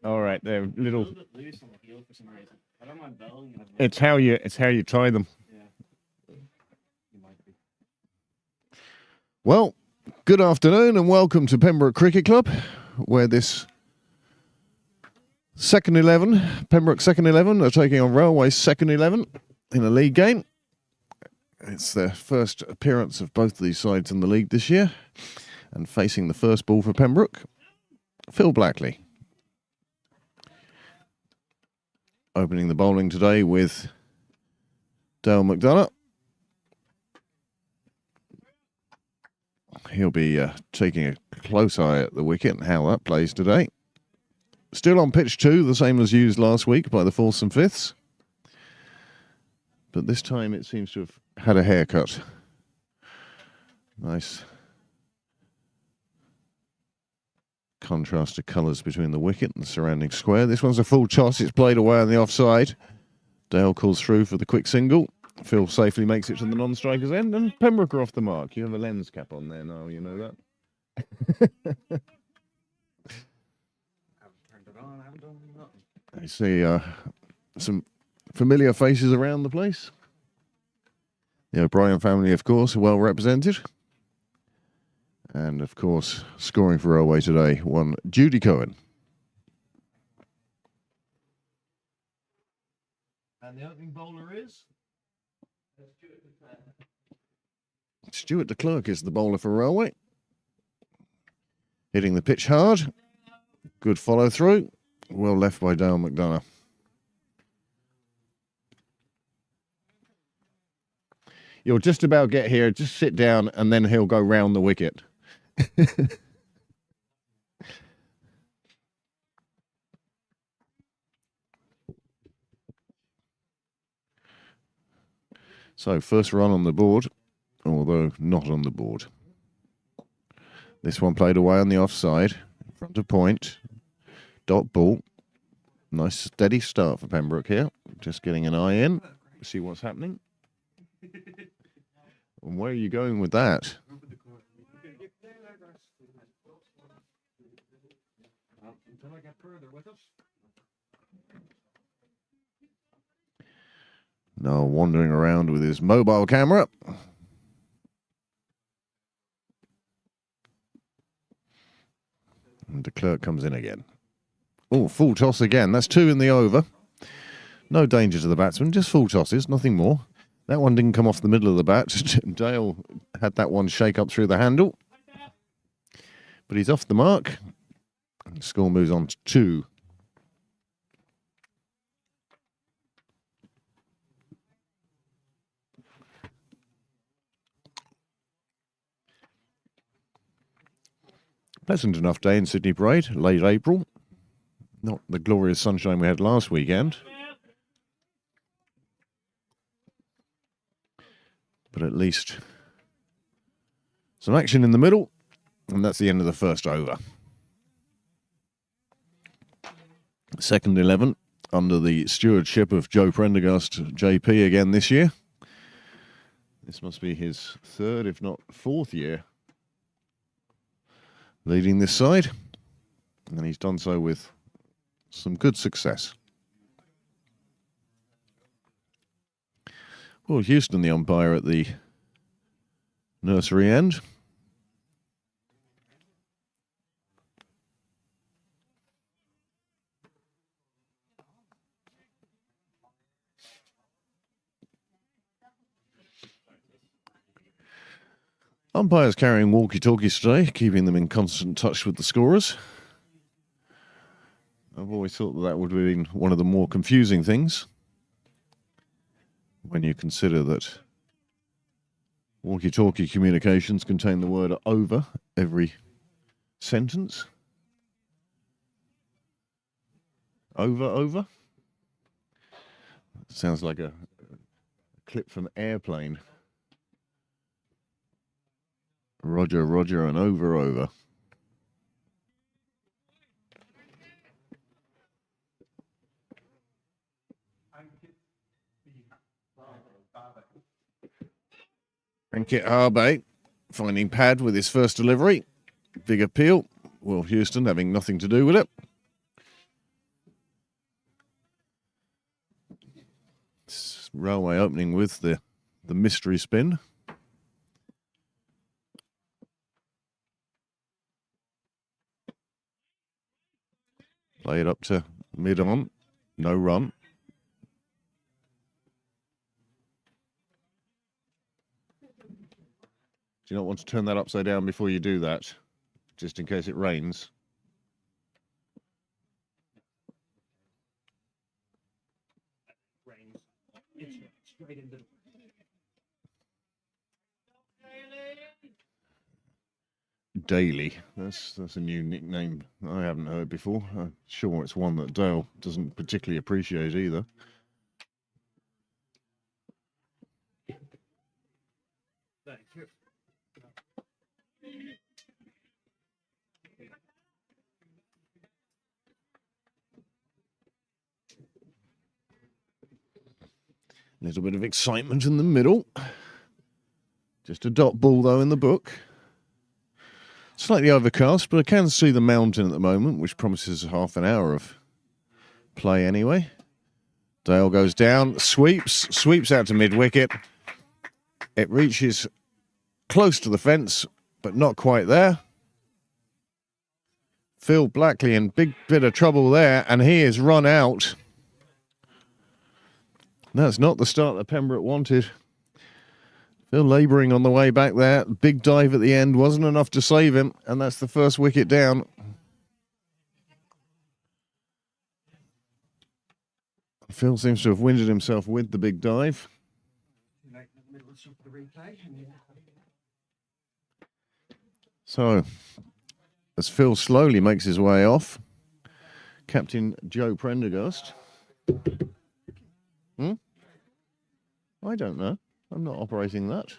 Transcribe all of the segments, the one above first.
All right, they're A little. little bit loose on the heel for some reason. I don't mind belling. It's how you try them. Yeah. You might be. Well, good afternoon and welcome to Pembroke Cricket Club, where this second 11, Pembroke second 11, are taking on Railway's second 11 in a league game. It's their first appearance of both these sides in the league this year, and facing the first ball for Pembroke, Phil Blackley. Opening the bowling today with Dale McDonough. He'll be taking a close eye at the wicket and how that plays today. Still on pitch 2, the same as used last week by the fourths and fifths. But this time it seems to have had a haircut. Nice contrast of colours between the wicket and the surrounding square. This one's a full toss. It's played away on the offside. Dale calls through for the quick single. Phil safely makes it to the non-striker's end, and Pembroke are off the mark. You have a lens cap on there now, you know that. I see some familiar faces around the place. The O'Brien family, of course, are well represented. And, of course, scoring for Railway today, one Judy Cohen. And the opening bowler is Stuart de Klerk is the bowler for Railway. Hitting the pitch hard. Good follow through. Well left by Dale McDonough. You'll just about get here. Just sit down and then he'll go round the wicket. So, first run on the board, although not on the board. This one played away on the offside, in front of point, dot ball. Nice steady start for Pembroke here. Just getting an eye in, see what's happening. And where are you going with that? Until I get further with us. Now wandering around with his mobile camera. And de Klerk comes in again. Oh, full toss again. That's 2 in the over. No danger to the batsman, just full tosses, nothing more. That one didn't come off the middle of the bat. Dale had that one shake up through the handle. But he's off the mark. And the score moves on to 2. Pleasant enough day in Sydney Parade, late April. Not the glorious sunshine we had last weekend. But at least some action in the middle. And that's the end of the first over. Second 11 under the stewardship of Joe Prendergast, JP, again this year. This must be his 3rd, if not 4th year leading this side. And he's done so with some good success. Well, Houston, the umpire at the nursery end. Umpires carrying walkie-talkies today, keeping them in constant touch with the scorers. I've always thought that would have been one of the more confusing things when you consider that walkie-talkie communications contain the word over every sentence. Over. Sounds like a clip from Airplane. Roger, and over. Ankit Harbe finding pad with his first delivery. Big appeal. Will Houston having nothing to do with it. It's Railway opening with the mystery spin. Play it up to mid-on. No run. Do you not want to turn that upside down before you do that? Just in case it rains. Rains. It's straight into the... Daily. That's a new nickname I haven't heard before. I'm sure it's one that Dale doesn't particularly appreciate either. Thank you. Little bit of excitement in the middle. Just a dot ball though in the book. Slightly overcast, but I can see the mountain at the moment, which promises half an hour of play anyway. Dale goes down, sweeps out to mid-wicket. It reaches close to the fence, but not quite there. Phil Blackley in big bit of trouble there, and he is run out. That's not the start that Pembroke wanted. Phil labouring on the way back there. Big dive at the end wasn't enough to save him, and that's the first wicket down. Phil seems to have winded himself with the big dive. So, as Phil slowly makes his way off, Captain Joe Prendergast. I don't know. I'm not operating that.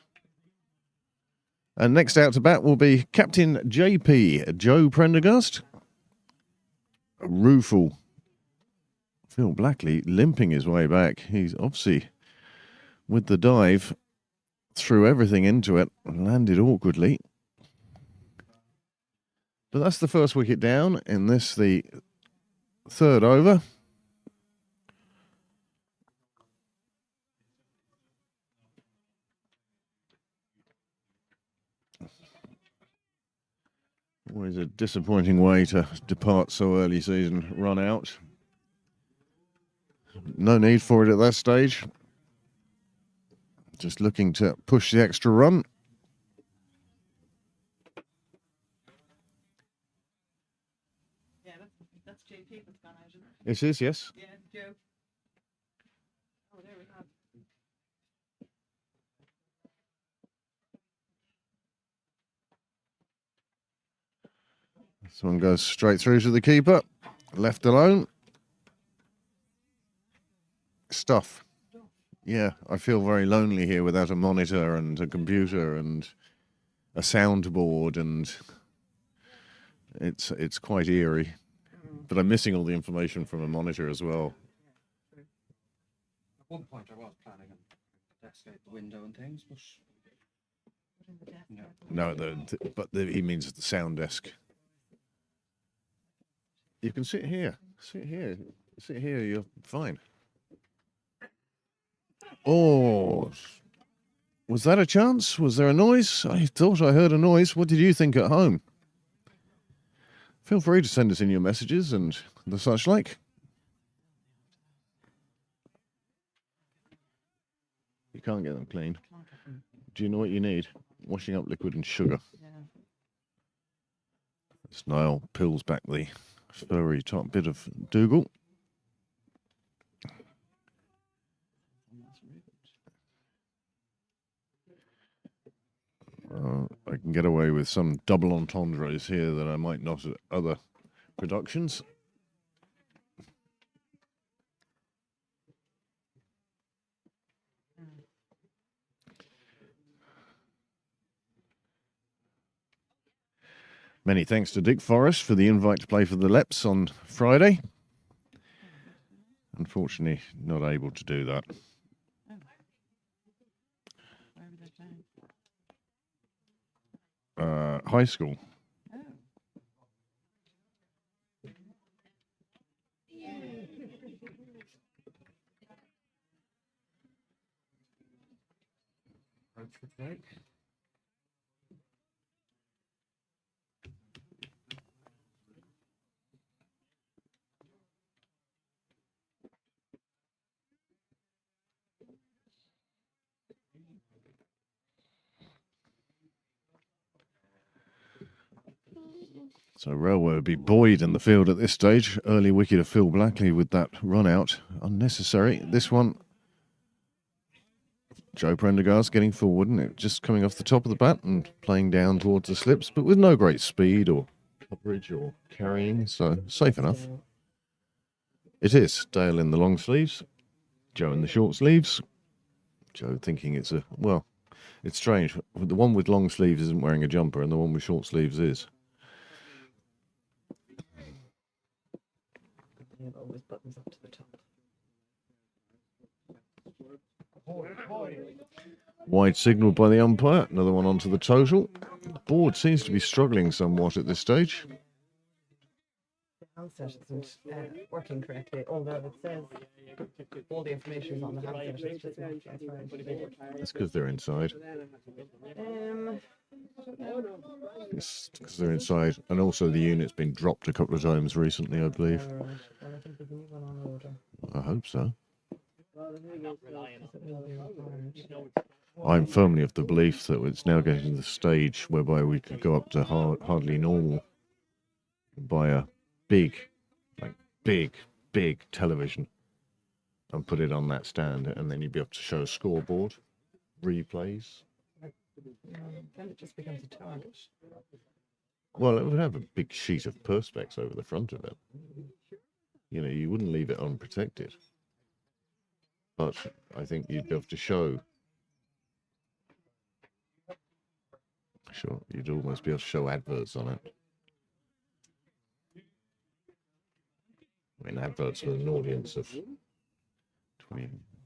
And next out to bat will be Captain JP, Joe Prendergast. A rueful Phil Blackley limping his way back. He's obviously, with the dive, threw everything into it and landed awkwardly. But that's the first wicket down in this, the third over. Always a disappointing way to depart so early season, run out. No need for it at that stage. Just looking to push the extra run. Yeah, that's JP that's gone out, isn't it? It is, yes. Yeah, Joe. Oh, there we have. This one goes straight through to the keeper. Left alone. Stuff. Yeah, I feel very lonely here without a monitor and a computer and a soundboard, and it's quite eerie. But I'm missing all the information from a monitor as well. At one point I was planning on desk out the window and things, but Put in the desk. No. No, he means the sound desk. You can sit here. Sit here. Sit here. You're fine. Oh, was that a chance? Was there a noise? I thought I heard a noise. What did you think at home? Feel free to send us in your messages and the such like. You can't get them clean. Do you know what you need? Washing up liquid and sugar. Yeah. As Niall peels back the furry top bit of Dougal. I can get away with some double entendres here that I might not at other productions. Many thanks to Dick Forrest for the invite to play for the Leps on Friday. Unfortunately, not able to do that. Where were they playing? High school. Oh. Approach the break. So Railway would be buoyed in the field at this stage. Early wicket of Phil Blackley with that run out. Unnecessary. This one, Joe Prendergast getting forward and it just coming off the top of the bat and playing down towards the slips, but with no great speed or coverage or carrying, so safe enough. It is. Dale in the long sleeves, Joe in the short sleeves. Joe thinking it's a, well, it's strange. The one with long sleeves isn't wearing a jumper and the one with short sleeves is. They have always buttons up to the top. Wide signal by the umpire. Another one onto the total. The board seems to be struggling somewhat at this stage. The handset isn't working correctly, although it says all the information is on the handset. It's just not transferring. That's because they're inside. It's because they're inside. And also the unit's been dropped a couple of times recently, I believe. Well, I think there's a new one on order. I hope so. It will be required. I'm firmly of the belief that it's now getting to the stage whereby we could go up to hardly normal and buy a big television and put it on that stand, and then you'd be able to show a scoreboard, replays. Then it just becomes a target. Well, it would have a big sheet of perspex over the front of it. You know, you wouldn't leave it unprotected. But I think you'd be able to show. Sure, you'd almost be able to show adverts on it. I mean, adverts with an audience of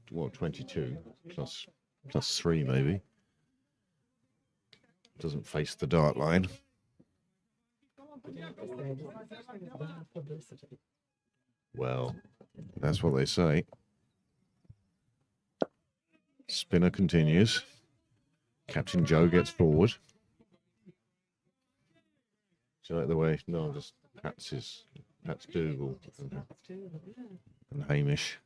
22 plus 3 maybe. Doesn't face the dart line. Well, that's what they say. Spinner continues. Captain Joe gets forward. Do you like the way? No, just Pat's Dougal and Hamish.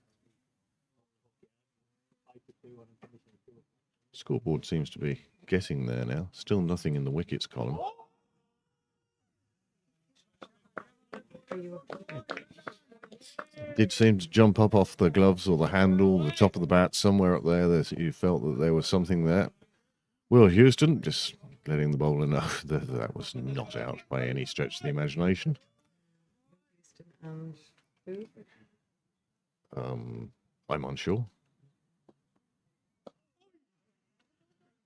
Scoreboard seems to be getting there now. Still nothing in the wickets column. Did seem to jump up off the gloves or the handle, the top of the bat, somewhere up there. You felt that there was something there. Will Houston just letting the bowler know that that was not out by any stretch of the imagination. And who? I'm unsure.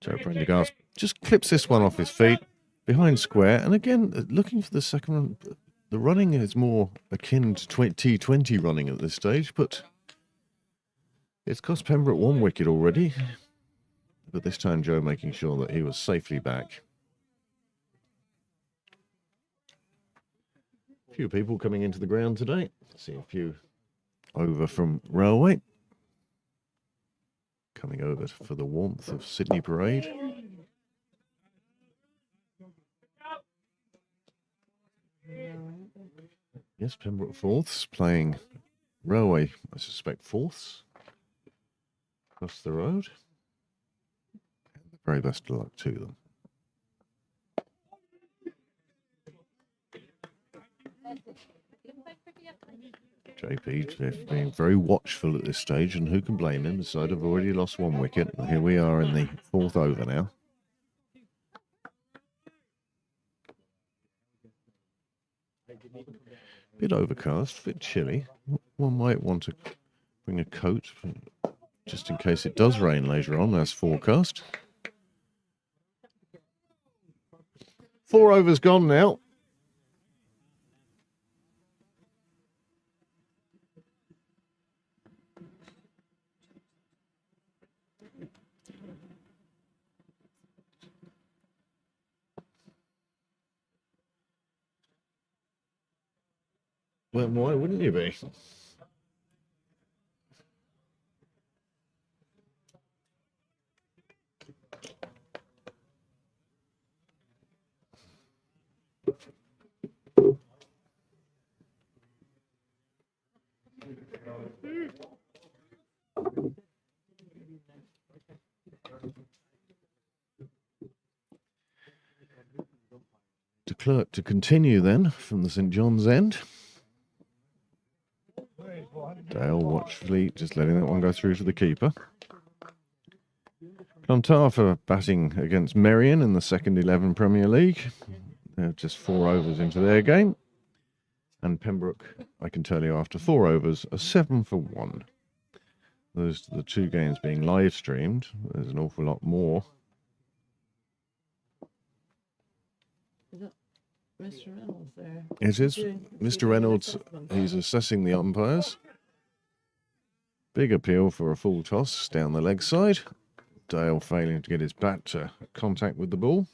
Joe Prendergast just clips this one off his feet, behind square, and again, looking for the second run. The running is more akin to T20 running at this stage, but it's cost Pembroke 1 wicket already. But this time, Joe making sure that he was safely back. A few people coming into the ground today. See a few over from Railway. Coming over for the warmth of Sydney Parade. Yes, Pembroke fourths playing Railway, I suspect fourths across the road. And the very best of luck to them. JP being very watchful at this stage, and who can blame him? The side have already lost 1 wicket, and here we are in the 4th over now. Bit overcast, bit chilly. One might want to bring a coat just in case it does rain later on, as forecast. 4 overs gone now. Well, why wouldn't you be? Clerk to continue then from the St John's end. Dale watchfully just letting that one go through to the keeper. Clontarf batting against Merion in the second 11 Premier League. They're just 4 overs into their game. And Pembroke, I can tell you, after 4 overs, are 7 for 1. Those are the 2 games being live streamed. There's an awful lot more. Is it Mr. Reynolds there? It is. Mr. Reynolds, he's assessing the umpires. Big appeal for a full toss down the leg side. Dale failing to get his bat to contact with the ball.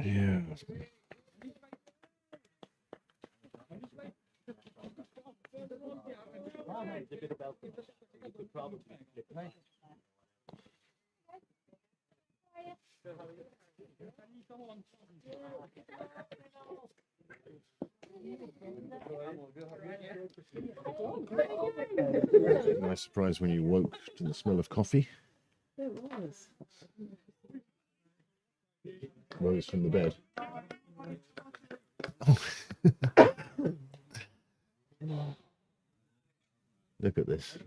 Yeah. Nice surprise when you woke to the smell of coffee. It was. Rose from the bed. Look at this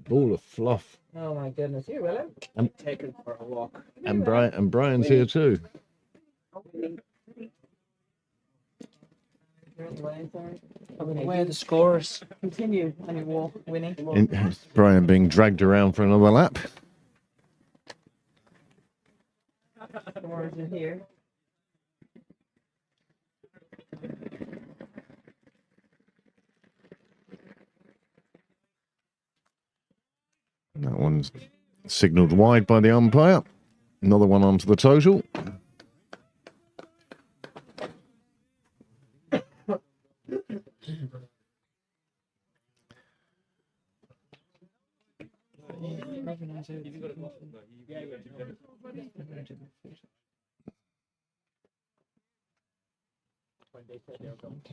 ball of fluff. Oh my goodness, you Willem. Take it for a walk. And Brian's here too. Where the scores continue on your walk, winning. Brian being dragged around for another lap. Scores in here. That one's signalled wide by the umpire. Another one onto the total.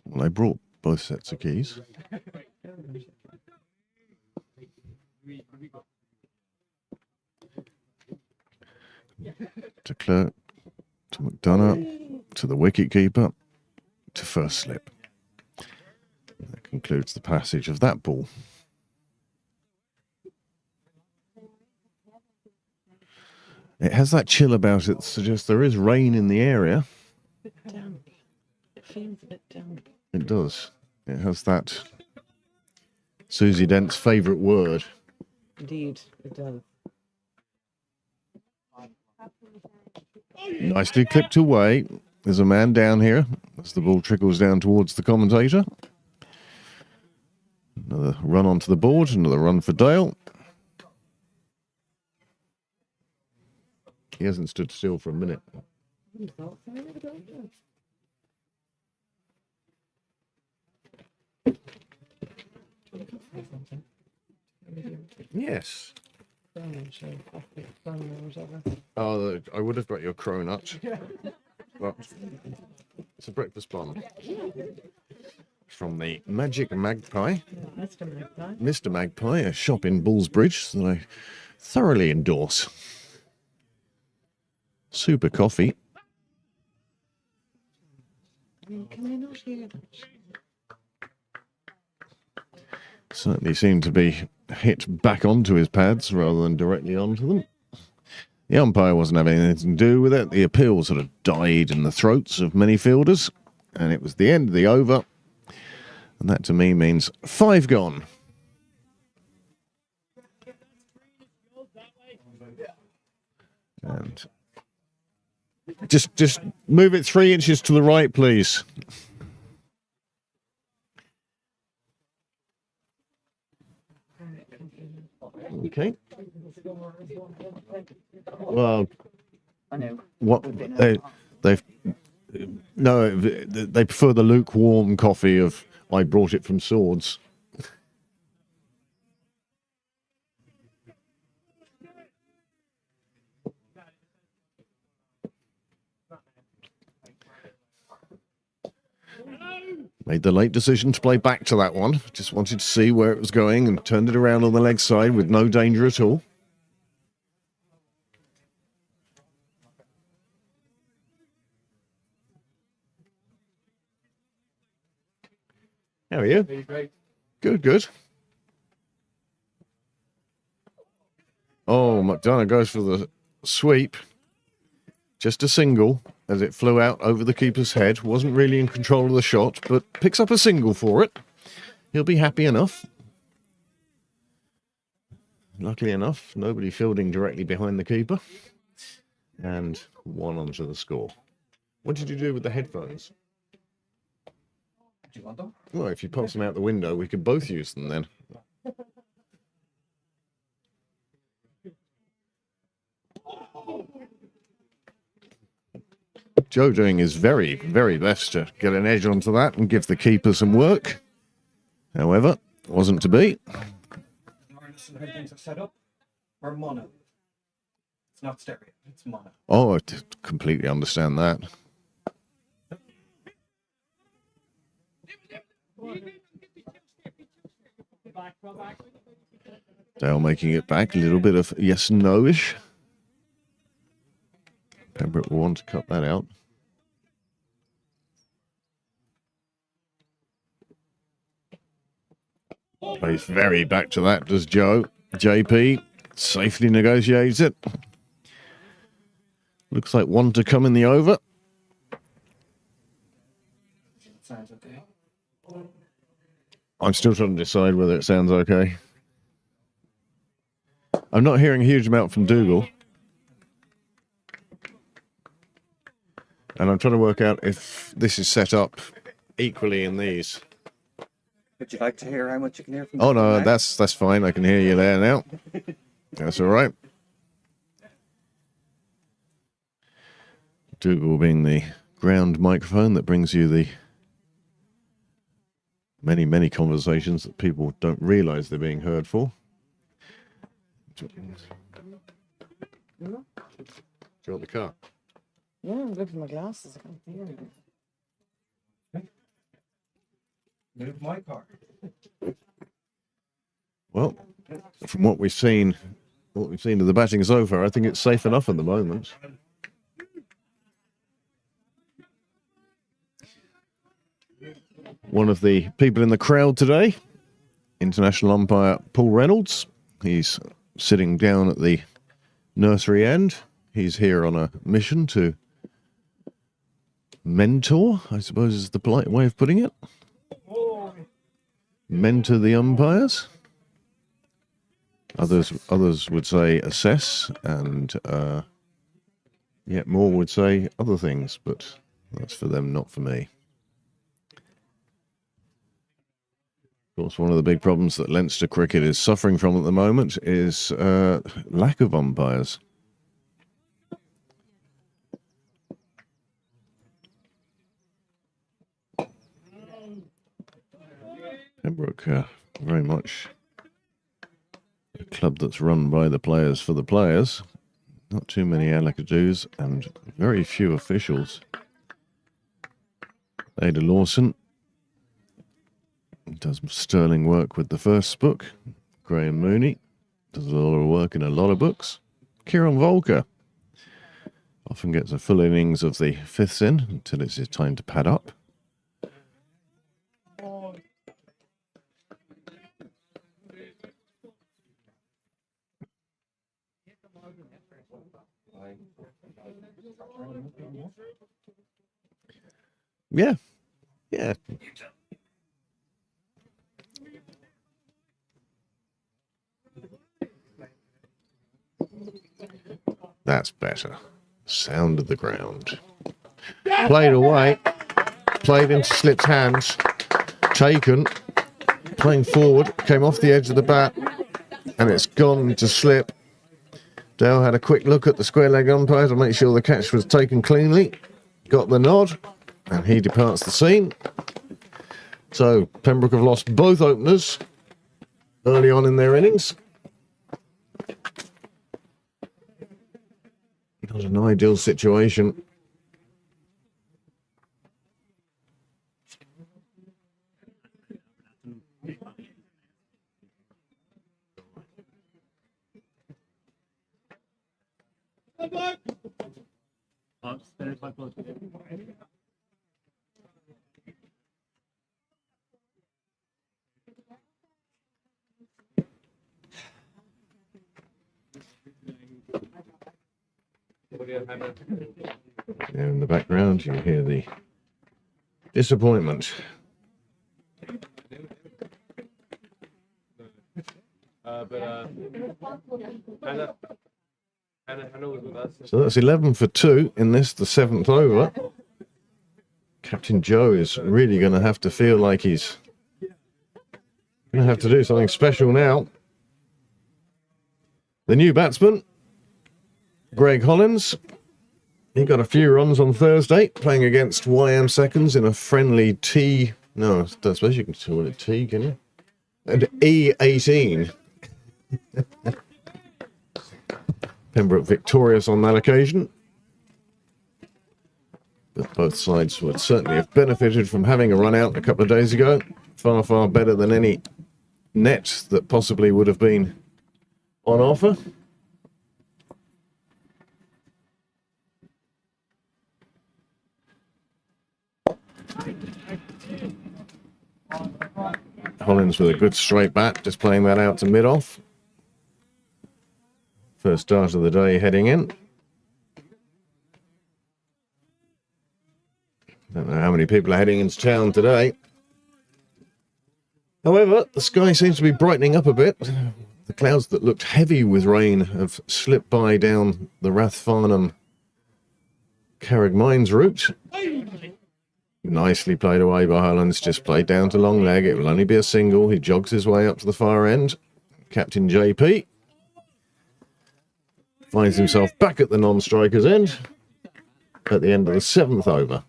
Well, they brought both sets of keys. To Clerk, to McDonough, to the wicket-keeper, to first slip. That concludes the passage of that ball. It has that chill about it that suggests there is rain in the area. A bit damp. It feels a bit damp. It does. It has that Susie Dent's favourite word. Indeed, it does. Nicely clipped away. There's a man down here as the ball trickles down towards the commentator. Another run onto the board, another run for Dale. He hasn't stood still for a minute. Yes. Oh, I would have got your cronut. But it's a breakfast bun. From the Magic Magpie. Mr. Magpie. Mr. Magpie, a shop in Bullsbridge that I thoroughly endorse. Super coffee. Can you not hear that? Certainly seemed to be hit back onto his pads rather than directly onto them. The umpire wasn't having anything to do with it. The appeal sort of died in the throats of many fielders, and it was the end of the over. And that to me means 5 gone. And just move it 3 inches to the right, please. Okay. Well, I know. what they prefer the lukewarm coffee of I brought it from Swords. Made the late decision to play back to that one. Just wanted to see where it was going and turned it around on the leg side with no danger at all. How are you? Good, good. Oh, McDonough goes for the sweep. Just a single as it flew out over the keeper's head. Wasn't really in control of the shot, but picks up a single for it. He'll be happy enough. Luckily enough, nobody fielding directly behind the keeper. And 1 onto the score. What did you do with the headphones? Do you want them? Well, if you pop them out the window, we could both use them then. Joe doing his very, very best to get an edge onto that and give the keeper some work. However, wasn't to be. Harness and how things are set up. Or mono. It's not stereo, it's mono. Oh, I completely understand that. Dale making it back, a little bit of yes and no-ish. Pembroke will want to cut that out. Plays very back to that, does Joe. JP safely negotiates it. Looks like 1 to come in the over. Sounds okay. I'm still trying to decide whether it sounds okay. I'm not hearing a huge amount from Dougal. And I'm trying to work out if this is set up equally in these. Would you like to hear how much you can hear from Oh no, now? that's fine. I can hear you there now. That's all right. Dougal being the ground microphone that brings you the many, many conversations that people don't realise they're being heard for. Do you want the car? Yeah, I'm looking at my glasses. I can't see anything. Move my car. Well, from what we've seen of the batting so far, I think it's safe enough at the moment. One of the people in the crowd today, international umpire Paul Reynolds. He's sitting down at the nursery end. He's here on a mission to mentor, I suppose is the polite way of putting it. Mentor the umpires. Others would say assess, and yet more would say other things, but that's for them, not for me. Of course, one of the big problems that Leinster cricket is suffering from at the moment is lack of umpires. Pembroke, very much a club that's run by the players for the players. Not too many alacadoos and very few officials. Ada Lawson does sterling work with the first book. Graham Mooney does a lot of work in a lot of books. Kieran Volker often gets a full innings of the fifths in until it's his time to pad up. Yeah. Yeah. That's better. Sound of the ground. Played away. Played into Slip's hands. Taken. Playing forward. Came off the edge of the bat. And it's gone to Slip. Dale had a quick look at the square leg umpire to make sure the catch was taken cleanly. Got the nod. And he departs the scene. So Pembroke have lost both openers early on in their innings. Not an ideal situation. There in the background, you hear the disappointment. So that's 11 for 2 in this, the 7th over. Captain Joe is really going to have to feel like he's going to have to do something special now. The new batsman, Greg Hollins, he got a few runs on Thursday, playing against YM Seconds in a friendly T. No, I don't suppose you can call it T, can you? And E18. Pembroke victorious on that occasion. But both sides would certainly have benefited from having a run out a couple of days ago. Far, far better than any net that possibly would have been on offer. Hollins with a good straight bat, just playing that out to mid-off. First start of the day heading in. Don't know how many people are heading into town today. However, the sky seems to be brightening up a bit. The clouds that looked heavy with rain have slipped by down the Rathfarnham Carrickmines route. Nicely played away by Hollins, just played down to long leg. It will only be a single. He jogs his way up to the far end. Captain JP finds himself back at the non-striker's end at the end of the 7th over.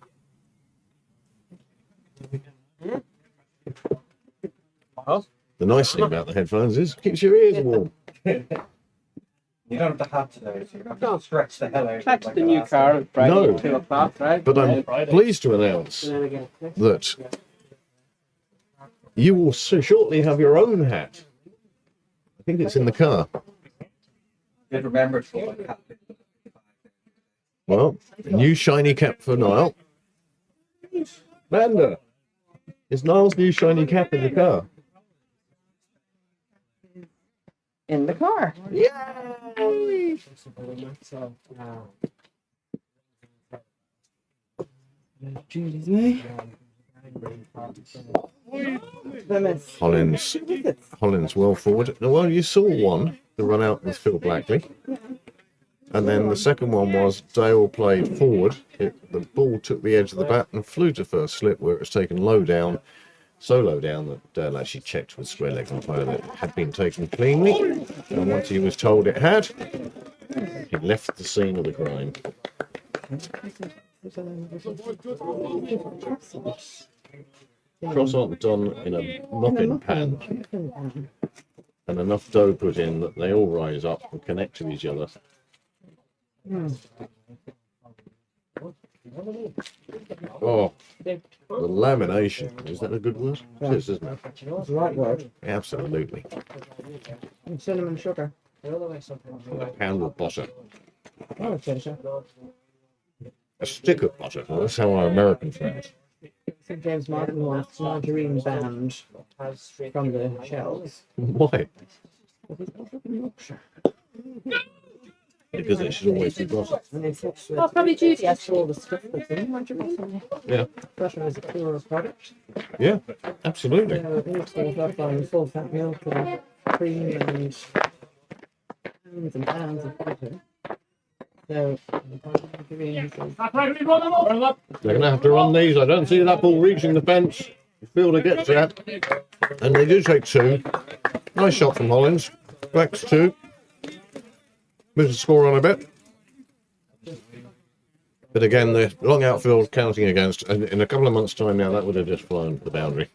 The nice thing about the headphones is it keeps your ears warm. You don't have to have today, so you don't have to stretch the hell out. That's the new car at Friday No. at 2 o'clock, right? But I'm pleased to announce that you will shortly have your own hat. I think it's in the car. Did remember to put my cap in. Well, a new shiny cap for Niall. Manda, is Niall's new shiny cap in the car? In the car. Yay! Julie's me. Hollins well forward. Well, you saw one, the run out with Phil Blackley. And then the second one was Dale played forward. The ball took the edge of the bat and flew to first slip where it was taken low down. So low down that Dale actually checked with square leg umpire that it had been taken cleanly. And once he was told it had, he left the scene of the crime. Cross on done in a muffin pan and enough dough put in that they all rise up and connect to each other. Oh, the lamination. Is that a good word? It is, isn't it? That's the right word. Absolutely. And cinnamon sugar. A pound of butter. Oh, okay, sure. A stick of butter. Well, that's how our American friends. St. James Martin wants margarine banned from the shelves. Why? But it's not in Yorkshire. Because it should always be butter. And they said Oh, probably Judy. that's all the stuff that's in margarine. Yeah. Butter is a purer product. Yeah, absolutely. It needs to be up on full fat milk and cream and pounds of butter. So, margarine is They're going to have to run these. I don't see that ball reaching the fence. The fielder gets that. And they do take two. Nice shot from Hollins. Blacks two. Moves the score on a bit. But again, the long outfield counting against. And in a couple of months' time now, that would have just flown the boundary.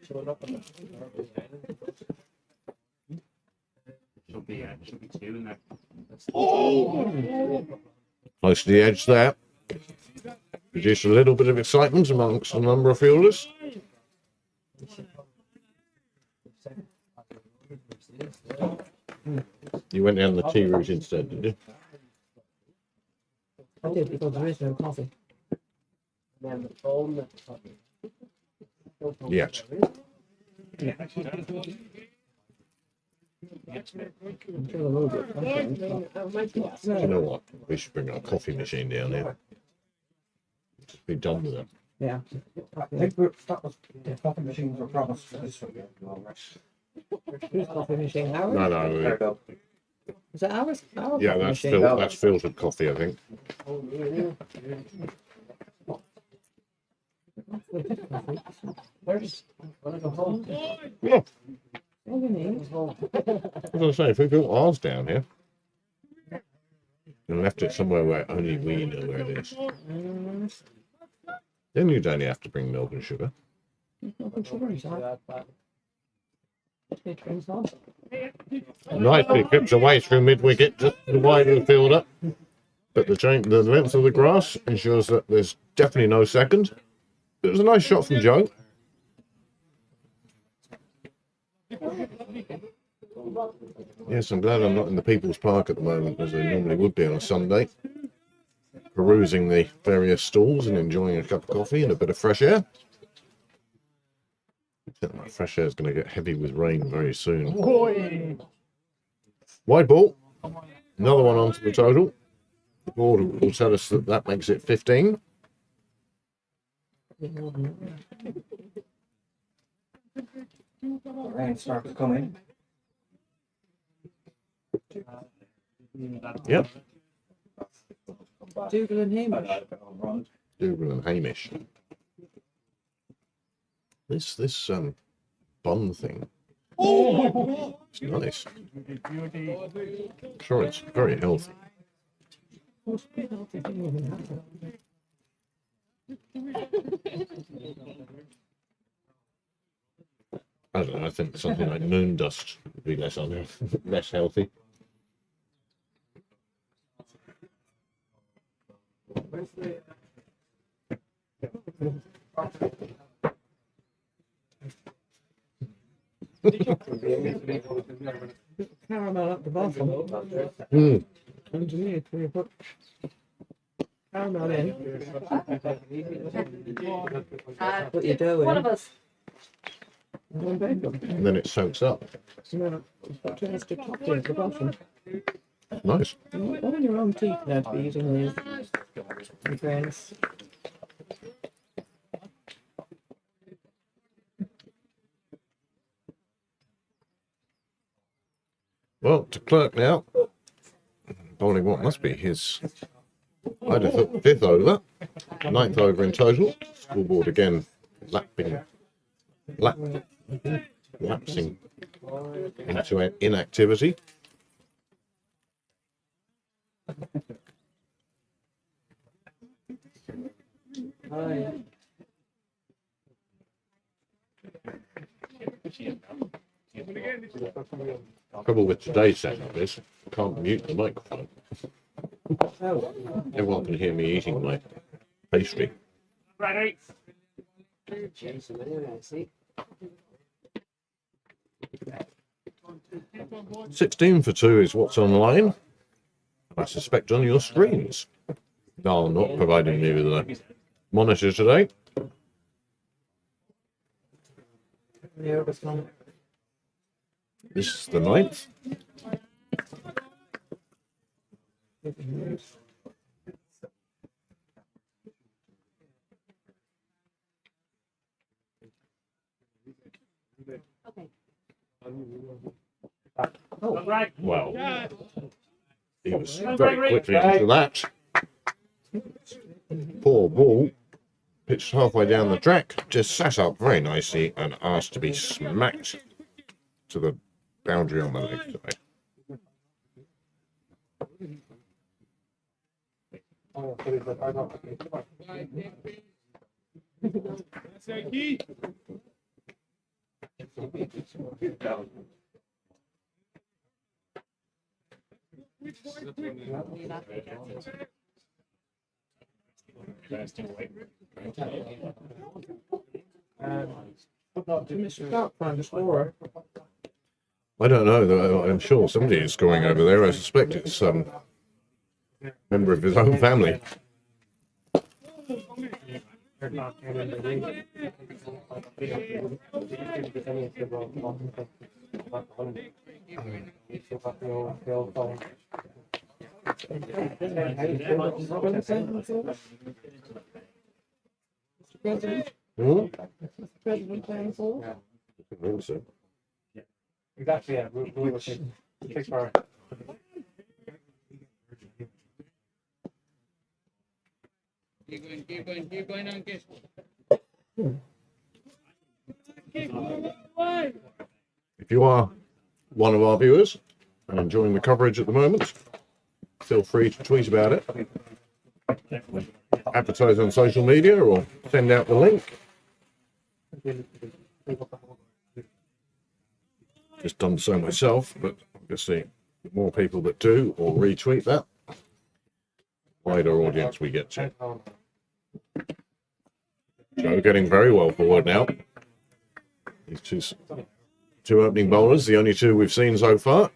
Should be two in there. Close to the edge there. Produced a little bit of excitement amongst a number of fielders. You went down the tea route instead, did you? I did because there is no coffee. Yet. I'm sure there will be coffee. You know what? We should bring our coffee machine down here. Just be done with it. Yeah. I think that was the coffee machines were promised for this week. Whose coffee machine? Ours? No. Is it ours? Our Yeah, coffee that's machine. that's filtered coffee, I think. Where's Yeah. What do you mean? As I say, if we built ours down here and left it somewhere where only we know where it is, then you'd only have to bring milk and sugar. Nothing sugar inside. It drinks on. Nicely clips away through mid-wicket, just the wide of the fielder. But the length of the grass ensures that there's definitely no second. It was a nice shot from Joe. Yes, I'm glad I'm not in the People's Park at the moment, as I normally would be on a Sunday, perusing the various stalls and enjoying a cup of coffee and a bit of fresh air. Except that fresh air is going to get heavy with rain very soon. Wide ball. Another one onto the total. The board will tell us that that makes it 15. rain starts to come in? Yep. Dougal and Hamish. Dougal and Hamish. This bun thing. It's nice. Sure, it's very healthy. I don't know. I think something like moon dust would be less less healthy. Caramel at the bottom. Mm. Underneath, where you put caramel in. Put your dough in. One of us. And then bake them. And then it soaks up. And then put two extra toppings at the bottom. Nice. All in your own teeth now to be using these. In fairness. Well, to Clerk now. Bowling what must be his either fifth over, ninth over in total. Scoreboard again lapsing into inactivity. Trouble with today's setup is I can't mute the microphone. Everyone can hear me eating my pastry. Ready. 16 for 2 is what's online. I suspect on your screens. No, not providing me with a monitor today. Yeah, this one. This is the 9th. Oh, Right. Wow. He was very quickly into that. Poor ball, pitched halfway down the track, just sat up very nicely and asked to be smacked to the boundary on the leg today. Mr. Clark trying to score. I don't know, though. I'm sure somebody is scoring over there. I suspect it's a member of his own family. Hmm? President playing for? I think so. Exactly, yeah. We will take for Keep going, Ankit. If you are one of our viewers and enjoying the coverage at the moment, feel free to tweet about it, advertise on social media, or send out the link. Just done so myself, but obviously the more people that do or retweet that, wider audience we get to. Joe getting very well forward now. These two opening bowlers, the only two we've seen so far,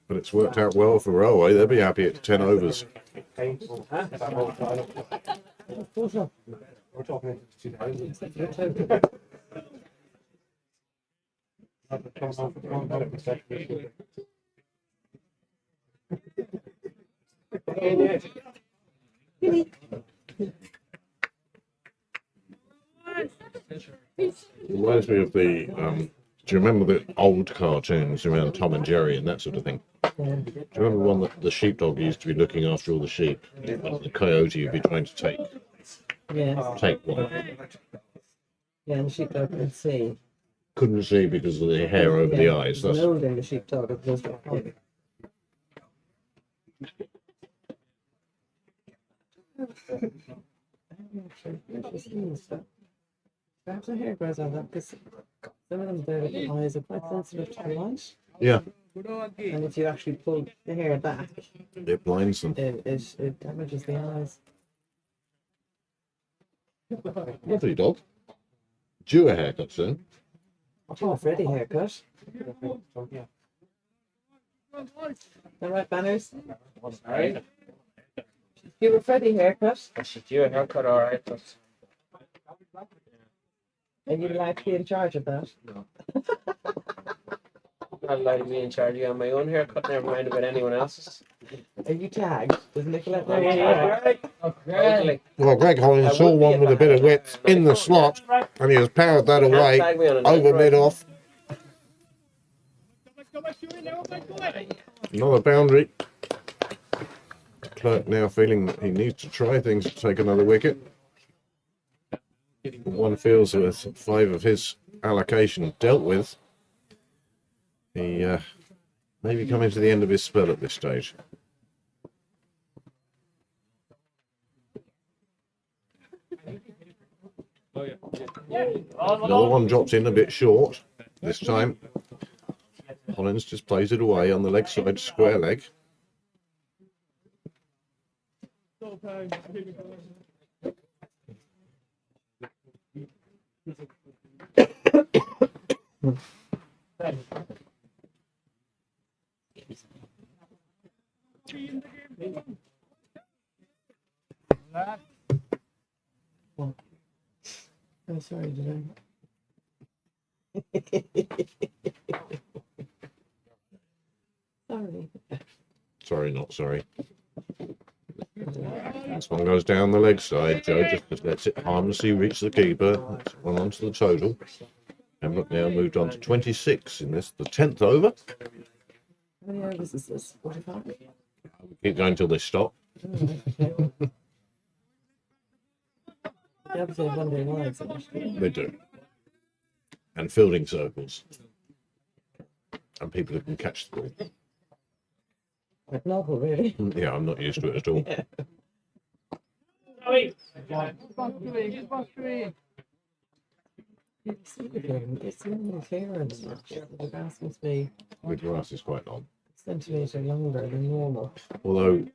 but it's worked out well for Railway. They'll be happy at 10 overs. We're talking 2000. Reminds me of the, do you remember the old cartoons around Tom and Jerry and that sort of thing? Do you remember one that the sheepdog used to be looking after all the sheep? And the coyote would be trying to take one. Yeah, and the sheepdog can see. Couldn't see because of the hair over the eyes. That's Molding the sheepdog as opposed to a pig. Perhaps the hair grows out of that because some of them, their eyes are quite sensitive to the light. yeah, And if you actually pull the hair back, it blinds them. it damages the eyes. Lovely dog. Due a haircut soon. Oh, Freddy haircut. All right, Banners? Alright. You were Freddy haircut, I should do a haircut, alright, but and you'd like to be in charge of that. I'd like to be in charge of my own haircut, never mind about anyone else's. Are you tagged? Does Nicolette know where you are? Totally. Well, Greg Hollins saw one with a bit of width in the slot, and he has powered that away over mid-off. Another boundary. Clerk now feeling that he needs to try things to take another wicket. One feels with 5 of his allocation dealt with, he may be coming to the end of his spell at this stage. Another one drops in a bit short this time. Hollins just plays it away on the leg side, square leg. I'm sorry, did I? Sorry. Sorry, not sorry. This one goes down the leg side. Joe just lets it harmlessly reach the keeper. That's one onto the total. Pembroke now moved on to 26 in this, the 10th over. How many overs is this? 45? Keep going till they stop. The obviously one day wides actually. They do. And fielding circles. And people who can catch the ball. Quite novel, really. Yeah, I'm not used to it at all. It's really clear and stuff. The grass must be The grass is quite long. a centimetre longer than normal. Although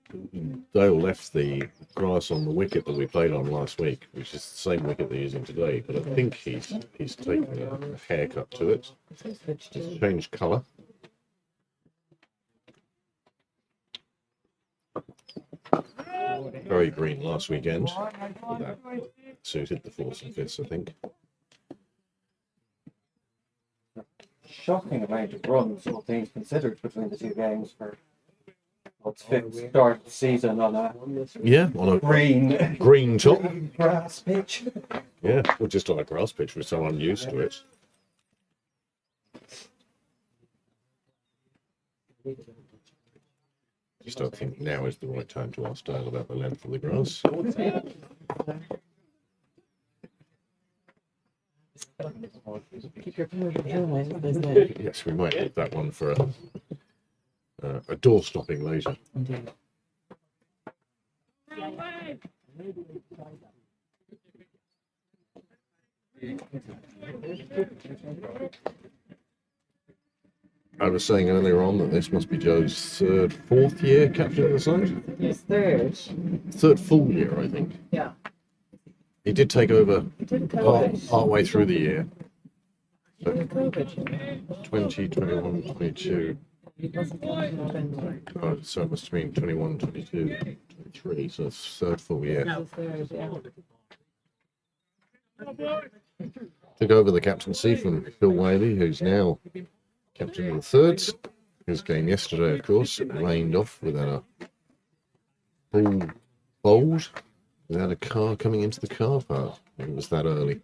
Dale left the grass on the wicket that we played on last week, which is the same wicket they're using today, but I think he's taken a haircut to it. It's switched to Changed colour. Very green last weekend. That suited the fourths and fifths, I think. Shocking amount of runs, all things considered, between the two games for what's fifth start of the season on a Yeah, on a green top. grass pitch. Yeah, or just on a grass pitch. We're so unused to it. Just don't think now is the right time to ask Dale about the length of the grass. keep your powder dry, isn't it? Yes, we might leave that one for a door stopping later. Indeed. I was saying earlier on that this must be Joe's fourth year captain of the side. His third. Third full year, I think. Yeah. He did take over He did COVID. partway through the year. He did COVID. 20, 21, 22. He wasn't counting in 20. Oh, so it must have been 21, 22, 23. So it's third full year. His third, yeah. Took over the captaincy from Bill Whaley, who's now captain of the thirds. His game yesterday, of course, it rained off without a ball bowled, without a car coming into the car park. It was that early.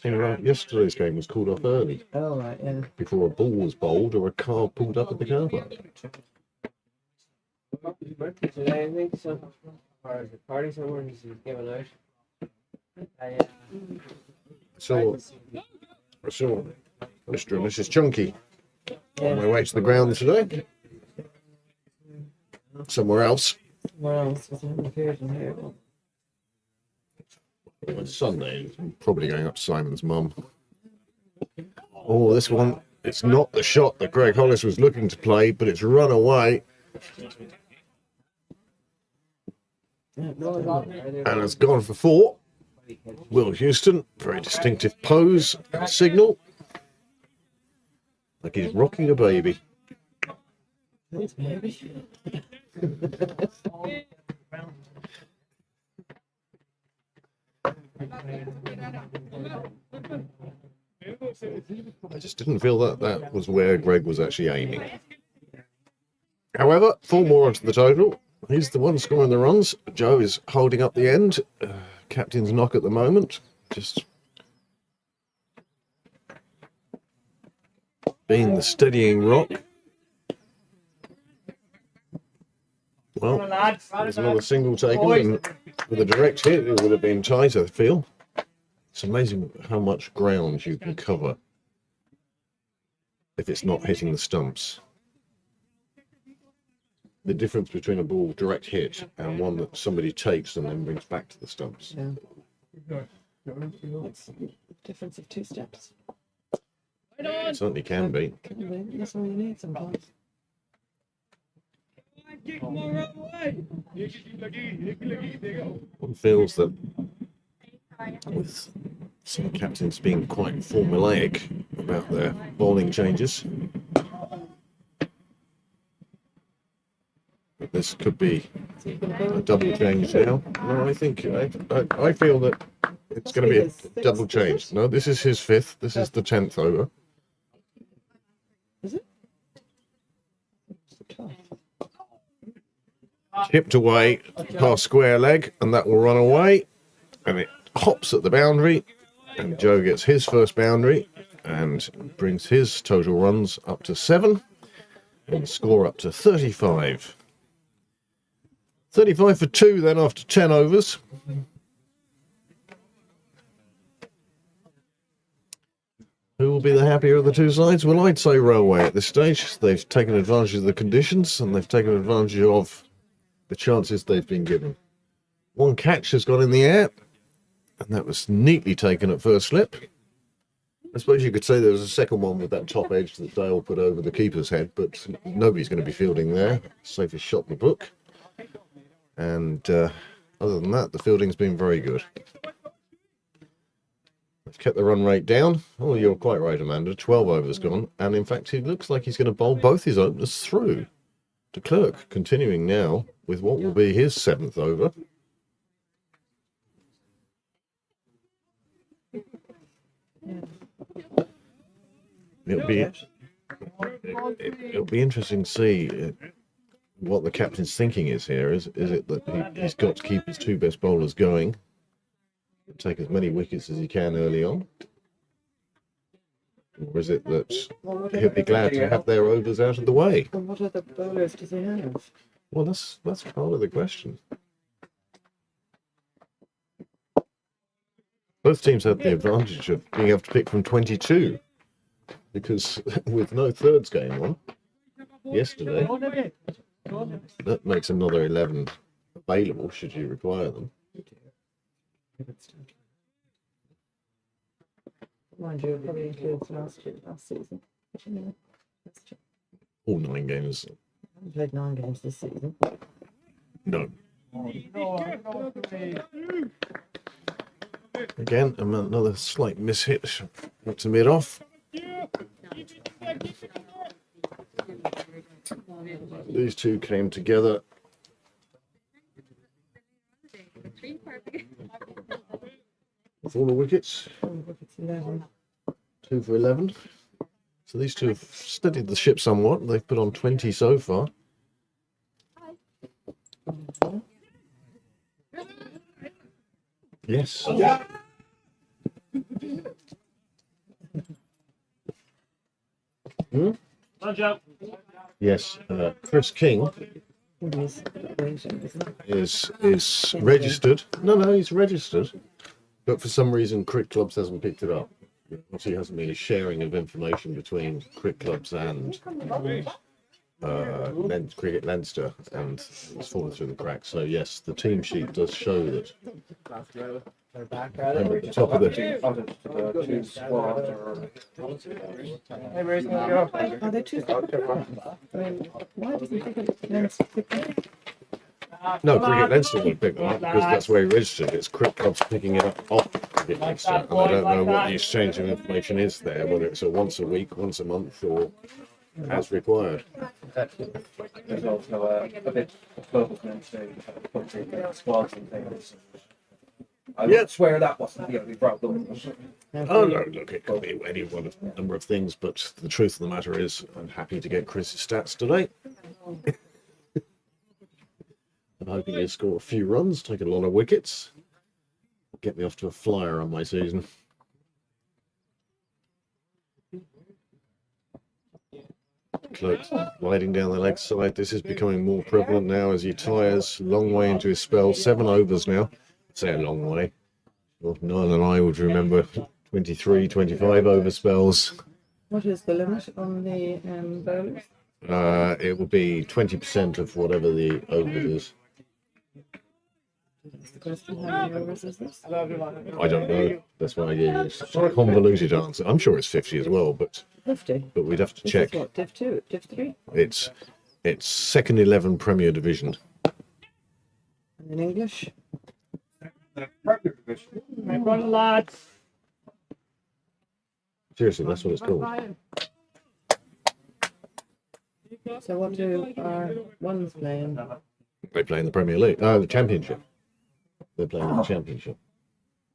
Anyway, yesterday's game was called off early, Oh, right, yeah. before a ball was bowled or a car pulled up at the car park. Today, I think so. Or is it party somewhere he's giving out? So, I saw Mr. and Mrs. Chunky on my way to the ground today. Somewhere else. Where else was it appeared in here? It was Sunday, probably going up to Simon's mum. Oh, this one, it's not the shot that Greg Hollis was looking to play, but it's run away and has gone for four. Will Houston, very distinctive pose and signal. Like he's rocking a baby. Thanks, baby. I just didn't feel that that was where Greg was actually aiming. However, 4 more onto the total. He's the one scoring the runs. Joe is holding up the end. Captain's knock at the moment. Just being the steadying rock. Well, there's another single taken, and with a direct hit, it would have been tight, I feel. It's amazing how much ground you can cover if it's not hitting the stumps. The difference between a ball direct hit and one that somebody takes and then brings back to the stumps. Yeah. It's a difference of 2 steps. It certainly can be. Can be. That's all you need sometimes. One feels that with some captains being quite formulaic about their bowling changes, that this could be a double change now. No, I think I feel that it's going to be a double change. No, this is his 5th. This is the 10th over. Is it? Chipped away past square leg, and that will run away, and it hops at the boundary, and Joe gets his first boundary and brings his total runs up to 7 and the score up to 35. 35 for 2 then after 10 overs. Who will be the happier of the two sides? Well, I'd say Railway at this stage. They've taken advantage of the conditions, and they've taken advantage of the chances they've been given. One catch has gone in the air, And that was neatly taken at first slip. I suppose you could say there was a second one with that top edge that Dale put over the keeper's head, but nobody's going to be fielding there. Safest shot in the book. And other than that, the fielding's been very good. They've kept the run rate down. Oh, you're quite right, Amanda. 12 overs gone. And in fact, it looks like he's going to bowl both his openers through. De Klerk continuing now with what will be his 7th over. It'll be interesting to see what the captain's thinking is here. Is it that he's got to keep his 2 best bowlers going, take as many wickets as he can early on? Or is it that he'll be glad to have their overs out of the way? And what other bowlers does he have? Well, that's part of the question. Both teams had the advantage of being able to pick from 22, because with no thirds game on yesterday, that makes another 11 available should you require them. Mind you, it probably includes last season. But anyway, All 9 games. I played 9 games this season. No. Again, another slight mishit. Knocks the mid off. These two came together. With all the wickets. 11. 2 for 11. So these two have steadied the ship somewhat. They've put on 20 so far. Yes. Yes. Chris King is registered. No, he's registered. But for some reason, Cricket Clubs hasn't picked it up. Obviously, hasn't been a sharing of information between Cricket Clubs and Cricket Leinster, and it's fallen through the cracks. So yes, the team sheet does show that. Remember, at the top of the Are they too separate? I mean, why doesn't Cricket Leinster pick them? no, Cricket Leinster will pick them up because that's where he registered. It's Cricket Clubs picking it up off Cricket Leinster, and I don't know what the exchange of information is there, whether it's a once a week, once a month, or as required. There's also a bit of global mentioning squads and things. I would swear that wasn't the only problem. Oh no, look, it could be any one of a number of things, but the truth of the matter is I'm happy to get Chris's stats today. I'm hoping he'll score a few runs, take a lot of wickets, get me off to a flyer on my season. Clerk gliding down the leg side. This is becoming more prevalent now as he tires long way into his spell. 7 overs now. I'd say a long way. Well, Niall and I would remember 23, 25 over spells. What is the limit on the bowlers? It will be 20% of whatever the over is. That's the question. How many overs is this? I don't know. That's why I gave you such a convoluted answer. I'm sure it's 50 as well, but 50. we'd have to This check. is what, Div 2, Div 3? It's second 11 Premier Division. And in English? Run, lads. Seriously, that's what it's called. So what do our ones play in? They play in the Premier League. The Championship. They're playing in the Championship.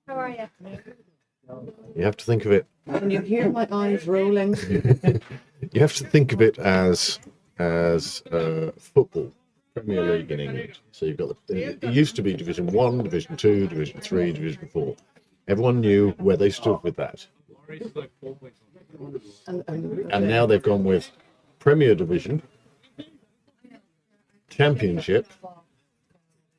How are you? You have to think of it. Can you hear my eyes rolling? You have to think of it as football, Premier League in England. So you've got it used to be Division 1, Division 2, Division 3, Division 4. Everyone knew where they stood with that. And now they've gone with Premier Division, Championship,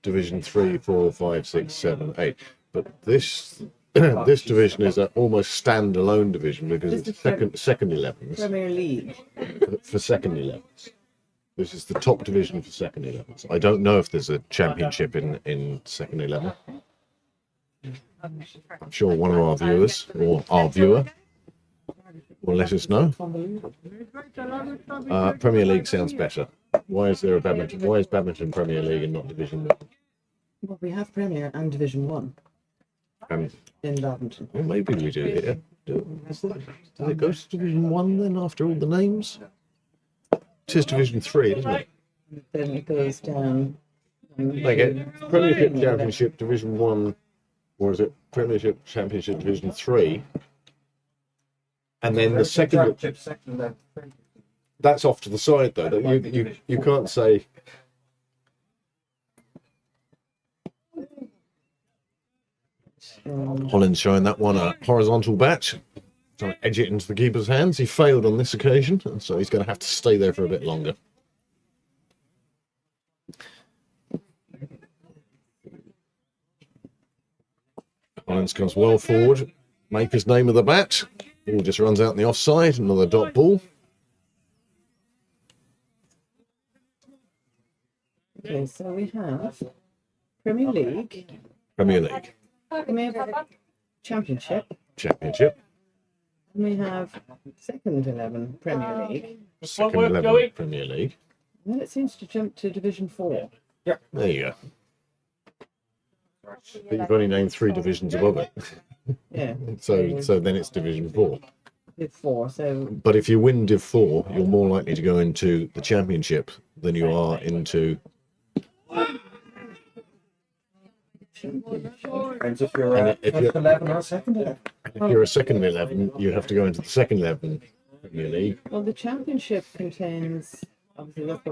Division 3, 4, 5, 6, 7, 8. But this this division is an almost standalone division because it's second 11s Premier League. for second 11s. This is the top division for second 11s. I don't know if there's a championship in second 11. I'm sure one of our viewers or our viewer will let us know. Premier League sounds better. Why is there a badminton? Why is badminton Premier League and not Division 1? Well, we have Premier and Division 1 in badminton. Well, maybe we do here. Does it go to Division 1 then after all the names? It is Division 3, isn't it? Then it goes down. They get Premiership, Championship, Division 1, or is it Premiership, Championship, Division 3? And then the second, that's off to the side though. That you can't say. Holland's showing that one a horizontal bat, trying to edge it into the keeper's hands. He failed on this occasion, and so he's going to have to stay there for a bit longer. Hollands comes well forward, Maker's name of the bat. Ball just runs out in the offside, another dot ball. Okay, so we have Premier League, Premier League, we have Championship, Championship, and we have Second 11 Premier League. Second 11 Premier League. And then it seems to jump to Division 4. There you go. But you've only named 3 divisions above it. Yeah. So then it's Division 4. Div 4, so But if you win Div 4, you're more likely to go into the Championship than you are into. And if you're And if you're- 11 or second 11. If you're a second 11, you have to go into the second 11 Premier League. well, the Championship contains, obviously that's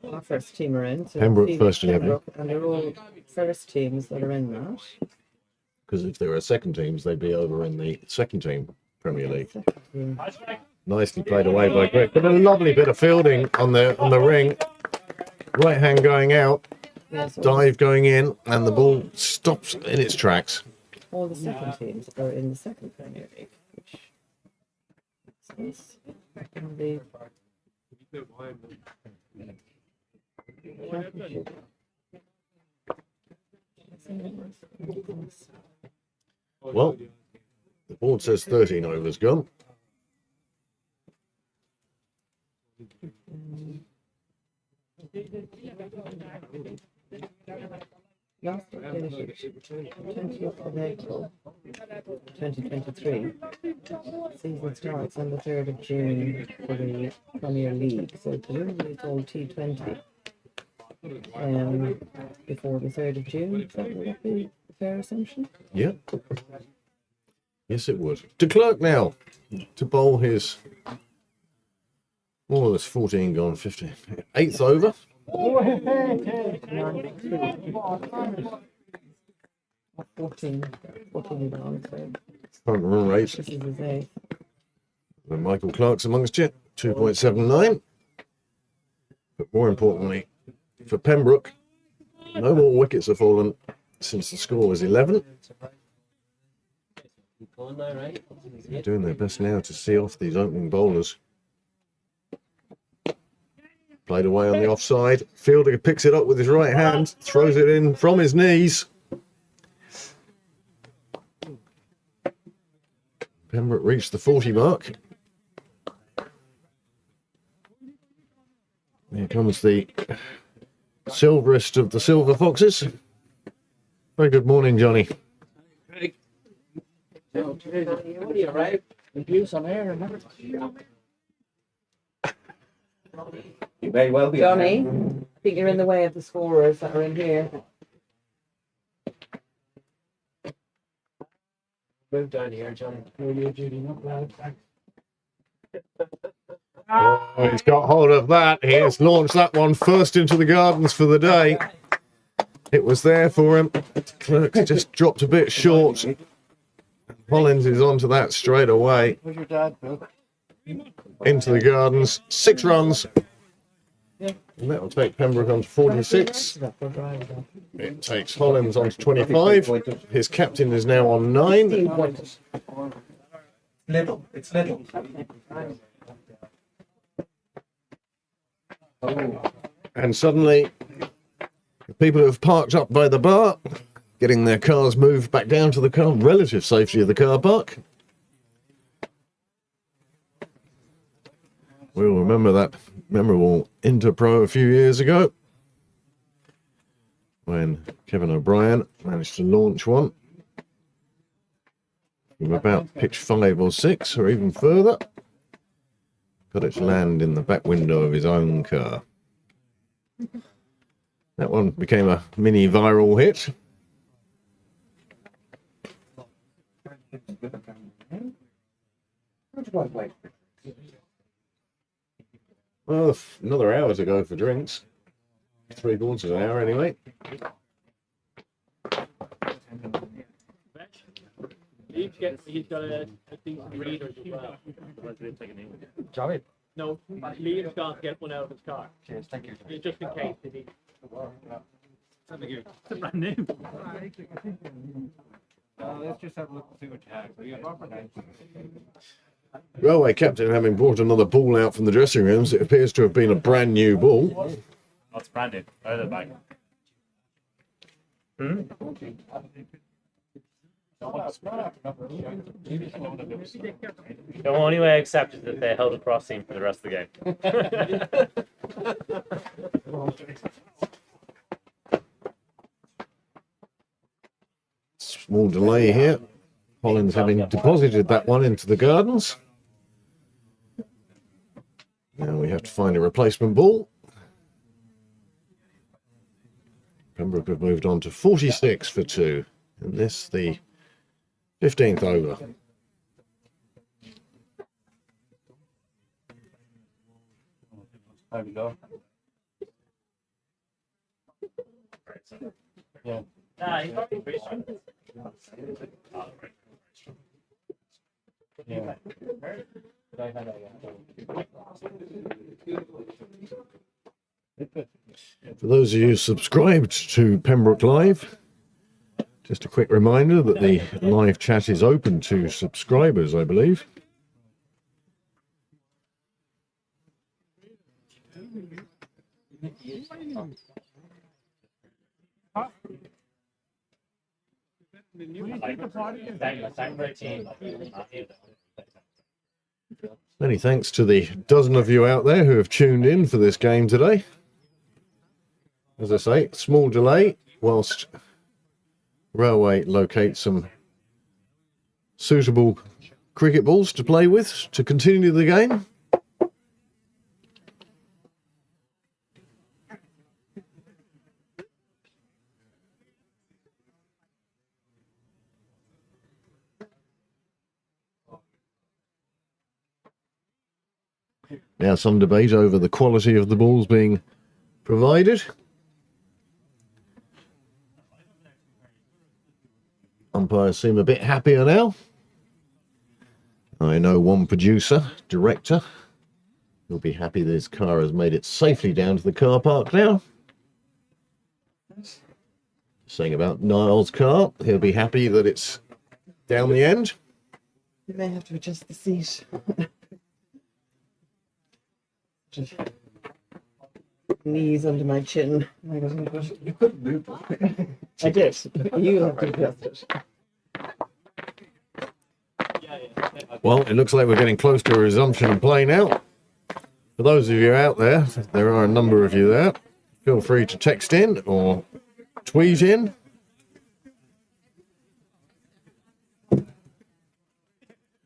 what our first team are in. So Pembroke Phoenix, first 11. Pembroke, and they're all first teams that are in that. Because if they were second teams, they'd be over in the second team Premier League. Second team. Nicely played away by Greg. But a lovely bit of fielding on the ring. Right hand going out, Yeah, so dive going in, and the ball stops in its tracks. all the second teams are in the second Premier League, which makes sense. And the Championship. Well, the board says 13 overs gone. Last finished 20th of April 2023. Season starts on the 3rd of June for the Premier League, so presumably it's all T20 before the 3rd of June. Would that be a fair assumption? Yeah. Yes, it would. De Klerk now to bowl his more or less 14 gone, 15. 8th over. 14 down, so Current run rate. this is his eighth. And Michael Clark's amongst you, 2.79. But more importantly, for Pembroke, no more wickets have fallen since the score was 11. They're doing their best now to see off these opening bowlers. Played away on the offside. Fielder picks it up with his right hand, throws it in from his knees. Pembroke reached the 40 mark. Here comes the silverest of the silver foxes. Very good morning, Johnny. What are you, right? Abuse on air and everything. You may well be. Johnny, I think you're in the way of the scorers that are in here. Move down here, John. You, Judy, not loud. Oh, he's got hold of that. He has launched that one first into the gardens for the day. It was there for him. Clerk's just dropped a bit short. Collins is onto that straight away. Where's your dad, Bill? Into the gardens. 6 runs. And that will take Pembroke on to 46. It takes Hollins on to 25. His captain is now on 9. Little. It's little. And suddenly, the people who have parked up by the bar getting their cars moved back down to the relative safety of the car park. We'll remember that memorable Interpro a few years ago when Kevin O'Brien managed to launch one from about pitch 5 or 6 or even further. Got it to land in the back window of his own car. That one became a mini viral hit. Well, another hour to go for drinks. 3/4 of an hour anyway. He's got a decent reader as well. Johnny. No, Liam's gone to get one out of his car. Cheers, thank you. Just in case they need. It's brand new. Let's just have a look and see what you have. So you have offer names. Railway captain having brought another ball out from the dressing rooms. It appears to have been a brand new ball. Oh, it's brand new. Out of the bag. The only way I accept is that they held a cross scene for the rest of the game. Small delay here. Collins having deposited that one into the gardens. Now we have to find a replacement ball. Pembroke have moved on to 46 for 2. And this the 15th over. There we go. Yeah. He's probably pretty strong. Yeah. For those of you subscribed to Pembroke Live, just a quick reminder that the live chat is open to subscribers, I believe. Many thanks to the dozen of you out there who have tuned in for this game today. As I say, small delay whilst Railway locates some suitable cricket balls to play with to continue the game. Now some debate over the quality of the balls being provided. Umpires seem a bit happier now. I know one producer, director, will be happy that his car has made it safely down to the car park now. Saying about Niall's car, he'll be happy that it's down the end. You may have to adjust the seat. Just knees under my chin. You couldn't move it. I did. You have to adjust it. Well, it looks like we're getting close to a resumption of play now. For those of you out there, there are a number of you there. Feel free to text in or tweet in.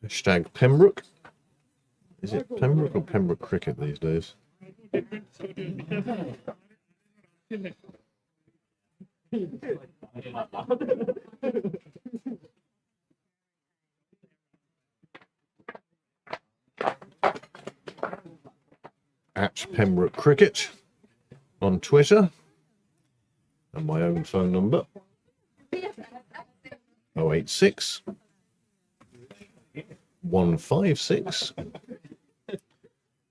Hashtag Pembroke. Is it Pembroke or Pembroke Cricket these days? At Pembroke Cricket on Twitter, and my own phone number 086 156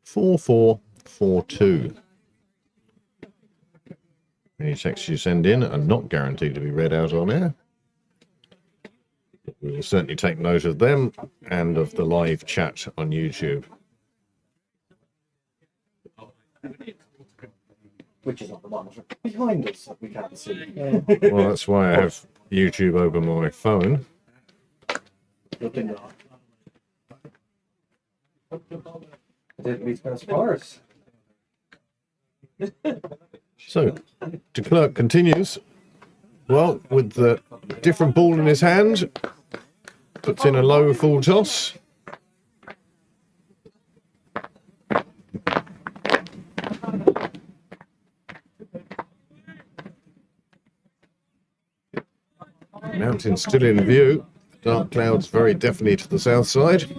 4442. Any texts you send in are not guaranteed to be read out on air. We will certainly take note of them and of the live chat on YouTube. which is on the monitor behind us that we can't see. Yeah. Well, that's why I have YouTube over my phone. Looking at did we spend Spurs? So, de Klerk continues. Well, with the different ball in his hand, puts in a low full toss. Mountain still in view. Dark clouds very definitely to the south side.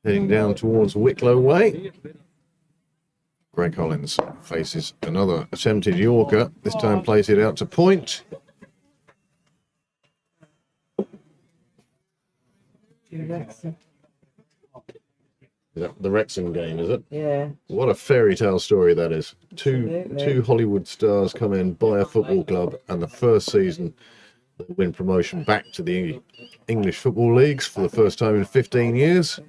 Heading down towards Wicklow Way. Greg Hollins faces another attempted Yorker. This time plays it out to point. Wrexham. Is that the Wrexham game, is it? Yeah. What a fairy tale story that is. Absolutely. Two Hollywood stars come in, buy a football club, and the first season they win promotion back to the English football leagues for the first time in 15 years.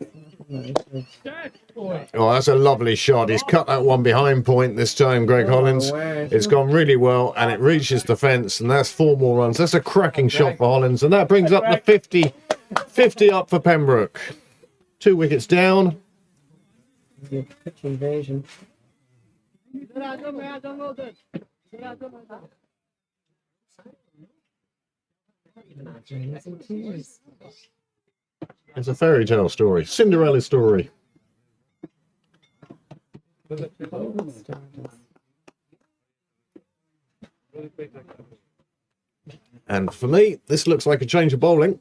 Oh, that's a lovely shot. He's cut that one behind point this time, Greg Hollins. It's gone really well, and it reaches the fence, and that's 4 more runs. That's a cracking shot for Hollins, and that brings up the 50 up for Pembroke. 2 wickets down. Pitch invasion. It's a fairy tale story, Cinderella story. And for me, this looks like a change of bowling.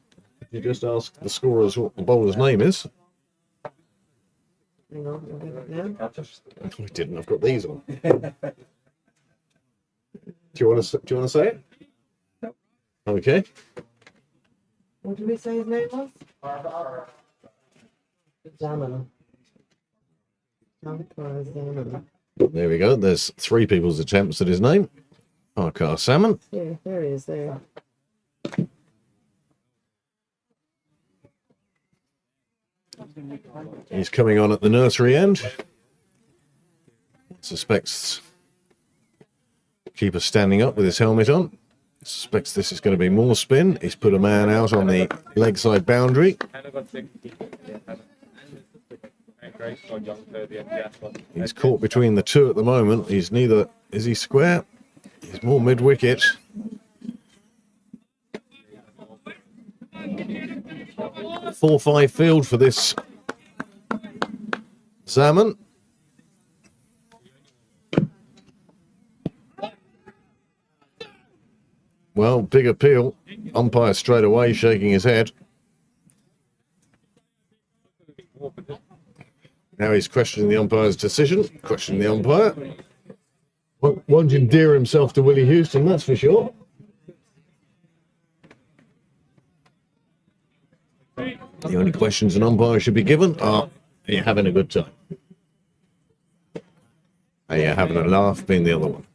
You just ask the scorers what the bowler's name is. Hang on, we'll get it now. I didn't. I've got these on. Do you want to say it? No. Okay. What did we say his name was? Zaman. Zaman. There we go. There's 3 people's attempts at his name. Parker Salmon. Yeah, there he is there. He's coming on at the nursery end. Suspects keeper standing up with his helmet on. Suspects this is going to be more spin. He's put a man out on the leg side boundary. He's caught between the 2 at the moment. He's neither, is he square? He's more mid-wicket. A 4-5 field for this Salmon. Well, big appeal. Umpire straight away shaking his head. Now he's questioning the umpire's decision. Questioning the umpire. Won't endear himself to Willie Houston, that's for sure. The only questions an umpire should be given are, are you having a good time? Are you having a laugh, being the other one?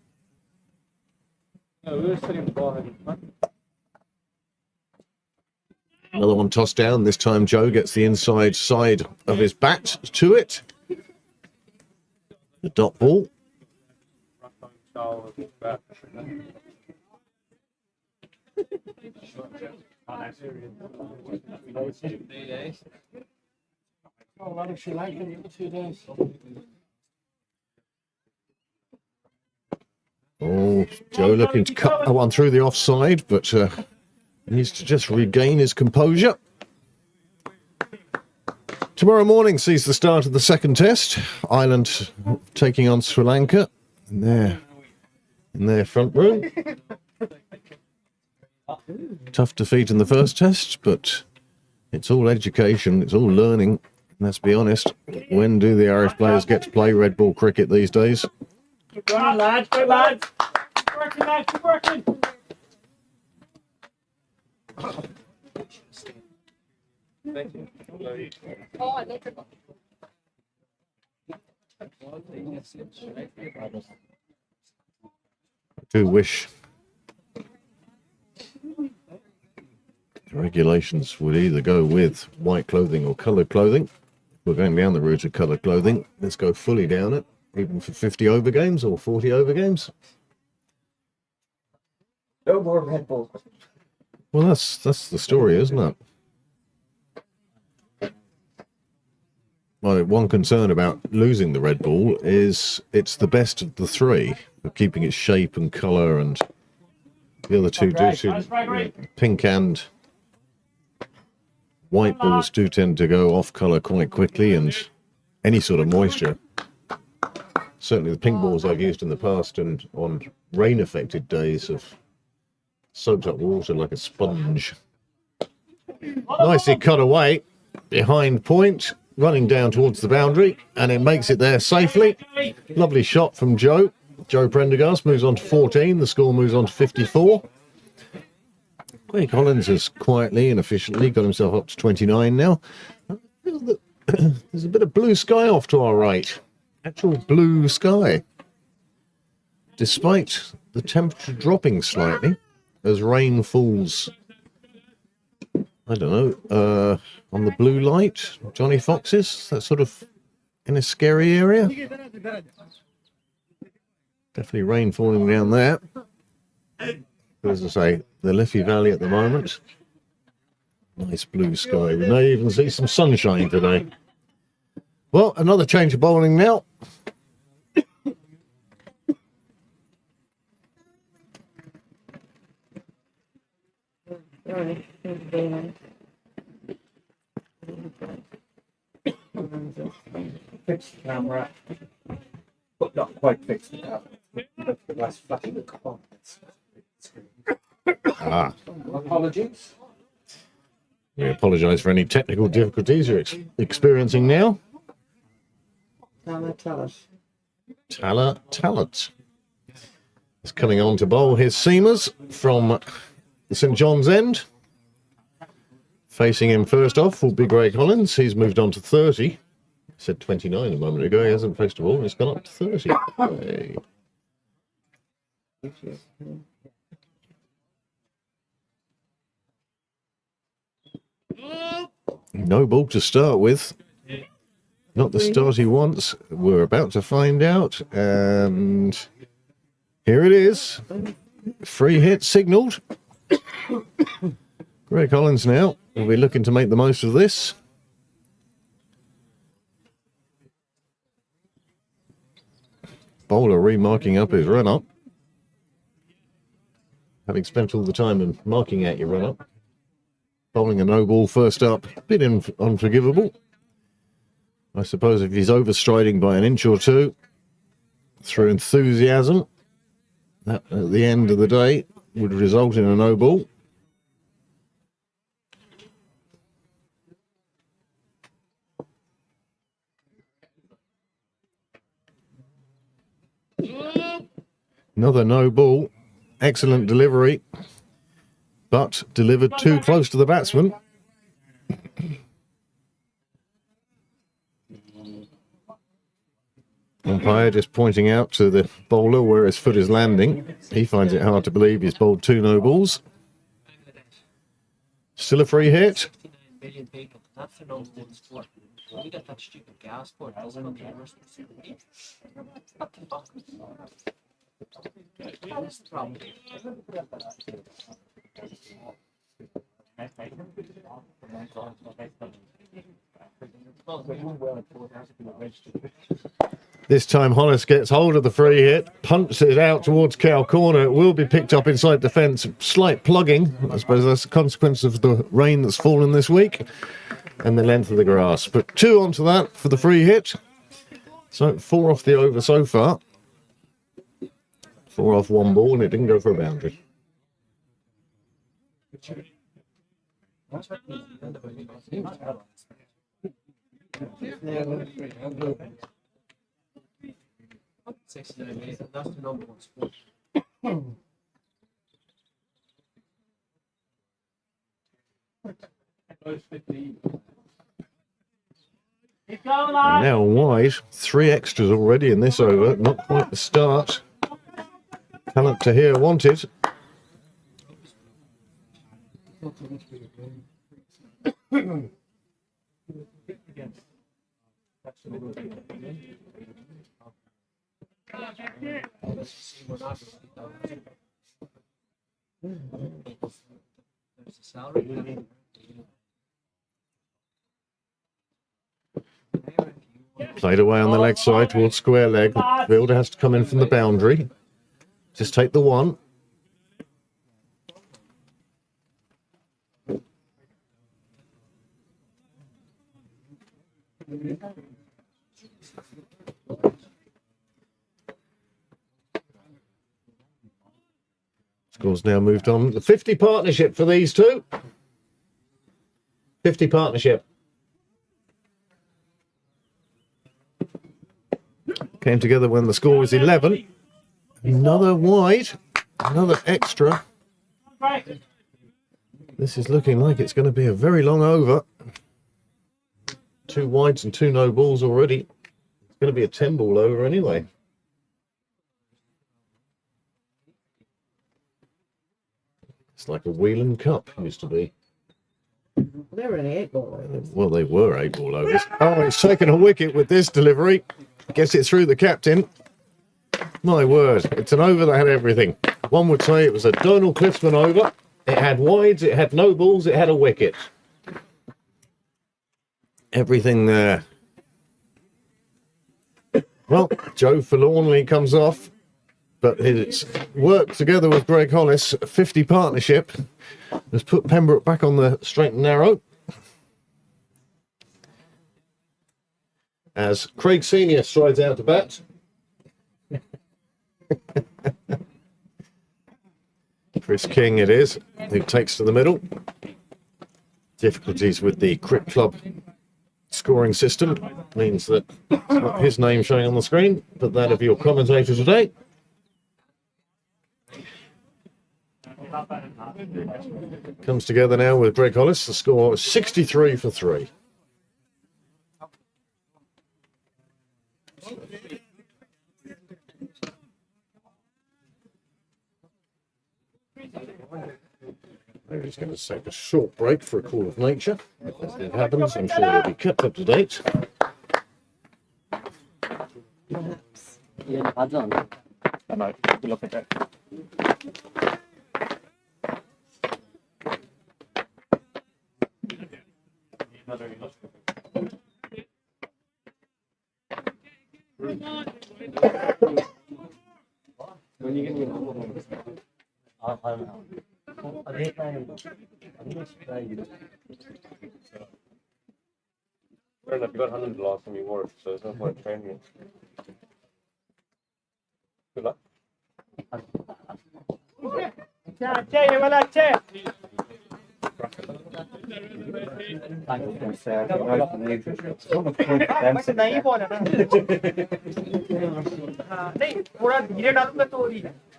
Another one tossed down. This time Joe gets the inside side of his bat to it. The dot ball. Oh, Joe looking to cut that one through the offside, but needs to just regain his composure. Tomorrow morning sees the start of the second test. Ireland taking on Sri Lanka in their front room. Tough defeat in the first test, but it's all education, it's all learning. Let's be honest, when do the Irish players get to play red ball cricket these days? Go on, lads, go lads. Keep working, lads, keep working. Thank you. Oh, I like it. I do wish the regulations would either go with white clothing or coloured clothing. We're going down the route of coloured clothing. Let's go fully down it. even for 50 over games or 40 over games. No more Red Bull. Well, that's the story, isn't it? Well, one concern about losing the Red Bull is it's the best of the three, for keeping its shape and colour, and the other two pink and white balls do tend to go off colour quite quickly, and any sort of moisture. Certainly the pink balls I've used in the past and on rain affected days have soaked up water like a sponge. Nicely cut away behind point, running down towards the boundary, and it makes it there safely. Lovely shot from Joe. Joe Prendergast moves on to 14. The score moves on to 54. Craig Collins has quietly and efficiently got himself up to 29 now. I feel that there's a bit of blue sky off to our right. Actual blue sky. Despite the temperature dropping slightly as rain falls, I don't know, on the blue light, Johnny Fox's, that sort of in a scary area. Definitely rain falling down there. But as I say, the Liffey Valley at the moment, nice blue sky. We may even see some sunshine today. Well, another change of bowling now. Fix the camera, but not quite fix the camera. The last flashing the comments. Apologies. We apologise for any technical difficulties you're experiencing now. Talent is coming on to bowl his seamers from the St John's End. Facing him first off will be Greg Collins. He's moved on to 30. He said 29 a moment ago. He hasn't faced a ball. He's gone up to 30. Hey. No ball to start with. Not the start he wants. We're about to find out. And here it is. Free hit signalled. Greg Collins now will be looking to make the most of this. Bowler remarking up his run-up. Having spent all the time in marking out your run-up. Bowling a no ball first up, a bit unforgivable. I suppose if he's overstriding by an inch or two, through enthusiasm, that at the end of the day would result in a no ball. Another no ball. Excellent delivery, but delivered too close to the batsman. Umpire just pointing out to the bowler where his foot is landing. He finds it hard to believe he's bowled two no balls. Still a free hit. This time Hollis gets hold of the free hit, punts it out towards Cow Corner. It will be picked up inside the fence. Slight plugging. I suppose that's a consequence of the rain that's fallen this week and the length of the grass. But two onto that for the free hit. So 4 off the over so far. 4 off one ball, and it didn't go for a boundary. And now wide, 3 extras already in this over. Not quite the start. Talent to here wanted. Played away on the leg side towards square leg. The fielder has to come in from the boundary. Just take the one. Score's now moved on. The 50 partnership for these two. 50 partnership. Came together when the score was 11. Another wide. Another extra. This is looking like it's going to be a very long over. 2 wides and 2 no balls already. It's going to be a 10 ball over anyway. It's like a Whelan Cup used to be. They were only 8 ball overs. Well, they were 8 ball overs. Oh, it's taken a wicket with this delivery. Gets it through the captain. My word, it's an over that had everything. One would say it was a Donald Clifton over. It had wides, it had no balls, it had a wicket. Everything there. Well, Joe forlornly comes off, but his work together with Greg Hollis, 50 partnership, has put Pembroke back on the straight and narrow. As Craig Senior strides out to bat. Chris King it is, who takes to the middle. Difficulties with the Cricket Club scoring system means that it's not his name showing on the screen, but that of your commentator today. Comes together now with Greg Hollis. The score is 63 for 3. We're just going to take a short break for a call of nature. As it happens, I'm sure you'll be kept up to date. Perhaps. Yeah, I don't. I know. Good luck with that. When you get me, I don't know. I didn't know. I'm just playing. Fair enough, you got 100 the last time you worked, so there's no point training you. Good luck. नहीं बोला ना नहीं थोड़ा धीरे डालूंगा तो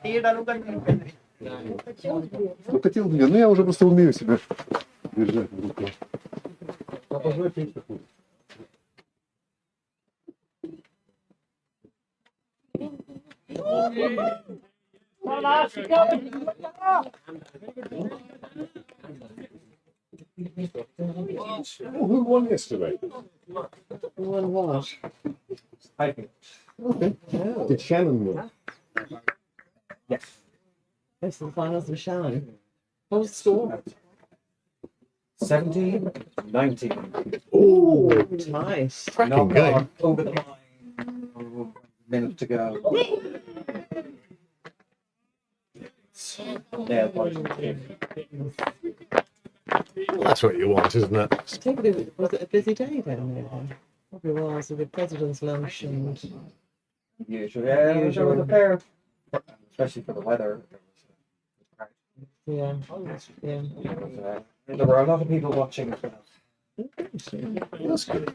तेज डालूंगा नहीं पहले Ну, хотел бы я, но я уже просто умею себя держать в руках. Oh, who won yesterday? One what? Typing. Okay. Did Shannon win? Yes. This is the finals with Shannon. What was the score? 17, 19. Oh, Nice. cracking Knocked game. on over the line. Minute to go. Nail punch. That's what you want, isn't it? I think was it a busy day down there then? Probably was, with the president's lunch and Usually, yeah, there was a pair, especially for the weather. yeah. There were a lot of people watching. That's good.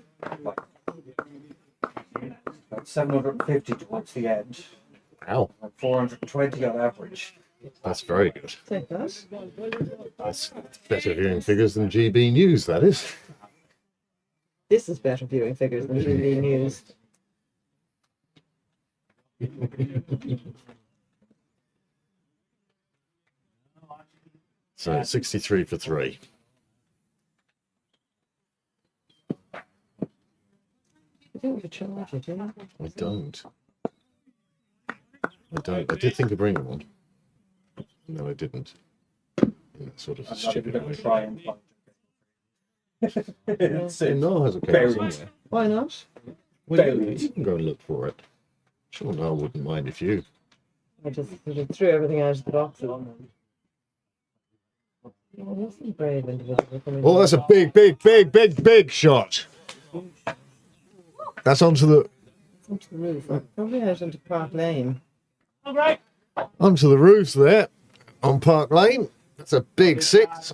About 750 towards the end, Wow, and 420 on average. that's very good. Take that. That's better viewing figures than GB News, that is. This is better viewing figures than TV News. So 63 for 3. You don't have to charge it, do you? I don't. I don't. I did think of bringing one. No, I didn't. In that sort of I'm not stupid even way. gonna try and find it's Noel has a case buried. somewhere. Why not? Well, you Buried. can go and look for it. Sure, Noel wouldn't mind if you. I just sort of threw everything out of the boxes. Yeah, there's some brave individuals coming Oh, in. that's a big shot. That's onto the Onto the roof. Probably out into Park Lane. onto the roofs there on Park Lane. That's a big 6.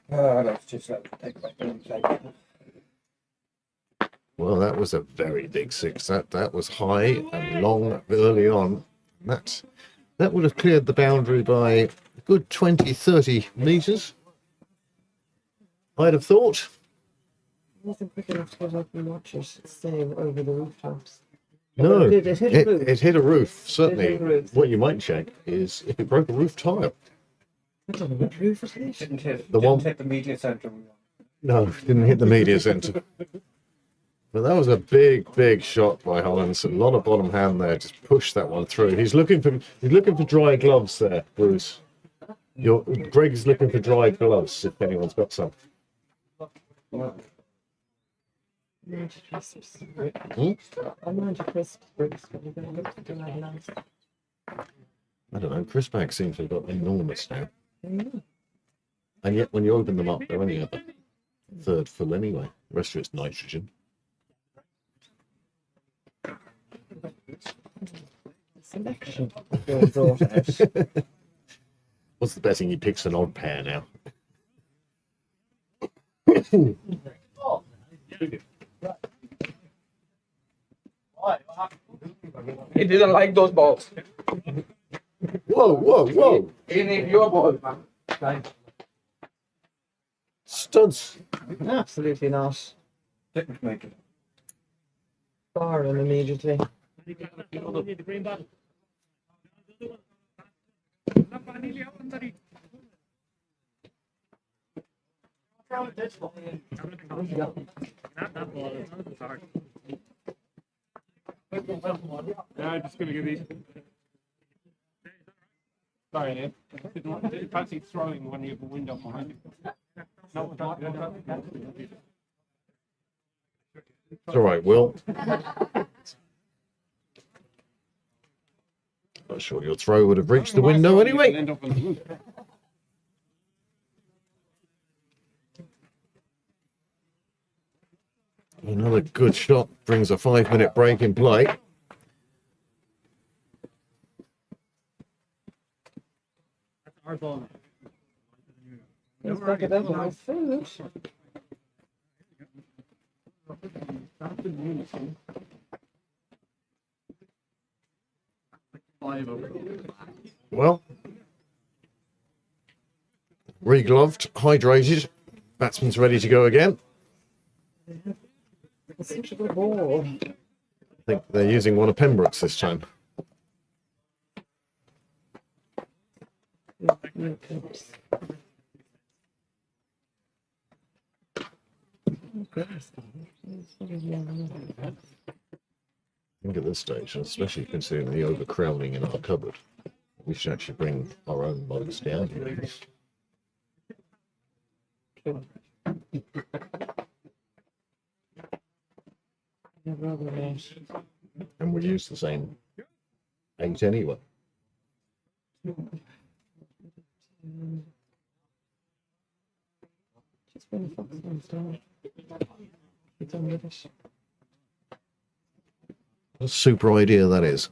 Let's just let me take my own play. Well, that was a very big 6. That was high and long early on. That would have cleared the boundary by a good 20, 30 metres. I'd have thought. I wasn't quick enough to get up and watch it stay over the rooftops. No, It hit a roof. it hit a roof, certainly. It hit a roof. What you might check is if it broke a roof tile. I don't know what roof it is. Didn't hit, The didn't one- hit the media centre. No, didn't hit the media centre. But that was a big shot by Hollins. A lot of bottom hand there. Just pushed that one through. He's looking for dry gloves there, Bruce. Greg's looking for dry gloves if anyone's got some. 90 crisps. Hmm? I'm 90 crisps, Brooks. What are you going to look to do that last? I don't know. Crisp bags seem to have got enormous now. Mm. And yet when you open them up, they're only a third full anyway. The rest of it's nitrogen. Selection being brought out. What's the betting he picks an odd pair now? He didn't like those balls. Whoa. He need your ball, man. Studs. Absolutely not. Didn't make it. Bar him immediately. I'm just gonna give these. Sorry, Nick. You fancy throwing when you have a window behind you. No, It's all right, Will. Not sure your throw would have reached the window anyway. End up on the roof. Another good shot brings a 5-minute break in play. Our ball. He's back at that nice food. Well, regloved, hydrated, batsman's ready to go again. It's such a good ball. I think they're using one of Pembroke's this time. Wickets. I think at this stage, and especially considering the overcrowding in our cupboard, we should actually bring our own mugs down here. And we'll use the same 8 anyway. Just bring the fox ones down. It's on with it. What a super idea that is.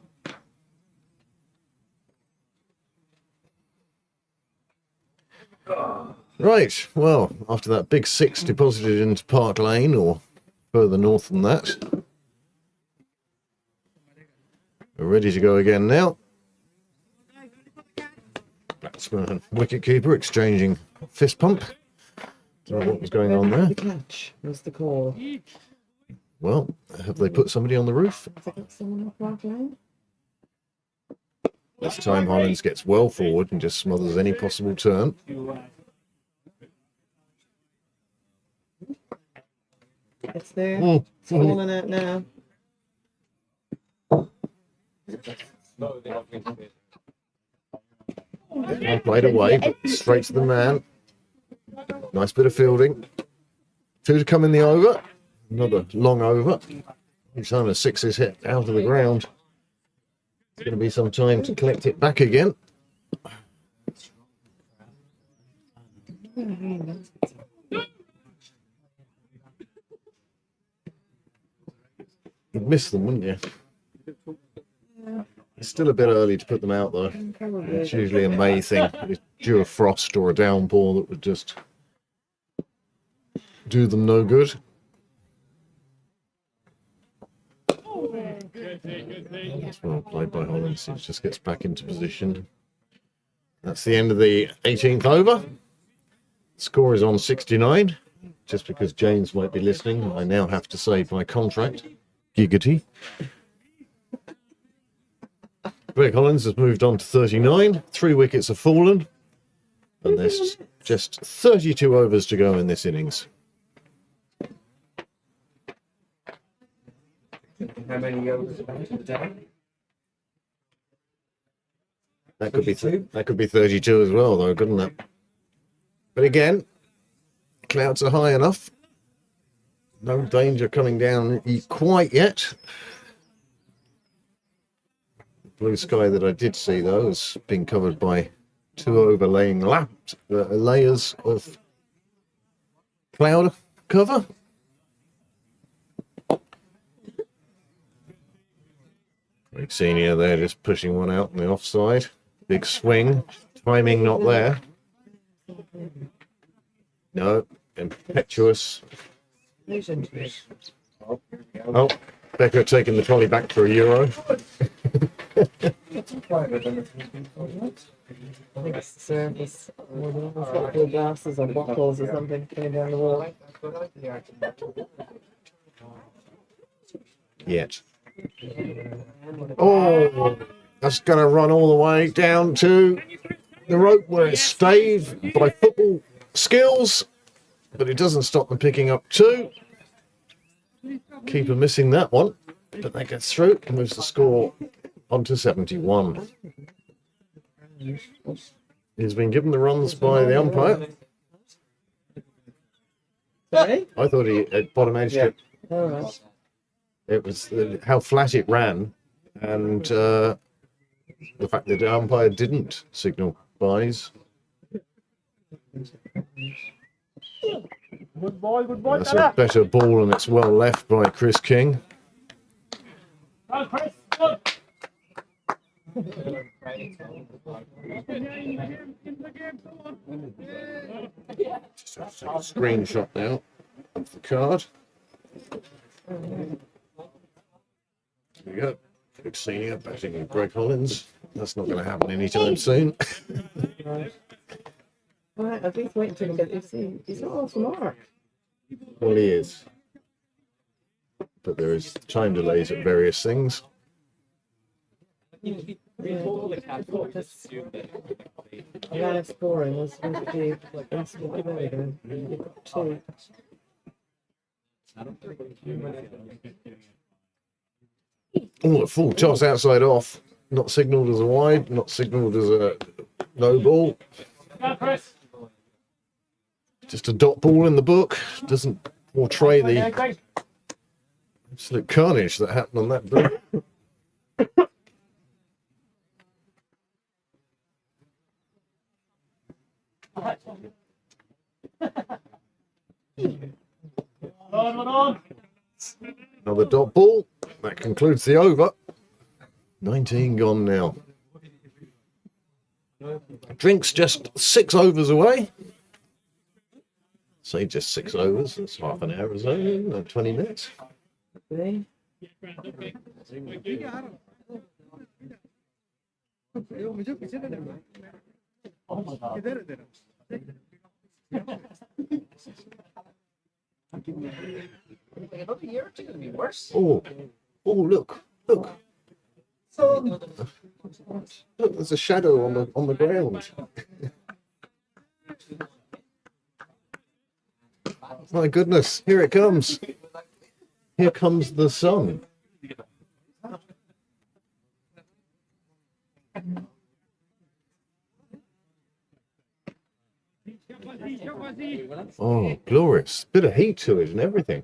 Right, well, after that big 6 deposited into Park Lane, or further north than that, we're ready to go again now. Batsman and wicketkeeper exchanging fist pump. Don't know what was going on there. The catch was the call. Well, have they put somebody on the roof? Have they got someone up Park Lane? This time Hollins gets well forward and just smothers any possible turn. It's there. Mm. It's falling out now. One played away, but straight to the man. Nice bit of fielding. 2 to come in the over. Another long over. Each time a 6 is hit out of the ground, it's going to be some time to collect it back again. You'd miss them, wouldn't you? It's still a bit early to put them out, though. It's usually a May thing. It's due a frost or a downpour that would just do them no good. That's well played by Hollins. He just gets back into position. That's the end of the 18th over. Score is on 69. Just because James might be listening, I now have to say by contract, giggity. Greg Hollins has moved on to 39. 3 wickets have fallen. And there's just 32 overs to go in this innings. How many overs for the day? That could be 32 as well, though, couldn't it? But again, clouds are high enough. No danger coming down quite yet. The blue sky that I did see, though, has been covered by 2 overlaying layers of cloud cover. Greg Senior there just pushing one out on the offside. Big swing. Timing not there. No. Impetuous. Oh, Becker taking the trolley back for a euro. I think it's the surface. It's got blue glasses or bottles or something coming down the wall. Yet. Oh, that's going to run all the way down to the rope where it's stayed by football skills, but it doesn't stop them picking up 2. Keeper missing that one, but that gets through and moves the score onto 71. He's been given the runs by the umpire. Sorry? I thought he had bottom edged it. All right. It was how flat it ran, and the fact that the umpire didn't signal buys. Good boy, good boy. That's a better ball, and it's well left by Chris King. Go, Chris. Good. Just have to take a screenshot now of the card. There we go. Greg Senior batting with Greg Hollins. That's not going to happen anytime soon. Right, at least wait until he gets. He's not off the mark. Well, he is. But there is time delays at various things. Yeah. Yeah, scoring was basically instantly very good. He got 2. Oh, a full toss outside off. Not signalled as a wide, not signalled as a no ball. Go, Chris. Just a dot ball in the book. Doesn't portray the absolute carnage that happened on that ball. On. Another dot ball. That concludes the over. 19 gone now. Drink's just 6 overs away. Say just 6 overs. That's half an hour or so, 20 minutes. See? Oh my God. Another year or two will be worse. Oh, look. Look, there's a shadow on the ground. My goodness, here it comes. Here comes the sun. Oh, glorious. Bit of heat to it and everything.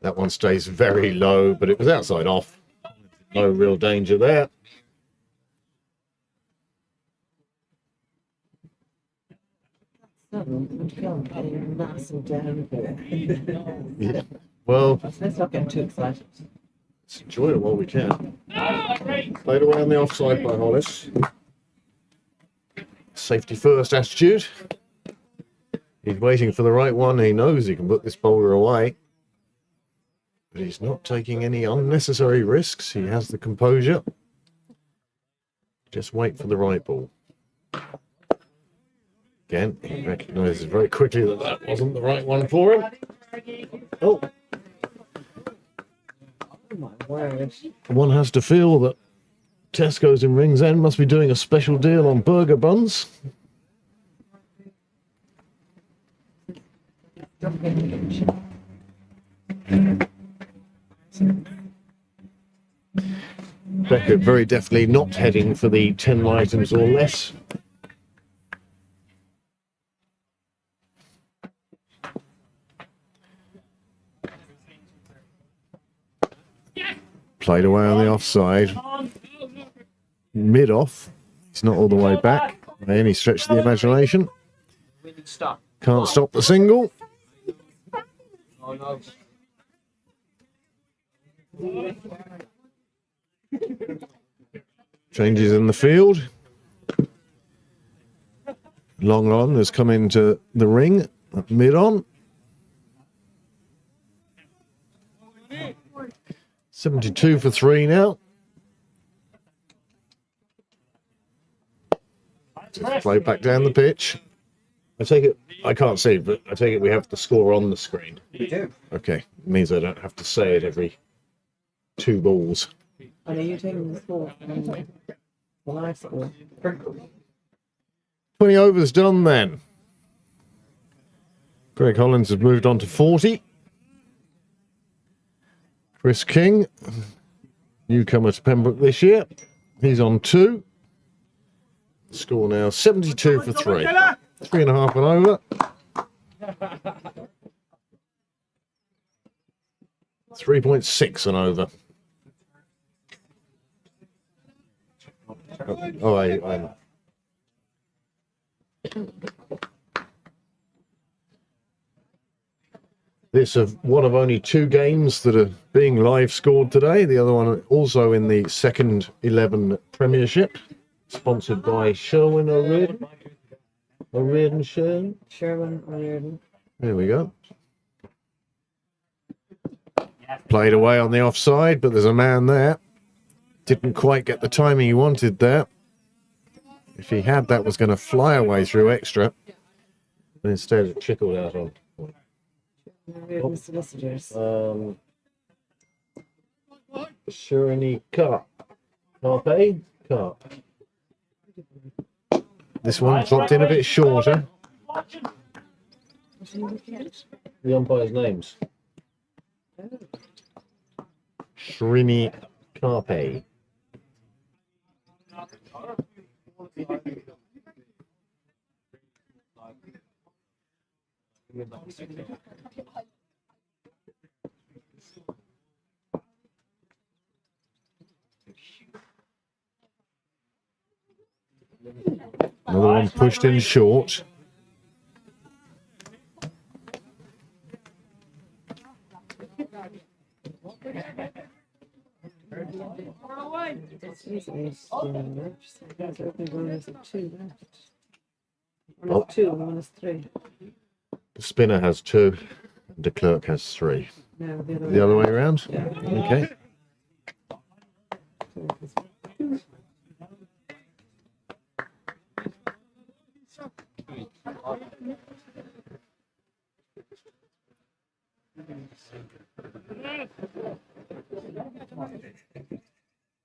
That one stays very low, but it was outside off. No real danger there. Massive down. Yeah. Well, Let's not get too excited. let's enjoy it while we can. Played away on the offside by Hollis. Safety first attitude. He's waiting for the right one. He knows he can put this bowler away. But he's not taking any unnecessary risks. He has the composure. Just wait for the right ball. Again, he recognises very quickly that that wasn't the right one for him. Oh. Oh my word. One has to feel that Tesco's in Ringsend must be doing a special deal on burger buns. Beckett very definitely not heading for the 10 items or less. Played away on the offside. Mid-off. He's not all the way back by any stretch of the imagination. Can't stop the single. Changes in the field. Long on has come into the ring. Mid on. 72 for 3 now. Play back down the pitch. I take it, I can't see, but I take it we have the score on the screen. We do. Okay, it means I don't have to say it every 2 balls. And are you taking the score? The live score? 20 overs done then. Greg Hollins has moved on to 40. Chris King, newcomer to Pembroke this year. He's on 2. Score now 72 for 3. 3.5 and over. 3.6 and over. Oh, I'm. This is one of only 2 games that are being live scored today. The other one also in the second 11 Premiership, sponsored by Sherwin O'Riordan. Sherwin O'Riordan. There we go. Played away on the offside, but there's a man there. Didn't quite get the timing he wanted there. If he had, that was going to fly away through extra. But instead it trickled out on. O'Riordan solicitors. Shirley Carp. Carp. This one dropped in a bit shorter. The umpire's names. Shrini Carpe. Another one pushed in short. It's easily there's opening bonus of 2 left. One Oh. is 2 and one is 3. The spinner has 2. And de Klerk has 3. No, The other way around? Yeah. Okay.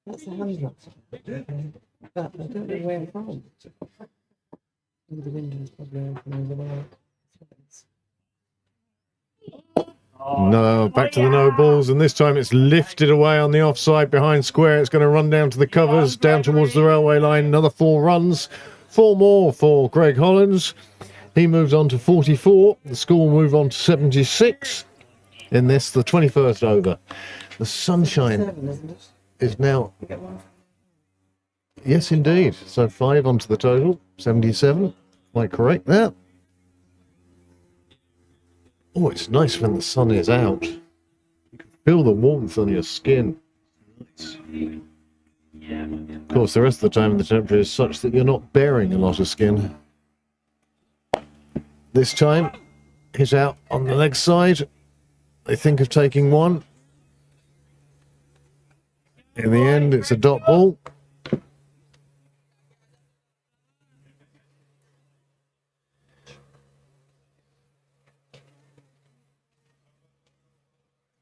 That's a hand drop. But I don't know where from. Maybe the window's probably open over there. No, back to the no balls, and this time it's lifted away on the offside behind square. It's going to run down to the covers, down towards the railway line. Another 4 runs, 4 more for Greg Hollins. He moves on to 44. The score will move on to 76 in this, the 21st over. The sunshine 7, isn't it? is now, You get one. yes indeed, so 5 onto the total, 77. Quite correct there. Oh, it's nice when the sun is out. You can feel the warmth on your skin. Of course, the rest of the time the temperature is such that you're not bearing a lot of skin. This time, he's out on the leg side. They think of taking one. In the end, it's a dot ball.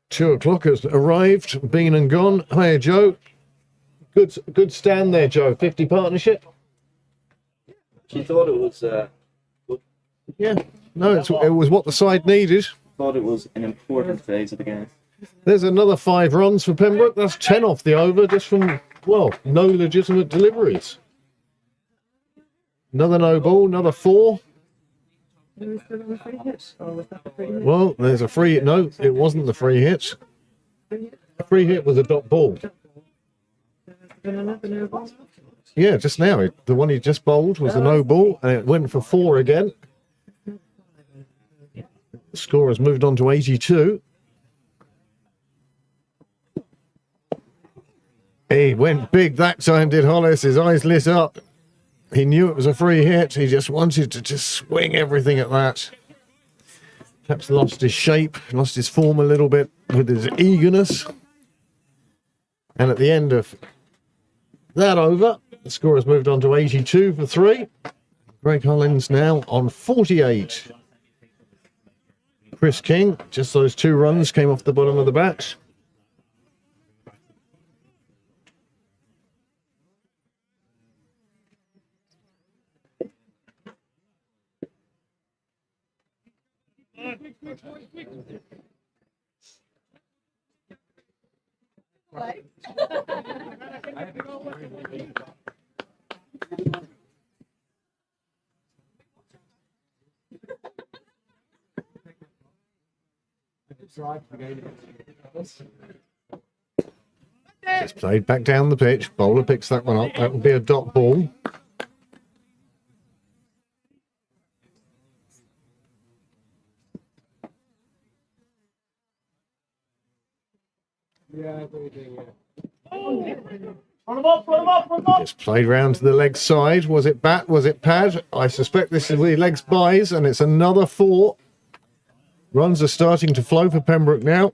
Two o'clock has arrived, been and gone. Hiya, Joe. Good stand there, Joe. 50 partnership. She thought it was Yeah. No, it was what the side needed. thought it was an important phase of the game. There's another 5 runs for Pembroke. That's 10 off the over just from, well, no legitimate deliveries. Another no ball, another 4. Who was still on the free hit? Or was that the free hit? Well, there's a free. No, it wasn't the free hit. The free hit was a dot ball. There's been another no ball. Yeah, just now. The one he just bowled was a no ball, and it went for 4 again. The score has moved on to 82. He went big that time, did Hollis. His eyes lit up. He knew it was a free hit. He just wanted to just swing everything at that. Perhaps lost his shape, lost his form a little bit with his eagerness. And at the end of that over, the score has moved on to 82 for 3. Greg Hollins now on 48. Chris King, just those 2 runs came off the bottom of the bat. It's played back down the pitch. Bowler picks that one up. That will be a dot ball. It's played round to the leg side. Was it bat? Was it pad? I suspect this is the legs buys, and it's another 4. Runs are starting to flow for Pembroke now.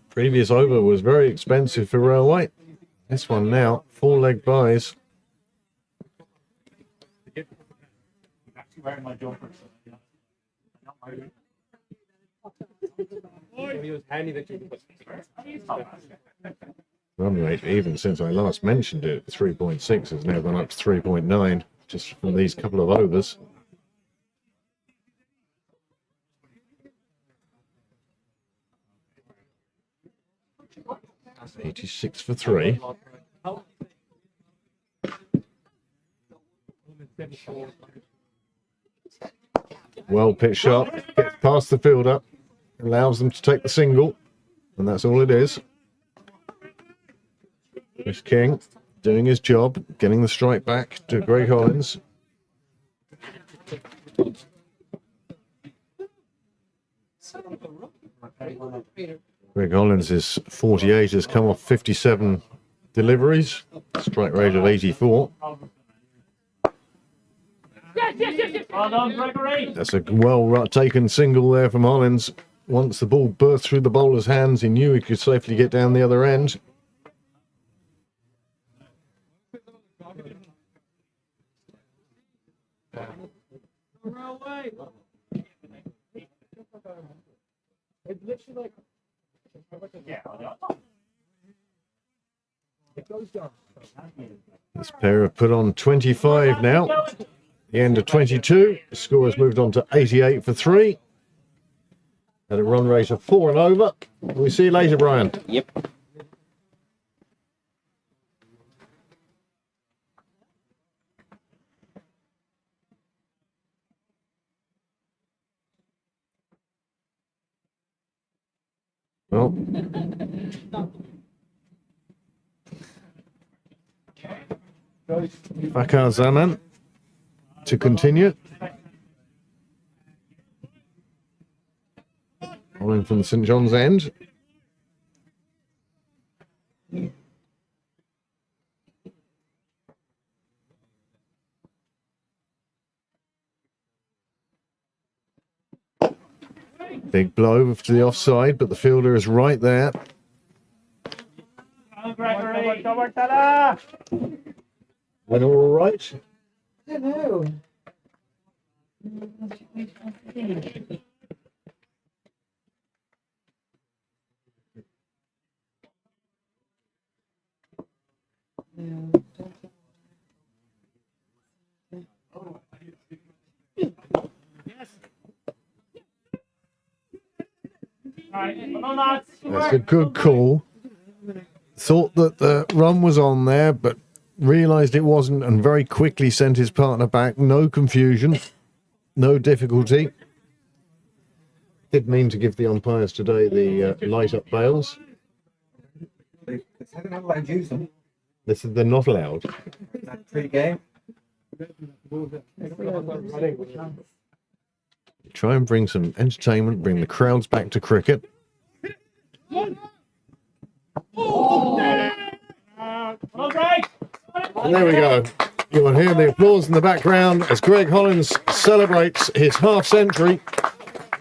Previous over was very expensive for Railway. This one now, 4 leg buys. Wearing my jumper. Run rate, even since I last mentioned it, 3.6 has now gone up to 3.9 just from these couple of overs. That's 86 for 3. Well pitched shot, gets past the fielder, allows them to take the single, and that's all it is. Chris King doing his job, getting the strike back to Greg Hollins. Greg Hollins' 48 has come off 57 deliveries, strike rate of 84. Well done, Gregory. That's a well taken single there from Hollins. Once the ball burst through the bowler's hands, he knew he could safely get down the other end. It's literally like, it goes down. This pair have put on 25 now. The end of 22. The score has moved on to 88 for 3. at a run rate of 4 and over. We'll see you later, Brian. Yep. Well, Bakar Zaman to continue. Calling from the St John's end. Big blow to the offside, but the fielder is right there. Went all right. I don't know. That's a good call. Thought that the run was on there, but realised it wasn't and very quickly sent his partner back. No confusion, no difficulty. Did mean to give the umpires today the light up bails. They said they're not allowed to use them. They're not allowed. That pre-game. Try and bring some entertainment, bring the crowds back to cricket. And there we go. You will hear the applause in the background as Greg Hollins celebrates his half century.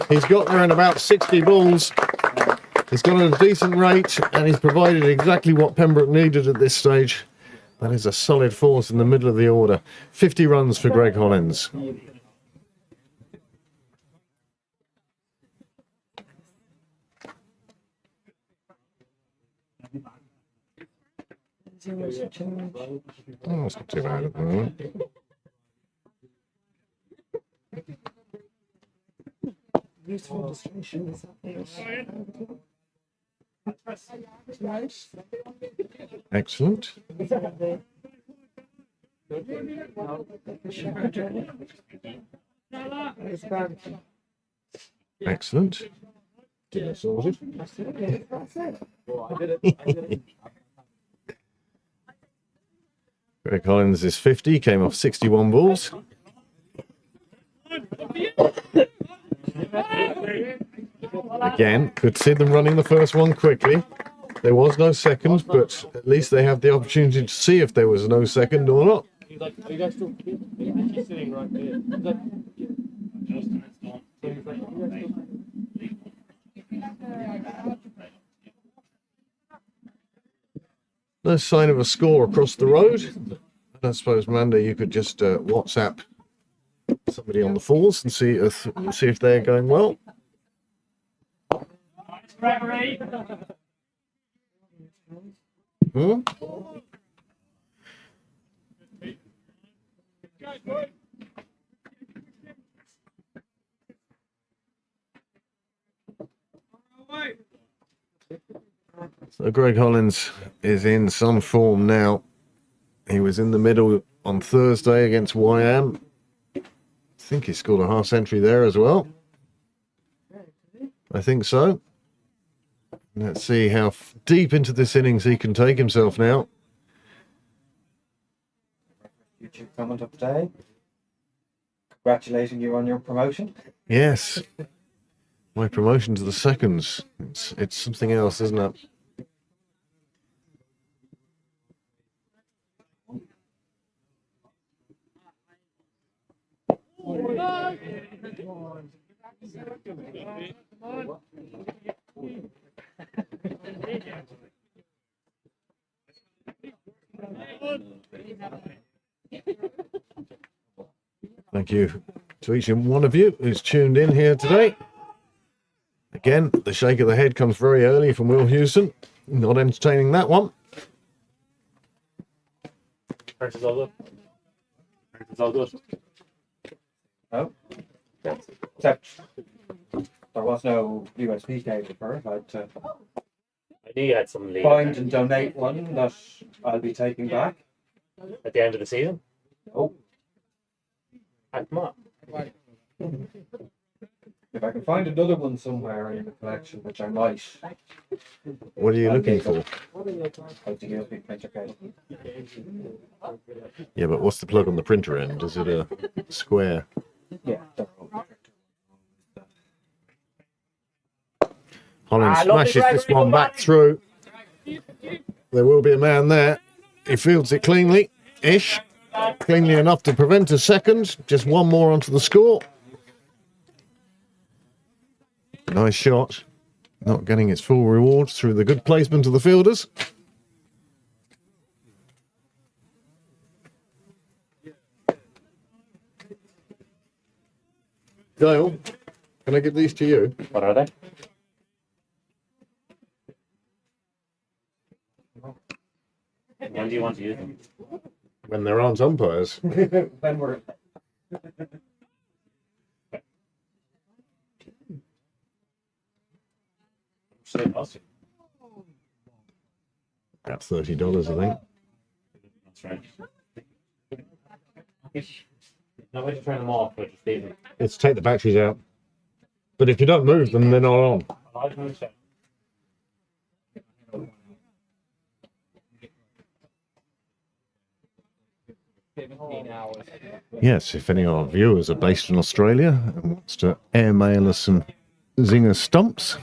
He's got there in about 60 balls. He's got a decent rate and he's provided exactly what Pembroke needed at this stage. That is a solid force in the middle of the order. 50 runs for Greg Hollins. Oh, it's not too bad at the moment. Useful illustration is Excellent. Excellent. Greg Hollins is 50, came off 61 balls. Again, could see them running the first one quickly. There was no second, but at least they have the opportunity to see if there was no second or not. Are you guys still sitting right there? No sign of a score across the road. I suppose, Amanda, you could just WhatsApp somebody on the fours and see if they're going well. Hmm? So Greg Hollins is in some form now. He was in the middle on Thursday against YM. I think he scored a half century there as well. I think so. Let's see how deep into this innings he can take himself now. YouTube comment of the day. Congratulating you on your promotion. Yes. My promotion to the seconds. It's something else, isn't it? Thank you to each and one of you who's tuned in here today. Again, the shake of the head comes very early from Will Hewson. Not entertaining that one. Practice all good. Practice all good. Oh. Except there was no USB cable for it. I had to I knew you had some lead find and donate one that I'll be taking back. at the end of the season. Oh, Ah, come on. if I can find another one somewhere in the collection, which I might, What are you looking for? like the USB printer cable. Yeah, but what's the plug on the printer end? Is it a square? Yeah. Holland lovely smashes this Gregory, one come back back. through. There will be a man there. He fields it cleanly-ish. Cleanly enough to prevent a second. Just one more onto the score. Nice shot. Not getting its full reward through the good placement of the fielders. Dale, can I give these to you? What are they? When do you want to use them? When there aren't umpires. When we're Should they cost you? About $30, I think. That's right. No way to turn them off, but just leave them. It's take the batteries out. But if you don't move them, they're not on. I'll move that. Yes, if any of our viewers are based in Australia and wants to airmail us some Zinger stumps.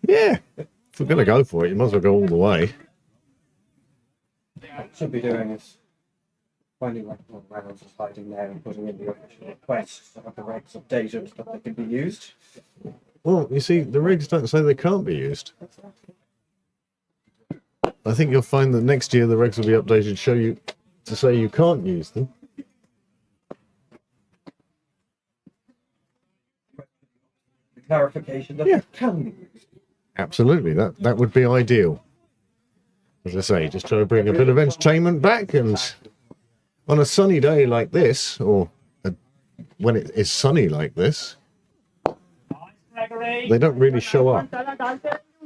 Yeah, if we're going to go for it, you might as well go all the way. should be doing is finding like what Reynolds is hiding now and putting in the official request to have the regs updated that they can be used. Well, you see, the regs don't say they can't be used. I think you'll find that next year the regs will be updated to show you to say you can't use them. The clarification that Yeah. it can be used. Absolutely, that would be ideal. As I say, just try to bring a bit of entertainment back, and on a sunny day like this, or when it is sunny like this, they don't really show up.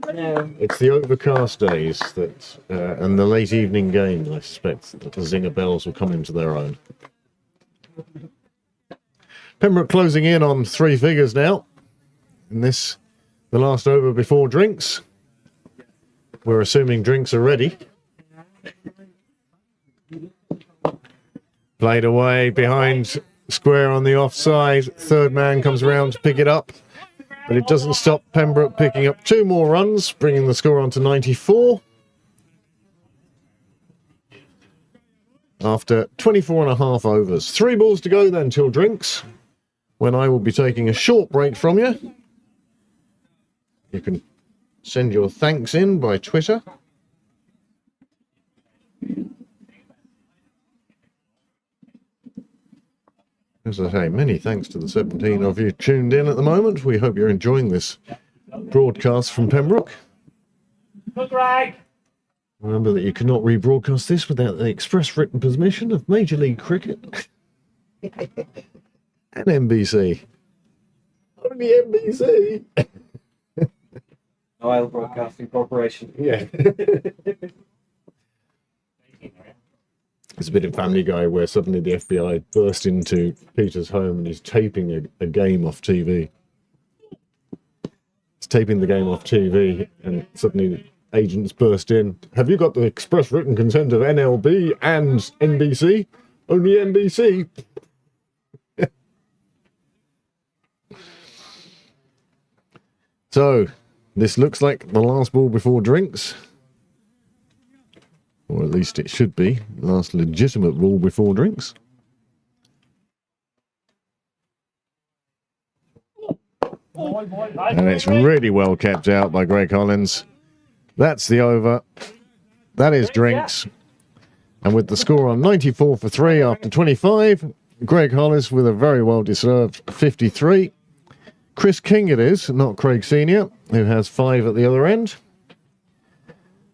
It's the overcast days that, and the late evening games, I suspect, that the Zinger bells will come into their own. Pembroke closing in on 3 figures now. In this, the last over before drinks. We're assuming drinks are ready. Played away behind square on the offside. Third man comes around to pick it up. But it doesn't stop Pembroke picking up 2 more runs, bringing the score on to 94. After 24 and a half overs. 3 balls to go then till drinks, when I will be taking a short break from you. You can send your thanks in by Twitter. As I say, many thanks to the 17 of you tuned in at the moment. We hope you're enjoying this broadcast from Pembroke. Remember that you cannot rebroadcast this without the express written permission of Major League Cricket and NBC. Only NBC. Oil Broadcasting Corporation. Yeah. It's a bit of Family Guy where suddenly the FBI burst into Peter's home and he's taping a game off TV. He's taping the game off TV and suddenly agents burst in. Have you got the express written consent of NLB and NBC? Only NBC. So, this looks like the last ball before drinks. Or at least it should be. Last legitimate rule before drinks. And it's really well kept out by Greg Hollins. That's the over. That is drinks. And with the score on 94 for 3 after 25, Greg Hollis with a very well-deserved 53. Chris King it is, not Craig Sr., who has 5 at the other end.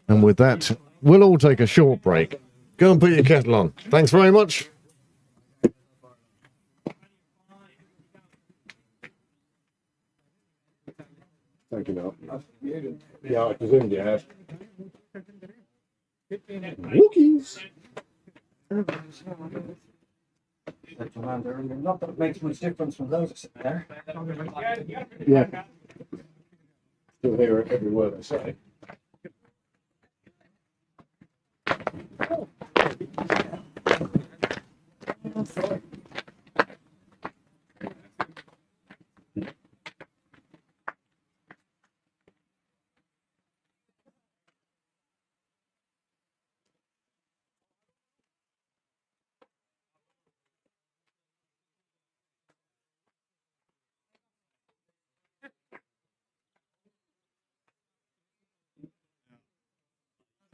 And with that, we'll all take a short break. Go and put your kettle on. Thanks very much. Thank you, Mel. Yeah, I presumed you had. Wookiees! Not that it makes much difference from those sitting there. Yeah. Still hear every word I say.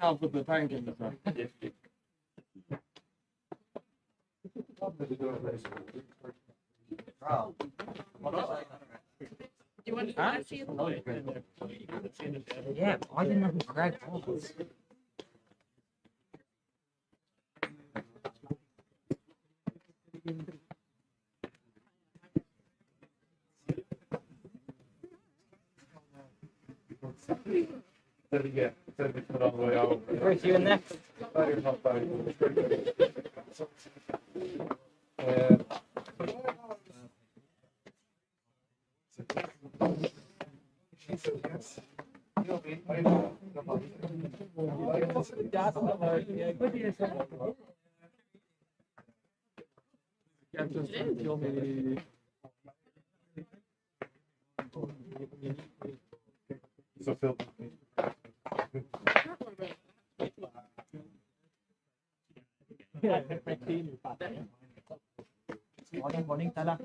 I'll put the tank in the front. You want to see it? Yeah, I didn't know who Greg was. Where's you in next? So Phil. Morning, Tala.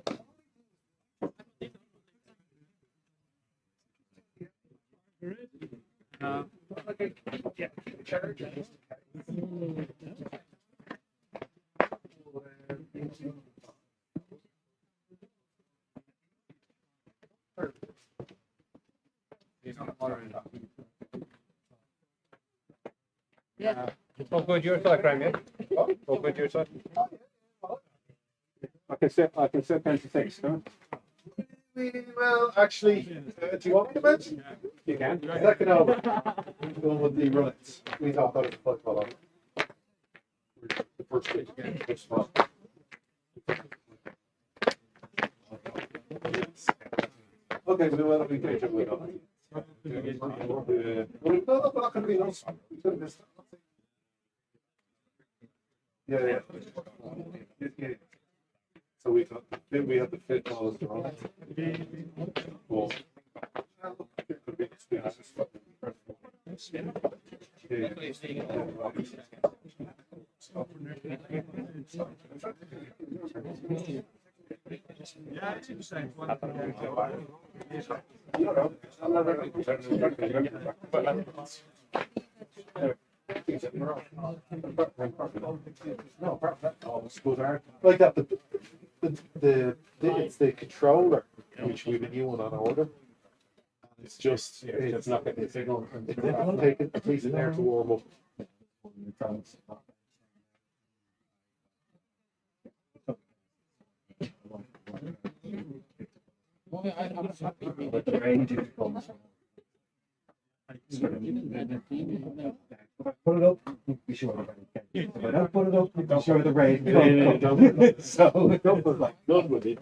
Yeah. All good your side, Graham, yeah? All good your side? I can set 10 to 6, no? Well, actually, do you want me to mention? You can. Second over. Going with the runnets. We thought that was a football over. The first stage again. Good spot. Okay, so why don't we take it with us? Well, not going to be nice. Yeah. So we got we had the fit balls wrong. Well, it could be like that. It's the controller which we've been using on order. It's just it's not getting the signal. It's taking a piece in there to warm up. Put it up. Be sure the rain. If I don't put it up, be sure the rain. So don't put like none with it.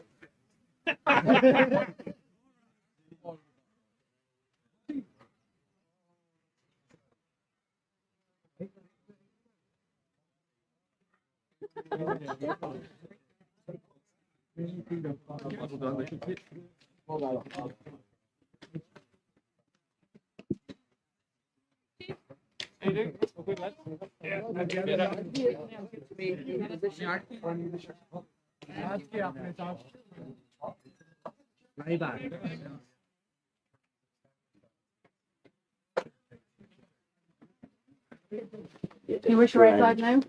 You wish you were outside now?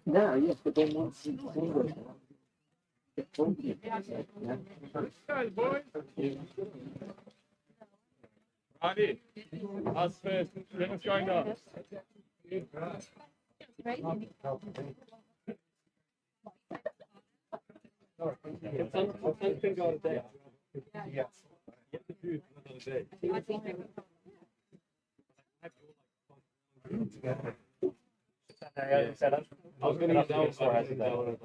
No, yes, but then once. Guys, boys. Ronnie, how's first? What's going on? I was going to use that one before I said that one.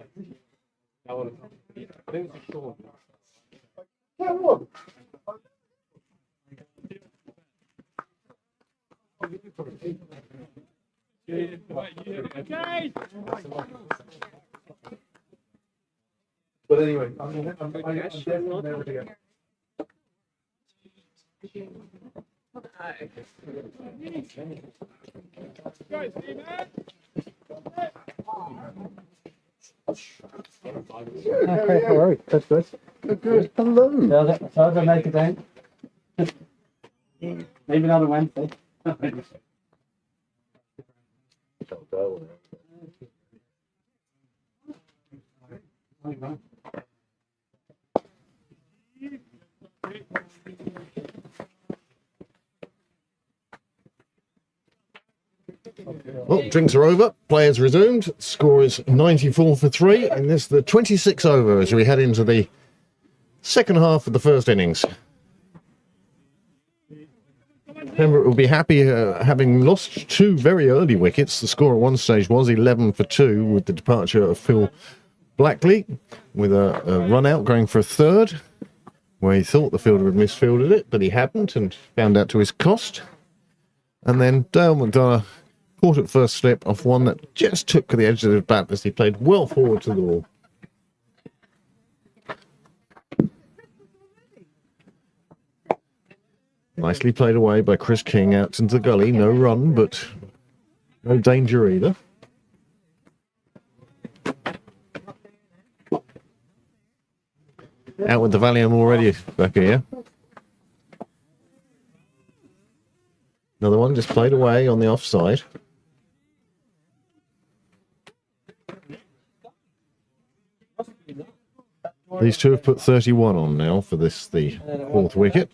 That one. I think it's a short. But anyway, I'm definitely never to get. Okay, all right. That's good. Good. Hello. So I'll make it down. Maybe not on Wednesday. Well, drinks are over. Players resumed. Score is 94 for 3, and this is the 26 over as we head into the second half of the first innings. Pembroke will be happy having lost 2 very early wickets. The score at one stage was 11 for 2 with the departure of Phil Blackley with a run out going for a third, where he thought the fielder had misfielded it, but he hadn't, and found out to his cost. And then Dale McDonough caught at first slip off one that just took the edge of the bat as he played well forward to the ball. Nicely played away by Chris King out into the gully. No run, but no danger either. Out with the Valium already back here. Another one just played away on the offside. These two have put 31 on now for this, the fourth wicket.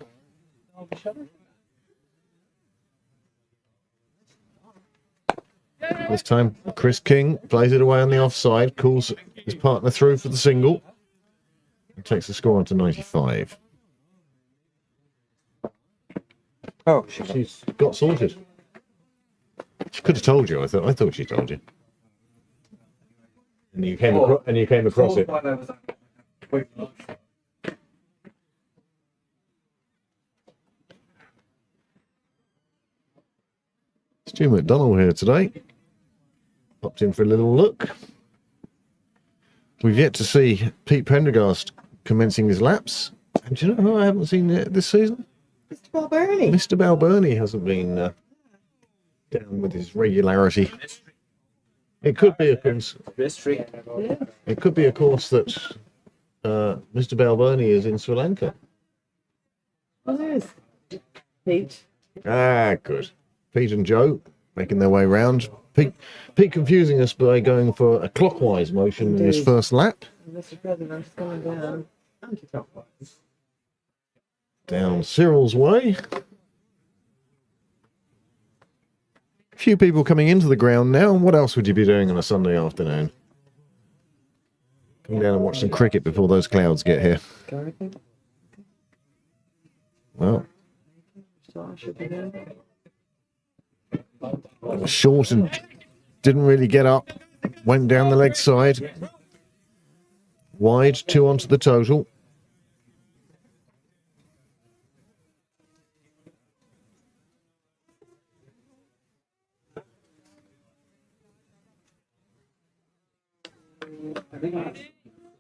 This time Chris King plays it away on the offside, calls his partner through for the single, and takes the score on to 95. Oh, she's got sorted. She could have told you. I thought she told you. And you came across it. Stu McDonnell here today. Popped in for a little look. We've yet to see Pete Prendergast commencing his laps. And do you know who I haven't seen this season? Mr. Balburney. Mr. Balburney hasn't been down with his regularity. It could be a course. Mystery. Yeah. It could be a course that Mr. Balburney is in Sri Lanka. Oh, there is. Pete. Ah, good. Pete and Joe making their way round. Pete confusing us by going for a clockwise motion in his first lap. Mr. President's coming down anti-clockwise. Down Cyril's way. A few people coming into the ground now. What else would you be doing on a Sunday afternoon? Come down and watch some cricket before those clouds get here. Well, it was short and didn't really get up. Went down the leg side. Wide, 2 onto the total.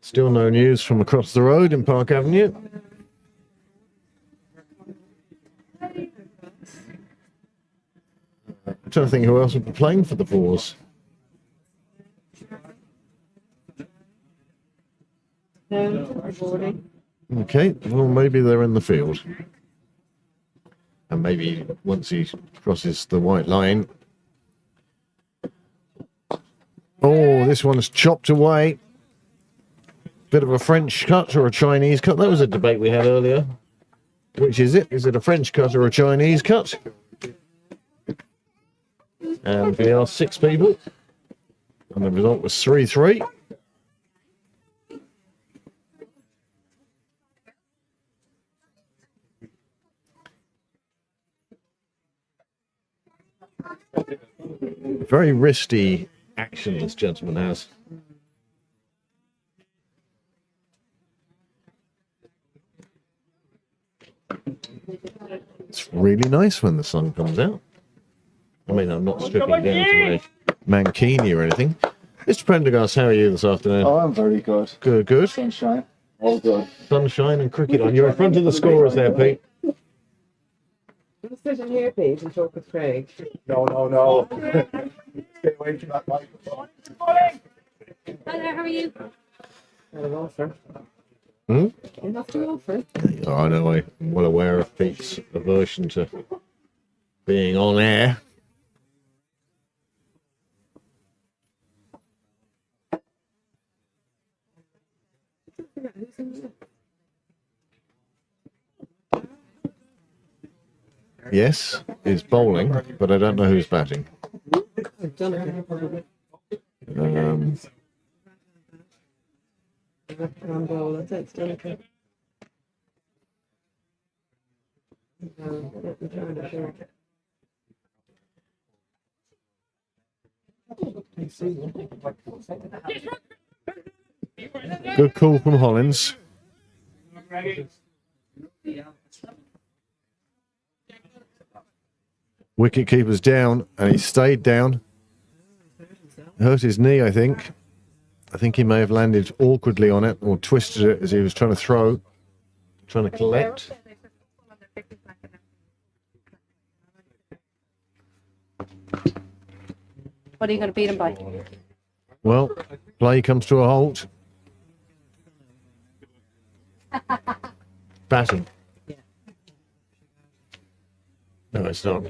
Still no news from across the road in Park Avenue. I'm trying to think who else would be playing for the Fours. Okay, well, maybe they're in the field. And maybe once he crosses the white line. Oh, this one's chopped away. Bit of a French cut or a Chinese cut. That was a debate we had earlier. Which is it? Is it a French cut or a Chinese cut? And we are 6 people. And the result was 3-3. Very wristy action this gentleman has. It's really nice when the sun comes out. I mean, I'm not stripping down to my mankini or anything. Mr. Prendergast, how are you this afternoon? Oh, I'm very good. Good, good. Sunshine. All good. Sunshine and cricket on. You're in front of the scorers there, Pete. Just sit in here, Pete, and talk with Craig. No. Stay away from that microphone. Hi there, how are you? Not an offer. Hmm? You have to offer. I know, I'm well aware of Pete's aversion to being on air. Yes, he's bowling, but I don't know who's batting. That's it, still okay. Good call from Hollins. Wicket keeper's down, and he stayed down. Hurt his knee, I think. I think he may have landed awkwardly on it or twisted it as he was trying to throw, trying to collect. What are you going to beat him by? Well, play comes to a halt. Batting. No, it's not.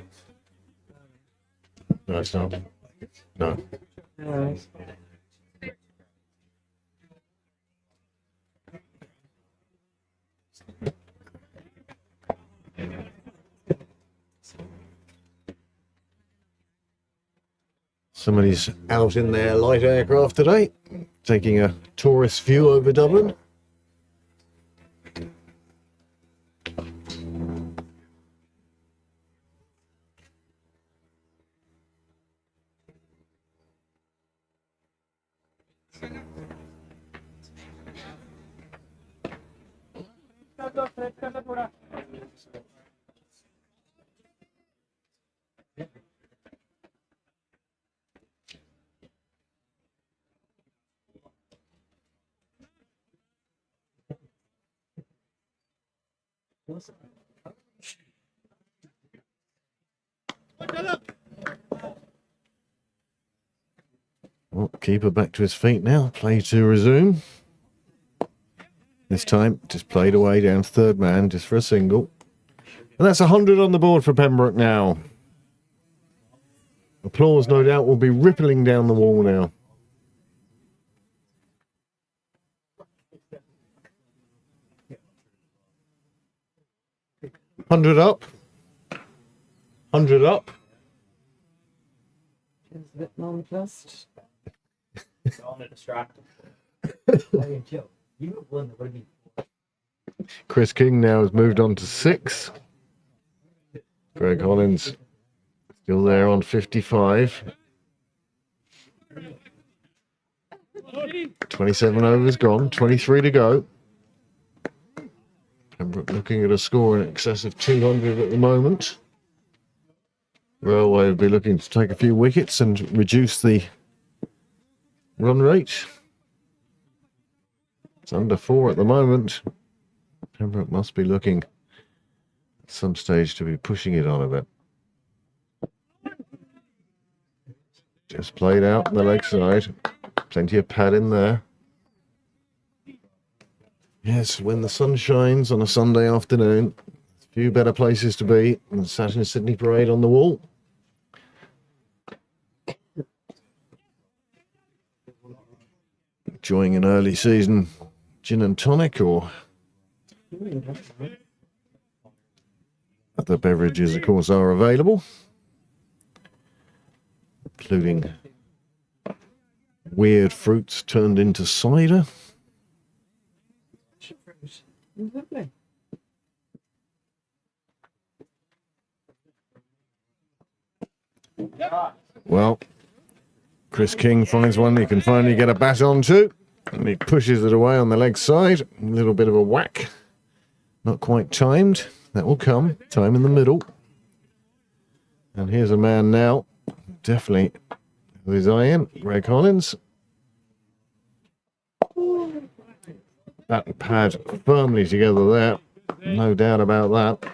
No, it's not. No. Somebody's out in their light aircraft today, taking a tourist view over Dublin. Well, keeper back to his feet now. Play to resume. This time, just played away down third man, just for a single. And that's 100 on the board for Pembroke now. Applause, no doubt, will be rippling down the wall now. 100 up. 100 up. It's a bit nonplussed. On a distract. Chris King now has moved on to 6. Greg Hollins still there on 55. 27 overs gone, 23 to go. Pembroke looking at a score in excess of 200 at the moment. Railway will be looking to take a few wickets and reduce the run rate. It's under 4 at the moment. Pembroke must be looking at some stage to be pushing it on a bit. Just played out on the leg side. Plenty of pad in there. Yes, when the sun shines on a Sunday afternoon, a few better places to be than the Saturday Sydney Parade on the wall. Enjoying an early season gin and tonic or other beverages, of course, are available, including weird fruits turned into cider. Lovely. Well, Chris King finds one he can finally get a bat onto, and he pushes it away on the leg side. A little bit of a whack. Not quite timed. That will come. Time in the middle. And here's a man now, definitely with his eye in, Ray Collins. Bat and pad firmly together there. No doubt about that.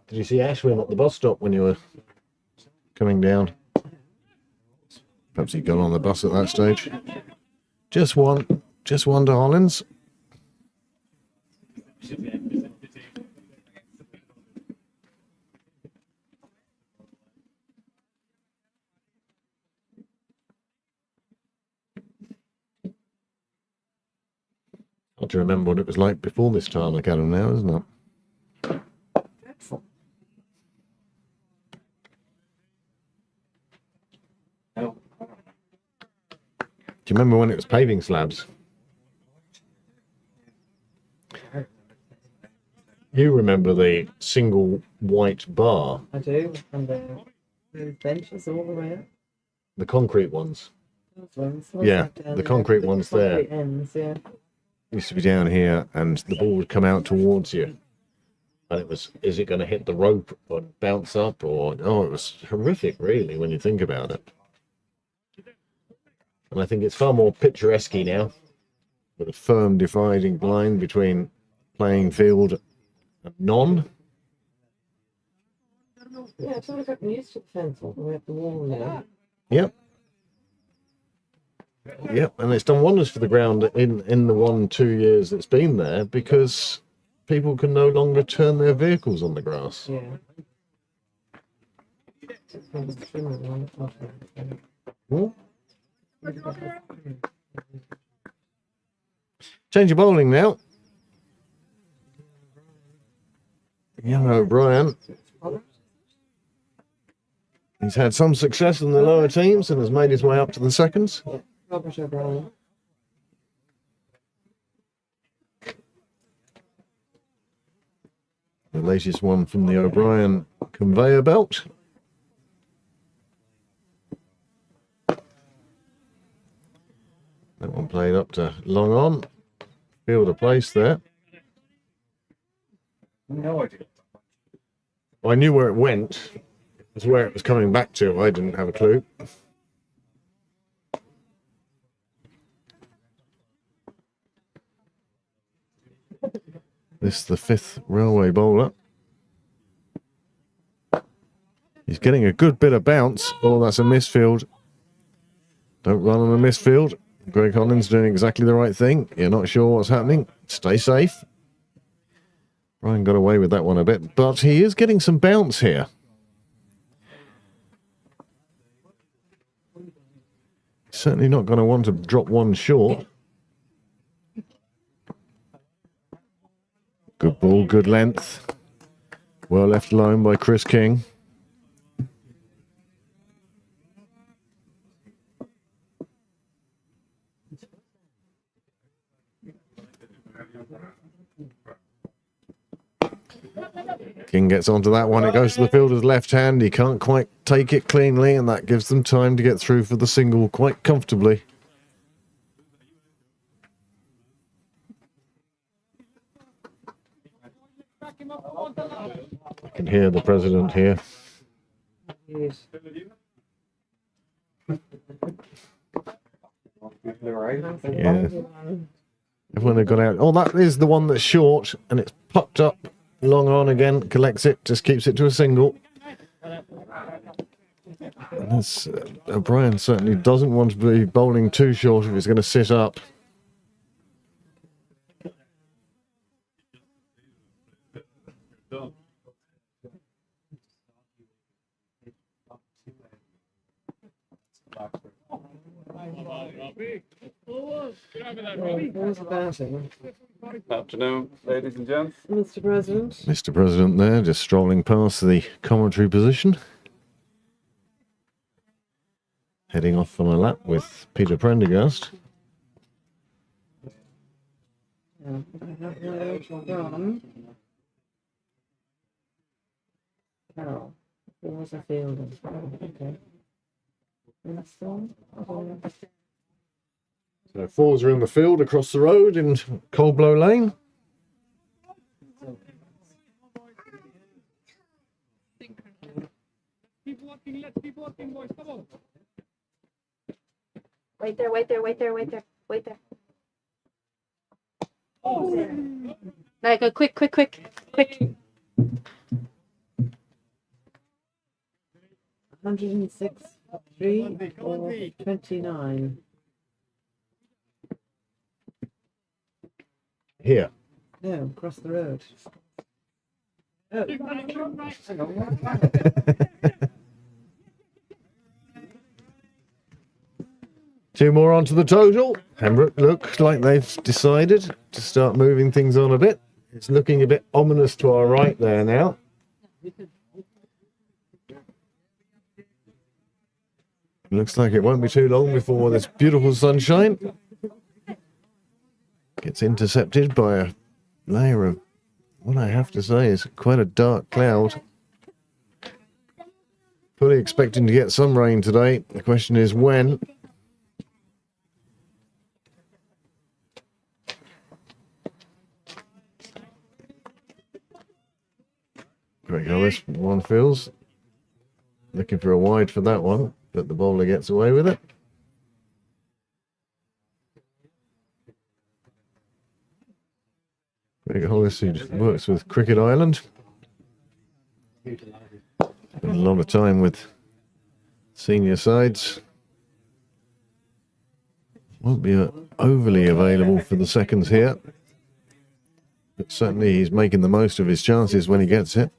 Did you see Ashwin at the bus stop when you were coming down? Perhaps he got on the bus at that stage. Just one to Hollins. Hard to remember what it was like before this time at Adam now, isn't it? Dreadful. No. Do you remember when it was paving slabs? You remember the single white bar, I do. And the benches all the way up. the concrete ones. Those ones. Yeah, the concrete ones there. Concrete ends, yeah. Used to be down here, and the ball would come out towards you, and it was, is it going to hit the rope or bounce up, or it was horrific, really, when you think about it. And I think it's far more picturesque now, with a firm dividing line between playing field and non. Yeah, it's sort of gotten used to the fence all the way up the wall now. Yep. Yep, and it's done wonders for the ground in the 1-2 years it's been there, because people can no longer turn their vehicles on the grass. Yeah. It's kind of similar one, it's not very- Change of bowling now. Young O'Brien. He's had some success in the lower teams and has made his way up to the seconds. Robert O'Brien. The latest one from the O'Brien conveyor belt. That one played up to long on. Fielder place there. No idea. I knew where it went. It was where it was coming back to. I didn't have a clue. This is the 5th railway bowler. He's getting a good bit of bounce. Oh, that's a misfield. Don't run on a misfield. Greg Hollins doing exactly the right thing. You're not sure what's happening. Stay safe. Brian got away with that one a bit, but he is getting some bounce here. Certainly not going to want to drop one short. Good ball, good length. Well left alone by Chris King. King gets onto that one. It goes to the fielder's left hand. He can't quite take it cleanly, and that gives them time to get through for the single quite comfortably. I can hear the president here. Yes. Yeah. Everyone had got out. Oh, that is the one that's short, and it's popped up long on again. Collects it, just keeps it to a single. That's, O'Brien certainly doesn't want to be bowling too short if he's going to sit up. Who's batting? Afternoon, ladies and gents. Mr. President. Mr. President there, just strolling past the commentary position. Heading off on a lap with Peter Prendergast. Carol. There was a field. Okay. So fours are in the field across the road in Coldblow Lane. Keep walking, let's keep walking, boys. Come on. Wait there, wait there, wait there, wait there, wait there. Now go quick, quick, quick, quick. 106, 3, 4, 29. Here. No, across the road. Oh. Two more onto the total. Pembroke look like they've decided to start moving things on a bit. It's looking a bit ominous to our right there now. Looks like it won't be too long before this beautiful sunshine gets intercepted by a layer of what I have to say is quite a dark cloud. Fully expecting to get some rain today. The question is when. Great Hollis, one feels. Looking for a wide for that one, but the bowler gets away with it. Greg Hollis, who works with Cricket Island. Spent a lot of time with senior sides. Won't be overly available for the seconds here. But certainly he's making the most of his chances when he gets it.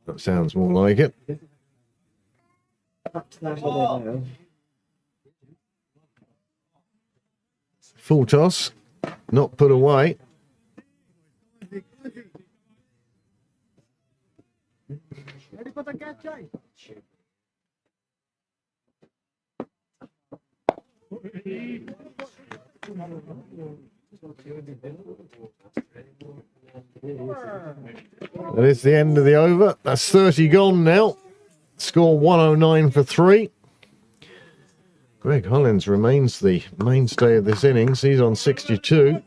That sounds more like it. Up to that, I don't know. Full toss, not put away. Ready for the catch, eh? That is the end of the over. That's 30 gone now. Score 109 for 3. Greg Hollins remains the mainstay of this innings. He's on 62.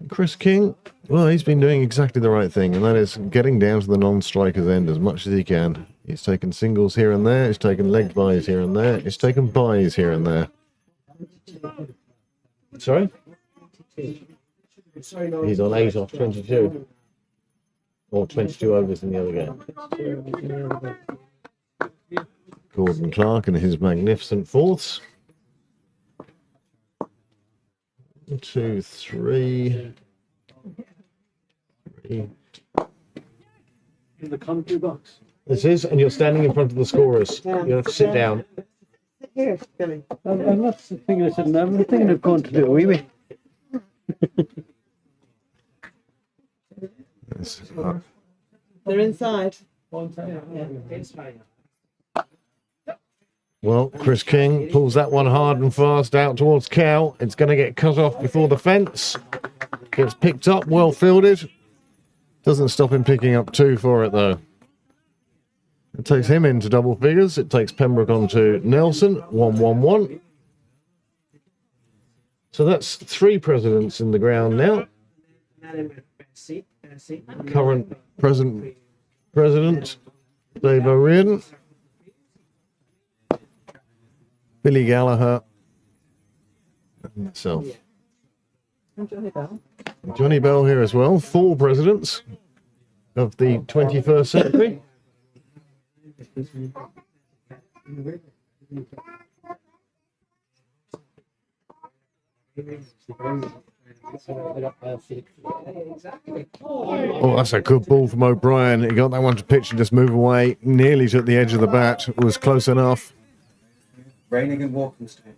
Chris King, well, he's been doing exactly the right thing, and that is getting down to the non-striker's end as much as he can. He's taken singles here and there. He's taken leg byes here and there. He's taken byes here and there. Sorry? He's on 8 off 22. Or 22 overs in the other game. Gordon Clark and his magnificent fourths. 1, 2, 3. In the commentary box. This is, and you're standing in front of the scorers. You have to sit down. Here, Billy. I'm not thinking of sitting down, I'm thinking of going to do a wee wee. They're inside. Well, Chris King pulls that one hard and fast out towards Cow. It's going to get cut off before the fence. Gets picked up, well fielded. Doesn't stop him picking up 2 for it, though. It takes him into double figures. It takes Pembroke on to Nelson, 1-1-1. So that's 3 presidents in the ground now. Current present president, Dave O'Riordan. Billy Gallagher. And myself. And Johnny Bell. Johnny Bell here as well. 4 presidents of the 21st century. Oh, that's a good ball from O'Brien. He got that one to pitch and just move away. Nearly to the edge of the bat. It was close enough. Raining and Walkinston.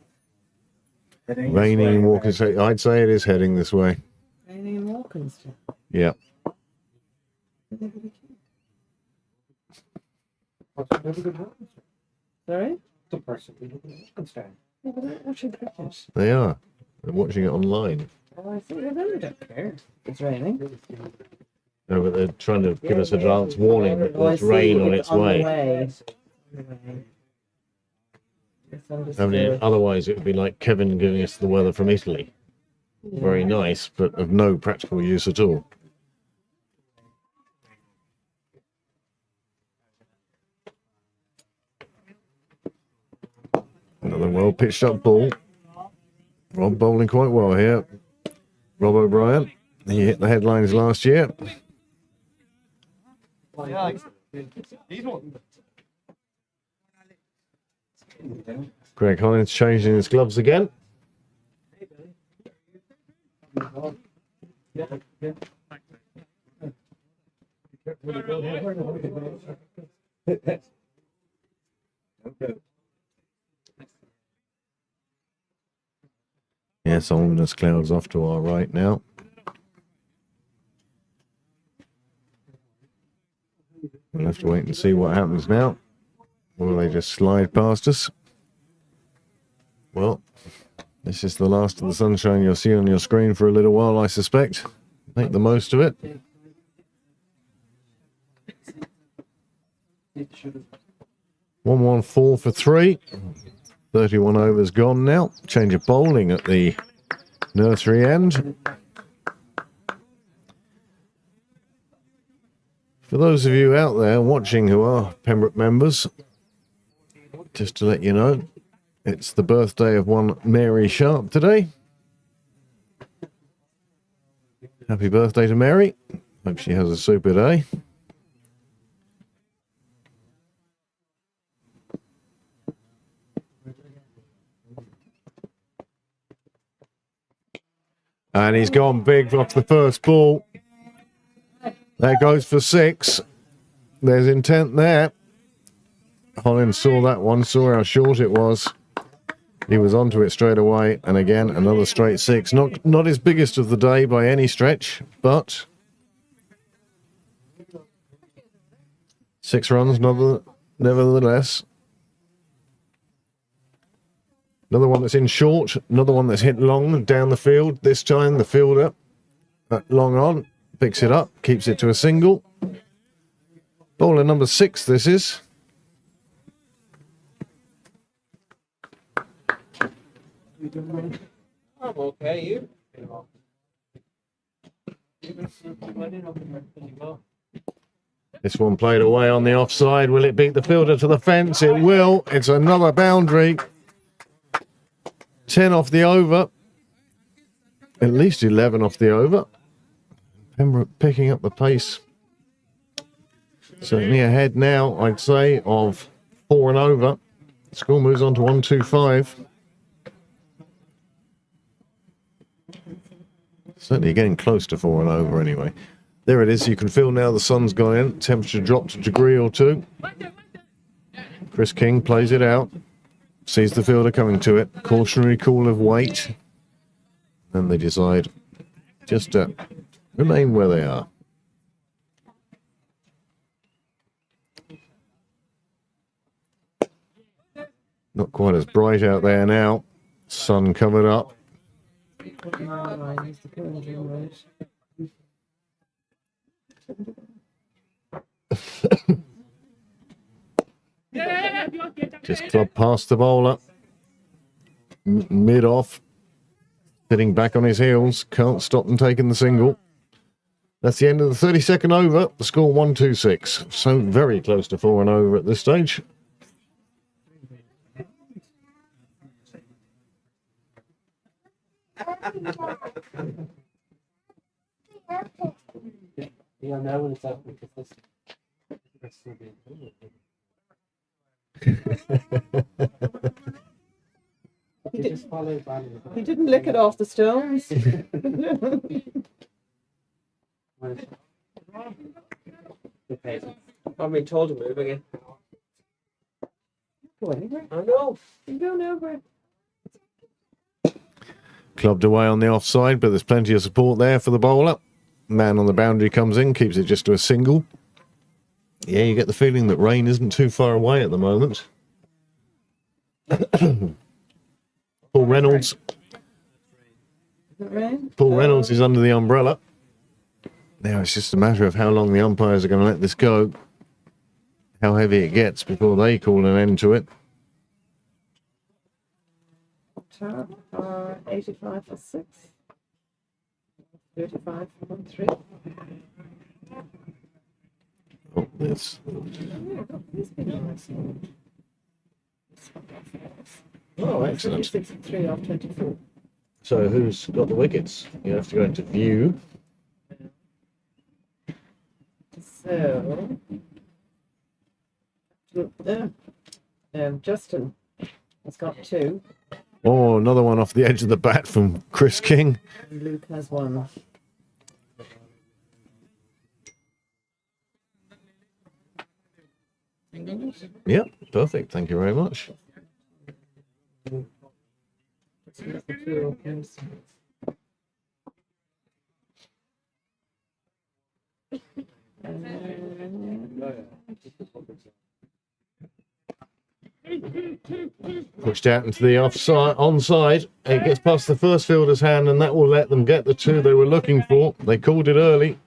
Raining and Walkinston. I'd say it is heading this way. Raining and Walkinston. Yeah. Sorry? The person who stand. Yeah, but they're watching cricket. They are. They're watching it online. Oh, I see. They really don't care. It's raining. No, but they're trying to give us advance warning that there's rain on its way. I mean, otherwise, it would be like Kevin giving us the weather from Italy. Very nice, but of no practical use at all. Another well pitched up ball. Rob bowling quite well here. Rob O'Brien. He hit the headlines last year. Greg Hollins changing his gloves again. Yes, ominous clouds off to our right now. We'll have to wait and see what happens now. Or will they just slide past us? Well, this is the last of the sunshine you'll see on your screen for a little while, I suspect. Make the most of it. 114 for 3. 31 overs gone now. Change of bowling at the nursery end. For those of you out there watching who are Pembroke members, just to let you know, it's the birthday of one Mary Sharp today. Happy birthday to Mary. Hope she has a super day. And he's gone big off the first ball. That goes for 6. There's intent there. Hollins saw that one, saw how short it was. He was onto it straight away. And again, another straight 6. Not his biggest of the day by any stretch, but 6 runs nevertheless. Another one that's in short, another one that's hit long down the field. This time the fielder, long on, picks it up, keeps it to a single. Bowler number 6 this is. I'm okay, you? This one played away on the offside. Will it beat the fielder to the fence? It will. It's another boundary. 10 off the over. At least 11 off the over. Pembroke picking up the pace. Certainly ahead now, I'd say, of 4 and over. Score moves on to 125. Certainly getting close to 4 and over anyway. There it is. You can feel now the sun's gone in. Temperature dropped a degree or 2. Chris King plays it out. Sees the fielder coming to it. Cautionary call of wait. Then they decide just to remain where they are. Not quite as bright out there now. Sun covered up. Just clubbed past the bowler. Mid off. Sitting back on his heels. Can't stop them taking the single. That's the end of the 32nd over. The score 126. So very close to 4 and over at this stage. Yeah, now when it's out because this. He didn't lick it off the stones. Probably told him to move again. Go anywhere. I know. You go nowhere. Clubbed away on the offside, but there's plenty of support there for the bowler. Man on the boundary comes in, keeps it just to a single. Yeah, you get the feeling that rain isn't too far away at the moment. Paul Reynolds. Paul Reynolds is under the umbrella. Now it's just a matter of how long the umpires are going to let this go, how heavy it gets before they call an end to it. 85 for 6. 35 for 3. Oh, this. Oh, excellent. 6 and 3 off 24. So who's got the wickets? You have to go into view. So, Justin has got 2. Oh, another one off the edge of the bat from Chris King. And Luke has 1. Yep, perfect. Thank you very much. Pushed out into the offside, onside. It gets past the first fielder's hand, and that will let them get the 2 they were looking for. They called it early.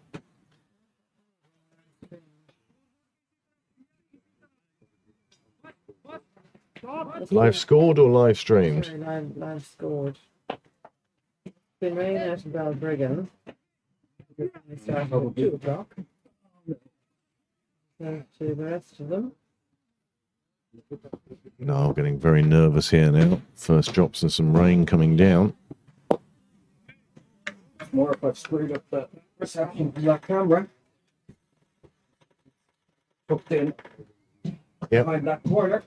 Live scored or live streamed? Sorry, live scored. Been rain out in Balbriggan. We started at 2 o'clock. So to the rest of them. No, I'm getting very nervous here now. First drops of some rain coming down. It's more if I've screwed up the reception from that camera. Tucked in behind that corner.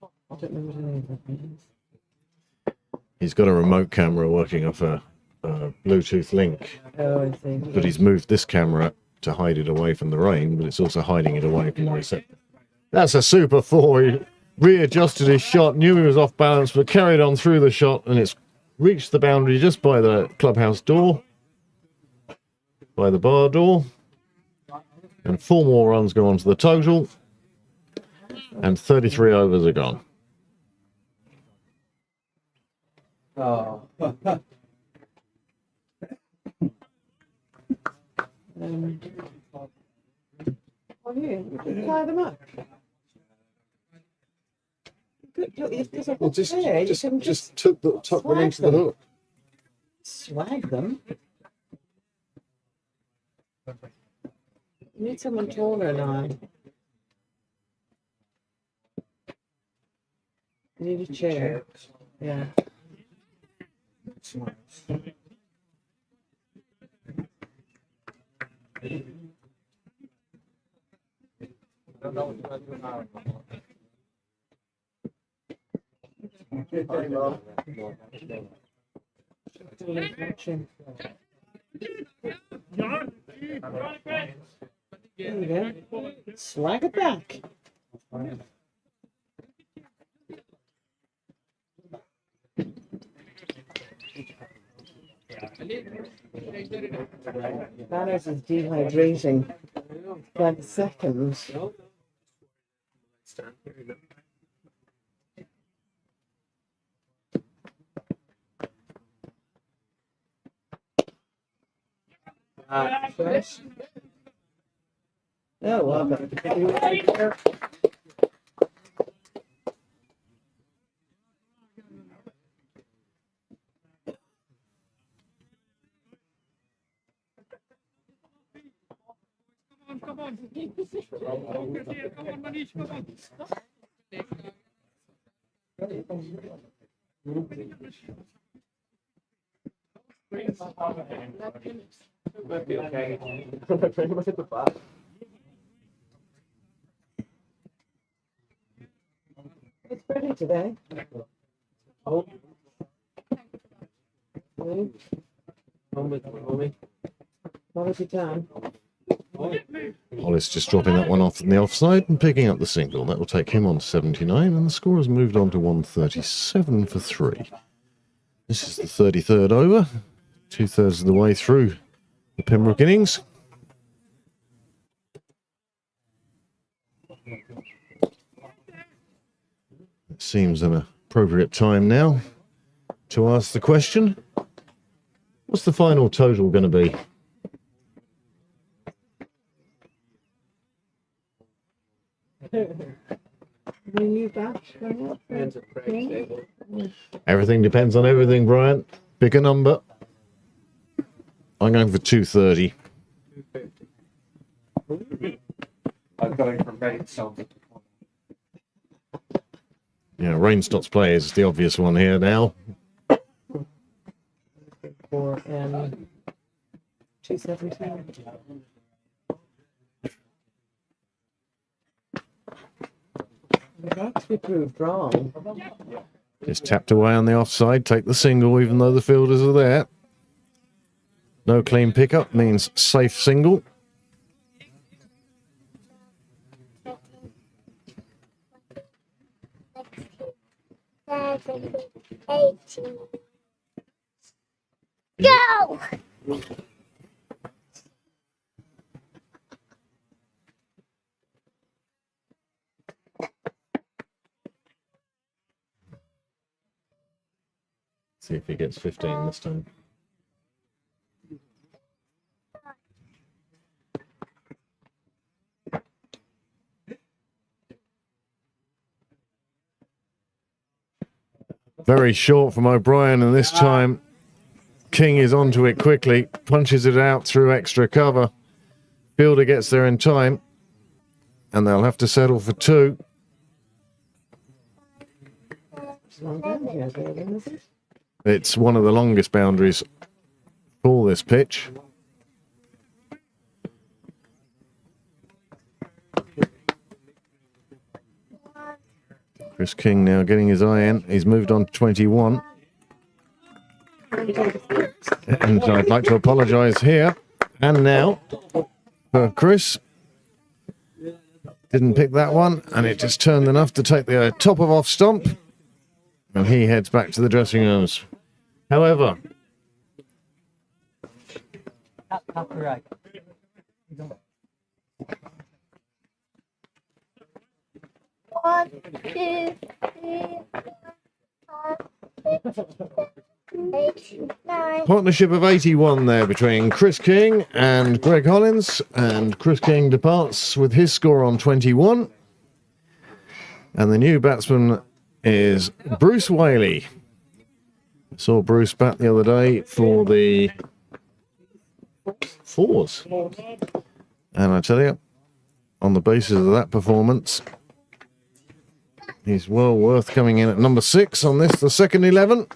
I don't know what any of that means. He's got a remote camera working off a Bluetooth link, Oh, I see. but he's moved this camera to hide it away from the rain, but it's also hiding it away from the reception. That's a super 4. He readjusted his shot, knew he was off balance, but carried on through the shot, and it's reached the boundary just by the clubhouse door, by the bar door, and 4 more runs go on to the total, and 33 overs are gone. Oh. Oh, here, you can tie them up. Good, look, if there's a hook there, you can just tuck one into the hook. swag them. You need someone taller now. You need a chair. Yeah. There you go. Slag it back. Banners is dehydrating by the second. Oh, well, but Come on. Come on, Manish, come on. Might be okay. it's pretty today. Oh. What was your time? Hollis just dropping that one off in the offside and picking up the single. That will take him on 79, and the score has moved on to 137 for 3. This is the 33rd over, 2/3 of the way through the Pembroke innings. It seems an appropriate time now to ask the question. What's the final total going to be? New batch going up. Depends if Craig's able. Everything depends on everything, Brian. Pick a number. I'm going for 230. 250. I'm going for Rainstones at the point. Yeah, Rainstock's play is the obvious one here now. For 217. That's to be proved wrong. Just tapped away on the offside. Take the single, even though the fielders are there. No clean pickup means safe single. Go! See if he gets 15 this time. Very short from O'Brien, and this time King is onto it quickly, punches it out through extra cover. Fielder gets there in time, and they'll have to settle for 2. It's one of the longest boundaries for this pitch. Chris King now getting his eye in. He's moved on to 21. And I'd like to apologise here and now for Chris. Didn't pick that one, and it just turned enough to take the top of off stump. And he heads back to the dressing rooms. However, Copyright. One, 2, 3, 4, 5, 6, 7, 8, 9. partnership of 81 there between Chris King and Greg Hollins. And Chris King departs with his score on 21. And the new batsman is Bruce Whaley. I saw Bruce bat the other day for the Fours. And I tell you, on the basis of that performance, he's well worth coming in at number 6 on this, the second 11.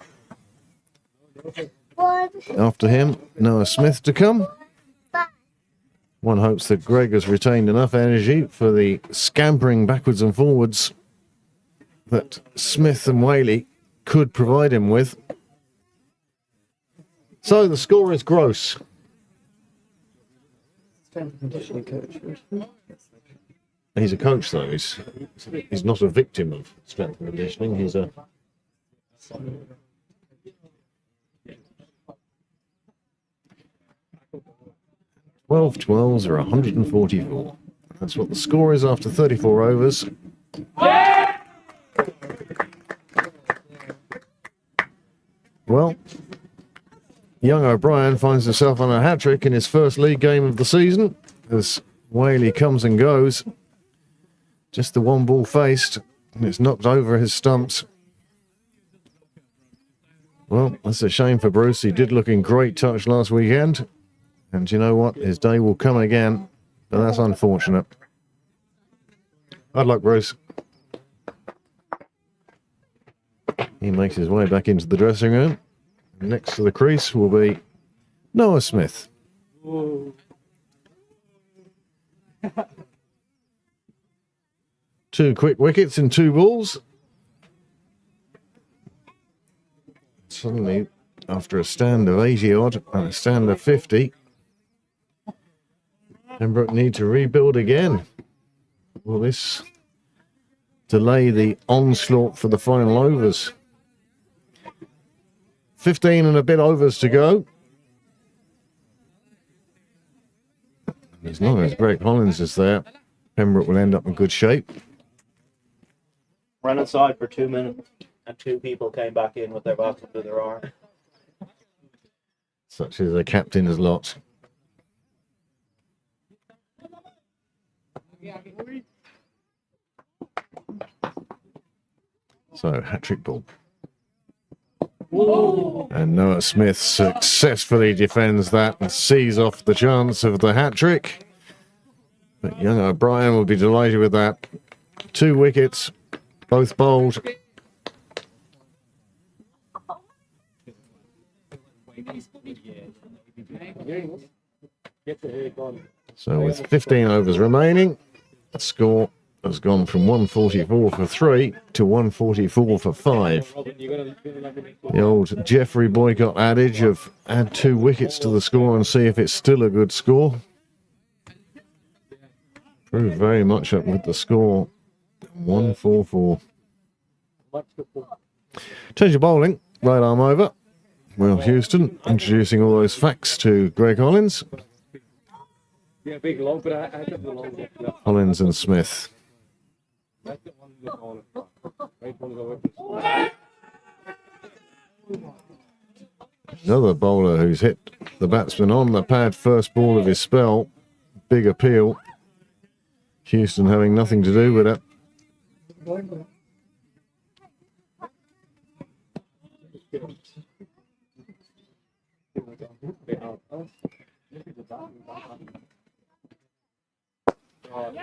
After him, Noah Smith to come. One hopes that Greg has retained enough energy for the scampering backwards and forwards that Smith and Whaley could provide him with. So the score is gross. Strength and conditioning coach. He's a coach, though. He's not a victim of strength and conditioning. He's a... Twelve 12s are 144. That's what the score is after 34 overs. Well, young O'Brien finds himself on a hat-trick in his first league game of the season as Whaley comes and goes. Just the one ball faced, and it's knocked over his stumps. Well, that's a shame for Bruce. He did look in great touch last weekend. And you know what? His day will come again, but that's unfortunate. I'd like Bruce. He makes his way back into the dressing room. Next to the crease will be Noah Smith. Two quick wickets in 2 balls. Suddenly, after a stand of 80 odd and a stand of 50, Pembroke need to rebuild again. Will this delay the onslaught for the final overs? 15 and a bit overs to go. As long as Greg Hollins is there, Pembroke will end up in good shape. Ran inside for 2 minutes, and 2 people came back in with their bats under their arm. Such is a captain's lot. So, hat-trick ball. And Noah Smith successfully defends that and sees off the chance of the hat-trick. But young O'Brien will be delighted with that. 2 wickets, both bowled. So with 15 overs remaining, the score has gone from 144 for 3 to 144 for 5. The old Jeffrey Boycott adage of add 2 wickets to the score and see if it's still a good score proved very much up with the score. 144. Change of bowling, right arm over. Will Houston introducing all those facts to Greg Hollins. Yeah, big long, but I got the long. Hollins and Smith. Another bowler who's hit the batsman on the pad first ball of his spell. Big appeal. Houston having nothing to do with it.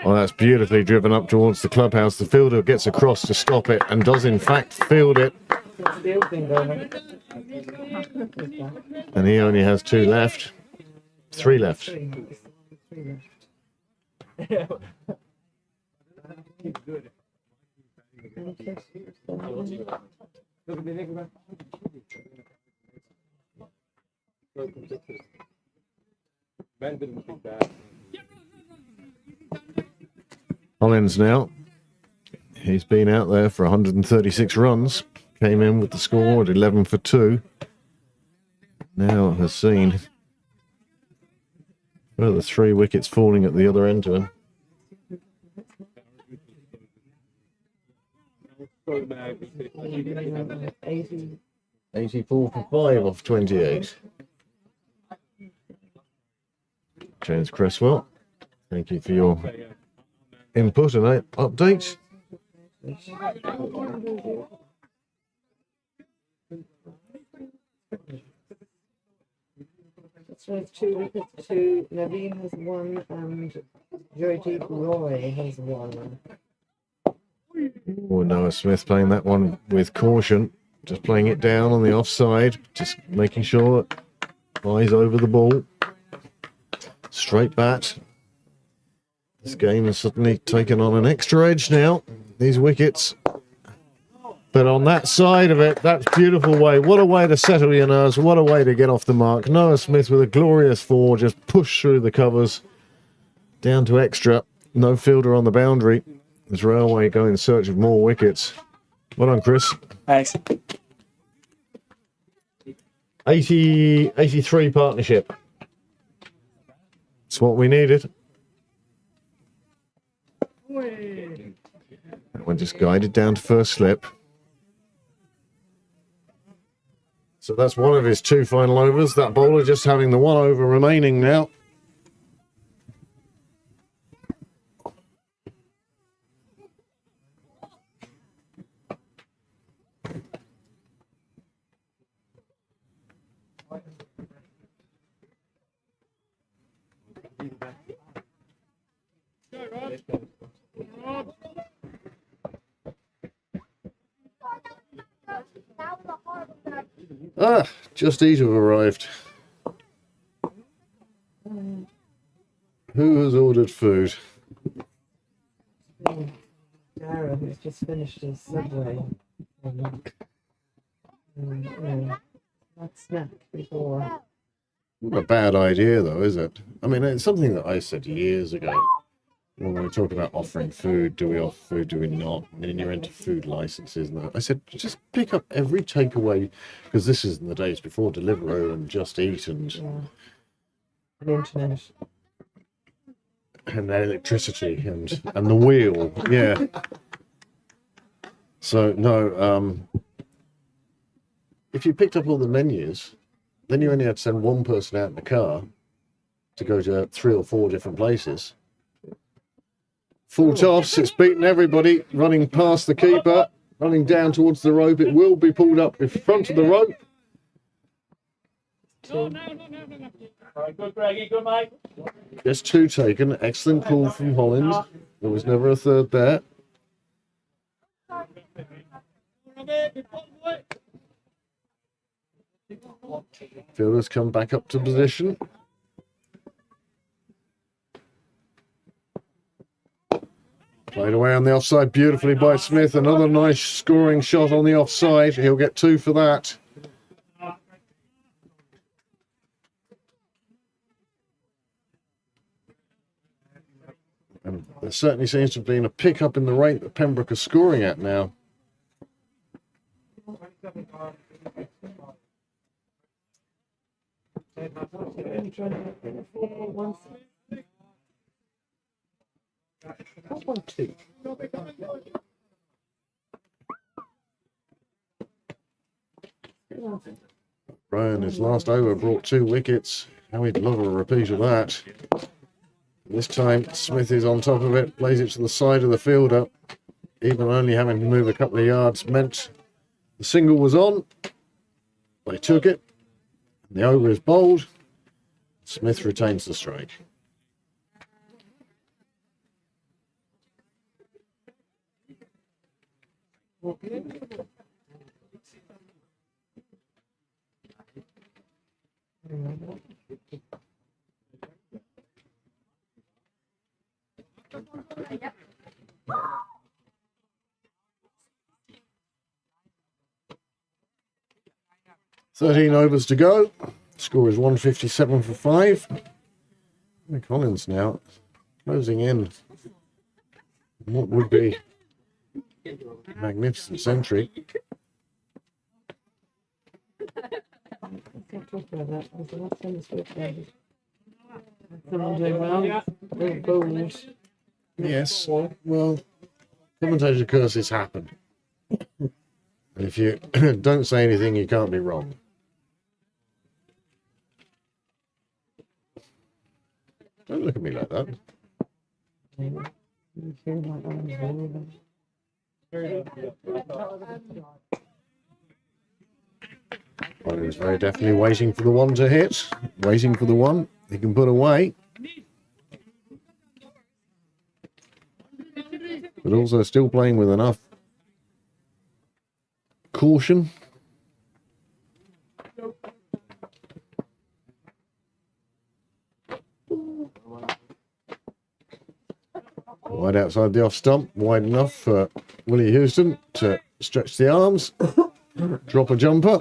Oh, that's beautifully driven up towards the clubhouse. The fielder gets across to stop it and does in fact field it. And he only has 2 left. 3 left. Hollins now. He's been out there for 136 runs. Came in with the score at 11 for 2. Now has seen further 3 wickets falling at the other end to him. 84 for 5 off 28. James Cresswell, thank you for your input and update. So it's 2 wickets to Naveen has 1 and Jyoti Roy has 1. Oh, Noah Smith playing that one with caution, just playing it down on the offside, just making sure that eyes over the ball. Straight bat. This game has suddenly taken on an extra edge now, these wickets. But on that side of it, that's beautiful way. What a way to settle your nerves. What a way to get off the mark. Noah Smith with a glorious 4, just pushed through the covers. Down to extra. No fielder on the boundary. As Railway go in search of more wickets. Well done, Chris. Thanks. 83 partnership. It's what we needed. That one just guided down to first slip. So that's one of his 2 final overs. That bowler just having the 1 over remaining now. Just Eat have arrived. Who has ordered food? Dara, who's just finished his Subway. That snack before. Not a bad idea, though, is it? I mean, it's something that I said years ago. When we talk about offering food, do we offer food, do we not? And then you're into food licenses. And I said, just pick up every takeaway, because this is in the days before Deliveroo and Just Eat and The internet. And electricity and the wheel. Yeah. So, no, if you picked up all the menus, Then you only had to send one person out in the car to go to 3 or 4 different places. Full toss, it's beaten everybody, running past the keeper, running down towards the rope. It will be pulled up in front of the rope. All right, good, Greggy, good, mate. Just 2 taken. Excellent call from Hollins. There was never a third there. Fielders come back up to position. Played away on the offside beautifully by Smith. Another nice scoring shot on the offside. He'll get 2 for that. And there certainly seems to have been a pick-up in the rate that Pembroke are scoring at now. Ryan, his last over, brought 2 wickets. How he'd love a repeat of that. This time, Smith is on top of it, plays it to the side of the fielder. Even only having to move a couple of yards meant the single was on. They took it. The over is bowled. Smith retains the strike. "13 overs to go. Score is 157 for 5. Collins now closing in what would be a magnificent century. Yes, well, commentator curses happen. And if you don't say anything, you can't be wrong. Don't look at me like that. Well, he's very definitely waiting for the one to hit. Waiting for the one he can put away. But also still playing with enough caution. Wide outside the off stump, wide enough for Willie Houston to stretch the arms, drop a jumper.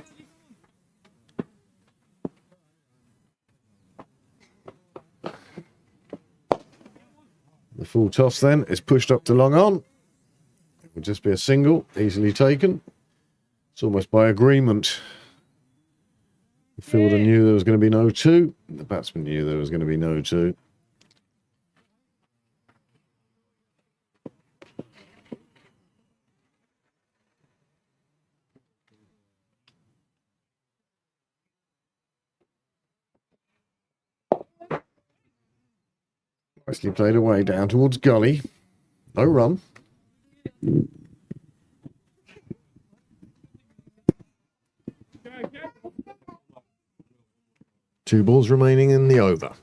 The full toss then is pushed up to long on. It would just be a single, easily taken. It's almost by agreement. The fielder knew there was going to be no 2. The batsman knew there was going to be no 2. Nicely played away down towards gully. No run. Two balls remaining in the over.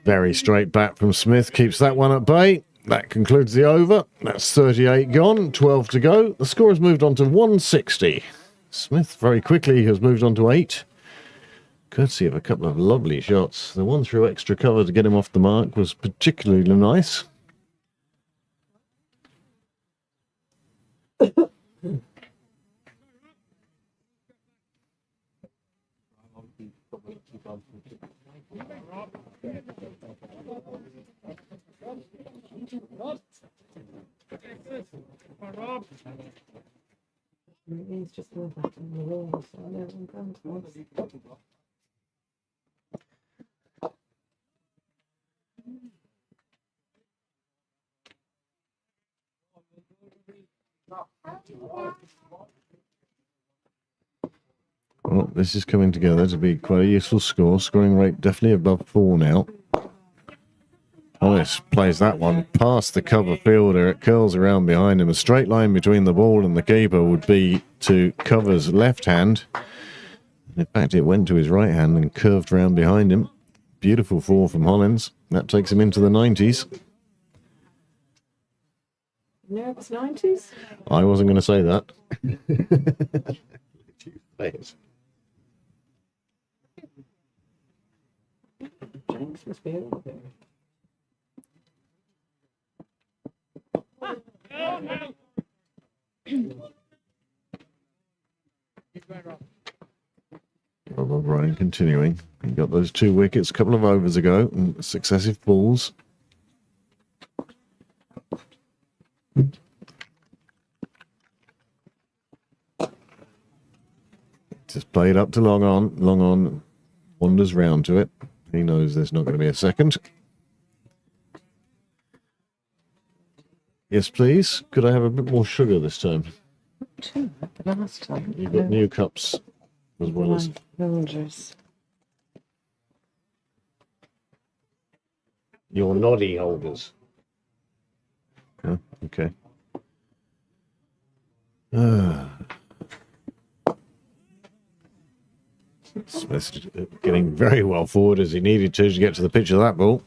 Very straight bat from Smith, keeps that one at bay. That concludes the over. That's 38 gone, 12 to go. The score has moved on to 160. Smith very quickly has moved on to 8. Courtesy of a couple of lovely shots. The one through extra cover to get him off the mark was particularly nice. He's just a little bit in the wall, so I know I'm going to Well, this is coming together to be quite a useful score. Scoring rate definitely above 4 now. Hollis plays that one past the cover fielder. It curls around behind him. A straight line between the ball and the keeper would be to cover's left hand. In fact, it went to his right hand and curved round behind him. Beautiful 4 from Hollins. That takes him into the 90s. nervous 90s. I wasn't going to say that. Jinx must be over there. Well, Ryan continuing. He got those 2 wickets a couple of overs ago and successive balls. Just played up to long on, wanders round to it. He knows there's not going to be a second. Yes, please. Could I have a bit more sugar this time? 2 the last time. You've got new cups as well as... Holders. Your noddy holders. Oh, okay. Smith's getting very well forward as he needed to get to the pitch of that ball.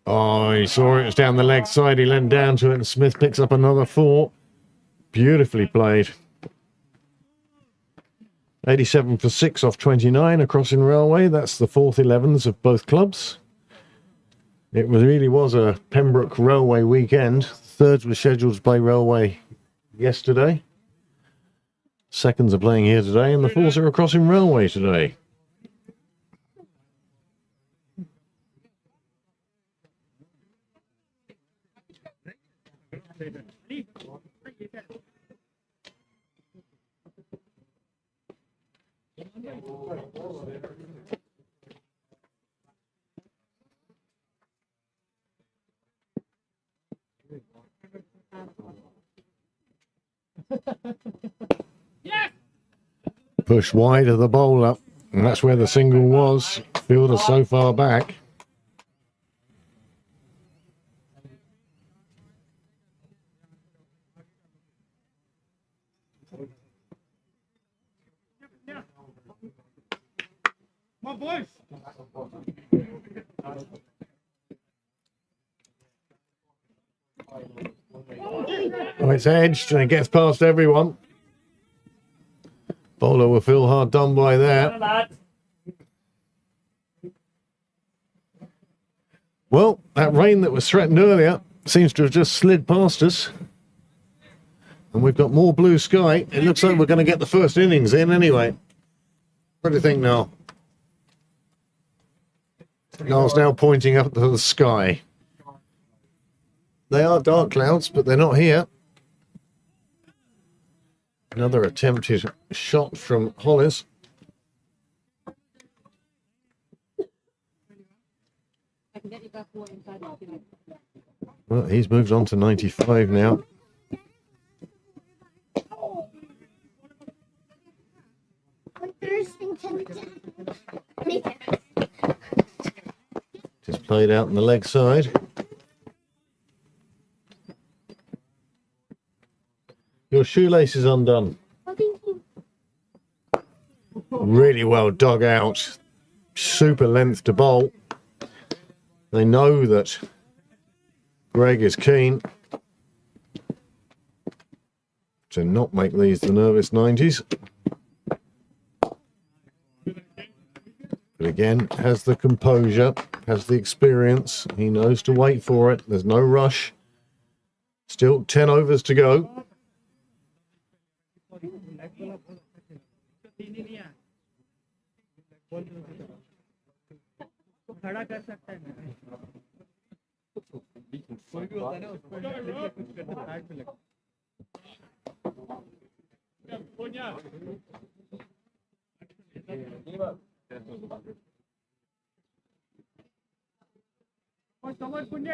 Oh, he saw it was down the leg side. He leant down to it and Smith picks up another 4. Beautifully played. 87 for 6 off 29 across in Railway. That's the 4th 11s of both clubs. It really was a Pembroke Railway weekend. Thirds were scheduled to play Railway yesterday. Seconds are playing here today, and the 4s are across in Railway today. Push wide of the bowler, and that's where the single was. Fielder so far back. My voice. Oh, it's edged and it gets past everyone. Bowler will feel hard done by that. Well, that rain that was threatened earlier seems to have just slid past us. And we've got more blue sky. It looks like we're going to get the first innings in anyway. What do you think, Noel? Noel's now pointing up to the sky. They are dark clouds, but they're not here. Another attempted shot from Hollis. Well, he's moved on to 95 now. Just played out on the leg side. Your shoelace is undone. Really well dug out. Super length to bowl. They know that Greg is keen to not make these the nervous 90s. But again, has the composure, has the experience. He knows to wait for it. There's no rush. Still 10 overs to go.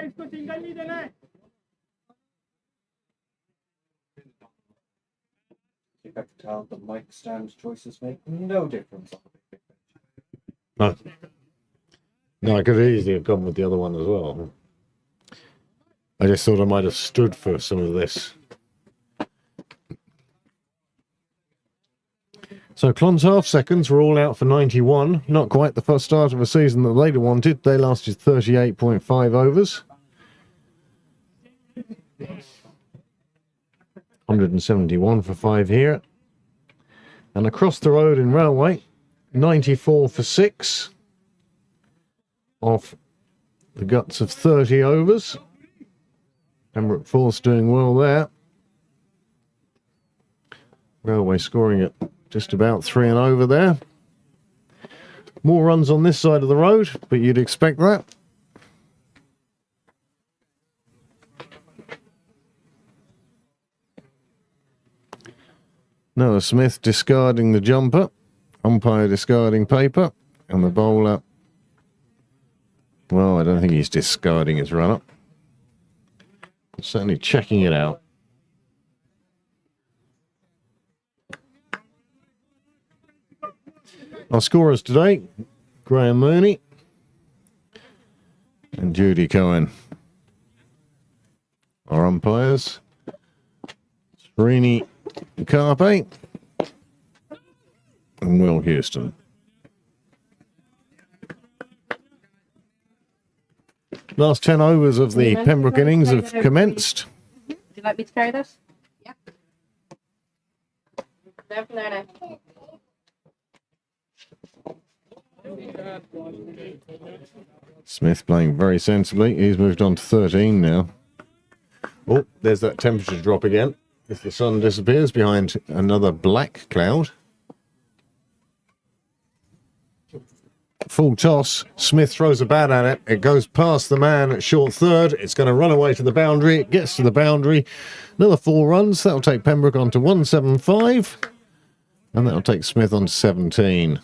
इसको single नहीं देना है। You have to tell the mic stand choices make no difference. No. No, I could easily have gone with the other one as well. I just thought I might have stood for some of this. So Clontarf seconds were all out for 91. Not quite the first start of a season that they'd wanted. They lasted 38.5 overs. 171 for 5 here. And across the road in Railway, 94 for 6. Off the guts of 30 overs. Pembroke Force doing well there. Railway scoring at just about 3 and over there. More runs on this side of the road, but you'd expect that. Noah Smith discarding the jumper, umpire discarding paper, and the bowler, well, I don't think he's discarding his run-up. Certainly checking it out. Our scorers today, Graham Mooney and Judy Cohen. Our umpires, Srini Carpe and Will Houston. Last 10 overs of the Pembroke innings have commenced. Would you like me to carry this? Yeah. Down from there now. Smith playing very sensibly. He's moved on to 13 now. Oh, there's that temperature drop again. If the sun disappears behind another black cloud. Full toss. Smith throws a bat at it. It goes past the man at short third. It's going to run away to the boundary. It gets to the boundary. Another 4 runs. That'll take Pembroke on to 175. And that'll take Smith on to 17.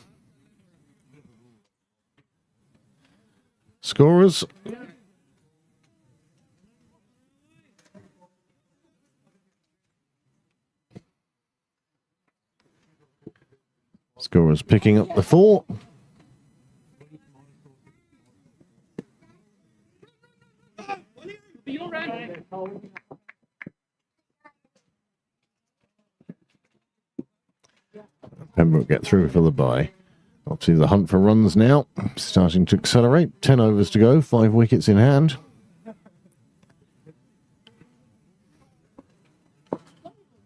Scorers. Scorers picking up the 4. Pembroke get through for the bye. Obviously the hunt for runs now starting to accelerate. 10 overs to go, 5 wickets in hand.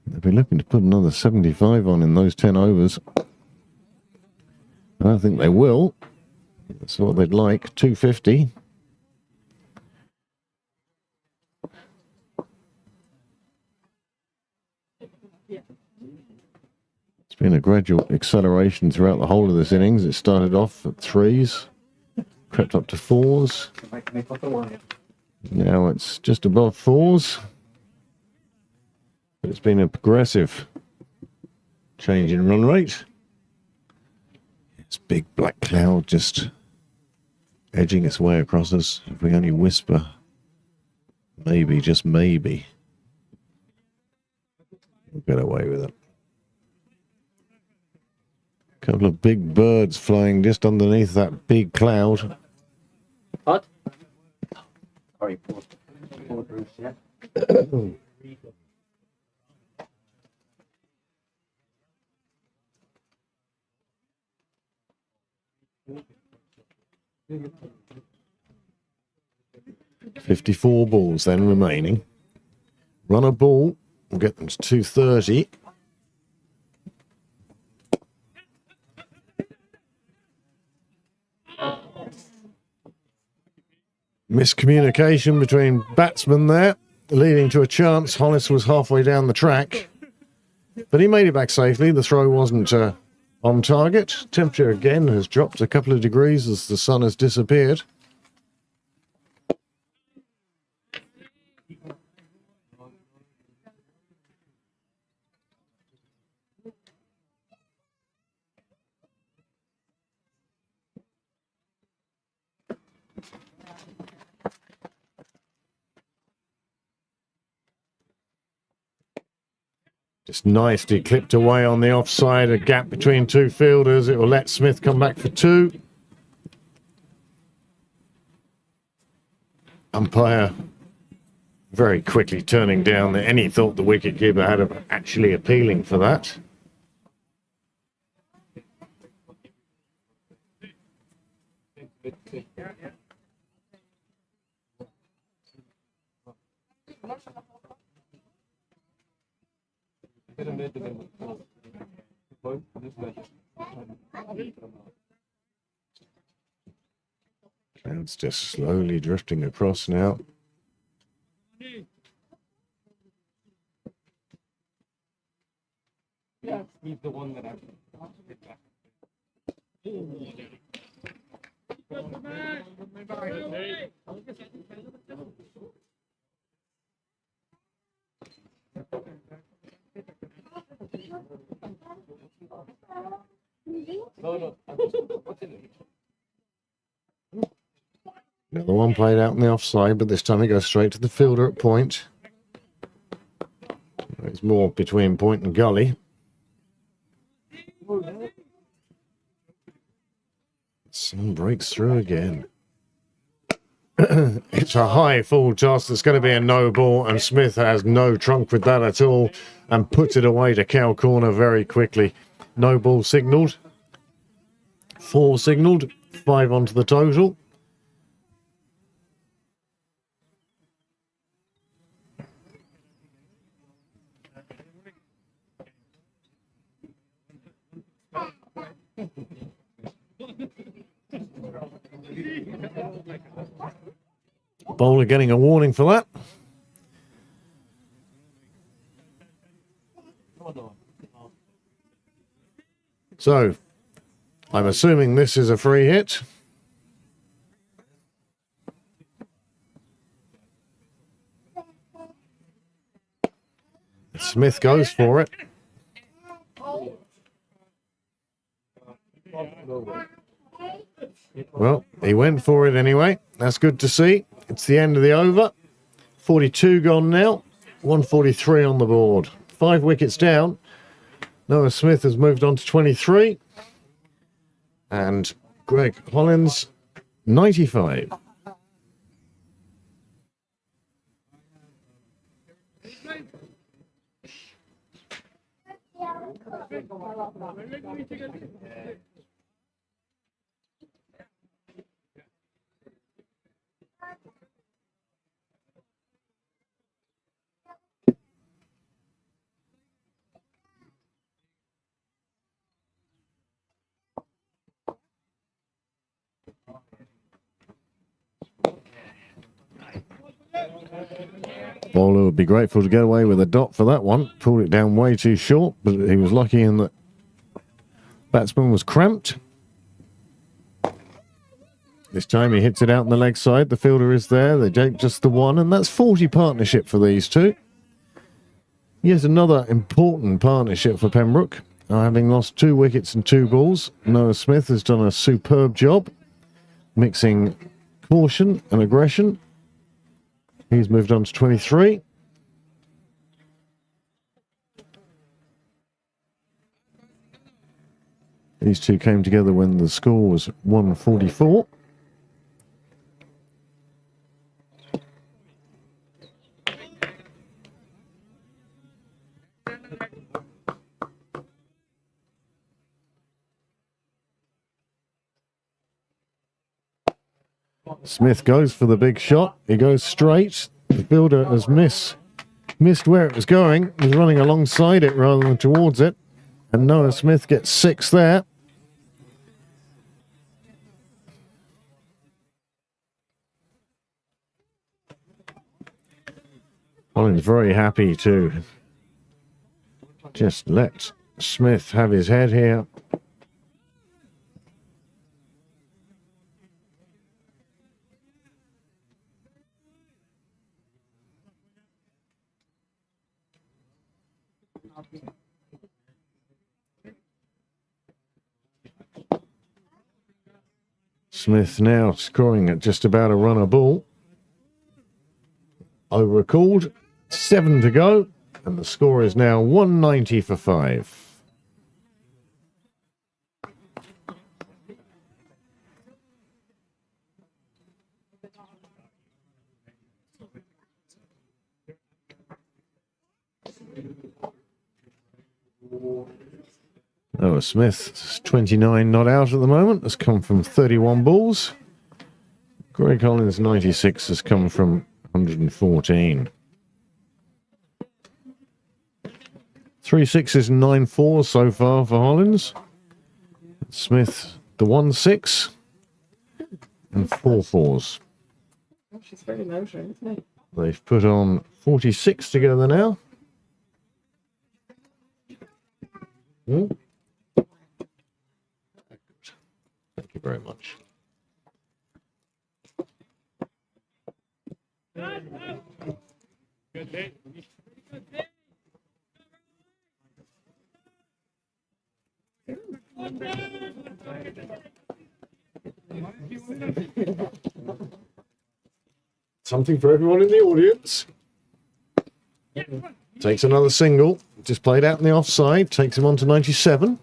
They'll be looking to put another 75 on in those 10 overs. I don't think they will. That's what they'd like. 250. It's been a gradual acceleration throughout the whole of this innings. It started off at 3s, crept up to 4s. Now it's just above 4s. But it's been a progressive change in run rate. It's big black cloud just edging its way across us. If we only whisper, maybe, just maybe, we'll get away with it. A couple of big birds flying just underneath that big cloud. What? Sorry, poor Bruce, yeah. 54 balls then remaining. Run a ball, we'll get them to 230. Miscommunication between batsmen there, leading to a chance. Hollis was halfway down the track, but he made it back safely. The throw wasn't on target. Temperature again has dropped a couple of degrees as the sun has disappeared. Just nicely clipped away on the offside, a gap between two fielders. It will let Smith come back for two. Umpire very quickly turning down any thought the wicketkeeper had of actually appealing for that. Cloud's just slowly drifting across now. Yeah, he's the one that actually. Another one played out in the offside, but this time it goes straight to the fielder at point. It's more between point and gully. Sun breaks through again. It's a high full toss. It's going to be a no ball, and Smith has no trunk with that at all and puts it away to cow corner very quickly. No ball signalled. 4 signalled. 5 onto the total. Bowler getting a warning for that. So, I'm assuming this is a free hit. Smith goes for it. Well, he went for it anyway. That's good to see. It's the end of the over. 42 gone now. 143 on the board. 5 wickets down. Noah Smith has moved on to 23. And Greg Hollins, 95. Bowler would be grateful to get away with a dot for that one. Pulled it down way too short, but he was lucky in that batsman was cramped. This time he hits it out on the leg side. The fielder is there. They take just the one, and that's 40 partnership for these two. Yet another important partnership for Pembroke. Having lost 2 wickets and 2 balls, Noah Smith has done a superb job mixing caution and aggression. He's moved on to 23. These two came together when the score was 144. Smith goes for the big shot. He goes straight. The fielder has missed where it was going. He's running alongside it rather than towards it. And Noah Smith gets 6 there. Colin's very happy to just let Smith have his head here Smith now scoring at just about a run a ball. Over a called, 7 to go, and the score is now 190 for 5. Oh, Smith, 29 not out at the moment, has come from 31 balls. Greg Hollins, 96, has come from 114. 3 6s and 9 4s so far for Hollins. Smith, the 1 6 and 4 4s. Oh, she's very motoring, isn't it? They've put on 46 together now. Thank you very much. Good hit. Something for everyone in the audience. Takes another single. Just played out in the offside. Takes him on to 97.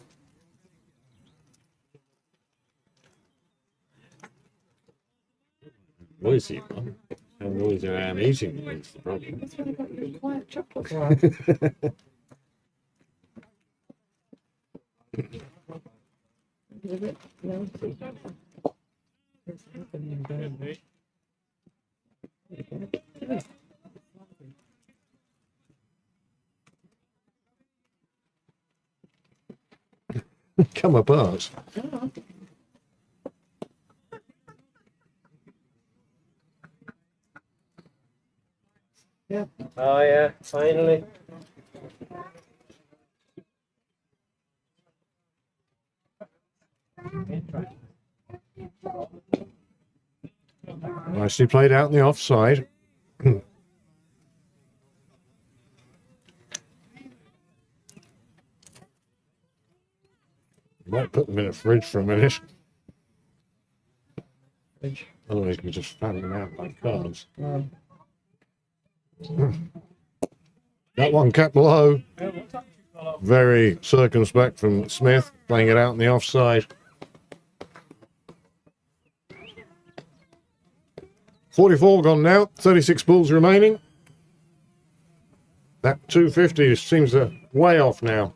Noisy. How noisy I am eating is the problem. That's why I got you quiet chocolate. No, it's happening again. Come apart. Yeah. Oh yeah, finally. Nicely played out in the offside. Might put them in a fridge for a minute. Otherwise, we just fan them out like cards. That one kept low. Very circumspect from Smith, playing it out in the offside. 44 gone now, 36 balls remaining. That 250 seems way off now.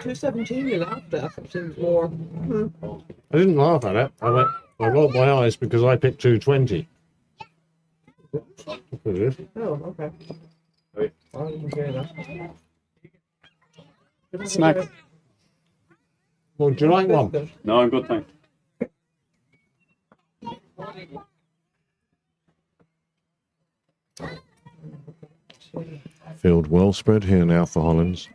217 you laughed at, it seems more. I didn't laugh at it. I rolled my eyes because I picked 220. Look at this. Oh, okay. I didn't hear that. Snack. Well, do you like one? No, I'm good, thanks. Field well spread here now for Hollins.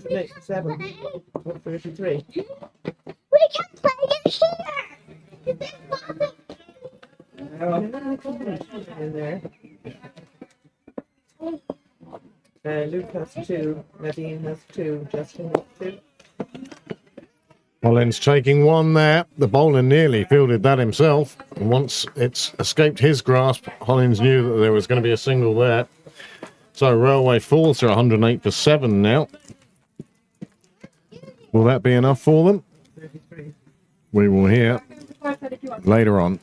Next 7. 133. We can play it here. In there. Luke has 2. Nadine has 2. Justin has 2. Hollins taking one there. The bowler nearly fielded that himself. And once it's escaped his grasp, Hollins knew that there was going to be a single there. So Railway falls to 108 for 7 now. Will that be enough for them? 33. We will hear later on.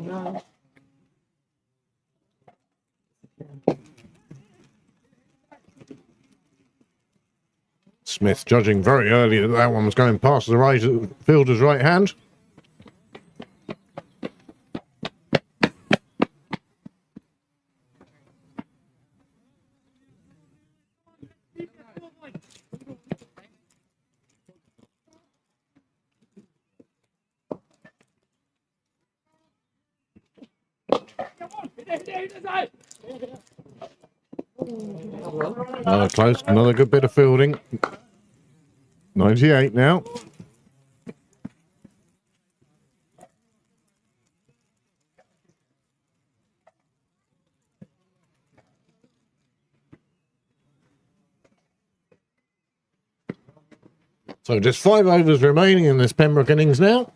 No. Smith judging very early that that one was going past the right fielder's right hand. Another close, another good bit of fielding. 98 now. So just 5 overs remaining in this Pembroke innings now.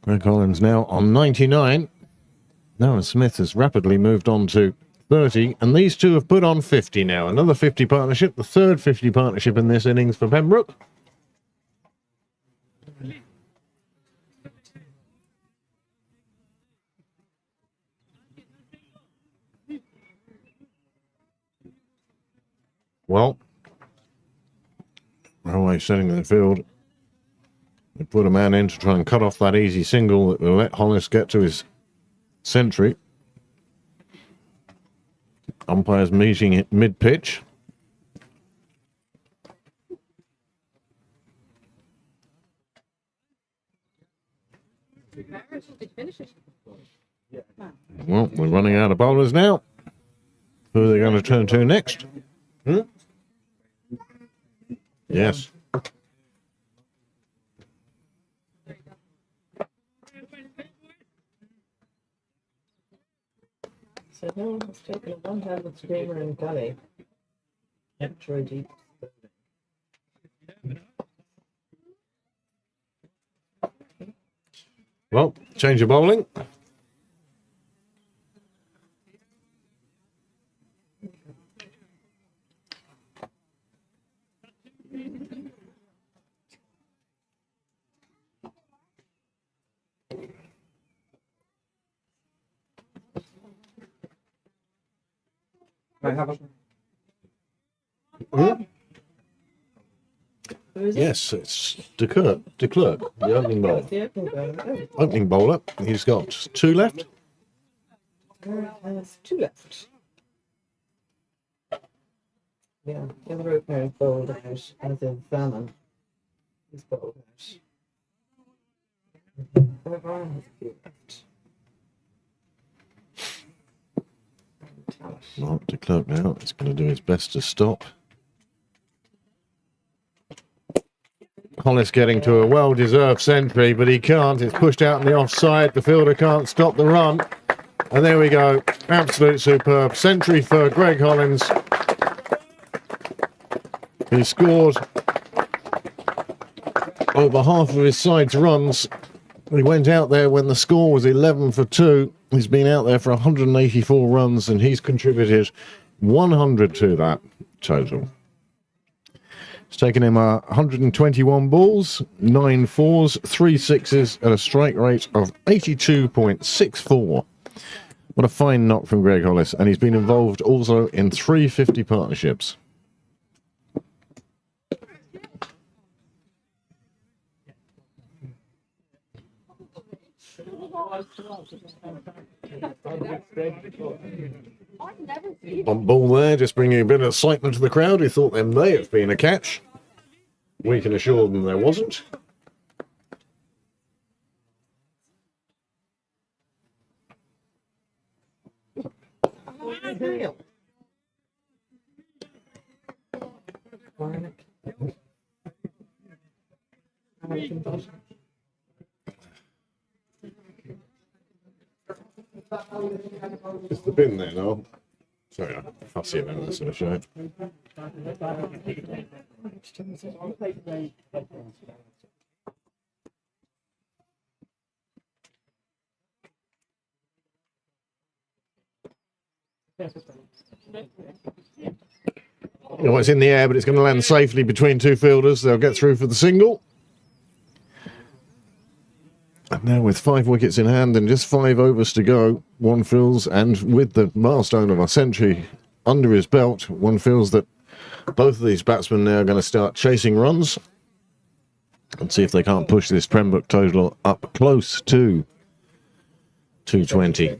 Greg Collins now on 99. Noah Smith has rapidly moved on to 30, and these two have put on 50 now. Another 50 partnership, the third 50 partnership in this innings for Pembroke. Well, Railway setting the field. They put a man in to try and cut off that easy single that will let Hollis get to his century. Umpires meeting at mid-pitch. Well, we're running out of bowlers now. Who are they going to turn to next? Yes. So no one has taken a one-handed screamer in gully. Yep. Troy deep. Well, change of bowling. I have a Yes, it's De Klerk, the opening bowler. Opening bowler. He's got 2 left. Has 2 left. Yeah, the other opener is bowled out, as is Salmon. He's bowled out. O'Brien has a few left. Well, De Klerk now is going to do his best to stop. Hollis getting to a well-deserved century, but he can't. It's pushed out in the offside. The fielder can't stop the run. And there we go. Absolute superb. Century for Greg Collins. He scored over half of his side's runs. He went out there when the score was 11 for 2. He's been out there for 184 runs, and he's contributed 100 to that total. It's taken him 121 balls, 9 fours, 3 sixes, at a strike rate of 82.64. What a fine knock from Greg Hollis, and he's been involved also in 3 50 partnerships. On ball there, just bringing a bit of excitement to the crowd who thought there may have been a catch. We can assure them there wasn't. Is the bin there now? Sorry, I'm fussy about this sort of show. Oh, it's in the air, but it's going to land safely between 2 fielders. They'll get through for the single. And now with 5 wickets in hand and just 5 overs to go, one feels, and with the milestone of a century under his belt, one feels that both of these batsmen now are going to start chasing runs and see if they can't push this Pembroke total up close to 220.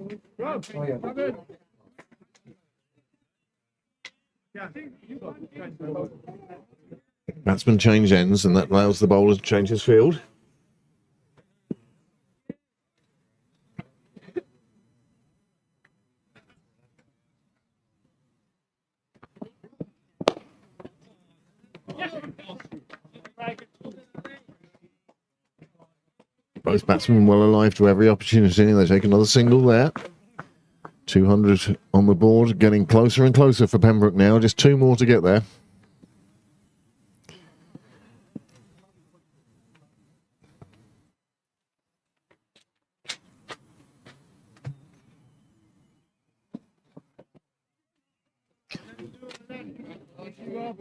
Oh, yeah. Batsman change ends, and that allows the bowler to change his field. Both batsmen well alive to every opportunity. They take another single there. 200 on the board, getting closer and closer for Pembroke now. Just 2 more to get there.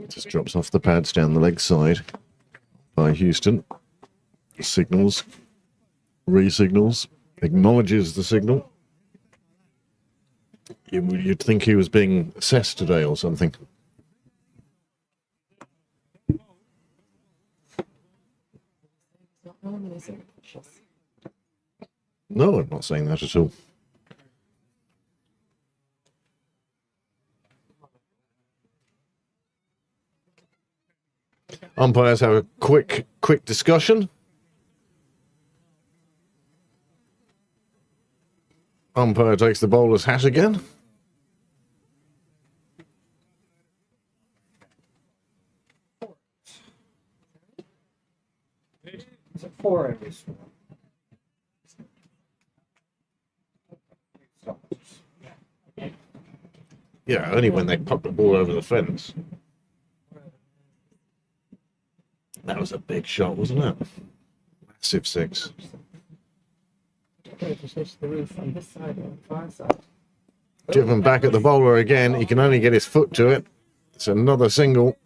Just drops off the pads down the leg side by Houston. Signals, re-signals, acknowledges the signal. You'd think he was being assessed today or something. No, I'm not saying that at all. Umpires have a quick discussion. Umpire takes the bowler's hat again. Is it 4 overs? Yeah, only when they pop the ball over the fence. That was a big shot, wasn't it? Massive 6. To touch the roof on this side or the far side. Driven back at the bowler again. He can only get his foot to it. It's another single.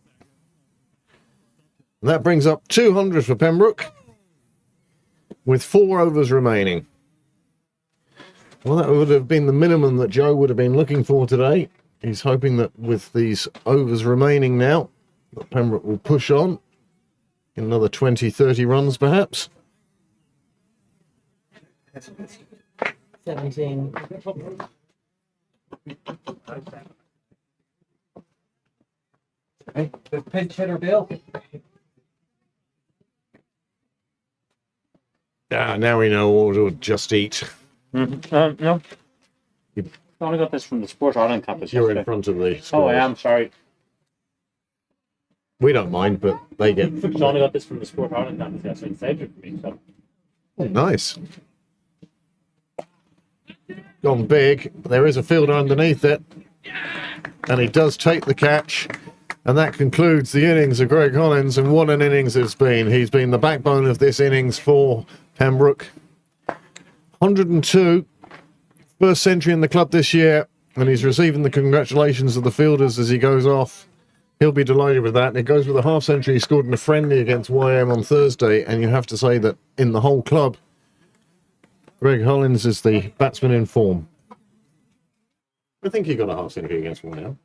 And that brings up 200 for Pembroke, with 4 overs remaining. Well, that would have been the minimum that Joe would have been looking for today. He's hoping that with these overs remaining now, that Pembroke will push on in another 20, 30 runs perhaps. 17. Hey, the pinch hitter Bill. Now we know what to just eat. No. I only got this from the Sport Ireland campus You're yesterday. in front of the Oh, scorers. I am, sorry. We don't mind, but they get... I only got this from the Sport Ireland campus yesterday. It saved it for me, so. Oh, nice. Gone big, but there is a fielder underneath it. And he does take the catch. And that concludes the innings of Greg Hollins. And what an innings it's been. He's been the backbone of this innings for Pembroke. 102. First century in the club this year. And he's receiving the congratulations of the fielders as he goes off. He'll be delighted with that. And it goes with a half century he scored in a friendly against YM on Thursday. And you have to say that in the whole club, Greg Hollins is the batsman in form. I think he got a half century against YM.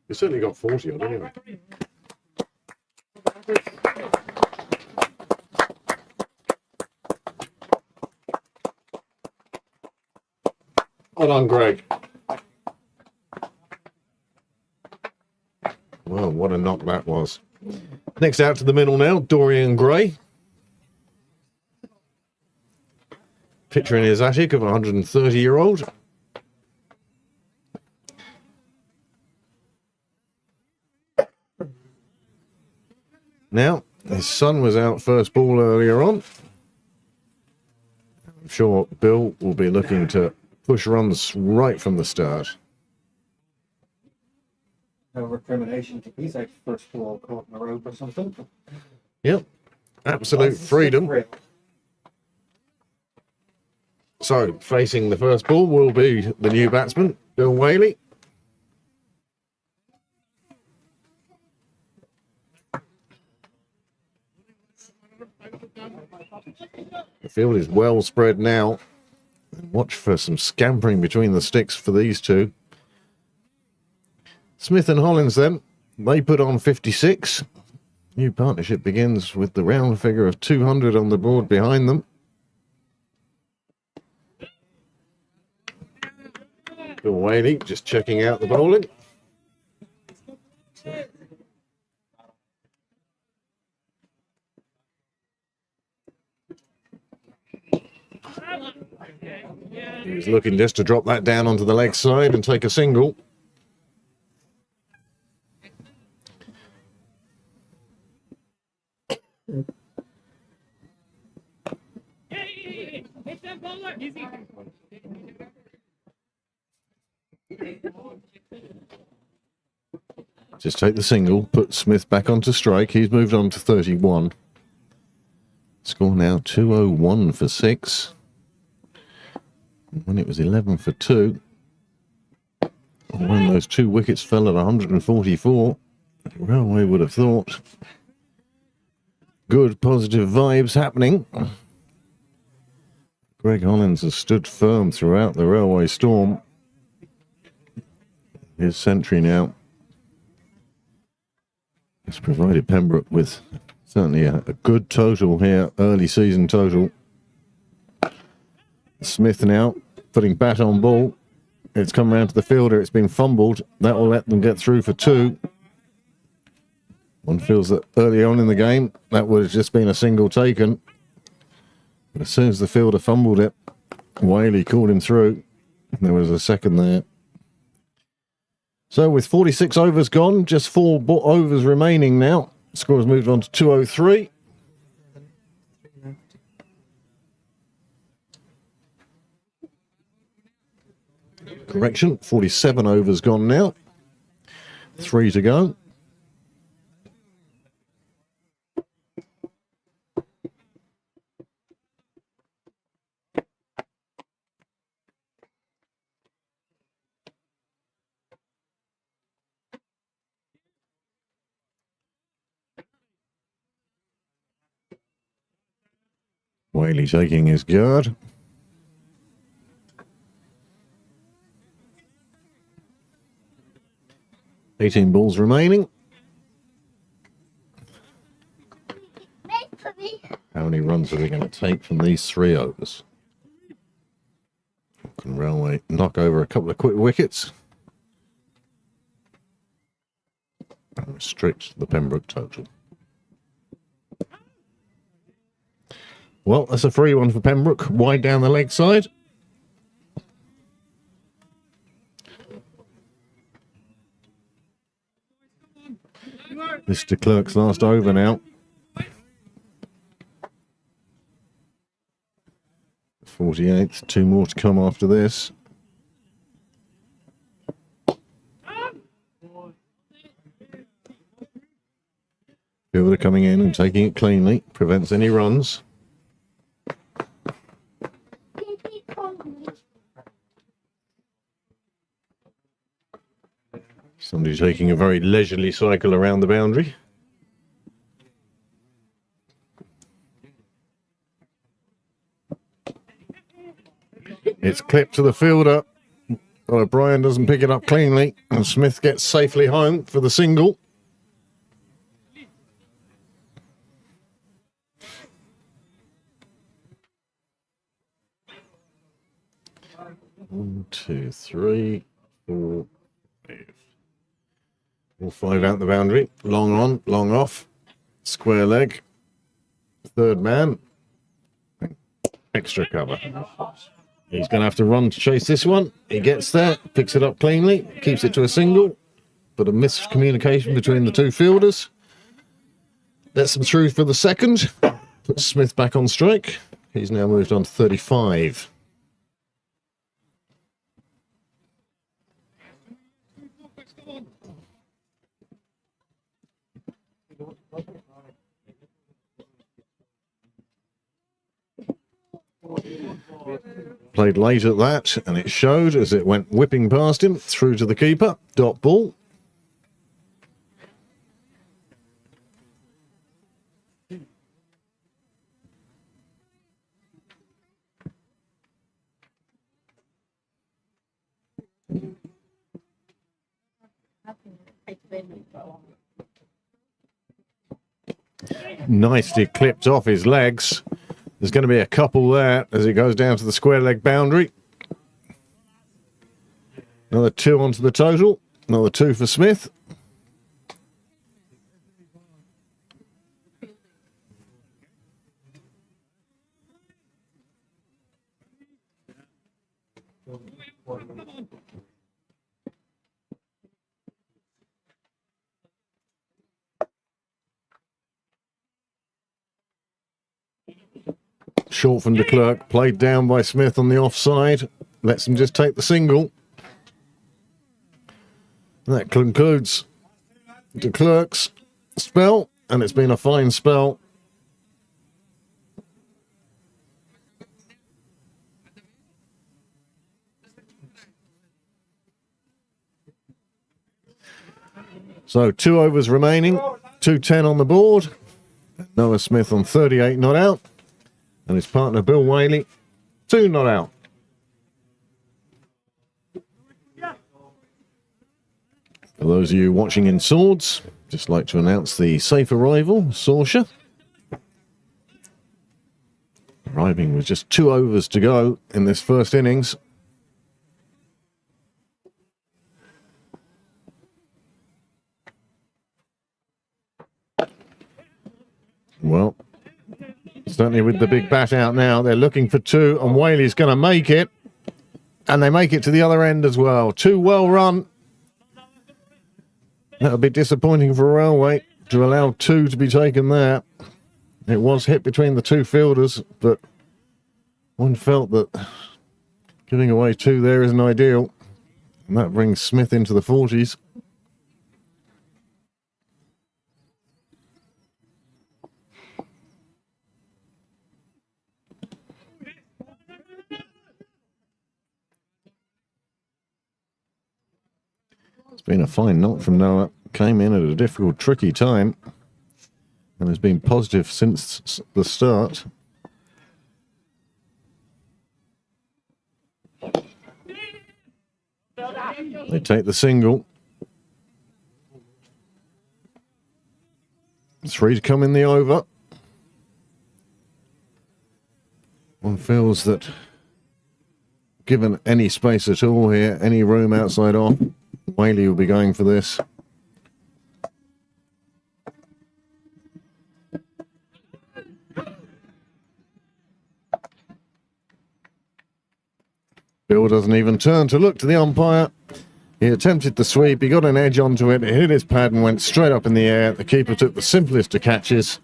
He certainly got 40 on anyway. Well done, Greg. Well, what a knock that was. Next out to the middle now, Dorian Gray. Picture in his attic of a 130-year-old. Now, his son was out first ball earlier on. I'm sure Bill will be looking to push runs right from the start. No recrimination to he's like first ball caught in the road or something. Yep, absolute freedom. So, facing the first ball will be the new batsman, Bill Whaley. The field is well spread now. Watch for some scampering between the sticks for these two. Smith and Hollins then, they put on 56. New partnership begins with the round figure of 200 on the board behind them. Bill Whaley just checking out the bowling. He's looking just to drop that down onto the leg side and take a single. Just take the single, put Smith back onto strike. He's moved on to 31. Score now 201 for 6. When it was 11 for 2. When those 2 wickets fell at 144, Railway would have thought. Good positive vibes happening. Greg Hollins has stood firm throughout the Railway storm. His century now has provided Pembroke with certainly a good total here, early season total. Smith now putting bat on ball. It's come round to the fielder. It's been fumbled. That will let them get through for 2. One feels that early on in the game, that would have just been a single taken. But as soon as the fielder fumbled it, Whaley called him through. There was a second there. So with 46 overs gone, just 4 overs remaining now. Score has moved on to 203. Correction, 47 overs gone now. 3 to go. Whaley taking his guard. $18 balls remaining. How many runs are they going to take from these 3 overs? Can Railway knock over a couple of quick wickets and restrict the Pembroke total? Well, that's a free one for Pembroke, wide down the leg side. Mr. Clerk's last over now. 48th, 2 more to come after this. Fielder coming in and taking it cleanly, prevents any runs. Somebody taking a very leisurely cycle around the boundary. It's clipped to the fielder, but O'Brien doesn't pick it up cleanly, and Smith gets safely home for the single. One, 2, 3, 4, 5. All 5 out the boundary. Long on, long off. Square leg. Third man. Extra cover. He's going to have to run to chase this one. He gets there, picks it up cleanly, keeps it to a single, but a miscommunication between the 2 fielders. Lets them through for the second. Puts Smith back on strike. He's now moved on to 35. Played late at that, and it showed as it went whipping past him through to the keeper. Dot ball. Nicely clipped off his legs. There's going to be a couple there as it goes down to the square leg boundary. Another 2 onto the total. Another 2 for Smith. Short from de Klerk, played down by Smith on the offside. Lets him just take the single. That concludes de Klerk's spell, and it's been a fine spell. So 2 overs remaining, 2:10 on the board. Noah Smith on 38 not out, and his partner Bill Whaley 2 not out. For those of you watching in Swords, just like to announce the safe arrival, Sorsha. Arriving with just 2 overs to go in this first innings. Well, certainly with the big bat out now, they're looking for 2, and Whaley's going to make it. And they make it to the other end as well. 2 well run. That would be disappointing for Railway to allow 2 to be taken there. It was hit between the 2 fielders, but one felt that giving away 2 there isn't ideal. And that brings Smith into the 40s. It's been a fine knock from Noah. Came in at a difficult, tricky time and has been positive since the start. They take the single. 3 to come in the over. One feels that given any space at all here, any room outside off, Whaley will be going for this. Bill doesn't even turn to look to the umpire. He attempted the sweep, he got an edge onto it, it hit his pad and went straight up in the air. The keeper took the simplest of catches.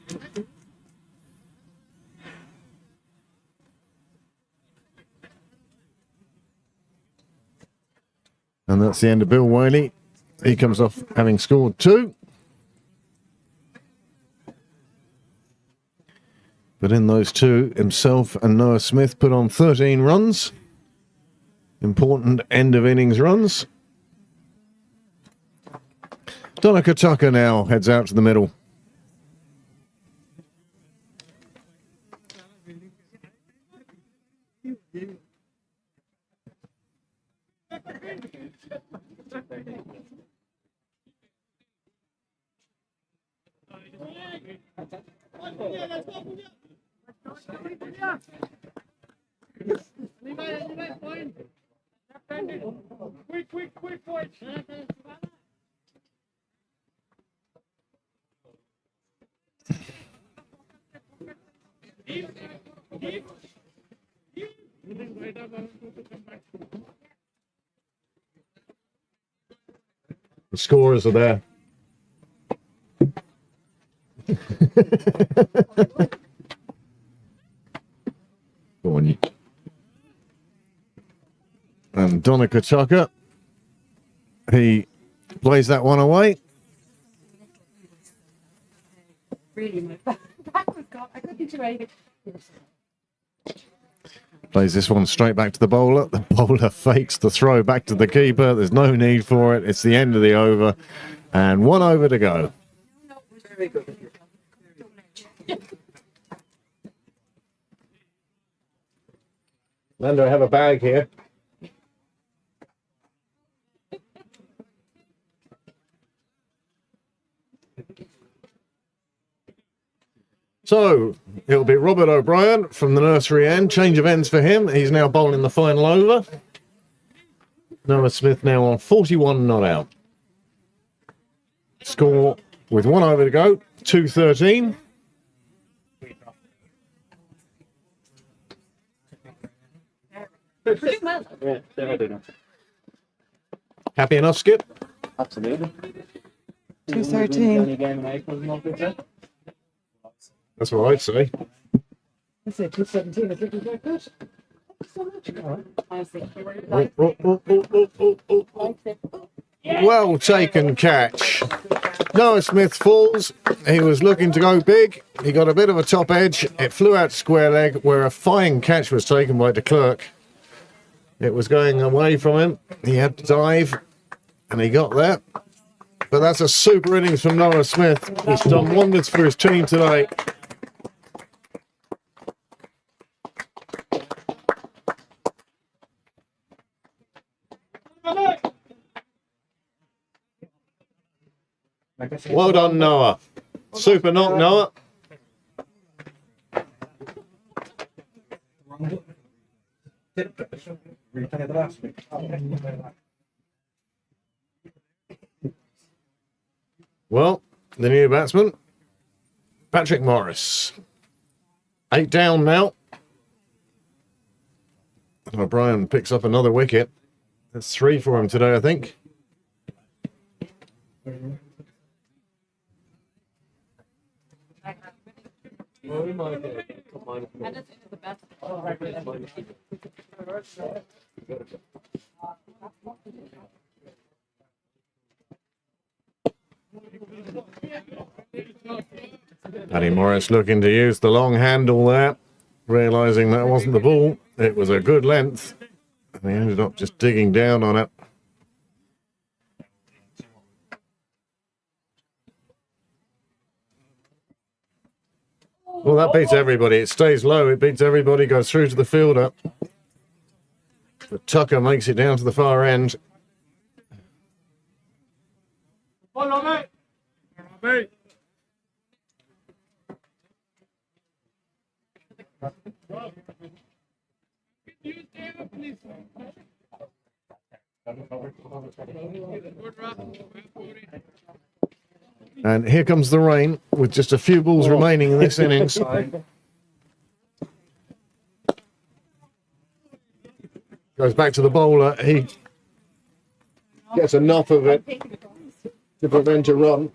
And that's the end of Bill Whaley. He comes off having scored 2. But in those 2, himself and Noah Smith put on 13 runs. Important end of innings runs. Donica Tucker now heads out to the middle. Quick, boys. The scorers are there. Go on, you. And Donica Tucker, he plays that one away. Really, my back was gone. I couldn't do anything. Plays this one straight back to the bowler. The bowler fakes the throw back to the keeper. There's no need for it. It's the end of the over. And 1 over to go. Very good. Lando, I have a bag here. So, it'll be Robert O'Brien from the nursery end. Change of ends for him. He's now bowling the final over. Noah Smith now on 41 not out. Score with 1 over to go, 2-13. Yeah, definitely. Happy enough, Skip? Absolutely. 2-13. Only game in April, not good. That's what I'd say. I say 2-17 is looking very good. Thank you so much, Cara. Well taken catch. Noah Smith falls. He was looking to go big. He got a bit of a top edge. It flew out to square leg where a fine catch was taken by de Klerk. It was going away from him. He had to dive and he got there. But that's a super innings from Noah Smith. He's done wonders for his team today. Well done, Noah. Super knock, Noah. Replay the last week. Well, the new batsman, Patrick Morris. 8 down now. And O'Brien picks up another wicket. That's 3 for him today, I think. Paddy Morris looking to use the long handle there, realising that wasn't the ball. It was a good length, and he ended up just digging down on it. Well, that beats everybody. It stays low. It beats everybody, goes through to the fielder. But Tucker makes it down to the far end. Follow me. Follow me. And here comes the rain with just a few balls remaining in this innings. Goes back to the bowler. He gets enough of it to prevent a run.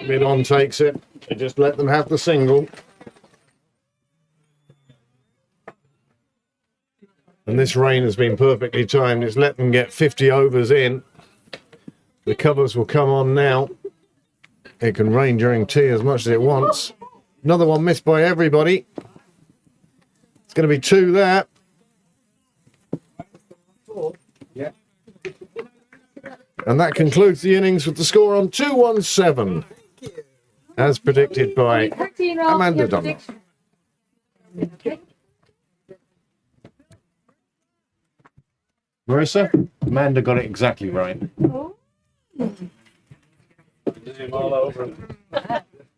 Mid-on takes it. They just let them have the single. And this rain has been perfectly timed. It's let them get 50 overs in. The covers will come on now. It can rain during tea as much as it wants. Another one missed by everybody. It's going to be 2 there. Yeah. And that concludes the innings with the score on 217. As predicted by Amanda Dunn. Marissa? Amanda got it exactly right.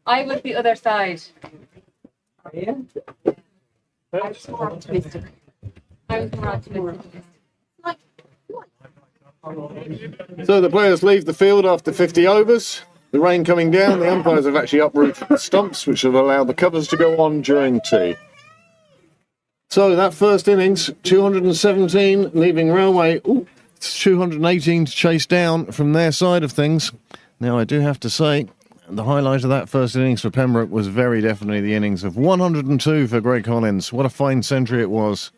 I was the other side. Yeah. I was more optimistic. So the players leave the field after 50 overs. The rain coming down, the umpires have actually uprooted the stumps, which will allow the covers to go on during tea. So that first innings, 217, leaving Railway, it's 218 to chase down from their side of things. Now, I do have to say, the highlight of that first innings for Pembroke was very definitely the innings of 102 for Greg Collins. What a fine century it was.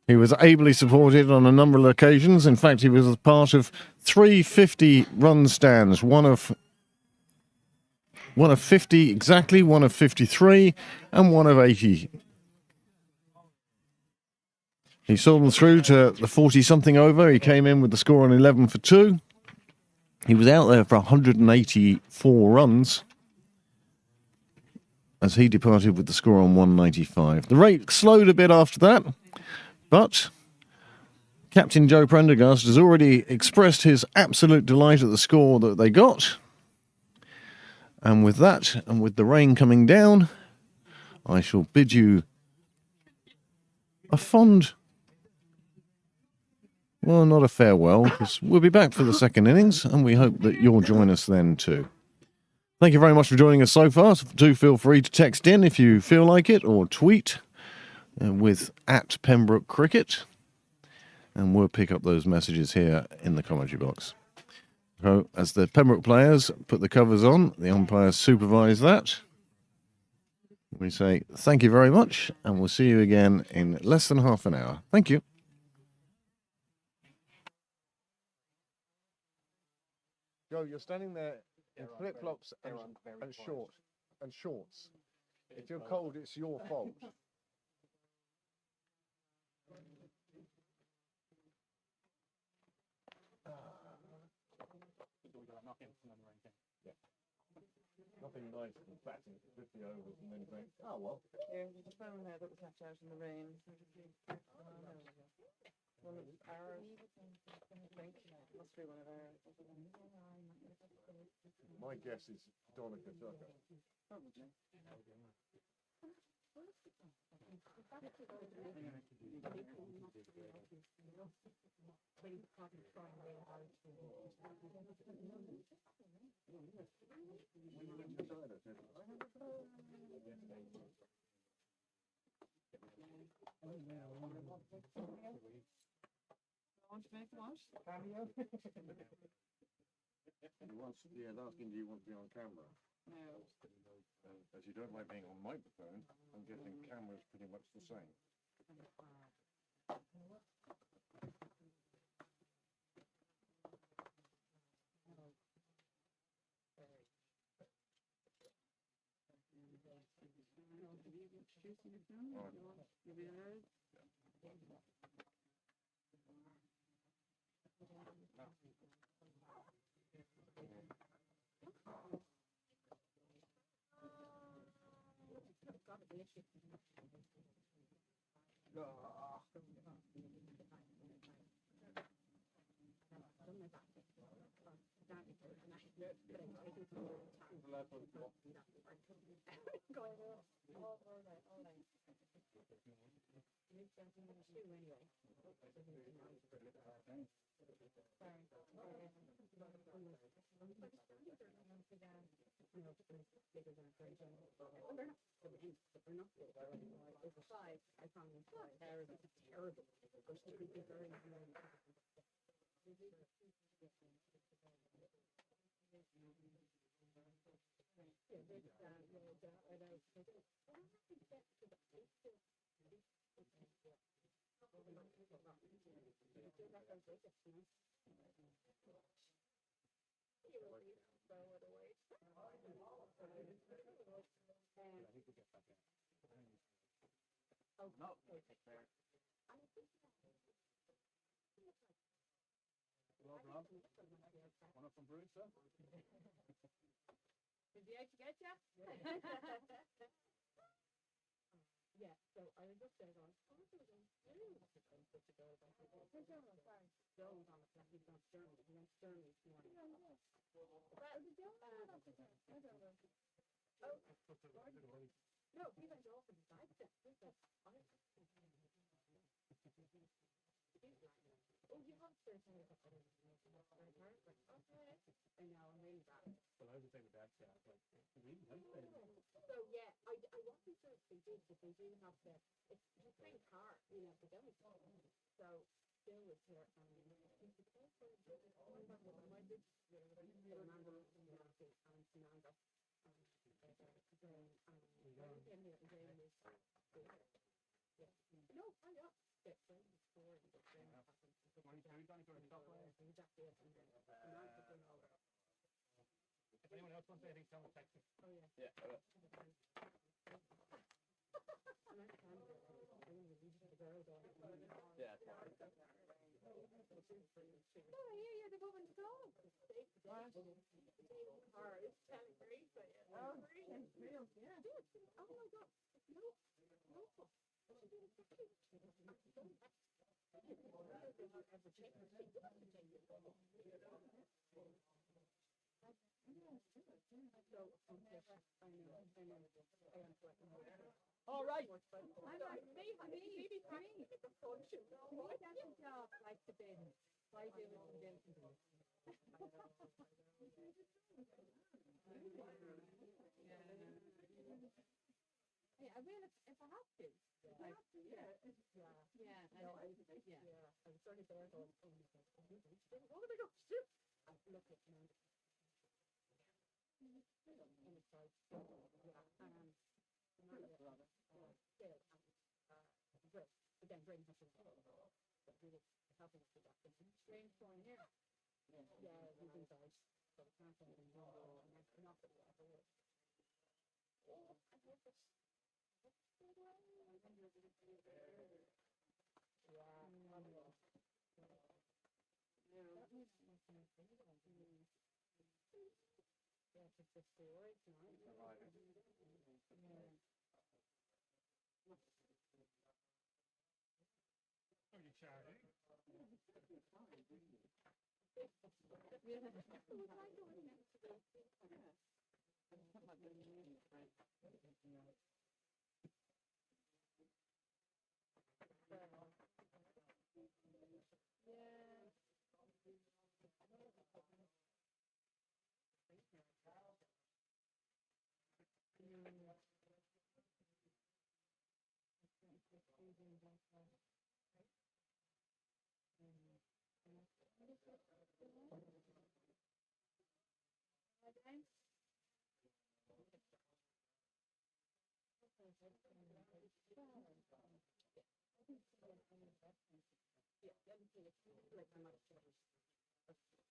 He was ably supported on a number of occasions. In fact, he was part of 3 50-run stands, one of 50 exactly, one of 53, and one of 80. He saw them through to the 40-something over. He came in with the score on 11 for 2. He was out there for 184 runs as he departed with the score on 195. The rate slowed a bit after that, but Captain Joe Prendergast has already expressed his absolute delight at the score that they got. And with that, and with the rain coming down, I shall bid you a fond, well, not a farewell, because we'll be back for the second innings, and we hope that you'll join us then too. Thank you very much for joining us so far. Do feel free to text in if you feel like it, or tweet with @Pembroke Cricket, and we'll pick up those messages here in the commentary box. So, as the Pembroke players put the covers on, the umpires supervise that. We say thank you very much, and we'll see you again in less than half an hour. Thank you. Joe, you're standing there in flip-flops and shorts. If you're cold, it's your fault. Nothing nice than batting 50 overs and then going, oh well. Yeah, there's a phone there that was left out in the rain. One of ours, I think. Must be one of ours. My guess is Donica Tucker. Probably. Want to make a wash? Cameo? Yeah, asking do you want to be on camera? No. As you don't like being on microphone, I'm guessing camera's pretty much the same. Did he actually get you? Yeah, so I was just there going, oh, this is such a good idea. Joe was on the flat, he's on Sturmy, he went Sturmy this morning. Well, the Joe was on the flat, I don't know. Oh, no, he went off and decided to, he said, oh, you have certain a couple of like, okay. I know, I'm really bad. Well, I was the same with that chat. Like, really nice. So yeah, I wasn't sure if they did, but they do have the. It's a pretty car, you know, but then it's so Bill was here and no, I got it. If anyone else wants anything, tell me text me. Oh yeah. Yeah. Yeah. Oh yeah, the woman's dog. Car is telling great, but yeah. Oh, it's real, yeah. Oh my god. No. All right. I'm like, maybe the function. Why does the job like the bin? Why do it in bin? Yeah, I will if I have to. If I have to, yeah. Yeah. No, I was sort of there going, oh my God, what am I going to do? I look at you. And it's like, yeah, still, great. But then bring her to but really helping us with that. It's strange going here. Yeah, we do those. So it's not something wrong. And that's not that we ever would. Oh, I hope it's. Yeah, it's just storage, right? Oh, you charging?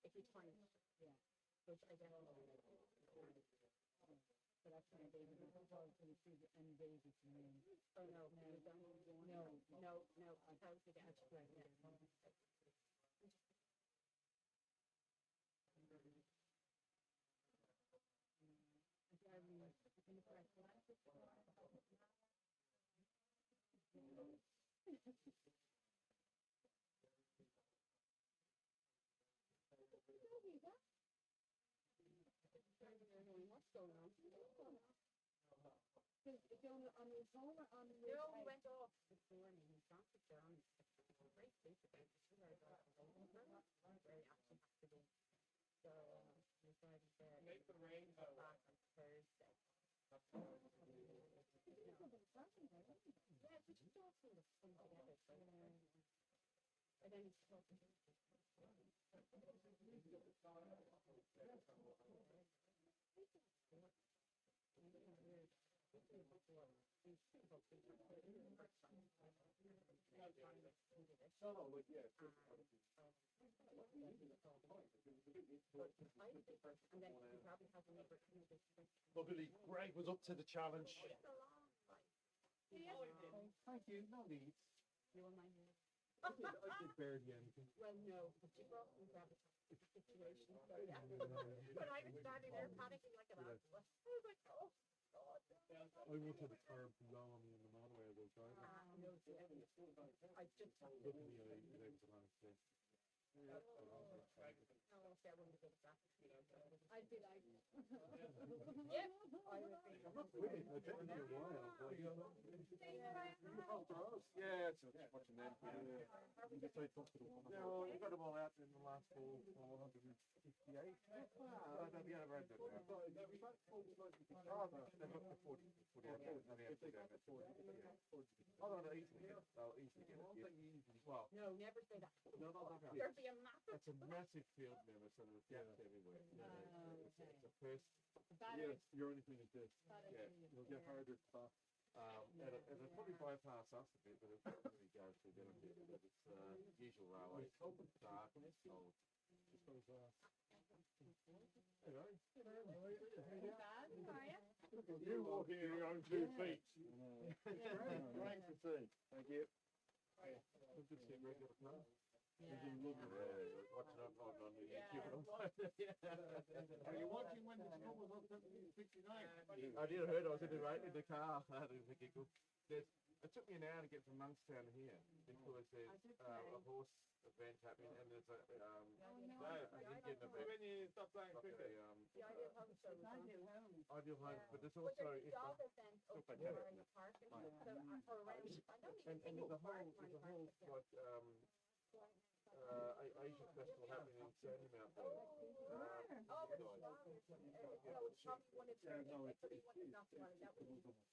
If you find, yeah, which I don't know. So that's my baby. And baby to me. Oh no, no. I thought we got right now. What's going on? On his home or on the no, he went off this morning. He's got the down. Great sleep about it. Very actually has to be. So he decided to make the rain go back on Thursday. Yeah, but just all sort of come together. And then it's and then he probably has a neighbor. Luckily, Greg was up to the challenge. Thank you. No need. You want mine? I did barely anything. Well, no, but you brought me gravitas situation. So yeah. But I was standing there panicking like an ass. I was like, oh God. I once had a car blow on me in the motorway as I was driving. No, I just Luckily, I was able to manage this. I'd be like, yep, I would be. I'm not quitting. I've been here a while. Yeah, it's watching them. You just say talk to the woman. Yeah, well, you got them all out in the last 458. I don't think I've read that now. Oh, they've got the 40. Oh, no, easily get it. They'll easily get it. Well, no, never say that. No, not There'll be a massive. It's a massive field limit, so there's gaps everywhere. It's a first. Yes, your only thing is this. Yeah, you'll get harder to pass. It'll probably bypass us a bit, but it's not really guaranteed anything. But it's usual railway. It's open, dark, and it's cold. Just goes Hello. You walking in your own 2 feet. Great to see. Thank you. Good to see Greg. Watching on the Are you watching when the score was up to 69? I did heard I was in the car. I had a giggle. It took me an hour to get from Monkstown to here because there's a horse event happening and there's a I didn't get an event. stop playing cricket. The ideal home show was on. Ideal home, but there's But also there's golf events up there in the park and stuff, so, or around, I don't even think and it's there's a park, whole Marnie Park, but like Asian festival happening in Sandymount there. oh, it's probably one of the, it could be one of, not the one, that was,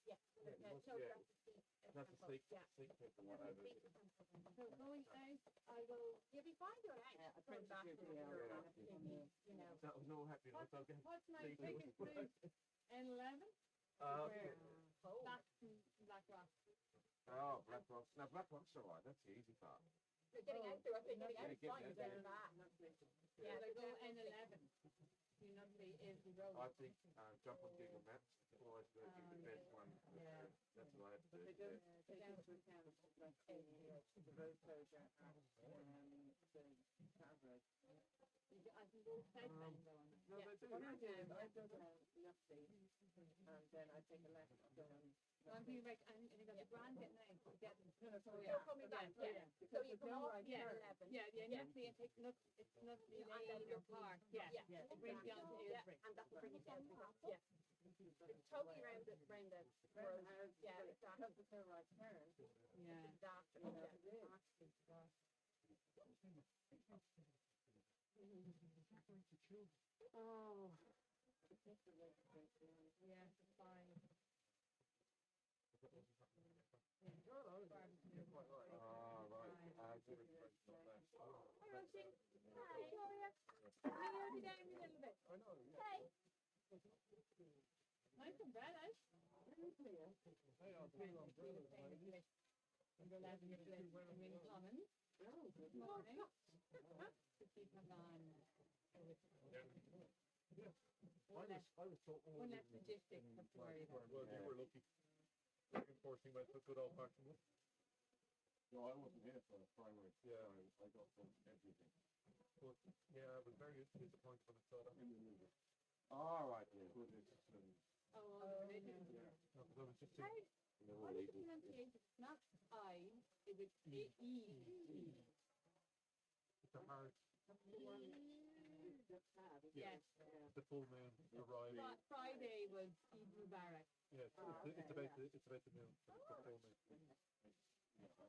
yeah, that's the That's a yeah. sneak peek and whatever. So going out, I will, you'll be fine going out, going back to your, you know. That was no happiness. Okay. What's my biggest move? N11? Back to Black Rock. Oh, Black Rock's. Now, Black Rock's all right. That's the easy part. You're getting out there, I think getting out is Yeah, fine, you're getting back. Yeah, they go N11. You know, is the road. I think jump on Google Maps. Always the best one. Yeah. That's what I have to do. They don't take into account like the road closure at the Pembroke. I can go southbound though. No, Yeah. they do. What I do is I go down Lusty and then I take a left down. I'm thinking like, and you got the Grand getting out to get them. So you're coming back, yeah. So you come off Yeah, N11. yeah, Lusty and take it's not the And then your your park. Yeah, Yeah. it brings you on to Yeah, Aylesbury. and that will bring you down to Castle. Yeah. It's totally around the road. Yeah, exactly. Because the right turn. Yeah. Exactly, yeah. Oh. Yeah, it's fine. Ah, right. Hi, Rosie. Hi, Victoria. Can you be down a little bit? I know. Hey. Nice and bad, eh? Hey, I'll be on brother. And go down to your place in Commons. Good morning. To keep them on. I was told One less logistics have to worry about. Well, you were lucky. Enforcing my good old fashioned one. No, I wasn't here for the primary. Yeah. I got from everything. But yeah, I was very disappointed when I saw that. All right, yeah, good. Oh, religion. Yeah. No, 'cause I was just How, thinking, what is the pronunciation? It's not I, is it E? it's a hard, Yes. the full moon arrived. Friday was Eid Mubarak. Yeah, it's about the moon, the full moon.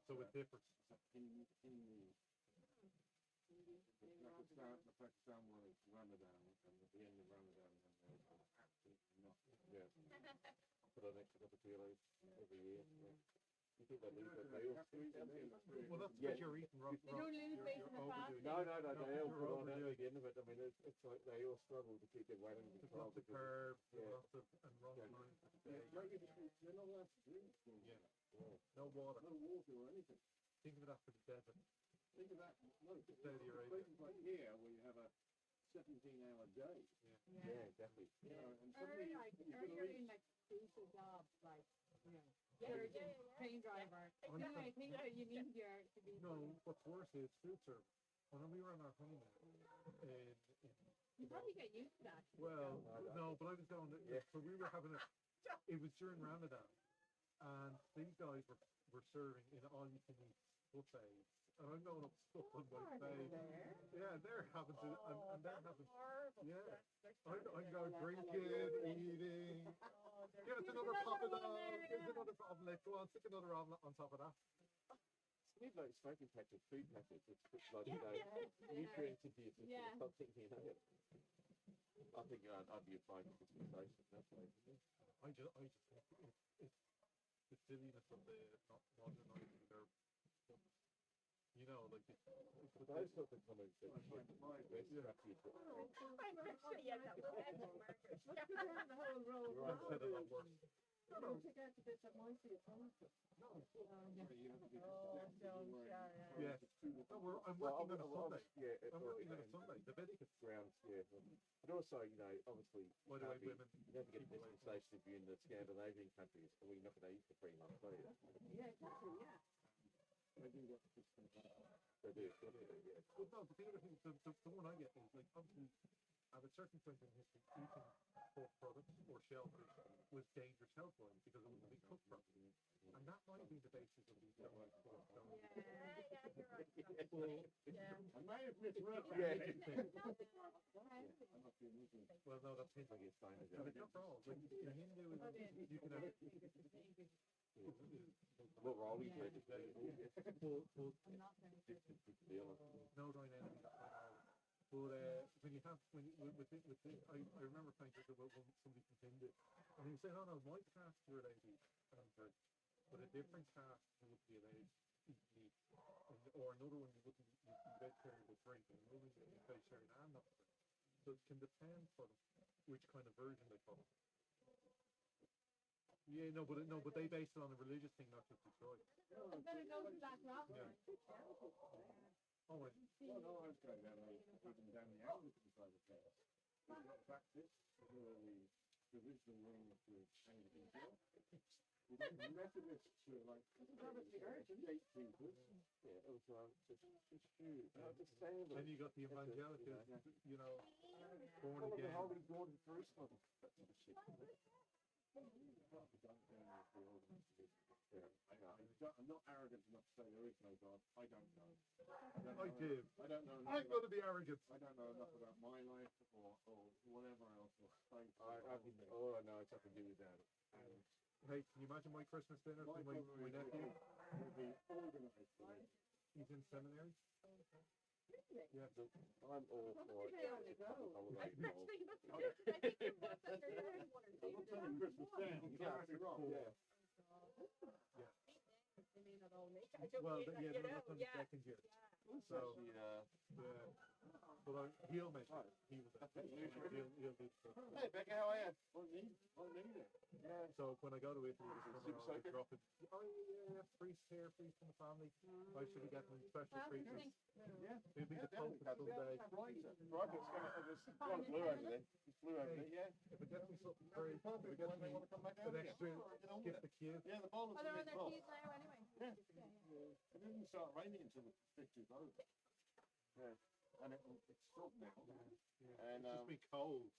So it differs. In the Pakistan one is Ramadan, and at the end of Ramadan, and there's absolutely nothing. Yeah. Put an extra couple of kilos every year. Yeah. You think they lose that? They all. Well, that's because you're eating wrong. They don't lose weight in the fasting. No, they all you're put on overdoing at the end of it. I mean, it's like they all struggle to keep their weight under There's control. lots of because- carbs, there's Yeah. lots of and wrong Yeah. times. You're not allowed to drink. Yeah. No water. No water or anything. Think of that for the desert. Think of that. No, Saudi Arabia. places like here where you have a 17-hour day. Yeah, exactly. You know, and Or suddenly like, you've or got to you're reach. in like crucial jobs, like, you know, Yeah, surgeon, yeah. train driver. Yeah. You know, I think that you need your to be. No, what's worse is food service. When we were on our honeymoon in You probably get used to that. well, no, but I was going to, Yeah. so we were having it was during Ramadan, and these guys were serving in all-you-can-eat buffets, and I'm going up stuff on my face. Yeah, they're having to, and they're having, yeah. I'm going drinking, eating. Give us another pop of that. Give us another omelette. Go on, stick another omelette on top of that. It's need like smoking patches, food patches. It's like, you know, nutrients into your system. Yeah. Something, you know. I think I'd be a fine dispensation. That's way. I just think it's the silliness of the not modernizing their, you know, like But those sorts of comments, they're scrappy. I'm actually, yeah, that will end up markers. Let's go down the whole road. I've said a lot worse. Don't take out the bits that might be a problem. You have to be Yeah. No, I'm Well, working on a Sunday. Yeah, I'm working on a Sunday. The Vedic grounds, yeah. But also, you know, obviously, By the way, women. you never get a dispensation if you're in the Scandinavian countries, and we're not going to eat for 3 months, are you? Yeah, exactly, yeah. They do, yeah. Well, no, but the other thing, the one I get is like, obviously, at a certain point in history, eating pork products or shellfish was dangerous health-wise because it wasn't being cooked properly. And that might be the basis of these networks. Yeah, you're right. Well, Yeah. I may have misread that. Yeah. It's not the a sign of But it's not wrong. Like in Hindu, you can have. What we're always here to say. No joint enemy. But when you have I remember playing cricket when somebody contended, and he said, "Oh no, my caste you're allowed to eat," and I'm like, "But a different caste you would be allowed to eat meat, or another one you wouldn't be vegetarian with drink, and another one you'd be vegetarian and not drink." So it can depend for them which kind of version they follow. Yeah, no, but they based it on a religious thing, not just a choice. I better go to that rock. Yeah. Oh, wait. Well, no, I was going down the Anglican side of things. Practice the provisional rooms to Anglican church. The Methodists were like 8 people. Yeah, it was it's huge. Just saying. Then you got the evangelicals, you know, born The again. Holy God in Jerusalem. I'm not arrogant enough to say there is no God. I don't know. I do. I don't know. I'm going to be arrogant. I don't know enough about my life or whatever else. All I know is I can do without it. And Hey, can you imagine my Christmas dinner for my nephew? will be organised for it. He's in seminary. Yeah. I'm all for it. I would like to know. I'm not telling Christmas down. You're absolutely wrong. Yeah. They may not all make it. Well, yeah, they're not on the second year. So, Yeah. but he'll make it. He was he'll do so. Hey, Becca, how are you? I'm needed. Yeah. So when I go to Italy, Super I'll soaker? drop it. Oh yeah, priest here, priest in the family. I should be getting special treatment. Yeah. He'll be the Pope someday. Right, it's got blue over there. It's blue over there, yeah. If it gets me something free, if it gets me an extra gift of kids. Yeah, the bowlers Oh, they're on are their well. keys now anyway. Yeah. It didn't start raining until the pitch is over. Yeah. And it's stopped now. And It's just be cold.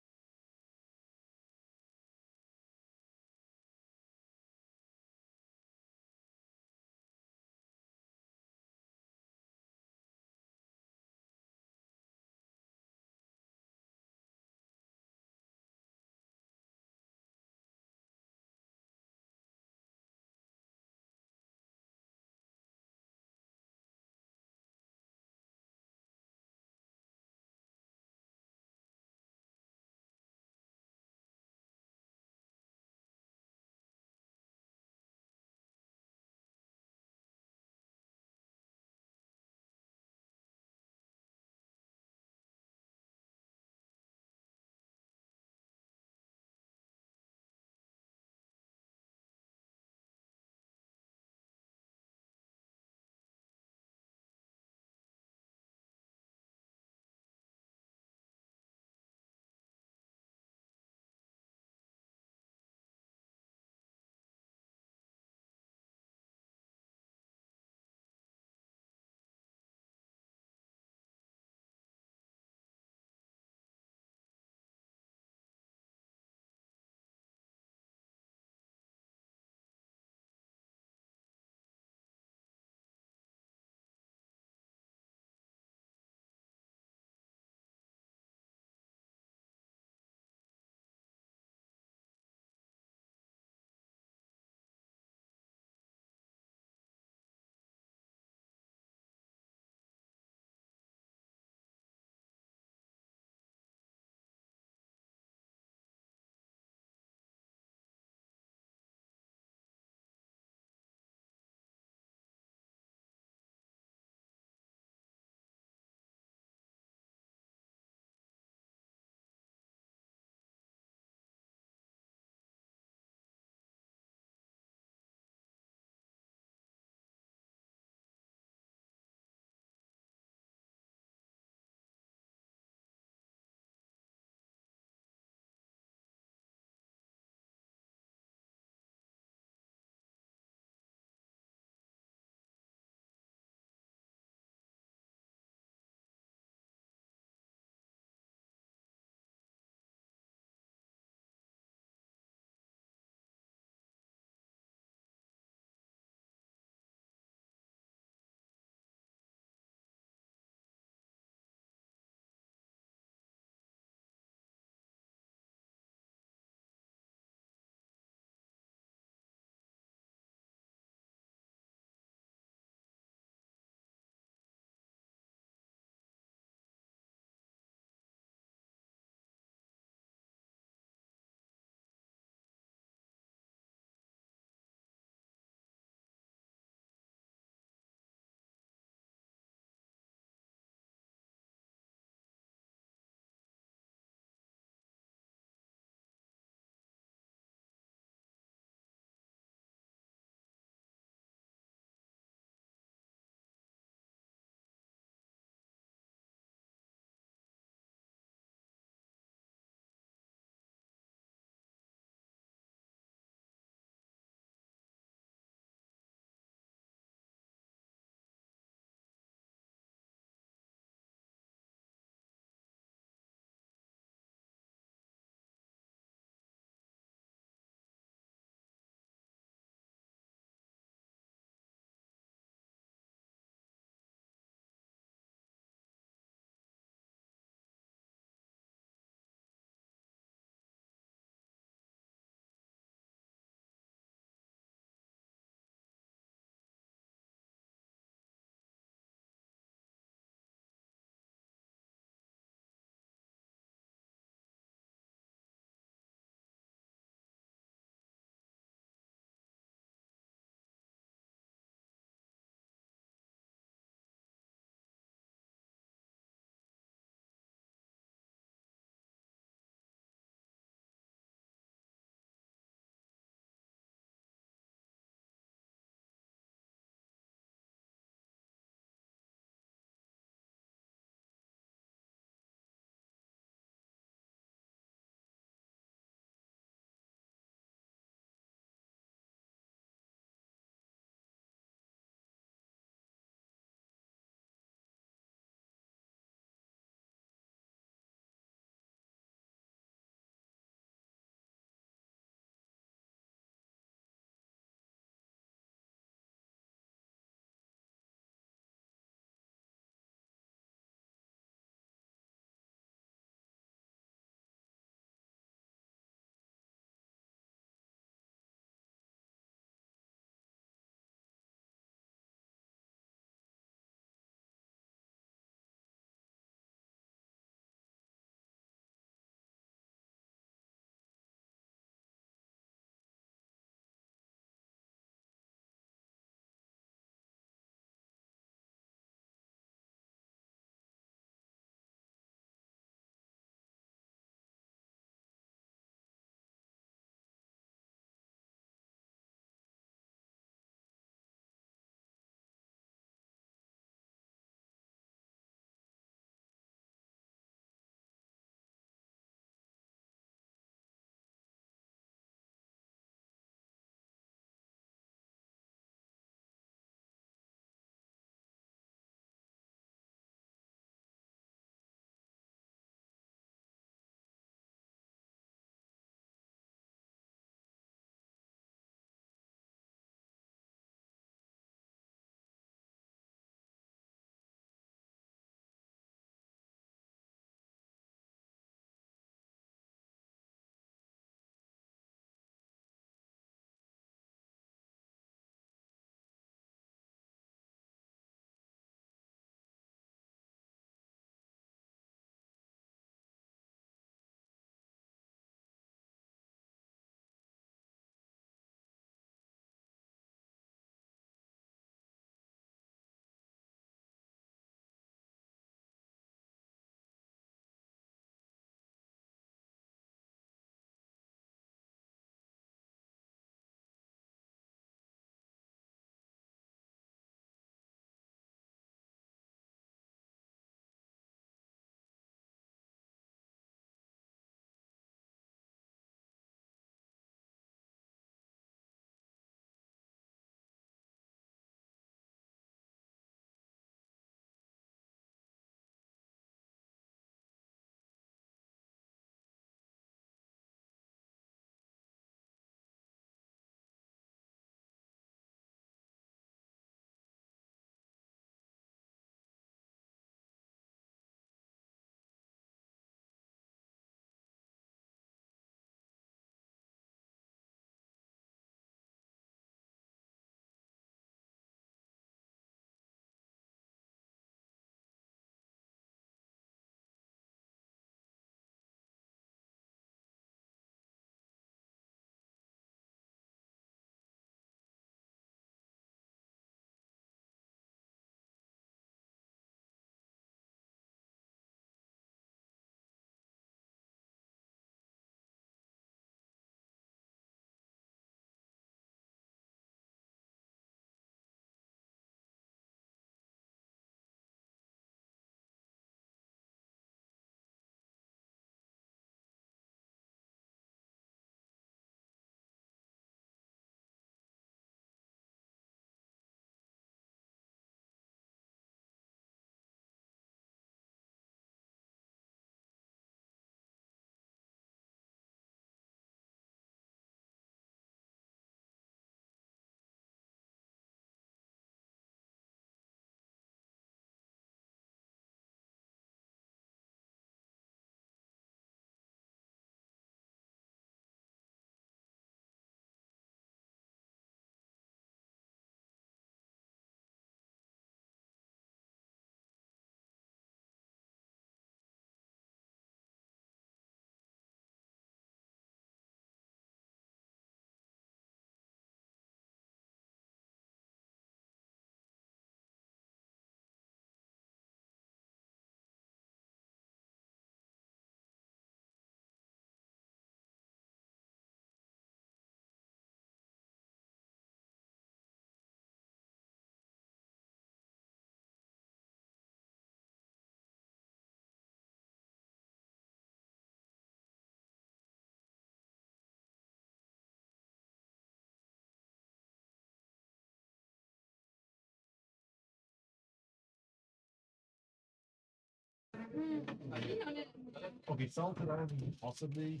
Okay, salted and possibly.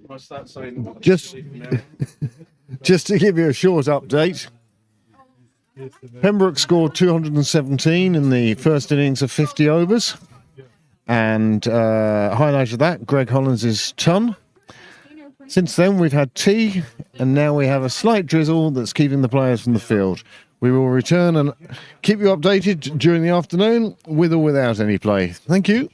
What's that saying? Just, just to give you a short update, Pembroke scored 217 in the first innings of 50 overs. And highlight of that, Greg Hollins's ton. Since then, we've had tea, and now we have a slight drizzle that's keeping the players from the field. We will return and keep you updated during the afternoon, with or without any play. Thank you.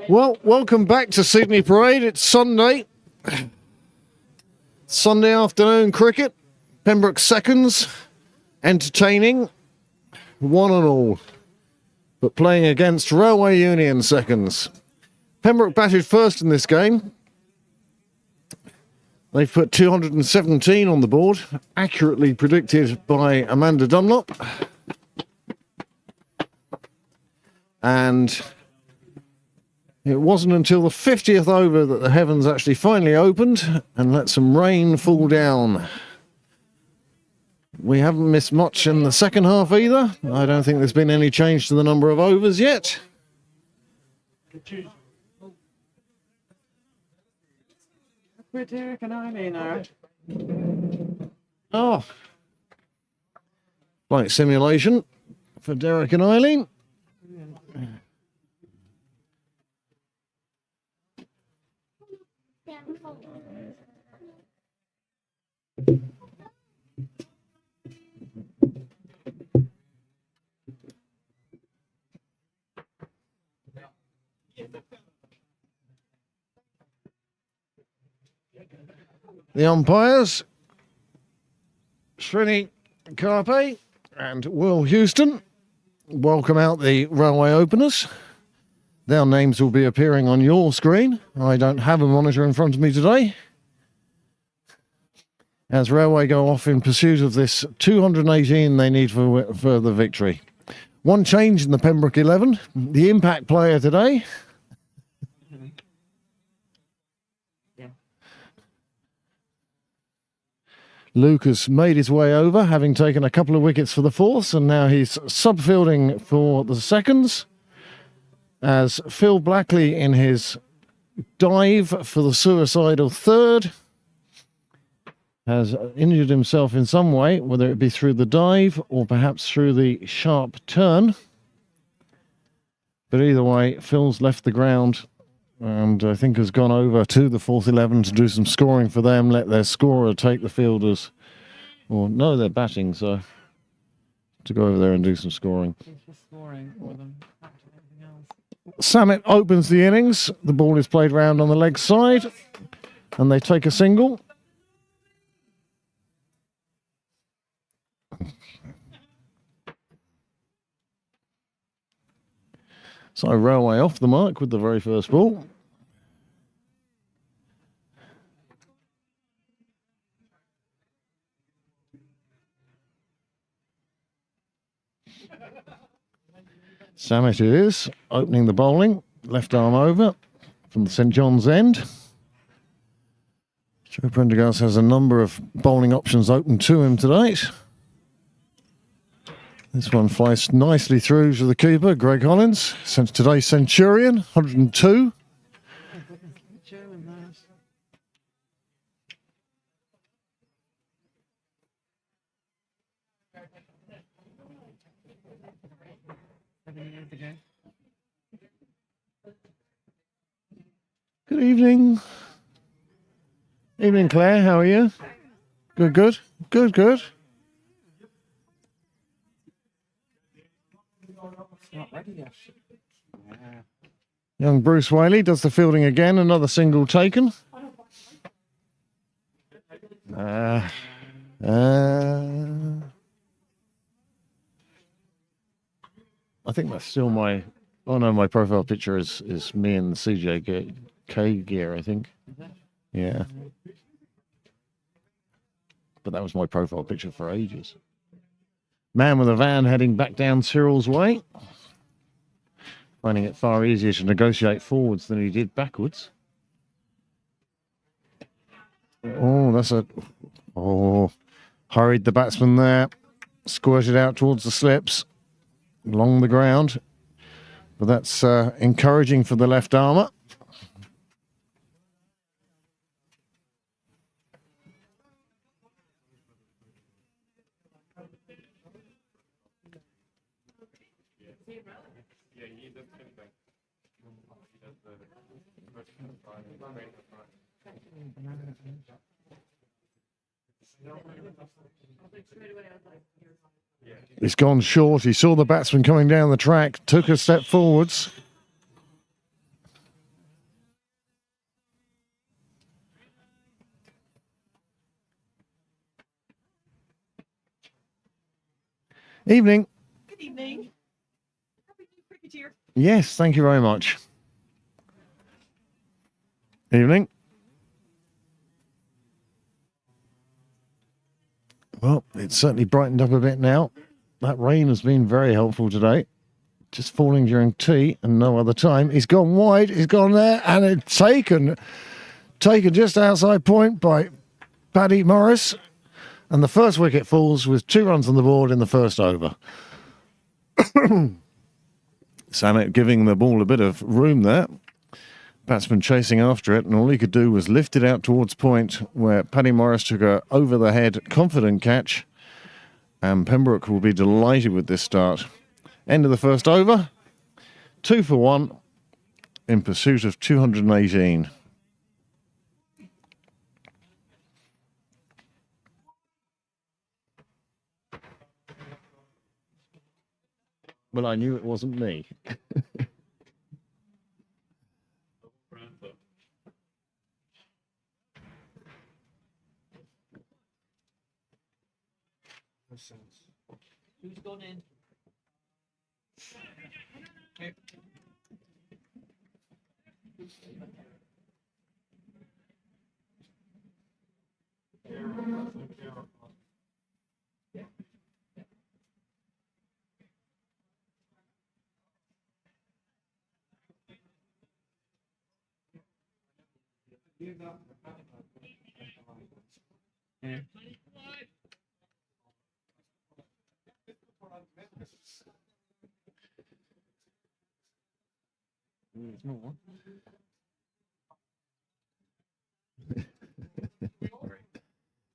Well, welcome back to Sydney Parade. It's Sunday. Sunday afternoon cricket. Pembroke seconds. Entertaining. One and all. But playing against Railway Union seconds. Pembroke batted first in this game. They've put 217 on the board. Accurately predicted by Amanda Dunlop. And it wasn't until the 50th over that the heavens actually finally opened and let some rain fall down. We haven't missed much in the second half either. I don't think there's been any change to the number of overs yet. We're Derek and Eileen are. Oh. Flight simulation for Derek and Eileen. The umpires, Srini Karpe and Will Houston, welcome out the Railway openers. Their names will be appearing on your screen. I don't have a monitor in front of me today. As Railway go off in pursuit of this 218 they need for the victory. One change in the Pembroke 11, the impact player today. Lucas made his way over, having taken a couple of wickets for the fourths, and now he's sub-fielding for the seconds. As Phil Blackley in his dive for the suicidal third has injured himself in some way, whether it be through the dive or perhaps through the sharp turn. But either way, Phil's left the ground and I think has gone over to the fourth 11 to do some scoring for them, let their scorer take the fielders. Or no, they're batting, so to go over there and do some scoring. He's just scoring for them. Samet opens the innings. The ball is played round on the leg side and they take a single. So Railway off the mark with the very first ball. Samet it is, opening the bowling, left arm over from the St John's end. Joe Prendergast has a number of bowling options open to him tonight. This one flies nicely through to the keeper, Greg Hollins. Since today's Centurion, 102. Good evening. Evening, Claire. How are you? Good, good. Good, good. Not ready yet. Young Bruce Whaley does the fielding again. Another single taken. I think that's still my... Oh, no, my profile picture is me in the CJK gear, I think. Yeah. But that was my profile picture for ages. Man with a van heading back down Cyril's way. Finding it far easier to negotiate forwards than he did backwards. Oh, that's a... Oh, hurried the batsman there. Squirted out towards the slips. Along the ground. But that's encouraging for the left armour. He's gone short. He saw the batsman coming down the track, took a step forwards. Evening. Good evening. Happy new cricket year. Yes, thank you very much. Evening. Well, it's certainly brightened up a bit now. That rain has been very helpful today. Just falling during tea and no other time. He's gone wide, he's gone there, and it's taken just outside point by Paddy Morris. And the first wicket falls with 2 runs on the board in the first over. Samet giving the ball a bit of room there. Batsman chasing after it, and all he could do was lift it out towards point, where Paddy Morris took a over-the-head confident catch. And Pembroke will be delighted with this start. End of the first over. 2 for 1 in pursuit of 218. Well, I knew it wasn't me. Who's gone in?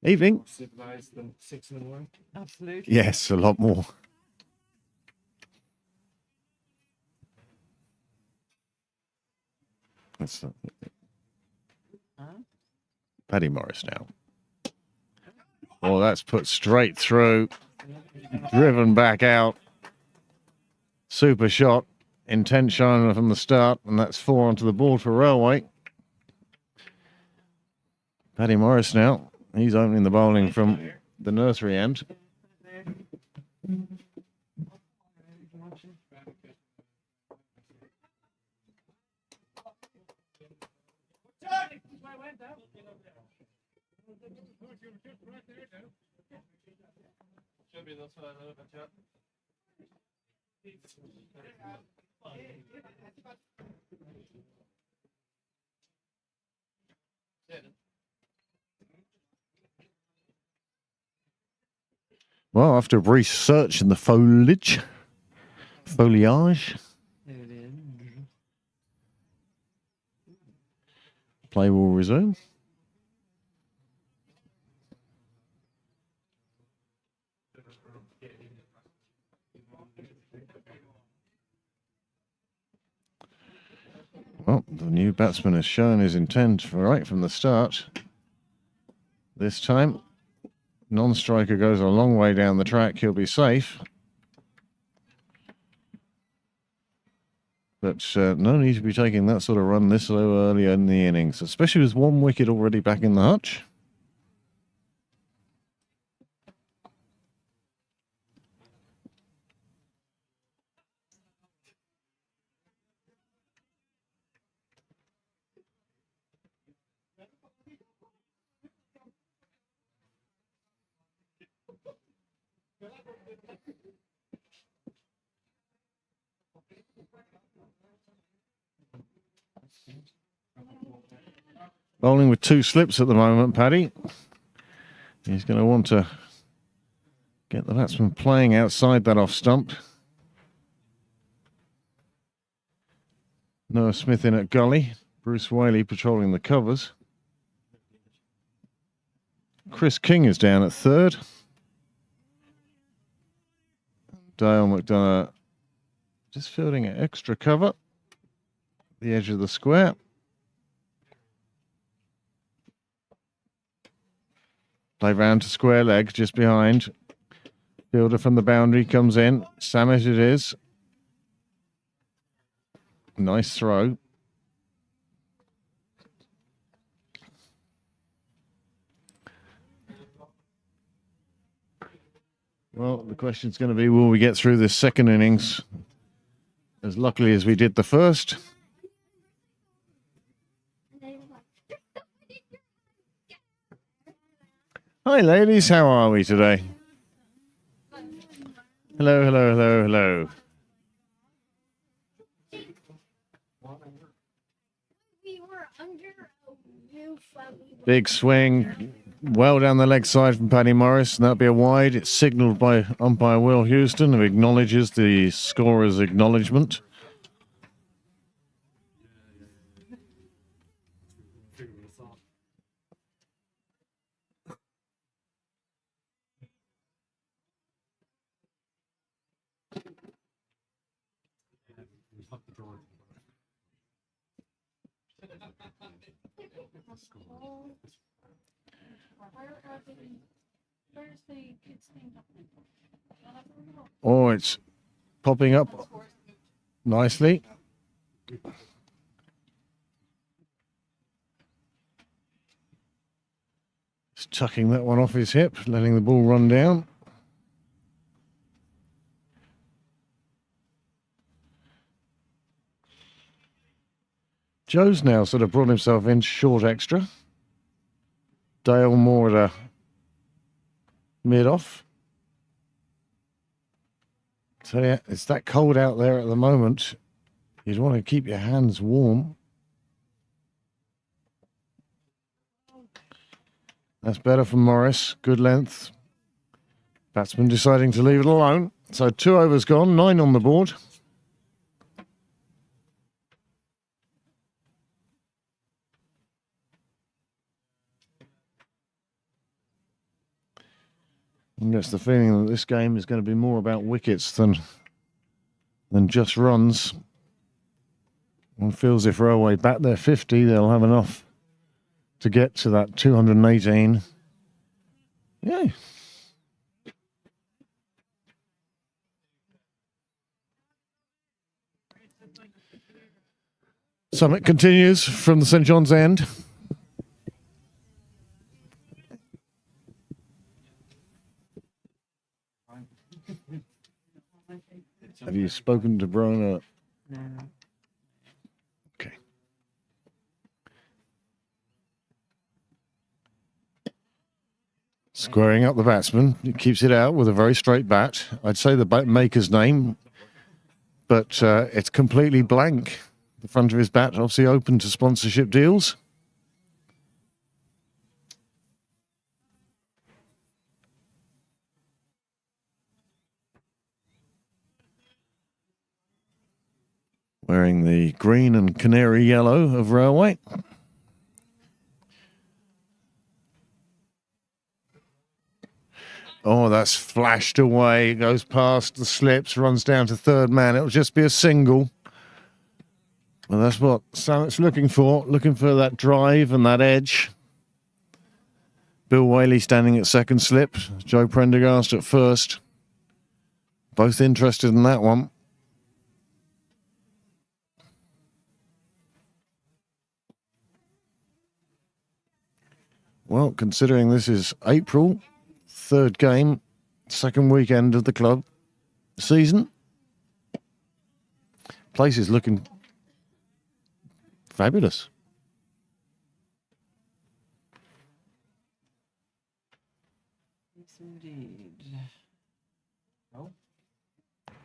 Evening. Civilized than 6 in the morning. Absolutely. Yes, a lot more. That's Paddy Morris now. Oh, that's put straight through. Driven back out. Super shot. Intense shiner from the start, and that's 4 onto the board for Railway. Paddy Morris now. He's opening the bowling from the nursery end. Well, after a brief search in the foliage, play will resume. Well, the new batsman has shown his intent right from the start. This time, non-striker goes a long way down the track. He'll be safe. But no need to be taking that sort of run this low early in the innings, especially with 1 wicket already back in the hutch. Bowling with 2 slips at the moment, Paddy. He's going to want to get the batsman playing outside that off stump. Noah Smith in at gully. Bruce Whaley patrolling the covers. Chris King is down at third. Dale McDonough just fielding an extra cover. The edge of the square. Play round to square leg just behind. Fielder from the boundary comes in. Samet it is. Nice throw. Well, the question's going to be, will we get through this second innings as luckily as we did the first? Hi, ladies. How are we today? Hello, hello, hello, hello. We were under a roof. Big swing. Well down the leg side from Paddy Morris, and that'll be a wide. It's signalled by umpire Will Houston, who acknowledges the scorer's acknowledgement. Oh, it's popping up nicely. Just tucking that one off his hip, letting the ball run down. Joe's now sort of brought himself in short extra. Dale more at a mid-off. So yeah, it's that cold out there at the moment. You'd want to keep your hands warm. That's better from Morris. Good length. Batsman deciding to leave it alone. So 2 overs gone, 9 on the board. And gets the feeling that this game is going to be more about wickets than just runs. One feels if Railway bat their 50, they'll have enough to get to that 218. Yay. Summit continues from the St John's end. Have you spoken to Brian? No. Okay. Squaring up the batsman. He keeps it out with a very straight bat. I'd say the maker's name, but it's completely blank. The front of his bat obviously open to sponsorship deals. Wearing the green and canary yellow of Railway. Oh, that's flashed away. Goes past the slips, runs down to third man. It'll just be a single. Well, that's what Samet's looking for that drive and that edge. Bill Whaley standing at second slip. Joe Prendergast at first. Both interested in that one. Well, considering this is April, third game, second weekend of the club season, place is looking fabulous. Yes, indeed. Oh.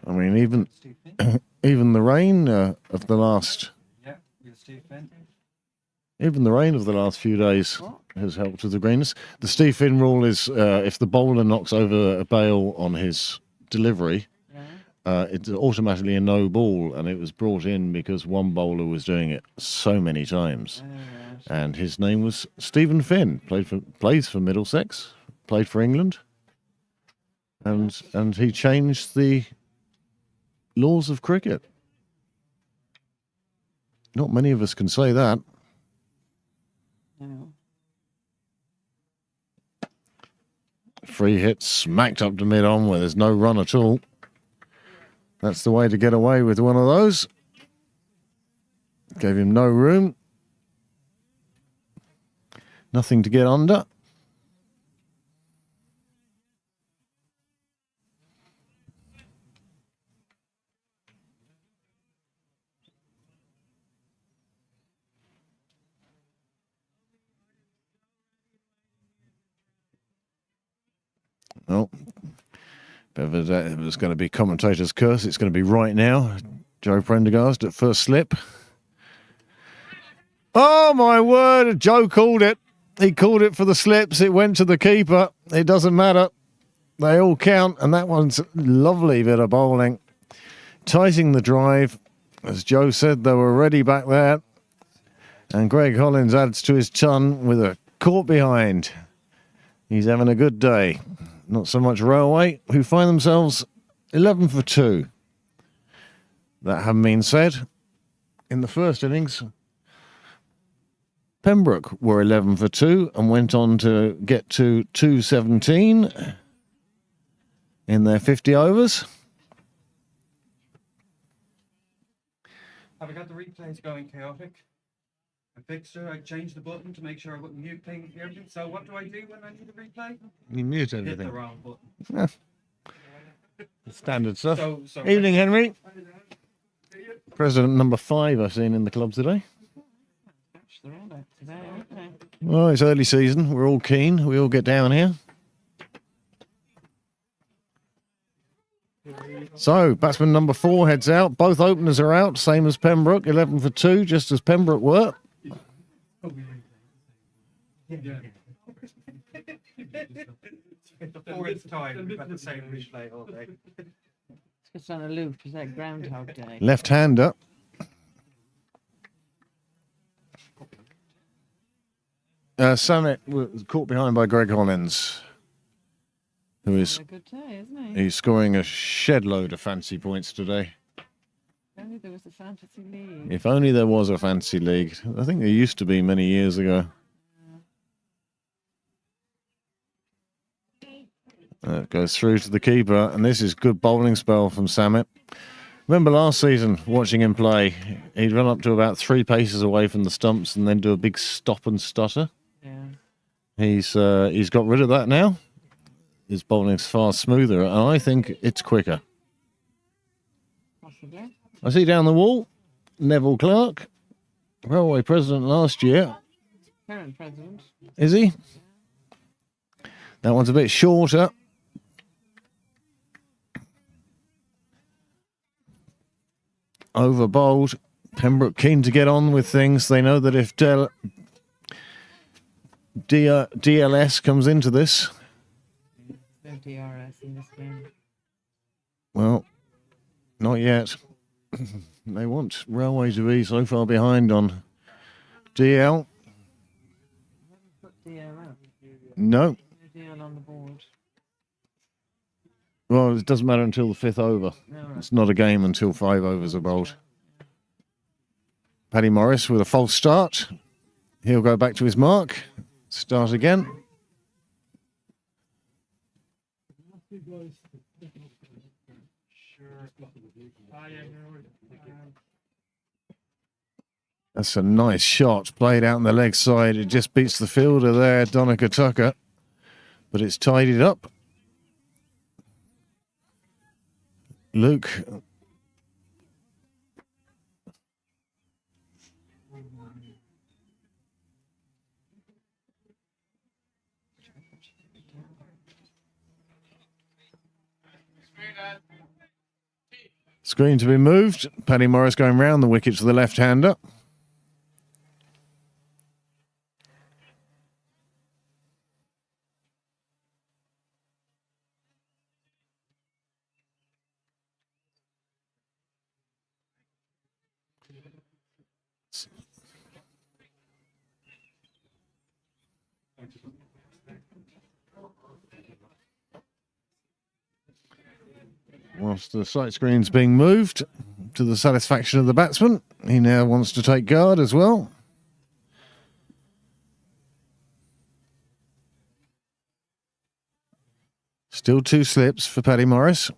I mean, even the rain of the last... Yeah, with Steve Finn. Even the rain of the last few days has helped with the greenness. The Steve Finn rule is if the bowler knocks over a bail on his delivery, it's automatically a no ball, and it was brought in because one bowler was doing it so many times. And his name was Stephen Finn, plays for Middlesex, played for England, and he changed the laws of cricket. Not many of us can say that. No. Free hit smacked up to mid-on where there's no run at all. That's the way to get away with one of those. Gave him no room. Nothing to get under. Well, if it was going to be commentator's curse, it's going to be right now. Joe Prendergast at first slip. Oh, my word. Joe called it. He called it for the slips. It went to the keeper. It doesn't matter. They all count, and that one's a lovely bit of bowling. Tightening the drive. As Joe said, they were ready back there. And Greg Hollins adds to his ton with a caught behind. He's having a good day. Not so much Railway, who find themselves 11 for 2. That having been said, in the first innings, Pembroke were 11 for 2 and went on to get to 217 in their 50 overs. Have I got the replays going chaotic? I fixed it, I changed the button to make sure I wouldn't mute things and everything. So what do I do when I need a replay? You mute Hit the everything. wrong button. Yeah. Standard stuff. So Evening, Henry. President number 5 I've seen in the club today. They're all out today, aren't they? Well, it's early season. We're all keen. We all get down here. So, batsman number 4 heads out. Both openers are out, same as Pembroke, 11 for 2, just as Pembroke were. It's the fourth time we've got the same replay all day. It's on a loop. Is that Groundhog Day? Left-hander. Summit was caught behind by Greg Hollins, who is A good day, isn't he? he's scoring a shed load of fancy points today. If only there was a fantasy league. If only there was a fancy league. I think there used to be many years ago. It goes through to the keeper, and this is good bowling spell from Samet. Remember last season, watching him play, he'd run up to about 3 paces away from the stumps and then do a big stop and stutter. Yeah. He's got rid of that now. His bowling's far smoother, and I think it's quicker. Possibly. I see down the wall, Neville Clark, Railway president last year. Current president. Is he? That one's a bit shorter. Over bowled. Pembroke keen to get on with things. They know that if DLS comes into this, No DRS in this game. well, not yet. They want Railway to be so far behind on DL. Put DL up. No. No DL on the board. Well, it doesn't matter until the 5th over. No, right. It's not a game until 5 overs are bowled. Paddy Morris with a false start. He'll go back to his mark. Start again. That's a nice shot. Played out on the leg side. It just beats the fielder there, Donica Tucker. But it's tidied up. Luke. Screen to be moved. Paddy Morris going round the wicket to the left-hander. Whilst the sight screen's being moved to the satisfaction of the batsman, he now wants to take guard as well. Still 2 slips for Paddy Morris.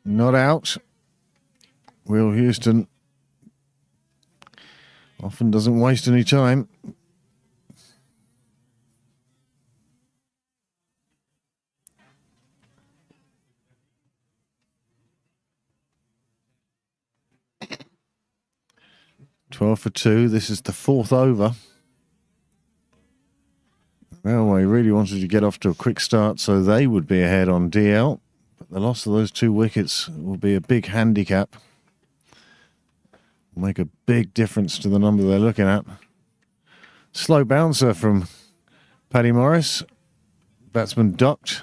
Not out. Will Houston often doesn't waste any time. Twelve for 2. This is the 4th over. Railway really wanted to get off to a quick start so they would be ahead on DL. But the loss of those 2 wickets will be a big handicap. Will make a big difference to the number they're looking at. Slow bouncer from Paddy Morris. Batsman ducked.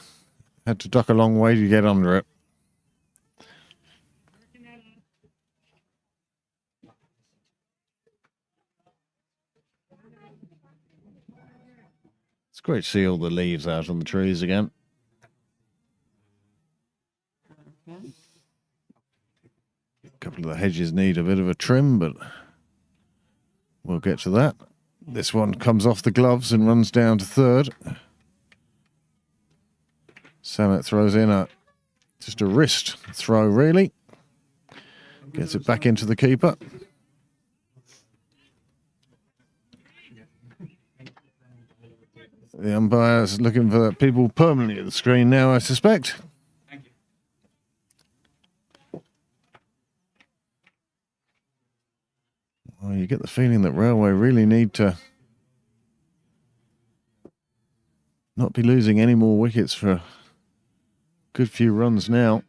Had to duck a long way to get under it. It's great to see all the leaves out on the trees again. A couple of the hedges need a bit of a trim, but we'll get to that. This one comes off the gloves and runs down to 3rd. Samet throws in just a wrist throw, really. Gets it back into the keeper. The umpire's looking for people permanently at the screen now, I suspect. Well, you get the feeling that Railway really need to not be losing any more wickets for a good few runs now.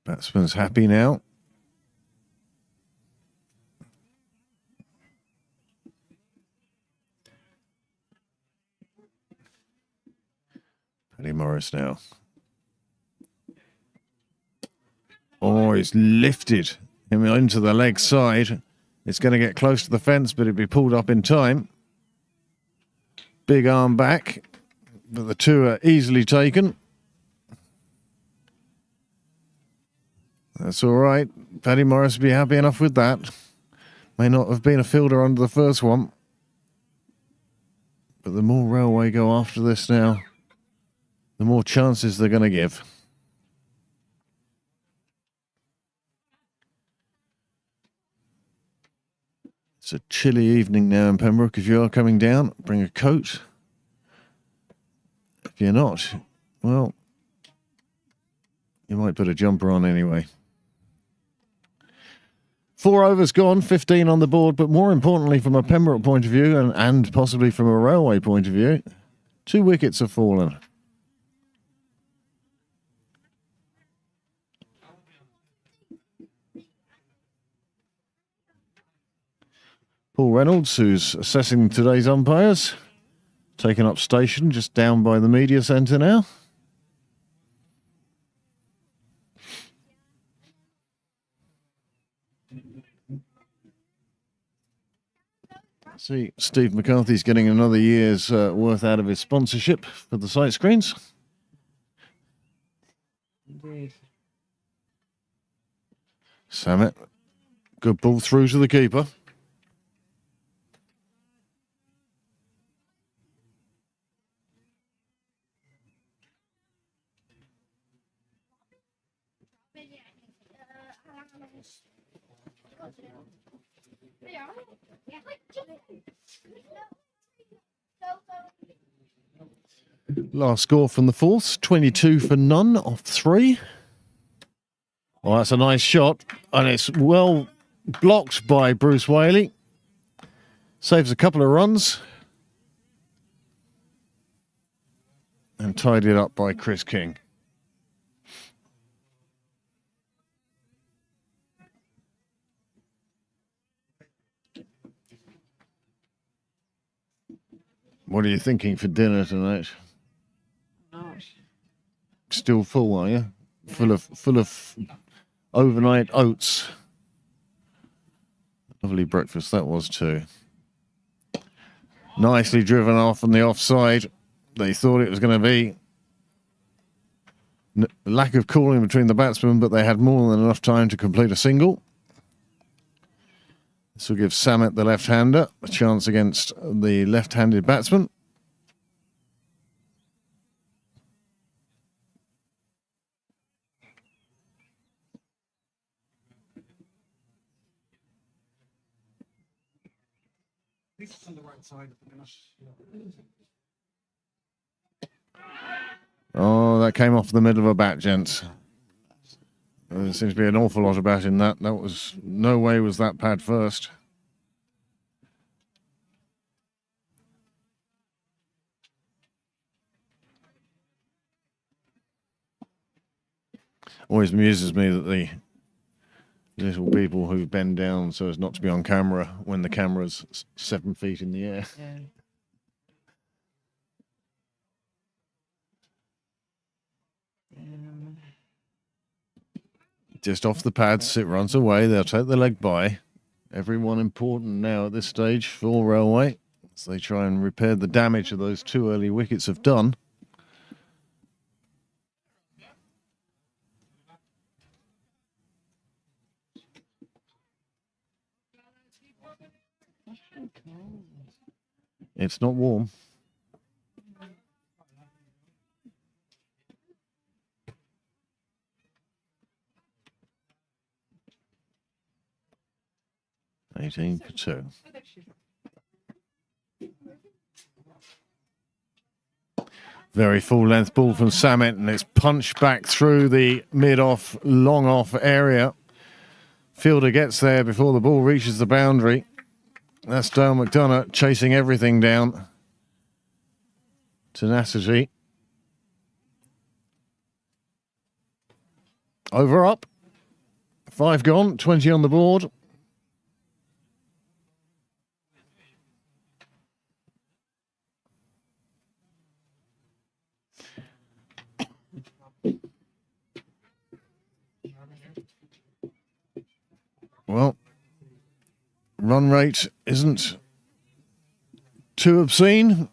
Batsman's happy now. Paddy Morris now. Oh, he's lifted him into the leg side. It's going to get close to the fence, but it'll be pulled up in time. Big arm back, but the 2 are easily taken. That's all right. Paddy Morris will be happy enough with that. May not have been a fielder under the first one. But the more Railway go after this now, the more chances they're going to give. It's a chilly evening now in Pembroke. If you are coming down, bring a coat. If you're not, well, you might put a jumper on anyway. 4 overs gone, 15 on the board, but more importantly from a Pembroke point of view and possibly from a Railway point of view, 2 wickets have fallen. Paul Reynolds, who's assessing today's umpires, taken up station just down by the media centre now. See, Steve McCarthy's getting another year's worth out of his sponsorship for the sight screens. Indeed. Samet, good ball through to the keeper. Last score from the 4th, 22 for none off 3. Well, that's a nice shot, and it's well blocked by Bruce Whaley. Saves a couple of runs. And tidied up by Chris King. What are you thinking for dinner tonight? Still full, are you? Full of overnight oats. Lovely breakfast that was too. Nicely driven off on the offside. They thought it was going to be lack of cooling between the batsmen, but they had more than enough time to complete a single. This will give Samet, the left-hander, a chance against the left-handed batsman. This is on the right side of the minute. Oh, that came off the middle of a bat, gents. There seems to be an awful lot of bat in that. That was no way was that pad first. Always amuses me that the little people who bend down so as not to be on camera when the camera's 7 feet in the air. Yeah. Just off the pads, it runs away. They'll take the leg by. Everyone important now at this stage for Railway as they try and repair the damage that those 2 early wickets have done. It's not warm. Eighteen for 2. Very full length ball from Samet, and it's punched back through the mid-off, long-off area. Fielder gets there before the ball reaches the boundary. That's Dale McDonough chasing everything down. Tenacity. Over up. 5 gone, 20 on the board. Well, run rate isn't too obscene.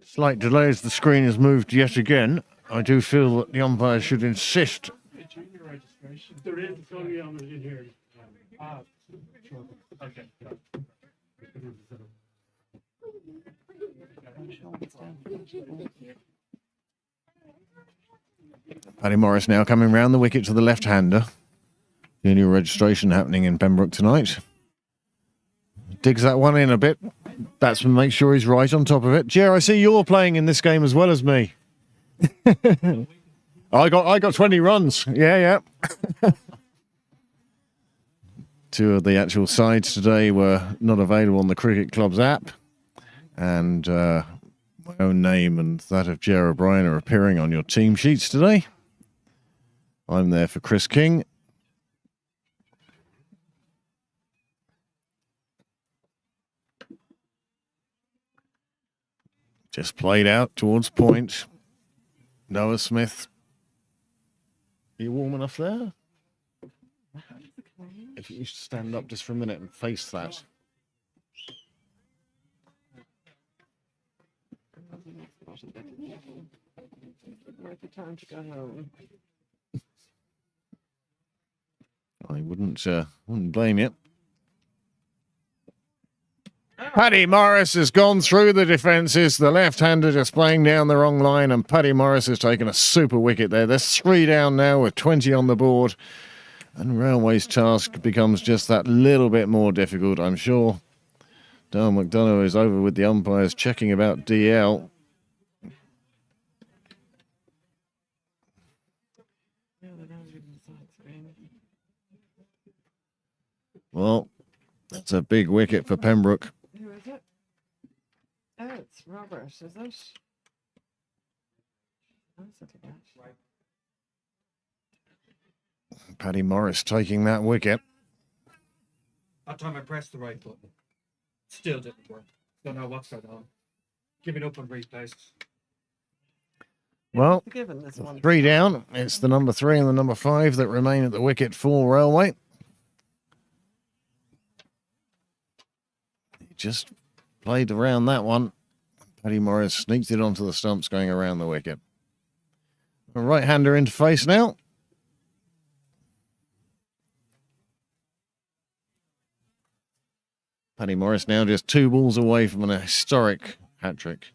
Slight delay as the screen has moved yet again. I do feel that the umpire should insist. Junior registration. There is, it's only on the here. Sure. Okay. Paddy Morris now coming round the wicket to the left-hander. Junior registration happening in Pembroke tonight. Digs that one in a bit. Batsman makes sure he's right on top of it. Jer, I see you're playing in this game as well as me. I got 20 runs. Yeah. 2 of the actual sides today were not available on the Cricket Club's app. And my own name and that of Jer O'Brien are appearing on your team sheets today. I'm there for Chris King. Just played out towards point. Noah Smith. Are you warm enough there? If you should stand up just for a minute and face that. Time to go home. I wouldn't blame you. Paddy Morris has gone through the defences. The left-hander just playing down the wrong line, and Paddy Morris has taken a super wicket there. There's 3 down now with 20 on the board. And Railway's task becomes just that little bit more difficult, I'm sure. Dale McDonough is over with the umpires checking about DL. Well, that's a big wicket for Pembroke. Who is it? Oh, it's Robert, is it? Paddy Morris taking that wicket. That time I pressed the right button. Still didn't work. Don't know what's going on. Giving up on replays. Well, Given this one. 3 down. It's the number 3 and the number 5 that remain at the wicket for Railway. He just played around that one. Paddy Morris sneaked it onto the stumps going around the wicket. A right-hander interface now. Paddy Morris now just 2 balls away from an historic hat-trick.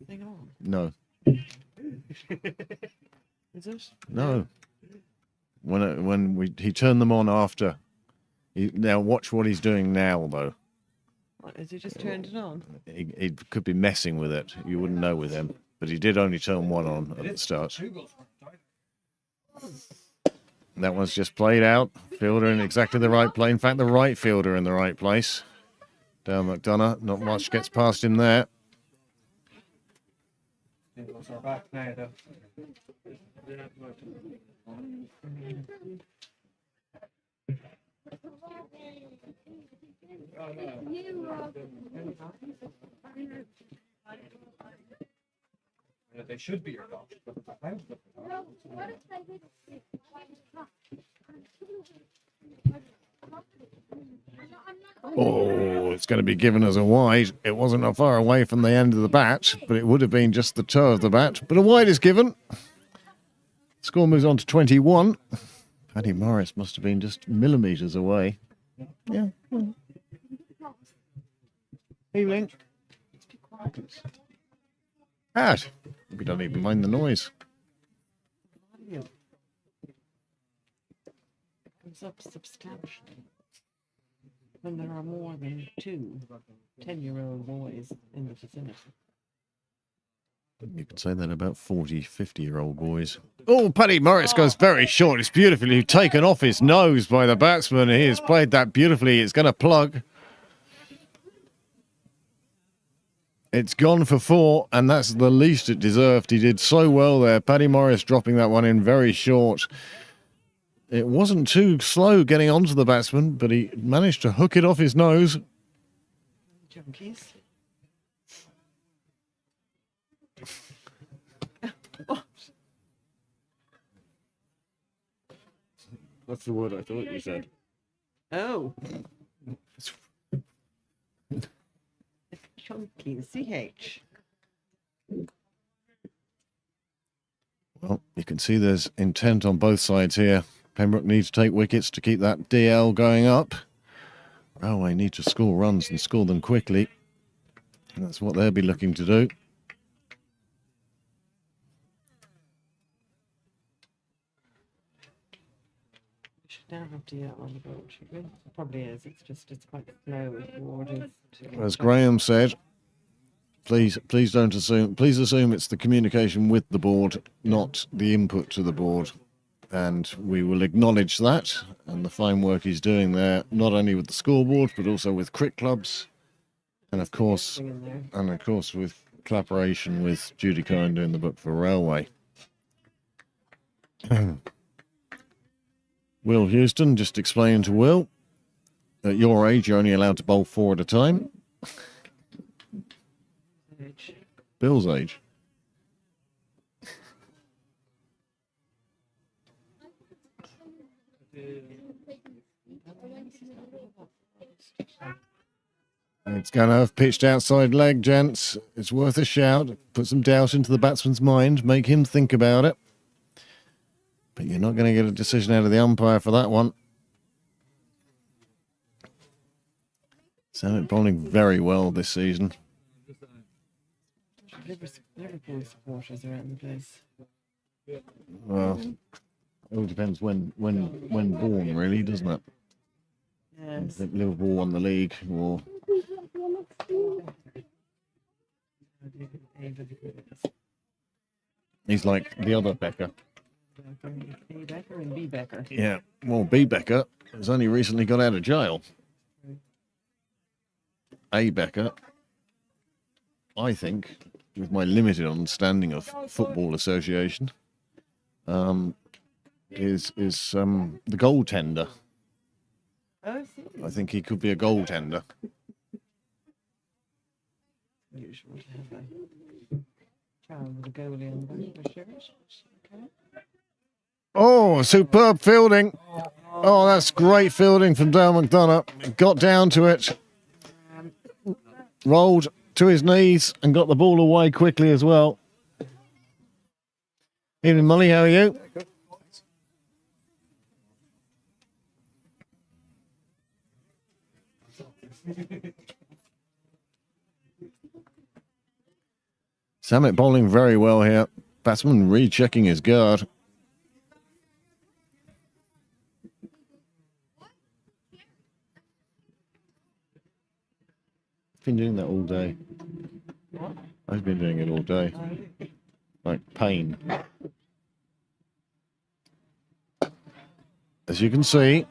Hang on. No. Is it? No. He turned them on after. Now watch what he's doing now, though. What, has he just turned it on? He could be messing with it. You wouldn't know with him. But he did only turn one on at the start. That one's just played out. Fielder in exactly the right place. In fact, the right fielder in the right place. Dale McDonough. Not much gets past him there. Singles are back now, though. They should be your dog. Oh, it's going to be given as a wide. It wasn't that far away from the end of the bat, but it would have been just the toe of the bat. But a wide is given. Score moves on to 21. Paddy Morris must have been just millimetres away. Yeah. Evening. Pat. We don't even mind the noise. It comes up substantially when there are more than 2 10-year-old boys in the vicinity. You could say that about 40, 50-year-old boys. Oh, Paddy Morris goes very short. It's beautifully taken off his nose by the batsman. He has played that beautifully. It's going to plug. It's gone for 4, and that's the least it deserved. He did so well there. Paddy Morris dropping that one in very short. It wasn't too slow getting onto the batsman, but he managed to hook it off his nose. Junkies. That's the word I thought you said. Oh. Chunky, CH. Well, you can see there's intent on both sides here. Pembroke needs to take wickets to keep that DL going up. Railway need to score runs and score them quickly. And that's what they'll be looking to do. We should now have DL on the board, should we? It probably is. It's quite slow. As Graham said, please don't assume. Please assume it's the communication with the board, not the input to the board. And we will acknowledge that and the fine work he's doing there, not only with the scoreboard, but also with cricket clubs. And of course with collaboration with Judy Cohen doing the book for Railway. Will Houston just explaining to Will, at your age, you're only allowed to bowl 4 at a time. Bill's age. It's going to have pitched outside leg, gents. It's worth a shout. Put some doubt into the batsman's mind. Make him think about it. But you're not going to get a decision out of the umpire for that one. Samet bowling very well this season. Liverpool supporters around the place. Well, it all depends when born, really, doesn't it? Yes. If Liverpool won the league, or he's like the other Becker. A Becker and B Becker. Yeah, well, B Becker has only recently got out of jail. A Becker, I think, with my limited understanding of football association, is the goaltender. Oh, I think he could be a goaltender. usual to have Charles with a goalie on the back of the shirt. Okay. Oh, superb fielding. Oh, that's great fielding from Dale McDonough. Got down to it, rolled to his knees, and got the ball away quickly as well. Evening, Molly, how are you? Samet bowling very well here. Batsman rechecking his guard. Been doing that all day. I've been doing it all day. Like pain. As you can see,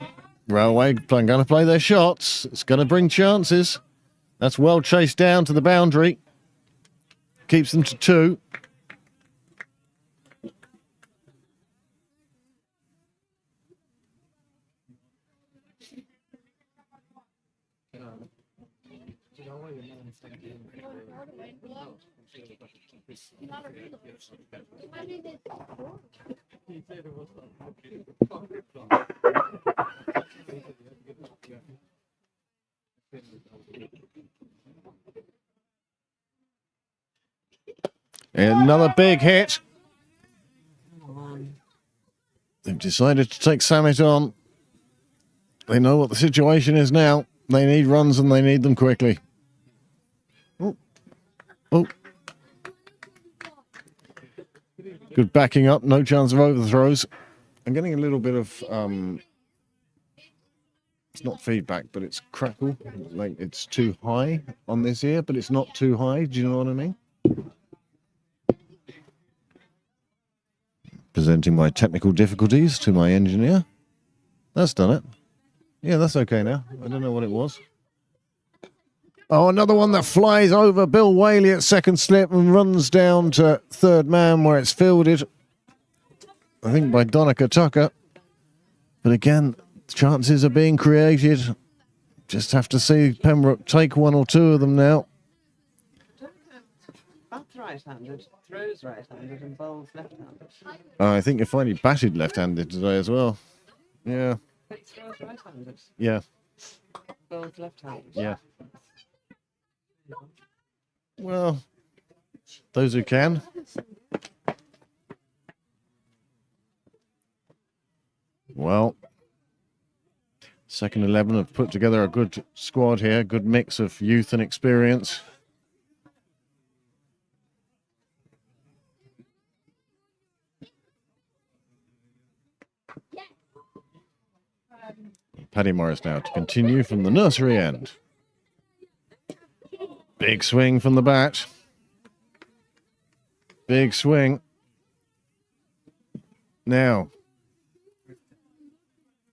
Railway going to play their shots. It's going to bring chances. That's well chased down to the boundary. Keeps them to 2. Another big hit. They've decided to take Samet on. They know what the situation is now. They need runs and they need them quickly. Oh. Oh. Good backing up. No chance of overthrows. I'm getting a little bit of... it's not feedback, but it's crackle. Like it's too high on this ear, but it's not too high. Do you know what I mean? Presenting my technical difficulties to my engineer. That's done it. Yeah, that's okay now. I don't know what it was. Oh, another one that flies over Bill Whaley at second slip and runs down to third man where it's fielded. I think by Donica Tucker. But again, chances are being created. Just have to see Pembroke take 1 or 2 of them now. Bats right-handed, throws right-handed, and bowls left-handed. I think you'll find he batted left-handed today as well. Yeah. Throws right-handed, Yeah. bowls left-handed. Yeah. Well, those who can. Well, second 11 have put together a good squad here, good mix of youth and experience. Paddy Morris now to continue from the nursery end. Big swing from the bat. Big swing. Now,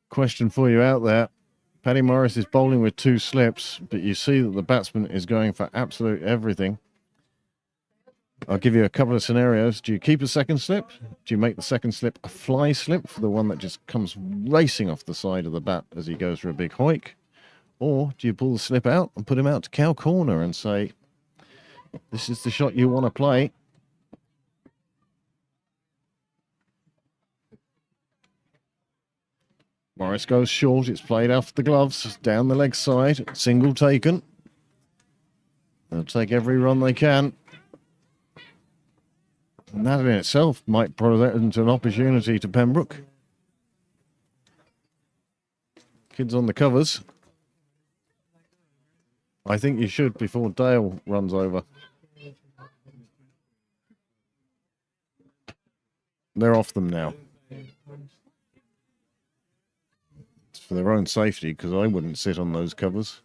question for you out there. Paddy Morris is bowling with 2 slips, but you see that the batsman is going for absolute everything. I'll give you a couple of scenarios. Do you keep a second slip? Do you make the second slip a fly slip for the one that just comes racing off the side of the bat as he goes for a big hoik? Or do you pull the slip out and put him out to cow corner and say, this is the shot you want to play? Morris goes short. It's played off the gloves, down the leg side. Single taken. They'll take every run they can. And that in itself might present an opportunity to Pembroke. Kids on the covers. I think you should before Dale runs over. They're off them now. It's for their own safety, because I wouldn't sit on those covers.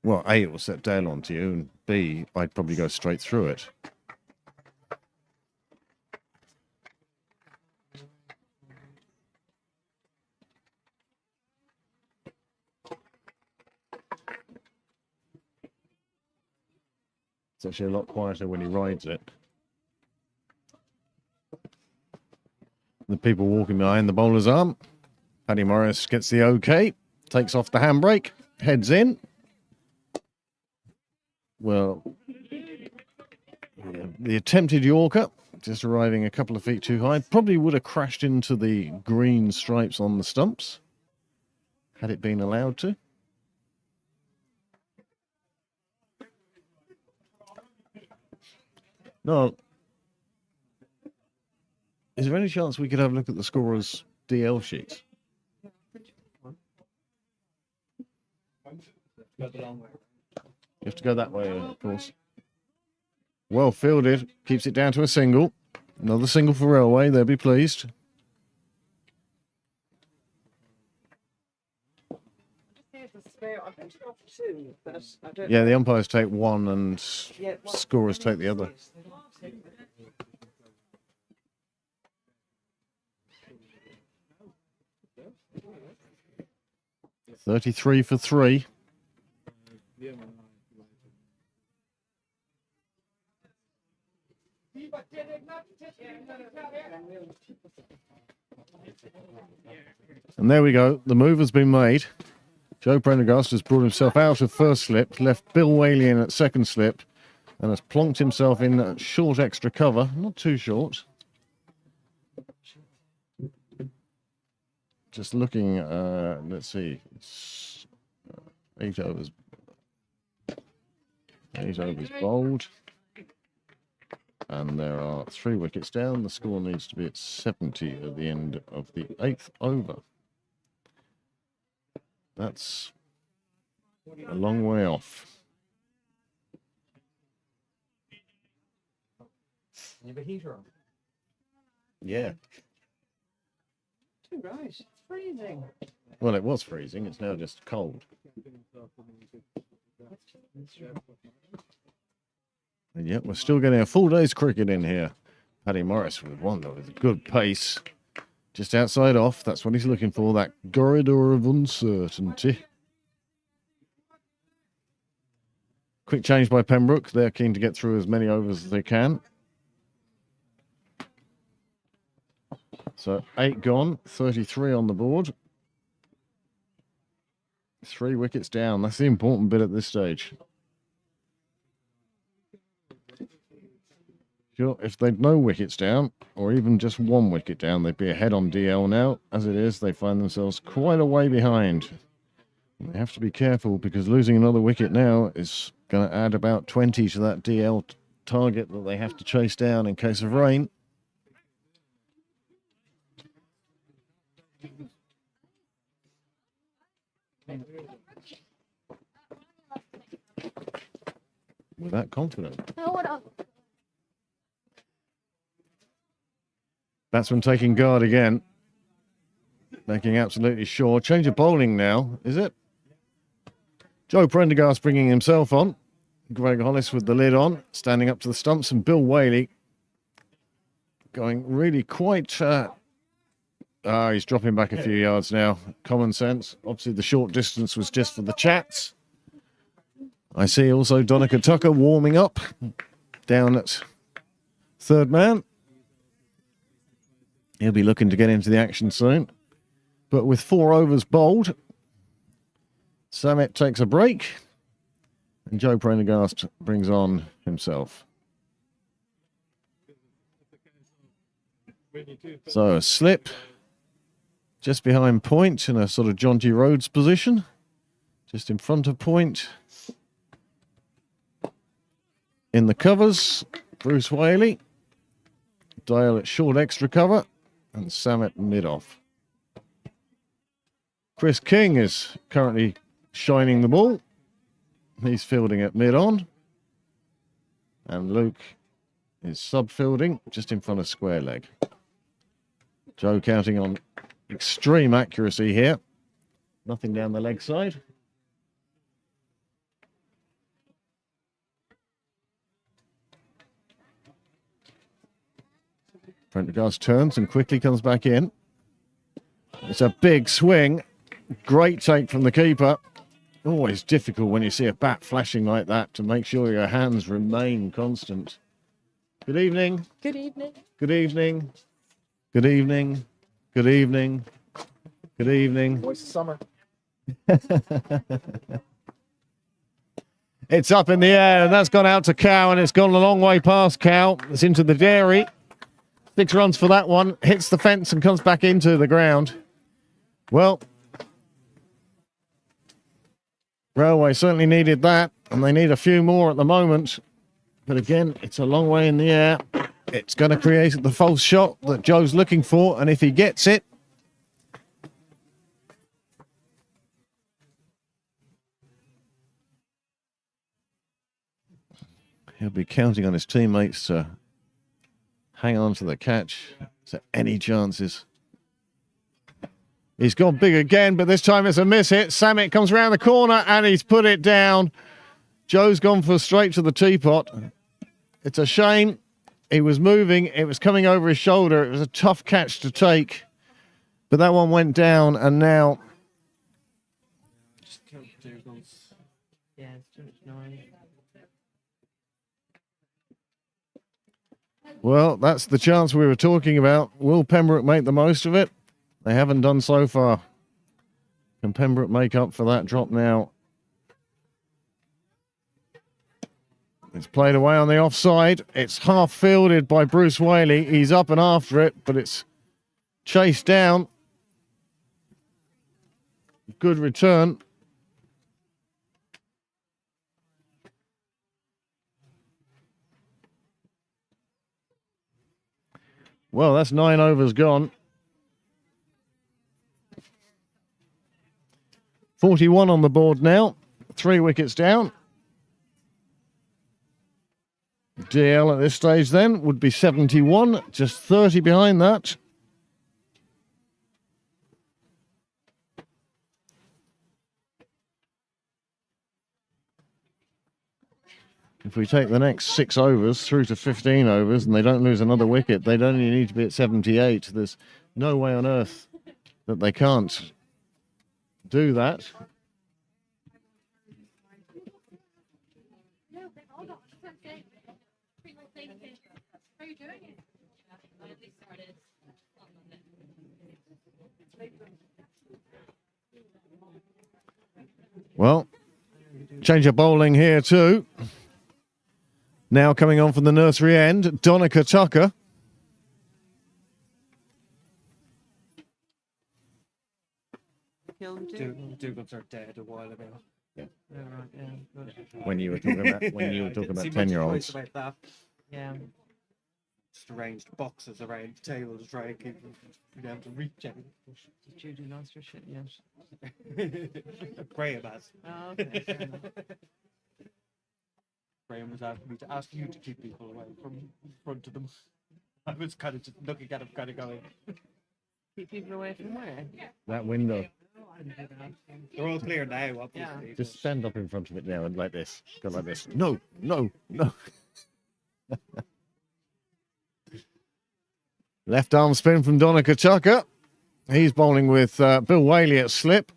Well, A, it will set Dale onto you, and B, I'd probably go straight through it. It's actually a lot quieter when he rides it. The people walking behind the bowler's arm. Paddy Morris gets the OK, takes off the handbrake, heads in. Well, The attempted Yorker, just arriving a couple of feet too high, probably would have crashed into the green stripes on the stumps had it been allowed to. No. Is there any chance we could have a look at the scorer's DL sheets? You have to go that way, of course. Well fielded, keeps it down to a single. Another single for Railway, they'll be pleased. Yeah, the umpires take one and scorers take the other. $33 for 3. And there we go. The move has been made. Joe Prendergast has brought himself out of first slip, left Bill Whaley in at second slip, and has plonked himself in short extra cover. Not too short. Just looking, let's see. It's 8 overs. 8 overs bowled. And there are 3 wickets down. The score needs to be at 70 at the end of the 8th over. That's a long way off. You have a heater on? Yeah. Too right. It's freezing. Well, it was freezing. It's now just cold. And yet we're still getting a full day's cricket in here. Paddy Morris with one, though, with a good pace. Just outside off. That's what he's looking for, that corridor of uncertainty. Quick change by Pembroke. They're keen to get through as many overs as they can. So 8 gone, 33 on the board. 3 wickets down. That's the important bit at this stage. Sure, if they'd no wickets down, or even just 1 wicket down, they'd be ahead on DL now. As it is, they find themselves quite a way behind. And they have to be careful because losing another wicket now is going to add about 20 to that DL target that they have to chase down in case of rain. We're that confident. Batsman taking guard again. Making absolutely sure. Change of bowling now, is it? Joe Prendergast bringing himself on. Greg Hollis with the lid on, standing up to the stumps, and Bill Whaley going really quite... he's dropping back a few yards now. Common sense. Obviously, the short distance was just for the chats. I see also Donica Tucker warming up down at third man. He'll be looking to get into the action soon. But with 4 overs bowled, Samet takes a break. And Joe Prendergast brings on himself. So a slip just behind point in a sort of jaunty Rhodes position. Just in front of point. In the covers, Bruce Whaley. Dale at short extra cover. And Samet mid-off. Chris King is currently shining the ball. He's fielding at mid-on. And Luke is sub-fielding just in front of square leg. Joe counting on extreme accuracy here. Nothing down the leg side. Prendergast turns and quickly comes back in. It's a big swing. Great take from the keeper. Always difficult when you see a bat flashing like that to make sure your hands remain constant. Good evening. Good evening. Good evening. Good evening. Good evening. Good evening. Voice of summer. It's up in the air, and that's gone out to Cow, and it's gone a long way past Cow. It's into the dairy. 6 runs for that one. Hits the fence and comes back into the ground. Well, Railway certainly needed that, and they need a few more at the moment. But again, it's a long way in the air. It's going to create the false shot that Joe's looking for, and if he gets it, he'll be counting on his teammates to hang on to the catch. Is there any chances? He's gone big again, but this time it's a miss hit. Samet comes around the corner and he's put it down. Joe's gone for straight to the teapot. It's a shame. He was moving. It was coming over his shoulder. It was a tough catch to take. But that one went down, and now... Yeah, it's too much noise. Well, that's the chance we were talking about. Will Pembroke make the most of it? They haven't done so far. Can Pembroke make up for that drop now? It's played away on the offside. It's half fielded by Bruce Whaley. He's up and after it, but it's chased down. Good return. Well, that's 9 overs gone. 41 on the board now. 3 wickets down. DL at this stage then would be 71, just 30 behind that. If we take the next 6 overs through to 15 overs and they don't lose another wicket, they'd only need to be at 78. There's no way on earth that they can't do that. Well, change of bowling here too. Now coming on from the nursery end, Donica Tucker. Dougal's are dead a while ago. Yeah, right, yeah. Good. When you were talking about See much 10-year-olds. choice about that. Yeah. Just arranged boxes around the table to try and keep be able to reach it. Did Judy lost her shit yet? Graham has. Oh, okay. Fair enough. Graham was asking me to ask you to keep people away from in front of them. I was kind of just looking at him, kind of going. Keep people away from where? That window. They're all clear now, obviously. Just stand up in front of it now and like this. Go like this. No, no, no. Left arm spin from Donica Tucker. He's bowling with Bill Whaley at slip.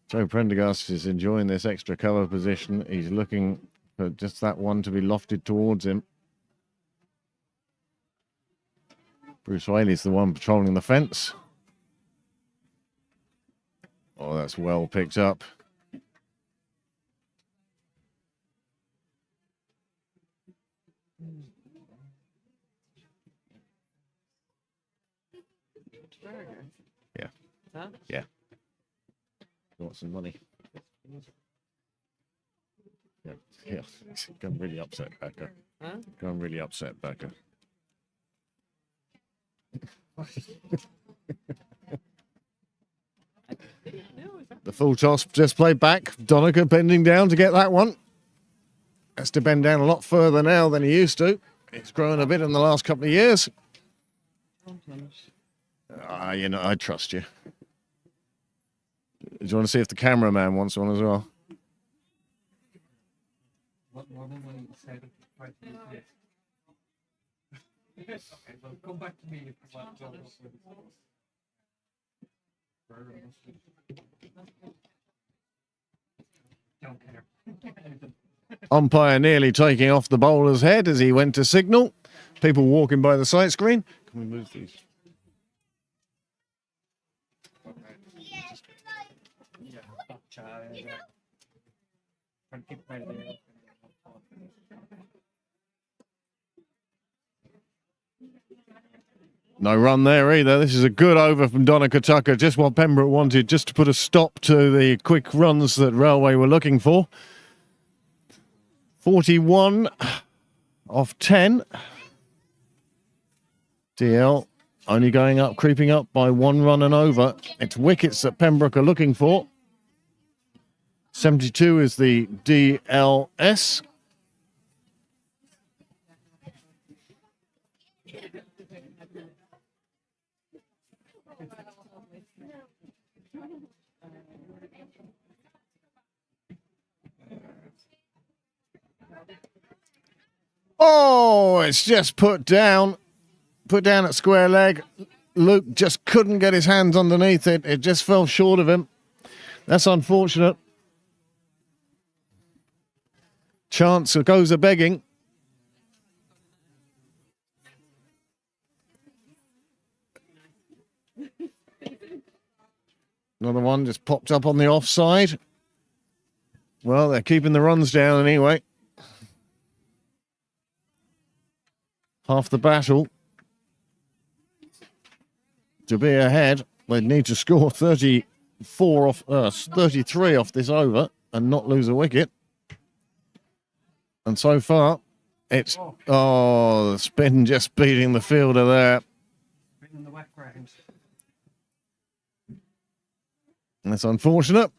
Joe Prendergast is enjoying this extra cover position. He's looking for just that one to be lofted towards him. Bruce Whaley's the one patrolling the fence. Oh, that's well picked up. Yeah. Huh? Yeah. You want some money? Yeah. Yeah. Gone really upset, Becca. Huh? Gone really upset, Becca. The full toss just played back. Donica bending down to get that one. Has to bend down a lot further now than he used to. He's grown a bit in the last couple of years. You know, I trust you. Do you want to see if the cameraman wants one as well? What more than what you said? Okay, well, come back to me if you want to. Don't care. Umpire nearly taking off the bowler's head as he went to signal. People walking by the sight screen. Can we move these? Trying to keep it out of the No run there either. This is a good over from Donica Tucker. Just what Pembroke wanted, just to put a stop to the quick runs that Railway were looking for. 41 off 10. DL only going up, creeping up by 1 run and over. It's wickets that Pembroke are looking for. 72 is the DLS. Oh, it's just put down at square leg. Luke just couldn't get his hands underneath it. It just fell short of him. That's unfortunate. Chance goes a begging. Another one just popped up on the offside. Well, they're keeping the runs down anyway. Half the battle to be ahead. They'd need to score 33 off this over and not lose a wicket. And so far, it's the spin just beating the fielder there. in the wet ground. That's unfortunate.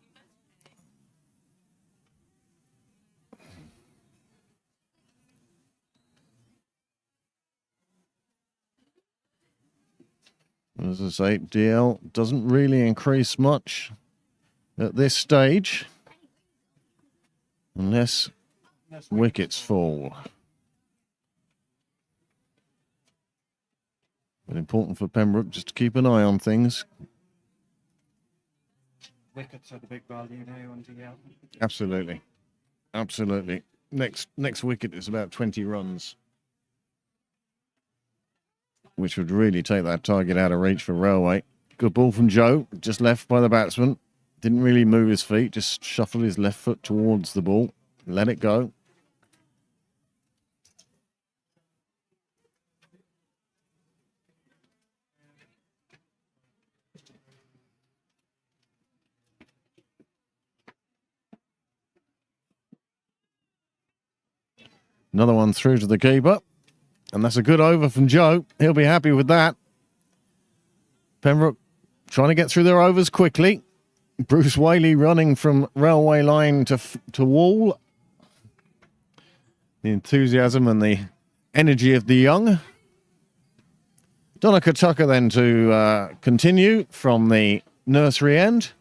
As I say, DL doesn't really increase much at this stage unless wickets fall. But important for Pembroke just to keep an eye on things. Wickets are the big value now on DL. Absolutely. Absolutely. Next wicket is about 20 runs, which would really take that target out of reach for Railway. Good ball from Joe, just left by the batsman. Didn't really move his feet, just shuffled his left foot towards the ball. Let it go. Another one through to the keeper. And that's a good over from Joe. He'll be happy with that. Pembroke trying to get through their overs quickly. Bruce Whaley running from railway line to wall. The enthusiasm and the energy of the young. Donica Tucker then to continue from the nursery end.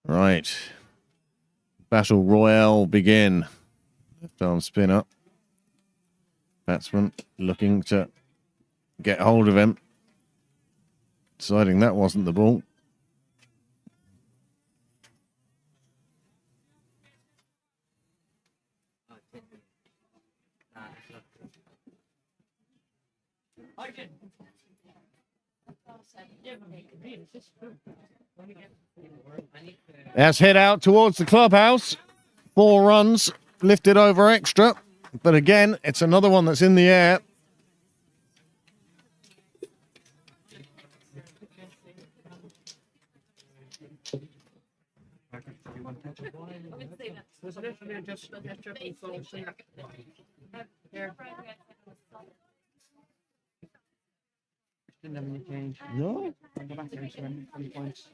Right. Battle Royale begin. Left arm spin up. Batsman looking to get hold of him. Deciding that wasn't the ball. That's hit out towards the clubhouse. 4 runs, lifted over extra. But again, it's another one that's in the air. There's literally just didn't have any change. No. I'll go back there to 20 points.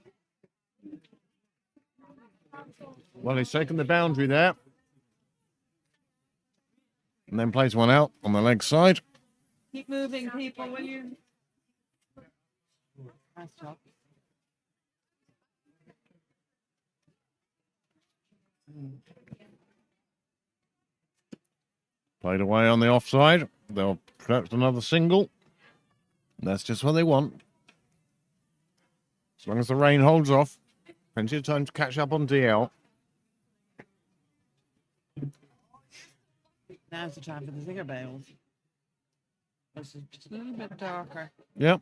Well, he's taken the boundary there. And then plays one out on the leg side. Keep moving, people, will you? Nice job. Played away on the offside. They'll produce another single. That's just what they want. As long as the rain holds off. Plenty of time to catch up on DL. Now's the time for the zinger bales. This is just a little bit darker. Yep.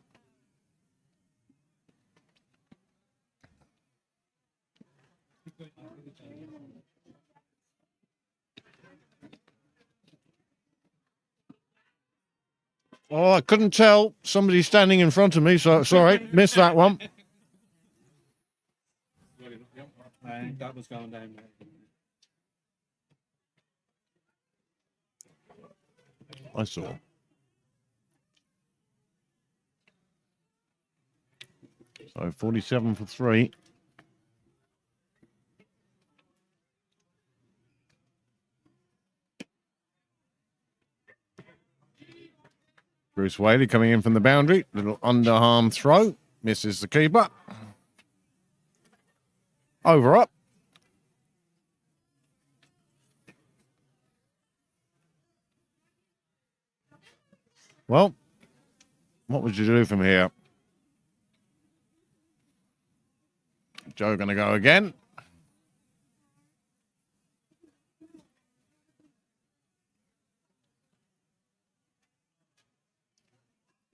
Oh, I couldn't tell. Somebody standing in front of me, so sorry, missed that one. I think that was going down there. I saw. So 47 for 3. Bruce Whaley coming in from the boundary. Little underarm throw. Misses the keeper. Over up. Well, what would you do from here? Joe going to go again.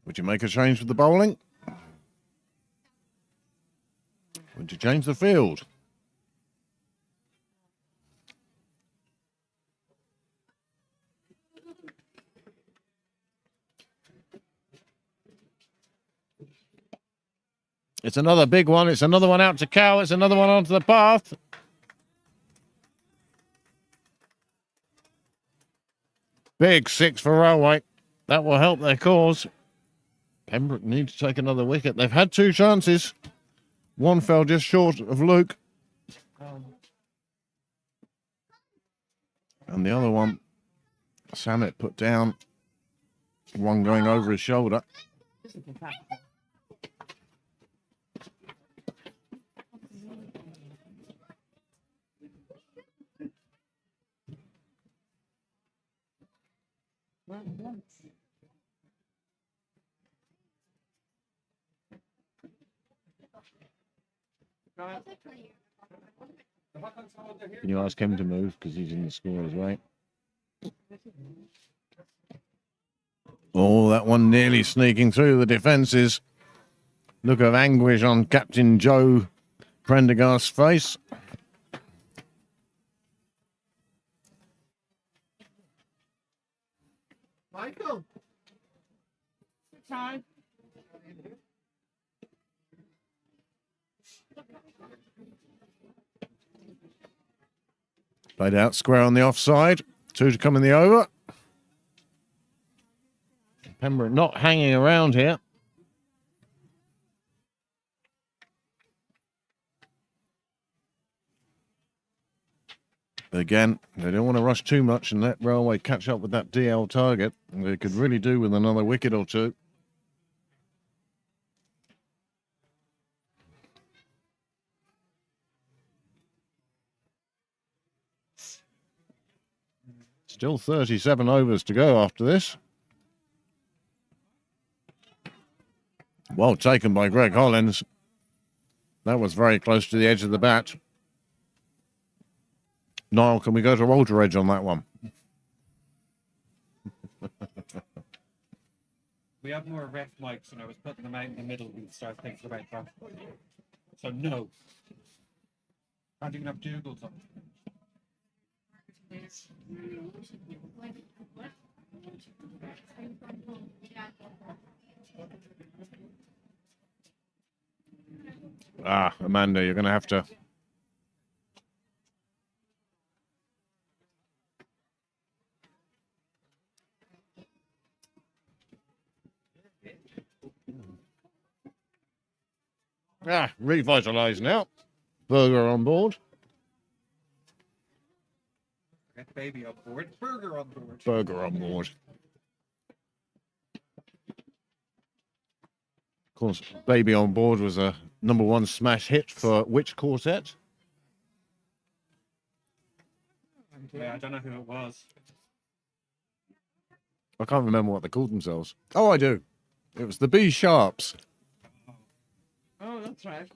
Would you make a change with the bowling? Would you change the field? It's another big one. It's another one out to Cow. It's another one onto the path. Big 6 for Railway. That will help their cause. Pembroke need to take another wicket. They've had 2 chances. One fell just short of Luke. And the other one, Samet put down. One going over his shoulder. Can you ask him to move because he's in the scorer's way? Oh, that one nearly sneaking through the defences. Look of anguish on Captain Joe Prendergast's face. Michael. Time. Played out square on the offside. 2 to come in the over. Pembroke not hanging around here. Again, they don't want to rush too much and let Railway catch up with that DL target. They could really do with another wicket or 2. Still 37 overs to go after this. Well taken by Greg Hollins. That was very close to the edge of the bat. Niall, can we go to Walter Edge on that one? We have more ref mics and I was putting them out in the middle and start thinking about that. So no. Can't even have Dougals on. Ah, Amanda, you're going to have to... Revitalised now. Burger on board. Get baby on board. Burger on board. Burger on board. Of course, Baby on Board was a #1 smash hit for which quartet? Yeah, I don't know who it was. I can't remember what they called themselves. Oh, I do. It was the B Sharps. Oh, that's right.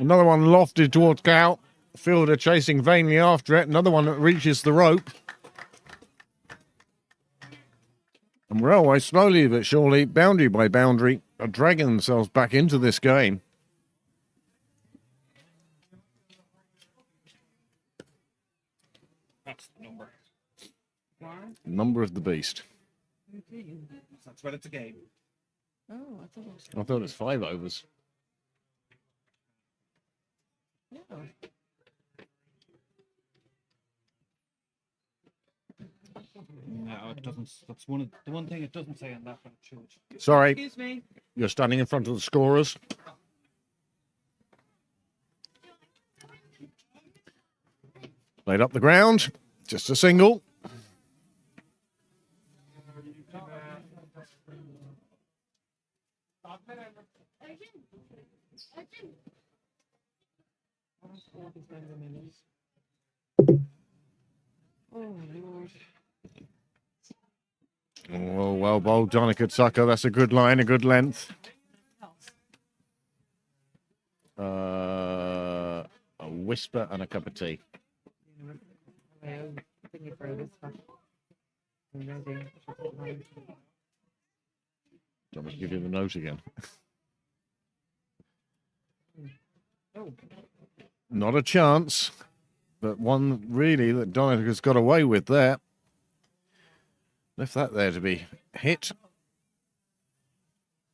Another one lofted towards Cal. Fielder chasing vainly after it. Another one that reaches the rope. And Railway, slowly but surely, boundary by boundary, are dragging themselves back into this game. That's the number. Number of the beast. That's when it's a game. Oh, I thought it was. I thought it was 5 overs. No. No, it doesn't. That's the one thing it doesn't say on that one. It should. Sorry, Excuse me. you're standing in front of the scorers. Played up the ground. Just a single. Oh, Lord. Oh, well bowled, Donica Tucker. That's a good line, a good length. A whisper and a cup of tea. Thinking for this one. I'm ready. Do you want me to give you the note again? Oh. Not a chance, but one really that Donica's got away with there. Left that there to be hit.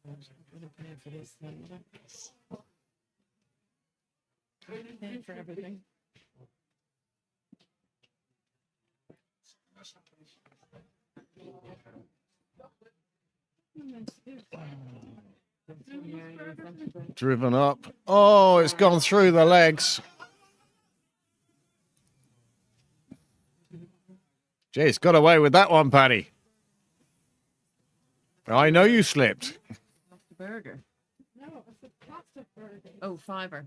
For this then, paying for everything. Driven up. Oh, it's gone through the legs. Gee, it's got away with that one, Paddy. I know you slipped. The burger. No, it's a plastic burger. Oh, fiver.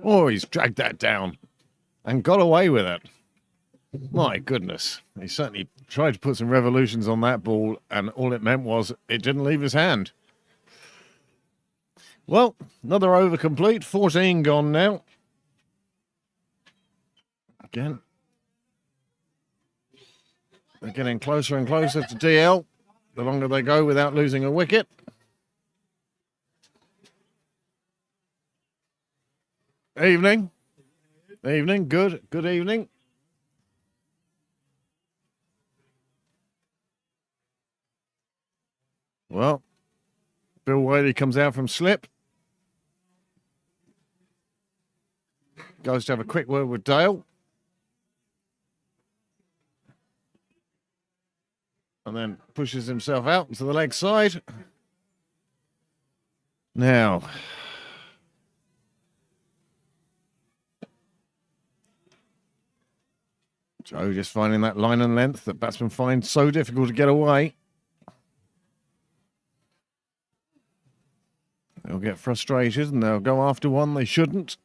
Oh, he's dragged that down and got away with it. My goodness. He certainly tried to put some revolutions on that ball, and all it meant was it didn't leave his hand. Well, another over complete. 14 gone now. Again. They're getting closer and closer to DL the longer they go without losing a wicket. Evening. Evening. Good. Good evening. Well, Bill Whaley comes out from slip. Goes to have a quick word with Dale. And then pushes himself out to the leg side. Now, Joe just finding that line and length that batsmen find so difficult to get away. They'll get frustrated and they'll go after one they shouldn't.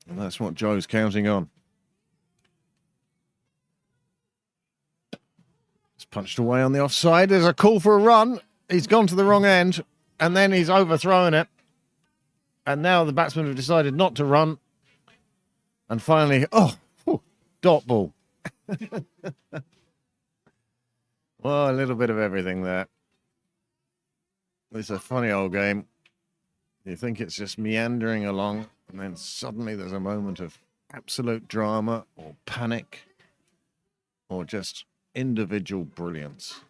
And that's what Joe's counting on. It's punched away on the offside. There's a call for a run. He's gone to the wrong end and then he's overthrown it. And now the batsmen have decided not to run. And finally, dot ball. Well, a little bit of everything there. It's a funny old game. You think it's just meandering along, and then suddenly there's a moment of absolute drama or panic or just individual brilliance.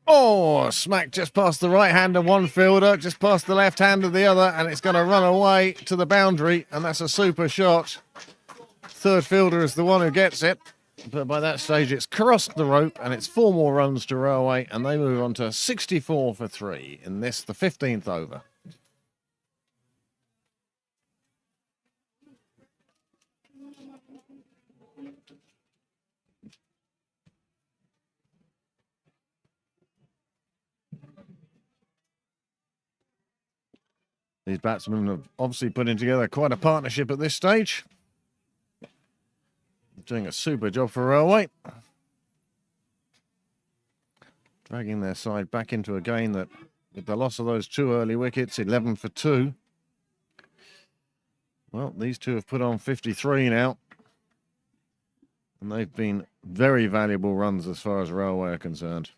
Oh, smack just past the right hand of one fielder, just past the left hand of the other, and it's going to run away to the boundary, and that's a super shot. Third fielder is the one who gets it, but by that stage it's crossed the rope, and it's 4 more runs to Railway, and they move on to 64 for 3 in this, the 15th over. These batsmen have obviously putting together quite a partnership at this stage. Doing a super job for Railway. Dragging their side back into a game that, with the loss of those 2 early wickets, 11 for 2. Well, these two have put on 53 now. And they've been very valuable runs as far as Railway are concerned.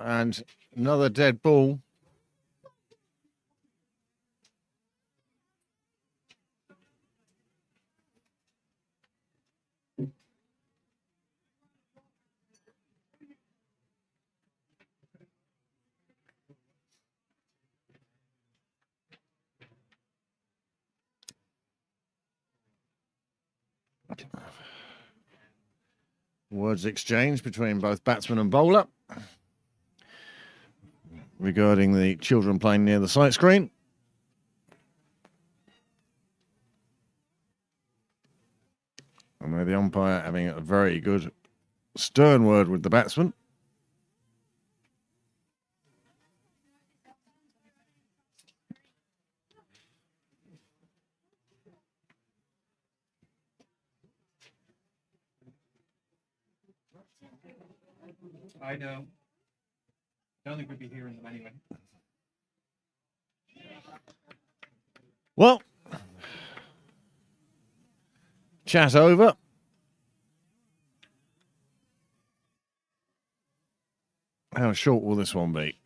And another dead ball. Words exchanged between both batsman and bowler regarding the children playing near the sight screen. And with the umpire having a very good stern word with the batsman. I know. I don't think we'd be hearing them anyway. Well, chat over. How short will this one be?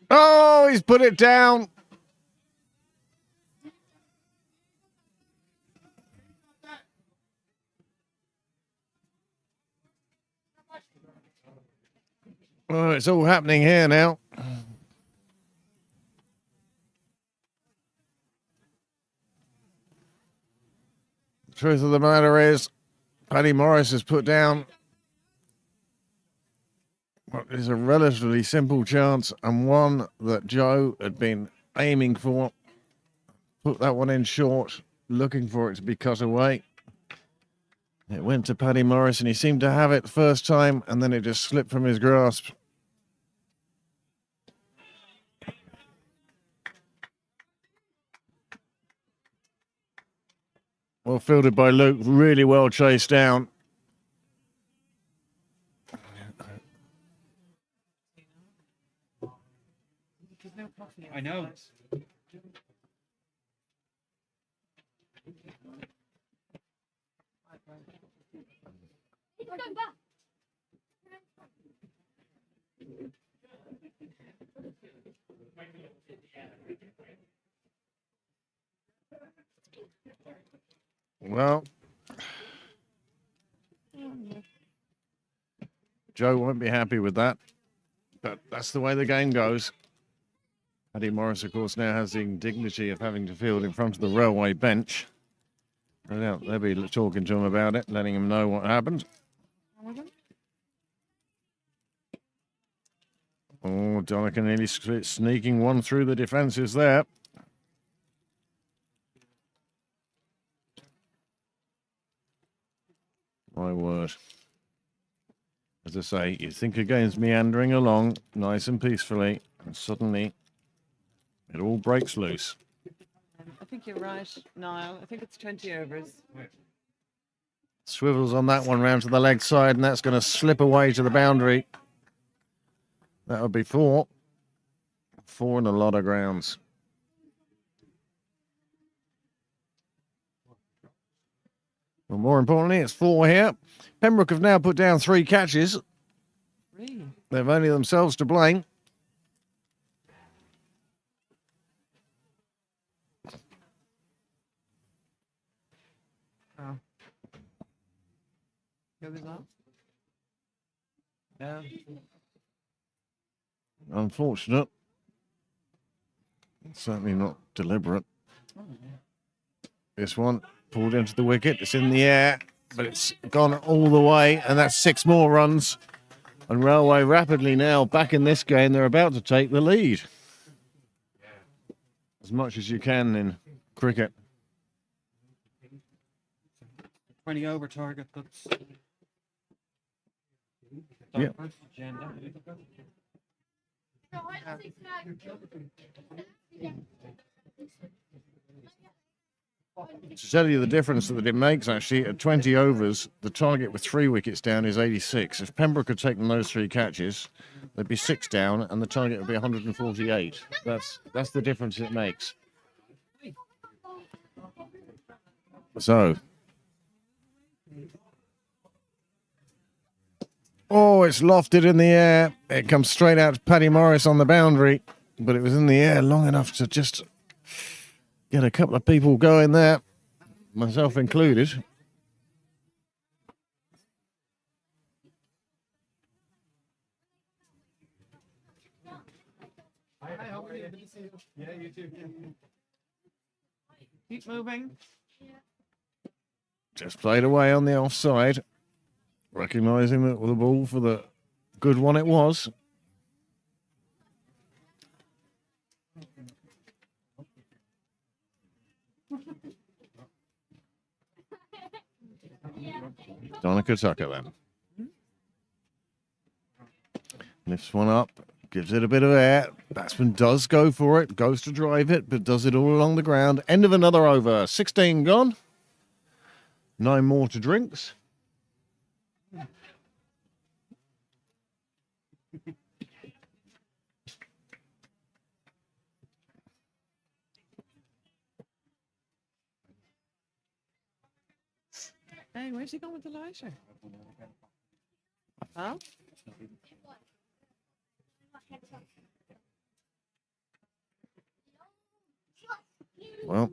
Oh, he's put it down. Oh, it's all happening here now. The truth of the matter is, Paddy Morris has put down what is a relatively simple chance and one that Joe had been aiming for. Put that one in short, looking for it to be cut away. It went to Paddy Morris and he seemed to have it the first time and then it just slipped from his grasp. Well fielded by Luke, really well chased down. I know. He's going back. Well, Joe won't be happy with that, but that's the way the game goes. Paddy Morris, of course, now has the indignity of having to field in front of the Railway bench. No doubt they'll be talking to him about it, letting him know what happened. Oh, Donegan nearly sneaking one through the defences there. My word. As I say, you think a game's meandering along nice and peacefully, and suddenly it all breaks loose. I think you're right, Niall. I think it's 20 overs. Swivels on that one round to the leg side, and that's going to slip away to the boundary. That would be 4. 4 in a lot of grounds. Well, more importantly, it's 4 here. Pembroke have now put down 3 catches. Really? They've only themselves to blame. Oh. Here we go. Yeah. Unfortunate. Certainly not deliberate. This one pulled into the wicket. It's in the air, but it's gone all the way, and that's 6 more runs And Railway rapidly now back in this game. They're about to take the lead. As much as you can in cricket. 20 over target. That's Yeah. first agenda. To tell you the difference that it makes, actually, at 20 overs, the target with 3 wickets down is 86. If Pembroke had taken those 3 catches, there'd be 6 down, and the target would be 148. That's the difference it makes. So, oh, it's lofted in the air. It comes straight out to Paddy Morris on the boundary, but it was in the air long enough to just get a couple of people going there, myself included. Hi, how are you? Good to see you. Yeah, you too. Keep moving. Just played away on the offside, recognising that the ball for the good one it was. Donica Tucker then. Lifts one up, gives it a bit of air. Batsman does go for it, goes to drive it, but does it all along the ground. End of another over. 16 gone. 9 more to drinks. Hey, where's he going with the lighter? Huh? Well,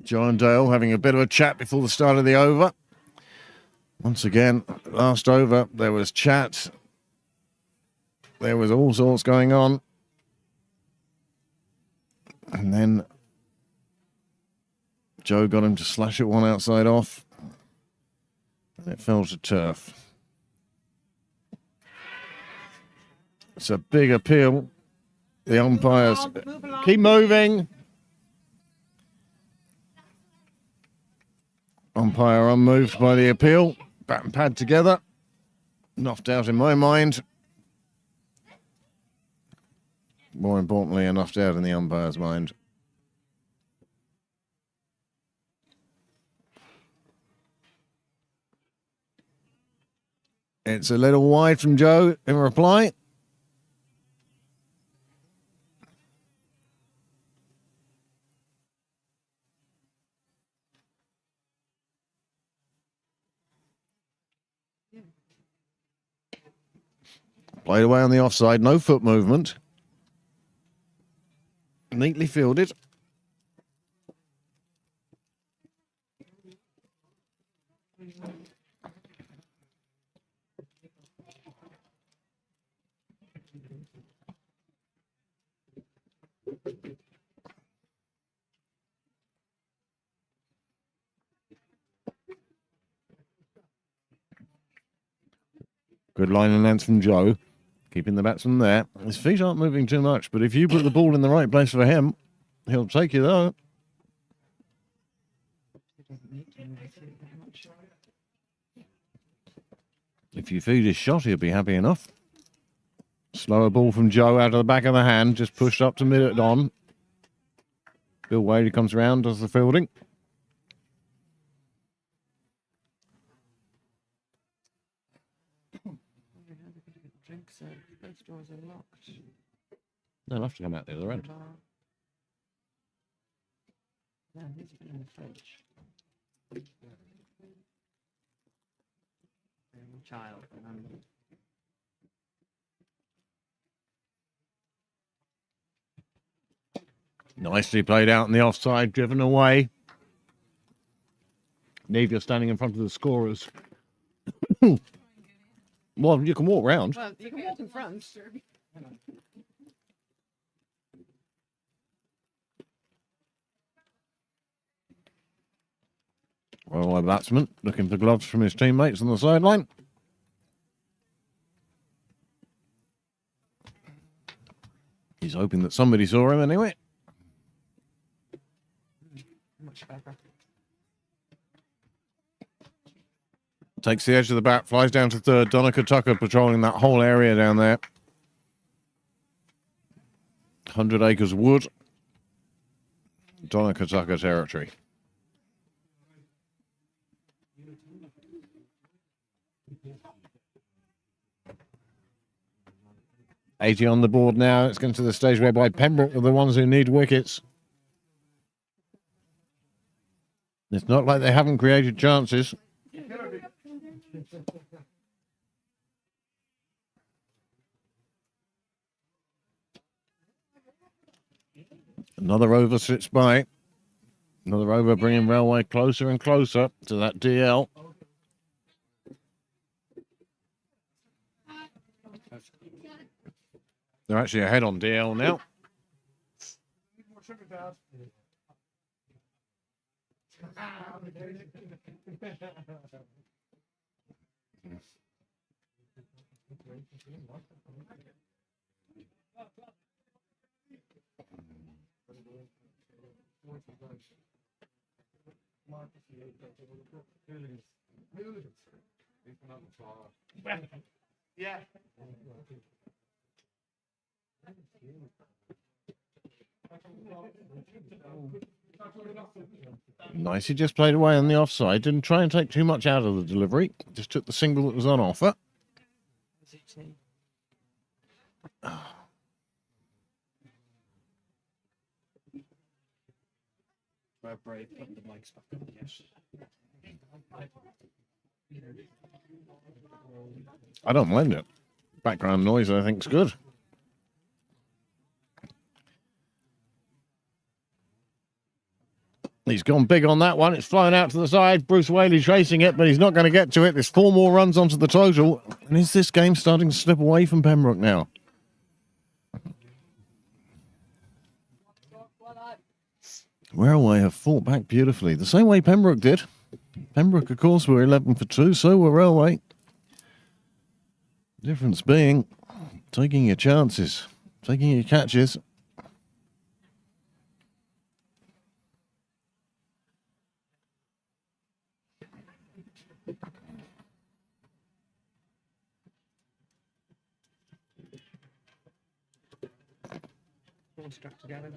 John and Dale having a bit of a chat before the start of the over. Once again, last over, there was chat. There was all sorts going on. And then Joe got him to slash it one outside off. And it fell to turf. It's a big appeal. The umpires keep moving. Umpire unmoved by the appeal. Bat and pad together. Knocked out in my mind. More importantly, knocked out in the umpire's mind. It's a little wide from Joe in reply. Played away on the offside, no foot movement. Neatly fielded. Good line and length from Joe. Keeping the batsman there. His feet aren't moving too much, but if you put the ball in the right place for him, he'll take you there. If you feed his shot, he'll be happy enough. Slower ball from Joe out of the back of the hand, just pushed up to mid-on. Bill Wade comes around, does the fielding. Drinks, those doors are locked. They'll have to come out the other end. Yeah, he's been in the fridge. Child, remember. Nicely played out in the offside, driven away. Neve, you're standing in front of the scorers. Well, you can walk round. Well, you can walk in front. Well, a batsman looking for gloves from his teammates on the sideline. hoping that somebody saw him anyway. Much better. Takes the edge of the bat, flies down to third. Donica Tucker patrolling that whole area down there. 100 acres wood. Donica Tucker territory. $80 on the board now. It's going to the stage whereby Pembroke are the ones who need wickets. It's not like they haven't created chances. Another over sits by. Another over bringing Railway closer and closer to that DL. They're actually ahead on DL now. Yeah. Nice, he just played away on the offside. Didn't try and take too much out of the delivery. Just took the single that was on offer. We're brave putting the mics back on, yes. I don't mind it. Background noise, I think, is good. He's gone big on that one. It's flown out to the side. Bruce Whaley chasing it, but he's not going to get to it. There's 4 more runs onto the total. And is this game starting to slip away from Pembroke now? Railway have fought back beautifully, the same way Pembroke did. Pembroke, of course, were 11 for 2, so were Railway. Difference being taking your chances, taking your catches. Stuck together.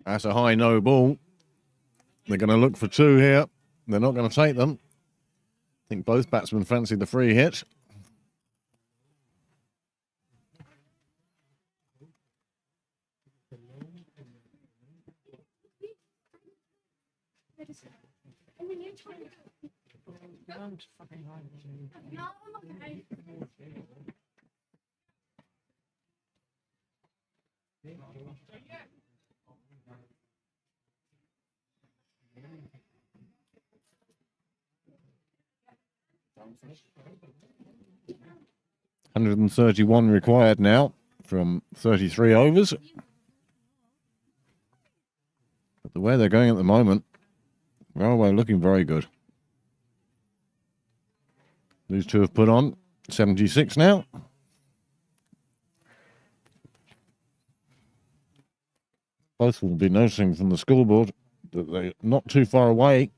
That's a high no ball. They're going to look for 2 here. They're not going to take them. I think both batsmen fancy the free hit. $131 required now from 33 overs. But the way they're going at the moment, Railway looking very good. These two have put on 76 now. Both will be noticing from the scoreboard that they're not too far away.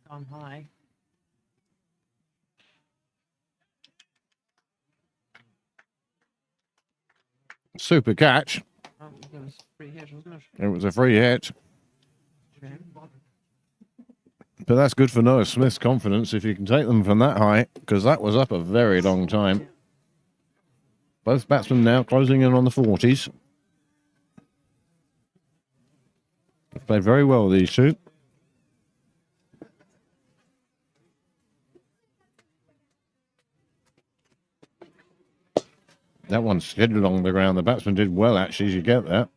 Gone high. Super catch. Oh, it was free hit, wasn't it? It was a free hit. Okay. But that's good for Noah Smith's confidence if you can take them from that high, because that was up a very long time. Both batsmen now closing in on the 40s. They've played very well, these two. That one slid along the ground. The batsman did well, actually, as you get that.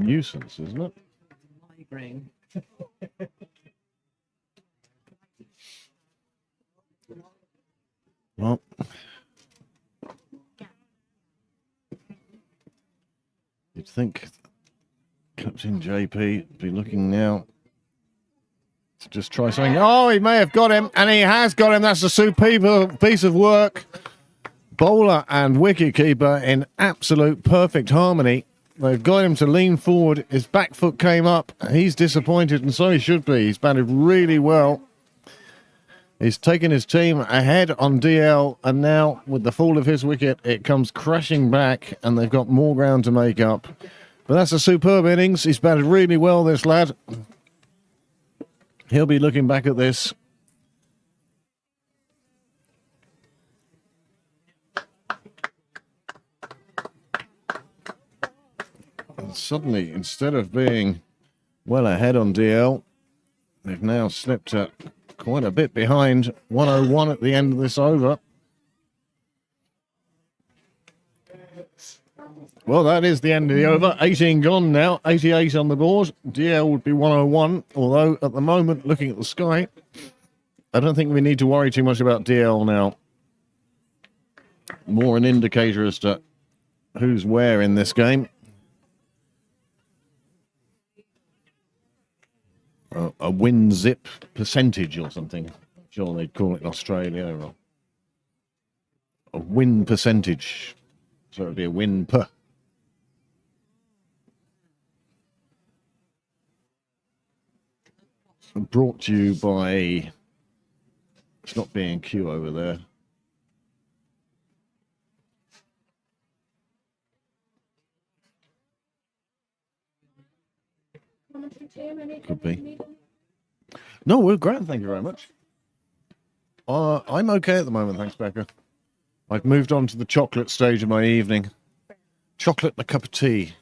nuisance, isn't it? Migraine. Well, you'd think Captain JP would be looking now to just try something. Oh, he may have got him, and he has got him. That's a superb piece of work. Bowler and wicketkeeper in absolute perfect harmony. They've got him to lean forward. His back foot came up. He's disappointed, and so he should be. He's batted really well. He's taken his team ahead on DL, and now with the fall of his wicket, it comes crashing back, and they've got more ground to make up. But that's a superb innings. He's batted really well, this lad. He'll be looking back at this. And suddenly, instead of being well ahead on DL, they've now slipped quite a bit behind. 101 at the end of this over. Well, that is the end of the over. 18 gone now. 88 on the board. DL would be 101. Although, at the moment, looking at the sky, I don't think we need to worry too much about DL now. More an indicator as to who's where in this game. A win zip percentage or something. Sure, they'd call it in Australia. Or a win percentage. So it would be a win per. Brought to you by Stop Being Q over there. Could be. No, we're great. Thank you very much. I'm okay at the moment, thanks, Becca. I've moved on to the chocolate stage of my evening. Chocolate and a cup of tea.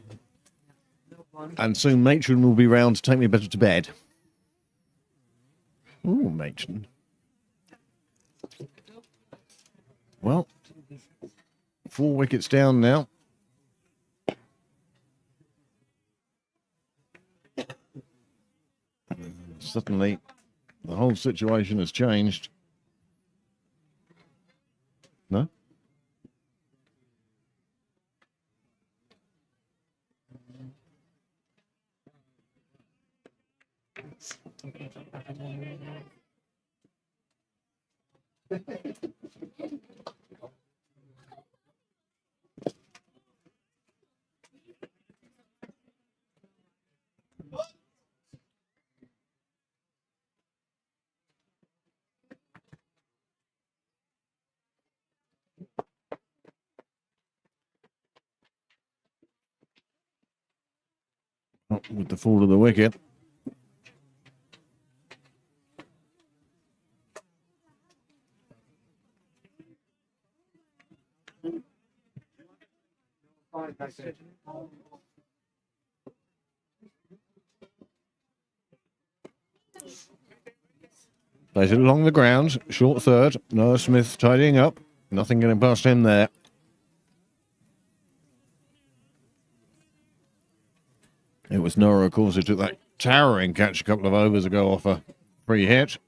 And soon Matron will be round to take me better to bed. Ooh, Matron. Well, 4 wickets down now. Suddenly, the whole situation has changed. No? Not with the fall of the wicket. Plays it along the ground, short third. Noah Smith tidying up. Nothing getting past him there. It was Noah, of course, who took that towering catch a couple of overs ago off a free hit.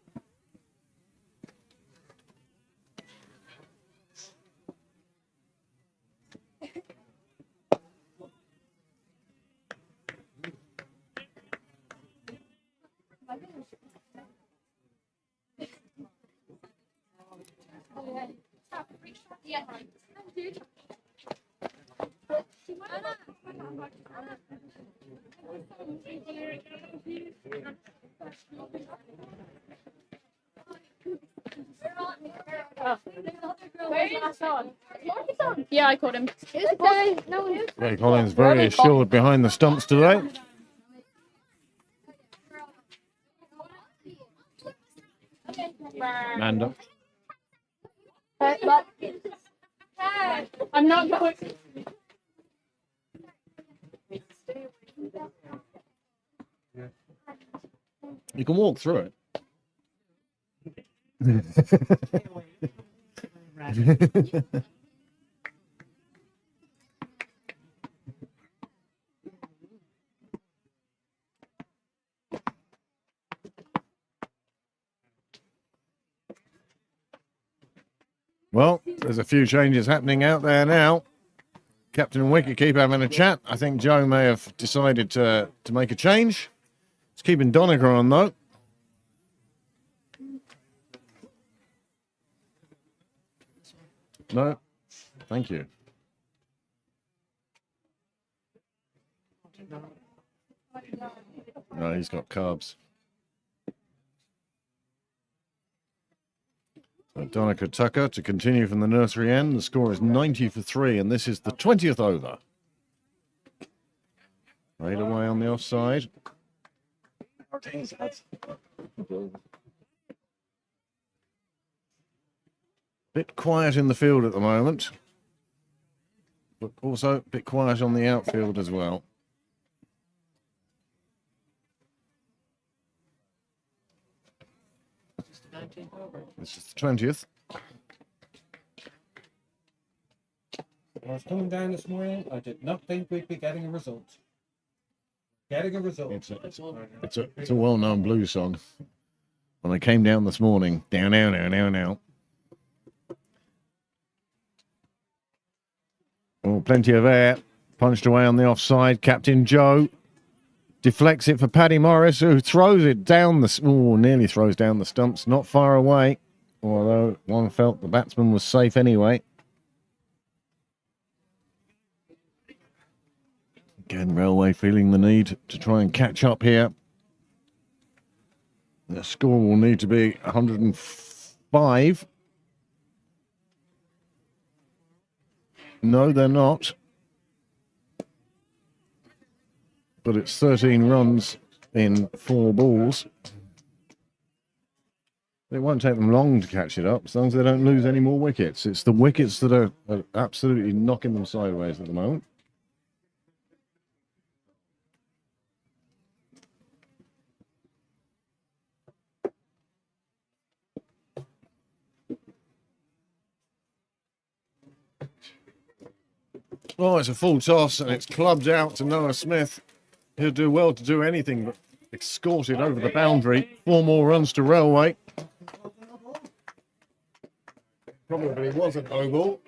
Where is the song? Yeah, I caught him. Ray Collins very assured behind the stumps today. Manda. I'm not going. You can walk through it. Well, there's a few changes happening out there now. Captain and wicketkeeper having a chat. I think Joe may have decided to make a change. It's keeping Donegal on, though. No, thank you. No, he's got carbs. So Donica Tucker to continue from the nursery end. The score is 90 for 3, and this is the 20th over. Right away on the offside. Bit quiet in the field at the moment, but also a bit quiet on the outfield as well. This is the 20th. When I was coming down this morning, I did not think we'd be getting a result. Getting a result. It's a well-known blues song. When I came down this morning, down, down, down, down, down. Oh, plenty of air. Punched away on the offside. Captain Joe deflects it for Paddy Morris, who throws it down the... Oh, nearly throws down the stumps. Not far away. Although one felt the batsman was safe anyway. Again, Railway feeling the need to try and catch up here. The score will need to be 105. No, they're not. But it's 13 runs in 4 balls. It won't take them long to catch it up, as long as they don't lose any more wickets. It's the wickets that are absolutely knocking them sideways at the moment. Oh, it's a full toss, and it's clubbed out to Noah Smith. He'll do well to do anything but escort it over the boundary. 4 more runs to Railway. Probably wasn't no ball.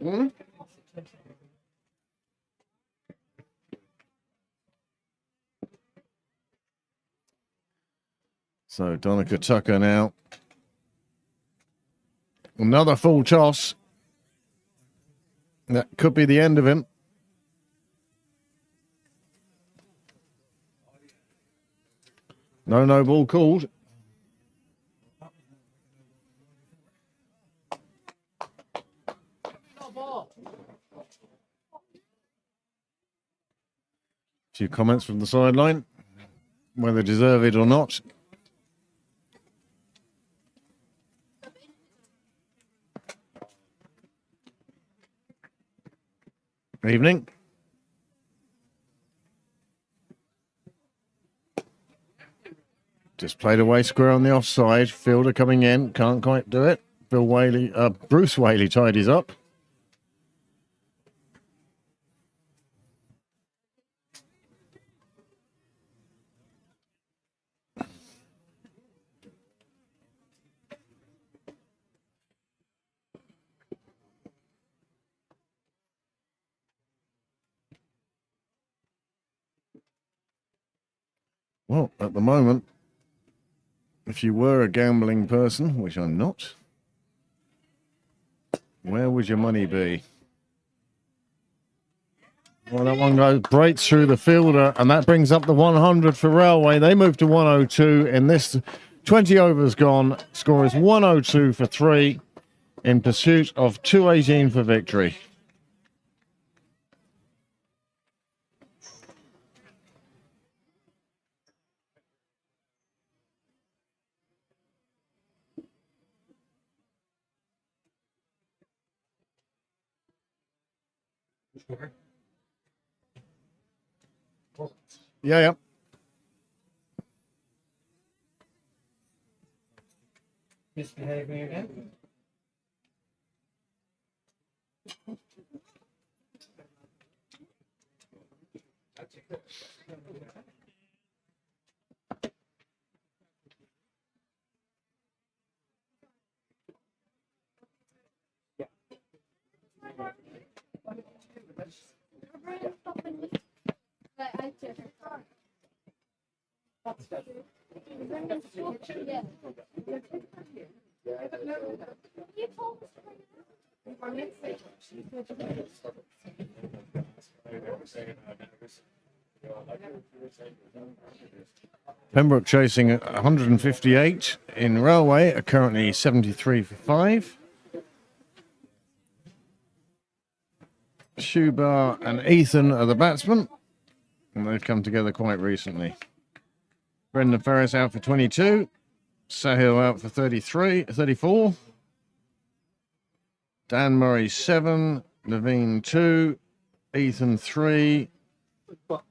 Hmm? So Donica Tucker now. Another full toss. That could be the end of him. No ball called. Few comments from the sideline, whether deserve it or not. Evening. Just played away square on the offside. Fielder coming in, can't quite do it. Bruce Whaley tidies up. Well, at the moment, if you were a gambling person, which I'm not, where would your money be? Well, that one breaks through the fielder, and that brings up the 100 for Railway. They move to 102 in this 20 overs gone. Score is 102 for 3 in pursuit of 218 for victory. Yeah. Misbehaving again. Pembroke chasing 158 in Railway, are currently 73 for 5. Shubar and Ethan are the batsmen, and they've come together quite recently. Brendan Ferris out for 22, Sahil out for 34. Dan Murray 7, Naveen 2, Ethan 3.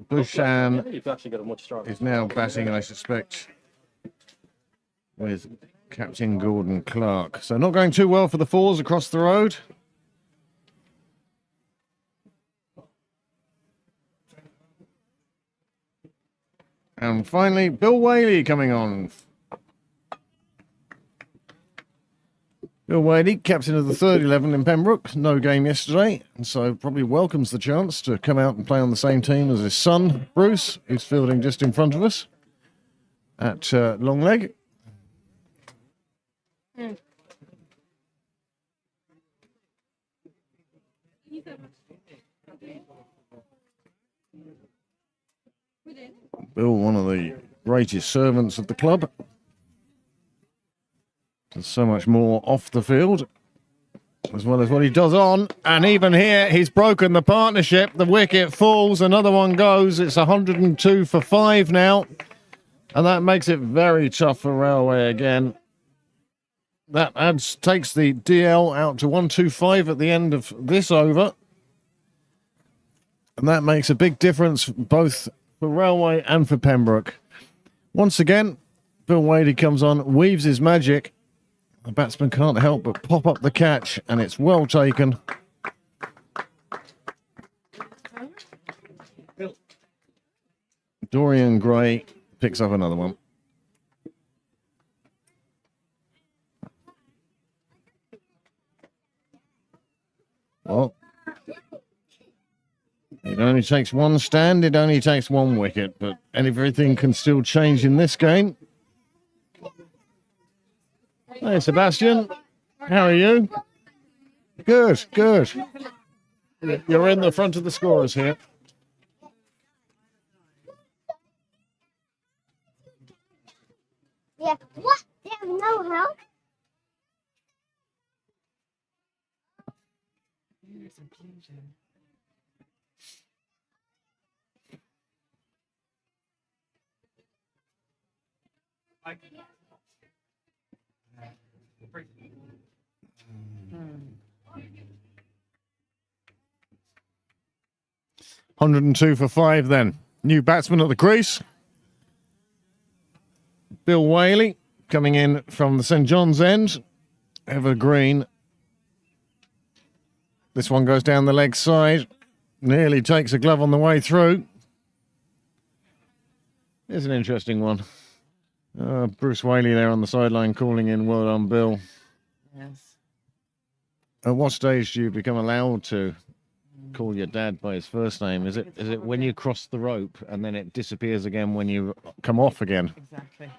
Bushan You've actually got a much stronger. is now batting, I suspect, with Captain Gordon Clark. So not going too well for the fours across the road. And finally, Bill Whaley coming on. Bill Whaley, captain of the third 11 in Pembroke. No game yesterday, and so probably welcomes the chance to come out and play on the same team as his son, Bruce, who's fielding just in front of us at long leg. Bill, one of the greatest servants of the club. There's so much more off the field, as well as what he does on. And even here, he's broken the partnership. The wicket falls, another one goes. It's 102 for 5 now. And that makes it very tough for Railway again. That takes the DL out to 125 at the end of this over. And that makes a big difference both for Railway and for Pembroke. Once again, Bill Whaley comes on, weaves his magic. The batsman can't help but pop up the catch, and it's well taken. Dorian Gray picks up another one. Well, it only takes one stand, it only takes one wicket, but everything can still change in this game. Hey, Sebastian. How are you? Good, good. You're in the front of the scorers here. Yeah. What? There's no help. Here's a inclusion. Hmm. 102 for 5 then. New batsman at the crease. Bill Whaley coming in from the St John's end. Evergreen. This one goes down the leg side. Nearly takes a glove on the way through. Here's an interesting one. Bruce Whaley there on the sideline calling in, well done, Bill. Yes. At what stage do you become allowed to call your dad by his first name? Is it when you cross the rope and then it disappears again when you come off again? Exactly.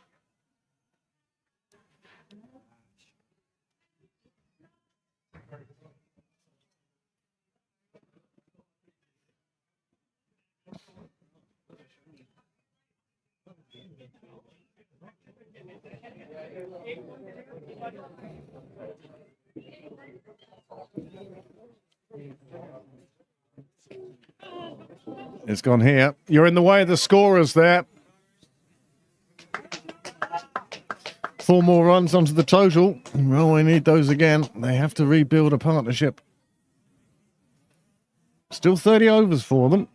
It's gone here. You're in the way of the scorers there. 4 more runs onto the total. Well, we need those again. They have to rebuild a partnership. Still 30 overs for them.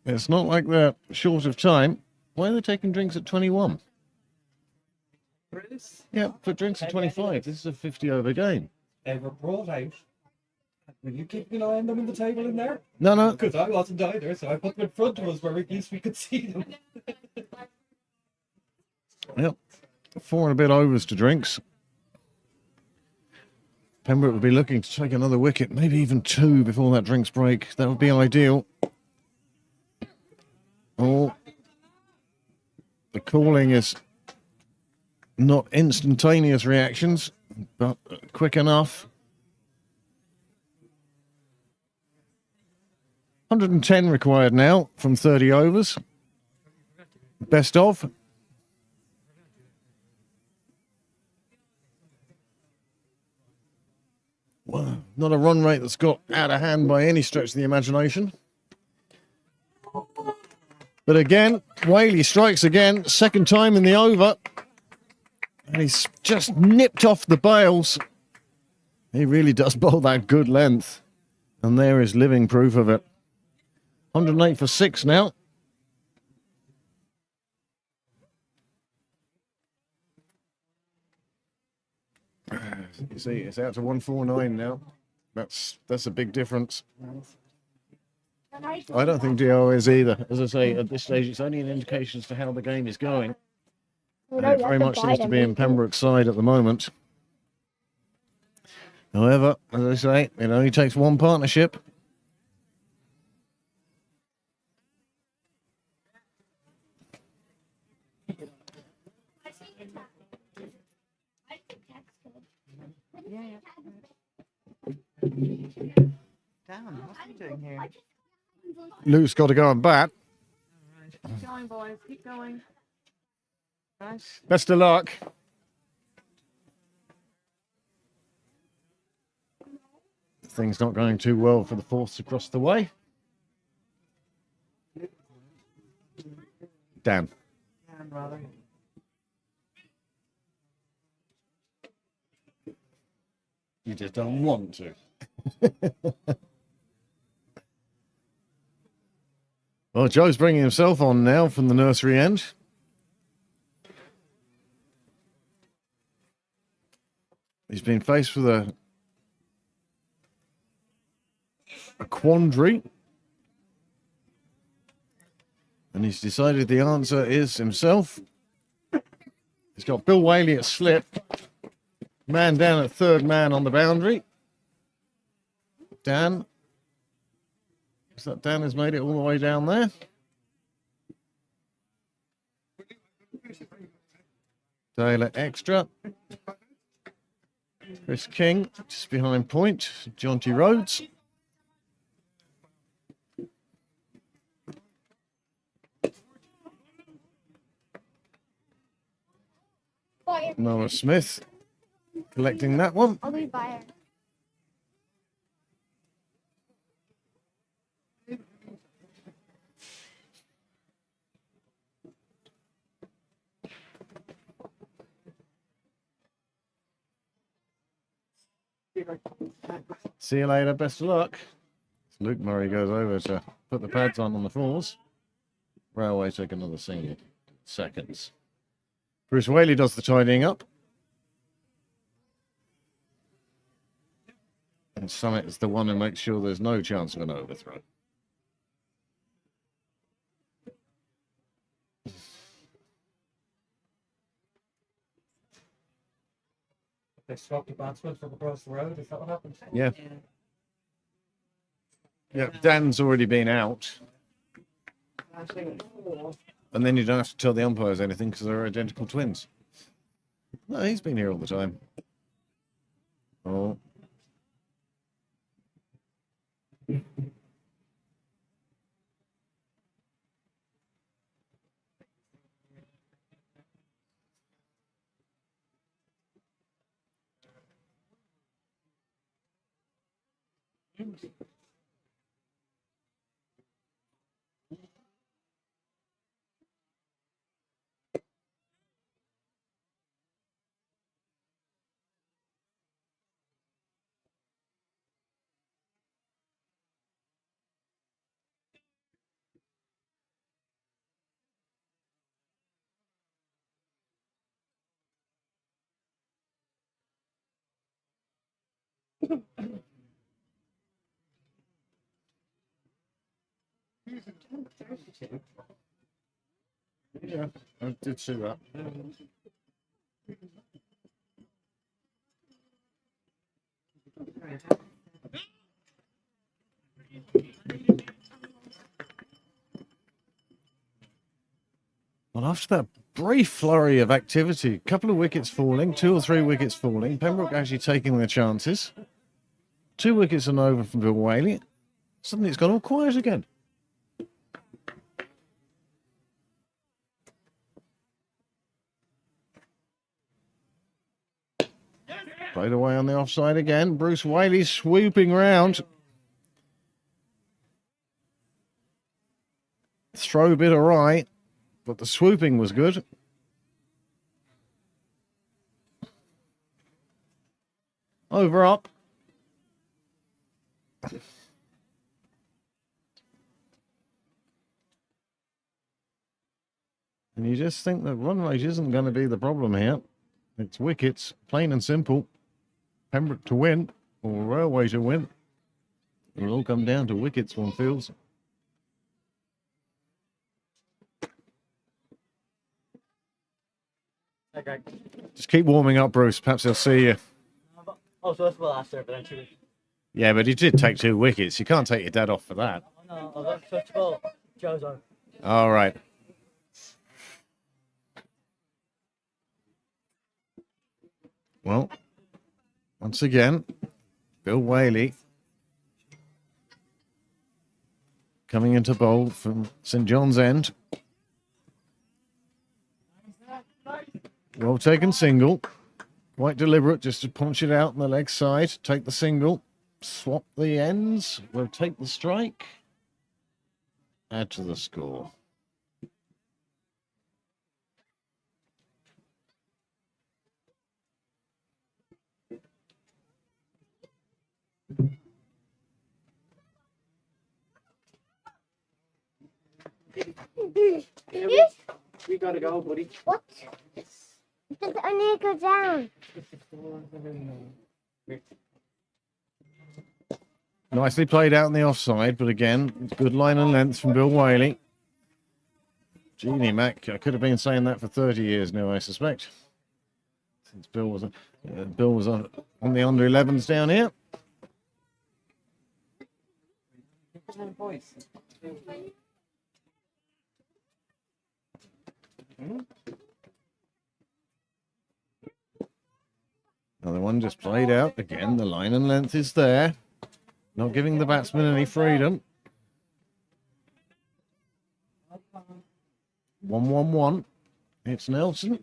It's not like they're short of time. Why are they taking drinks at 21? Bruce? Yeah, for drinks at 25. This is a 50 over game. They were brought out Will you keep an eye on them in the table in there? No, no. Because I wasn't either, so I put them in front of us where at least we could see them. Yep. 4 and a bit overs to drinks. Pembroke would be looking to take another wicket, maybe even 2 before that drinks break. That would be ideal. Oh, the calling is not instantaneous reactions, but quick enough. 110 required now from 30 overs. Best of. Well, not a run rate that's got out of hand by any stretch of the imagination. But again, Whaley strikes again, second time in the over. And he's just nipped off the bails. He really does bowl that good length. And there is living proof of it. 108 for 6 now. You see, it's out to 149 now. That's a big difference. I don't think DO is either. As I say, at this stage, it's only an indication as to how the game is going. And it very much seems to be in Pembroke's side at the moment. However, as I say, it only takes one partnership. Yeah. Damn, what's he doing here? Lou's got to go and bat. Keep going, boys. Keep going. Right. Best of luck. Things not going too well for the fourths across the way. Dan. Dan, rather. You just don't want to. Well, Joe's bringing himself on now from the nursery end. He's been faced with a quandary. And he's decided the answer is himself. He's got Bill Whaley at slip. Man down at third man on the boundary. Dan. Looks like Dan has made it all the way down there. Dale at extra. Chris King just behind point. Jonty Rhodes. Noah Smith collecting that one. I'll be by See you later. Best of luck. Luke Murray goes over to put the pads on the fours. Railway take another single. Seconds. Bruce Whaley does the tidying up. And Summit is the one who makes sure there's no chance of an overthrow. They swapped the batsman from across the road. Is that what happened? Yeah. Yeah, Dan's already been out. And then you don't have to tell the umpires anything because they're identical twins. No, he's been here all the time. Oh. Yeah, I did see that. Well, after that brief flurry of activity, a couple of wickets falling, 2 or 3 wickets falling, Pembroke actually taking their chances. 2 wickets and over from Bill Whaley. Suddenly it's gone all quiet again. Played away on the offside again. Bruce Whaley swooping round. Throw a bit awry, but the swooping was good. Over up. And you just think that run rate isn't going to be the problem here. It's wickets, plain and simple. Pembroke to win, or Railway to win. It'll all come down to wickets, one feels. Okay. Just keep warming up, Bruce. Perhaps they'll see you. Oh, so that's the last year, but then 2 weeks. Yeah, but he did take 2 wickets. You can't take your dad off for that. Oh, no, I was first of all, Joe's on. All right. Well, once again, Bill Whaley coming into bowl from St John's End. Well taken single. Quite deliberate, just to punch it out on the leg side. Take the single. Swap the ends. Rotate the strike. Add to the score. We gotta go, buddy. What? I need to go down. Nicely played out in the offside, but again, good line and length from Bill Whaley. Genie Mac, I could have been saying that for 30 years now, I suspect. Since Bill was on the under 11s down here. Another one just played out. Again, the line and length is there. Not giving the batsman any freedom. 1-1-1. It's Nelson.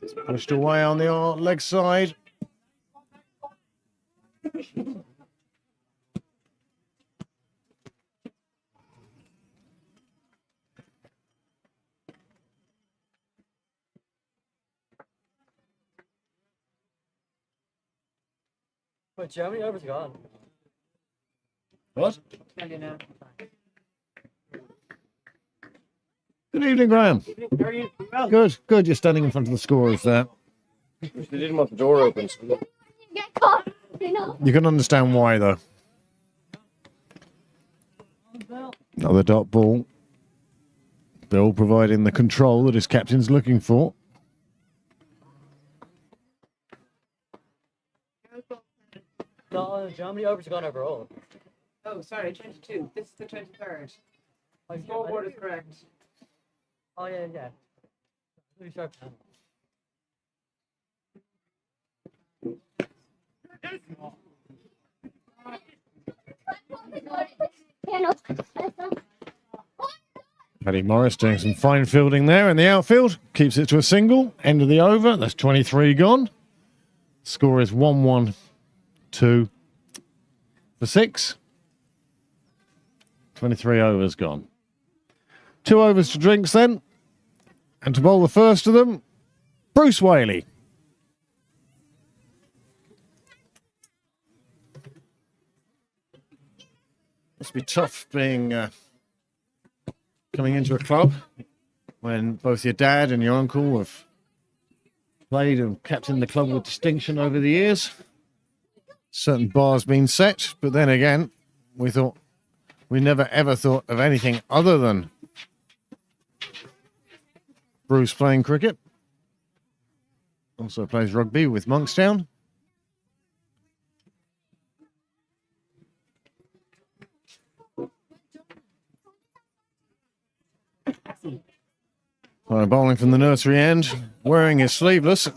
It's pushed away on the leg side. But Germany over's gone. What? Tell you now. Good evening, Graham. How are you? Well, Good, good. You're standing in front of the scorers there. they didn't want the door open. So Get caught. You know. You can understand why, though. Another dot ball. Bill providing the control that his captain's looking for. No, Germany over's gone overall. Oh, sorry, 22. This is the 23rd. Oh, Scoreboard is correct. Oh, yeah, yeah. Really sharp now. Paddy Morris doing some fine fielding there in the outfield. Keeps it to a single. End of the over. That's 23 gone. Score is 1-1-2 for 6. 23 overs gone. 2 overs to drinks then. And to bowl the first of them, Bruce Whaley. Must be tough being coming into a club when both your dad and your uncle have played and captained the club with distinction over the years. Certain bars been set, but then again, we never ever thought of anything other than Bruce playing cricket. Also plays rugby with Monkstown. Bowling from the nursery end, wearing his sleeveless.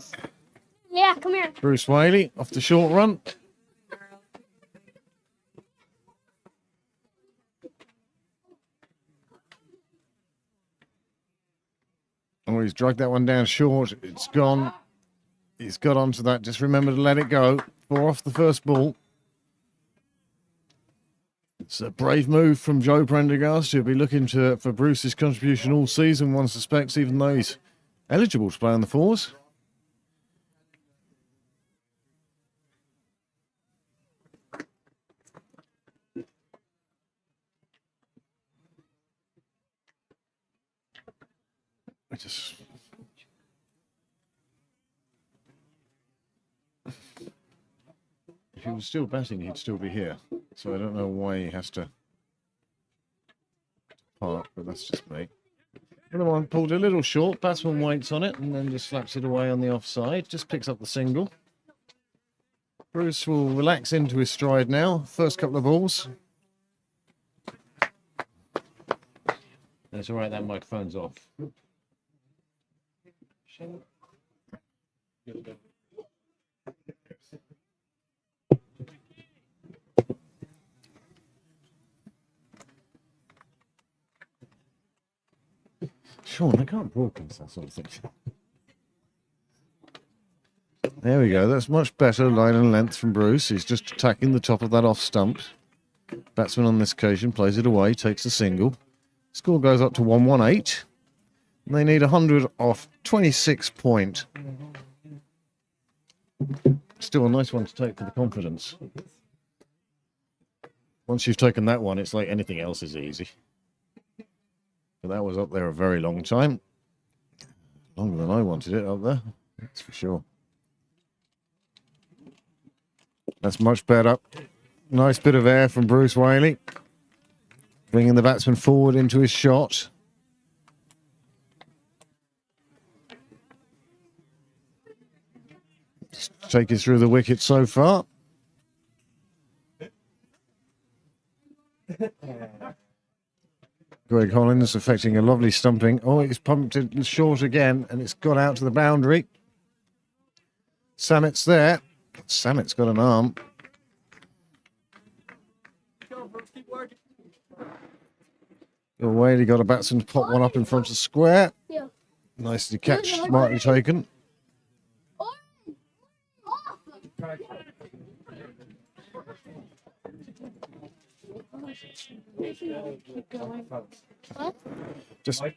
Yeah, come here. Bruce Whaley off the short run. Oh, he's dragged that one down short. It's gone. He's got onto that. Just remember to let it go. 4 off the first ball. It's a brave move from Joe Prendergast. He'll be looking for Bruce's contribution all season, one suspects, even though he's eligible to play on the 4s. If he was still batting, he'd still be here. So I don't know why he has to park, but that's just me. The other one pulled a little short. Batsman waits on it and then just slaps it away on the offside. Just picks up the single. Bruce will relax into his stride now. First couple of balls. That's all right, that microphone's off. Sean, I can't broadcast that sort of thing. There we go. That's much better line and length from Bruce. He's just attacking the top of that off stump. Batsman on this occasion plays it away, takes a single. Score goes up to 118. And they need 100 off 26 point. Still a nice one to take for the confidence. Once you've taken that one, it's like anything else is easy. But that was up there a very long time. Longer than I wanted it up there, that's for sure. That's much better. Nice bit of air from Bruce Whaley. Bringing the batsman forward into his shot. Just take us through the wicket so far. Greg Hollins affecting a lovely stumping. Oh, it's pumped it short again, and it's gone out to the boundary. Samet's there. Samet's got an arm. Away, he got a batsman to pop one up in front of the square. Nicely catched, smartly taken. Keep going. What? Just. I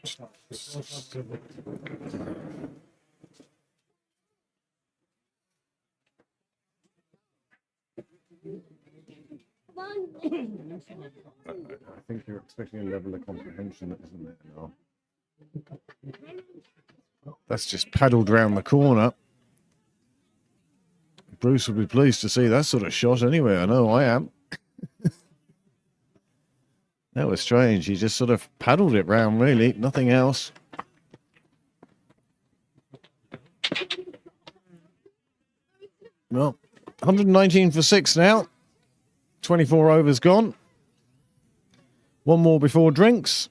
think you're expecting a level of comprehension that isn't there now. That's just paddled round the corner. Bruce will be pleased to see that sort of shot anyway. I know I am. That was strange. He just sort of paddled it round, really. Nothing else. Well, 119 for 6 now. 24 overs gone. One more before drinks.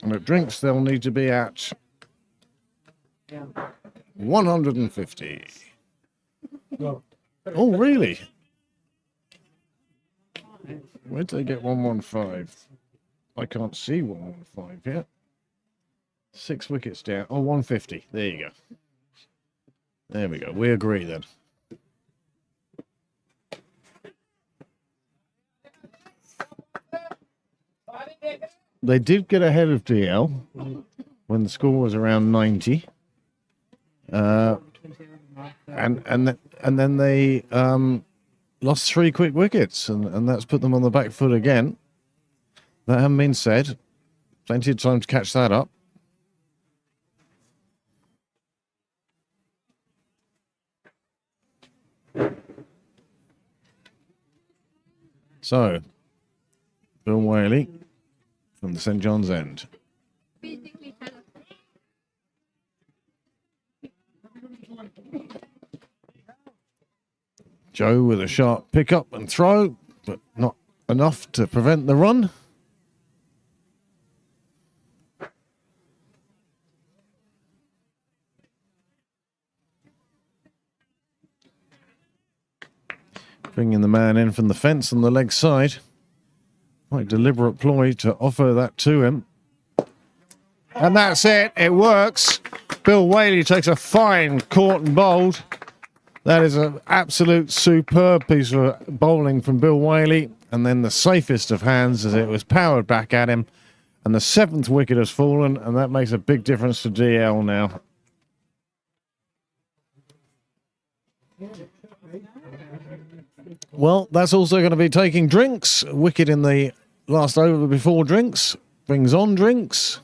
And at drinks, they'll need to be at 150. Oh, really? Where did they get 115? I can't see 115 yet. 6 wickets down. Oh, 150. There you go. There we go. We agree then. They did get ahead of DL when the score was around 90. And then they lost 3 quick wickets, and that's put them on the back foot again. That having been said, Plenty of time to catch that up. So, Bill Whaley from the St John's End. Joe with a sharp pick up and throw, but not enough to prevent the run. Bringing the man in from the fence on the leg side. Quite deliberate ploy to offer that to him. And that's it. It works. Bill Whaley takes a fine caught and bowled. That is an absolute superb piece of bowling from Bill Whaley. And then the safest of hands as it was powered back at him. And the 7th wicket has fallen, and that makes a big difference to DL now. Well, that's also going to be taking drinks. A wicket in the last over before drinks. Brings on drinks.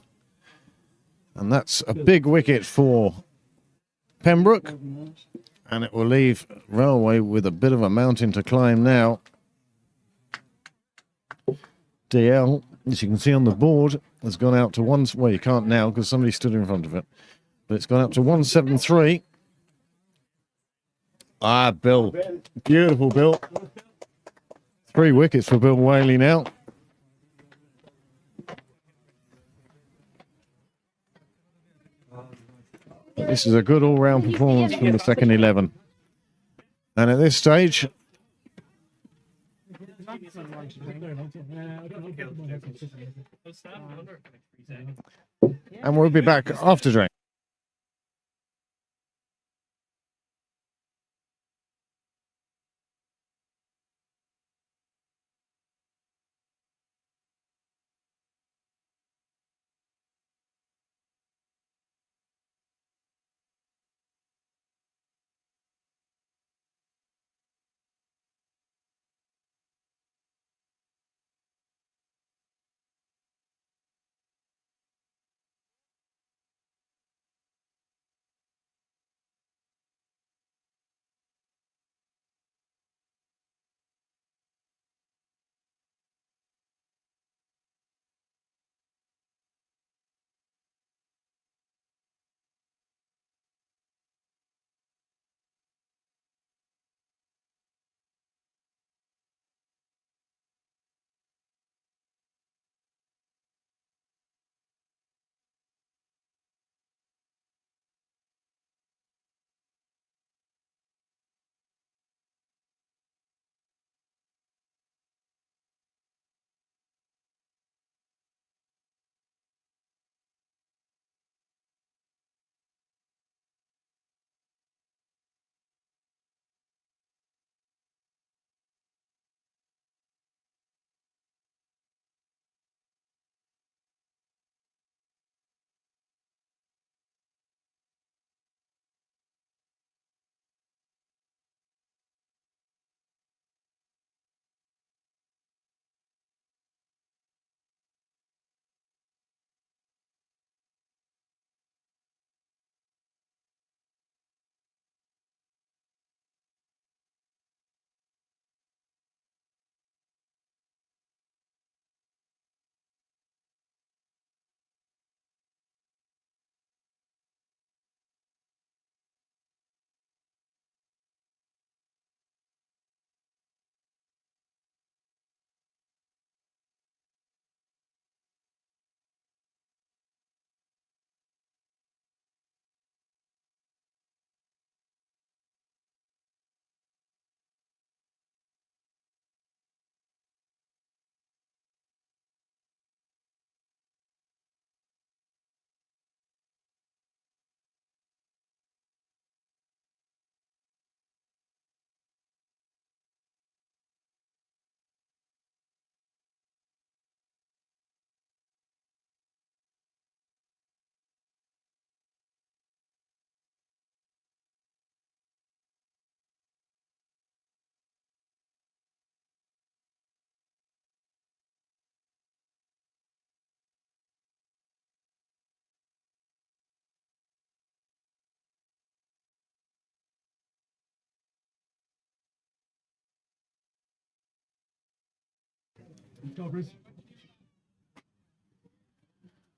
And that's a big wicket for Pembroke. And it will leave Railway with a bit of a mountain to climb now. DL, as you can see on the board, has gone out to one. Well, you can't now because somebody stood in front of it. But it's gone up to 173. Ah, Bill. Beautiful, Bill. 3 wickets for Bill Whaley now. This is a good all-round performance from the second 11. And at this stage, and we'll be back after drink.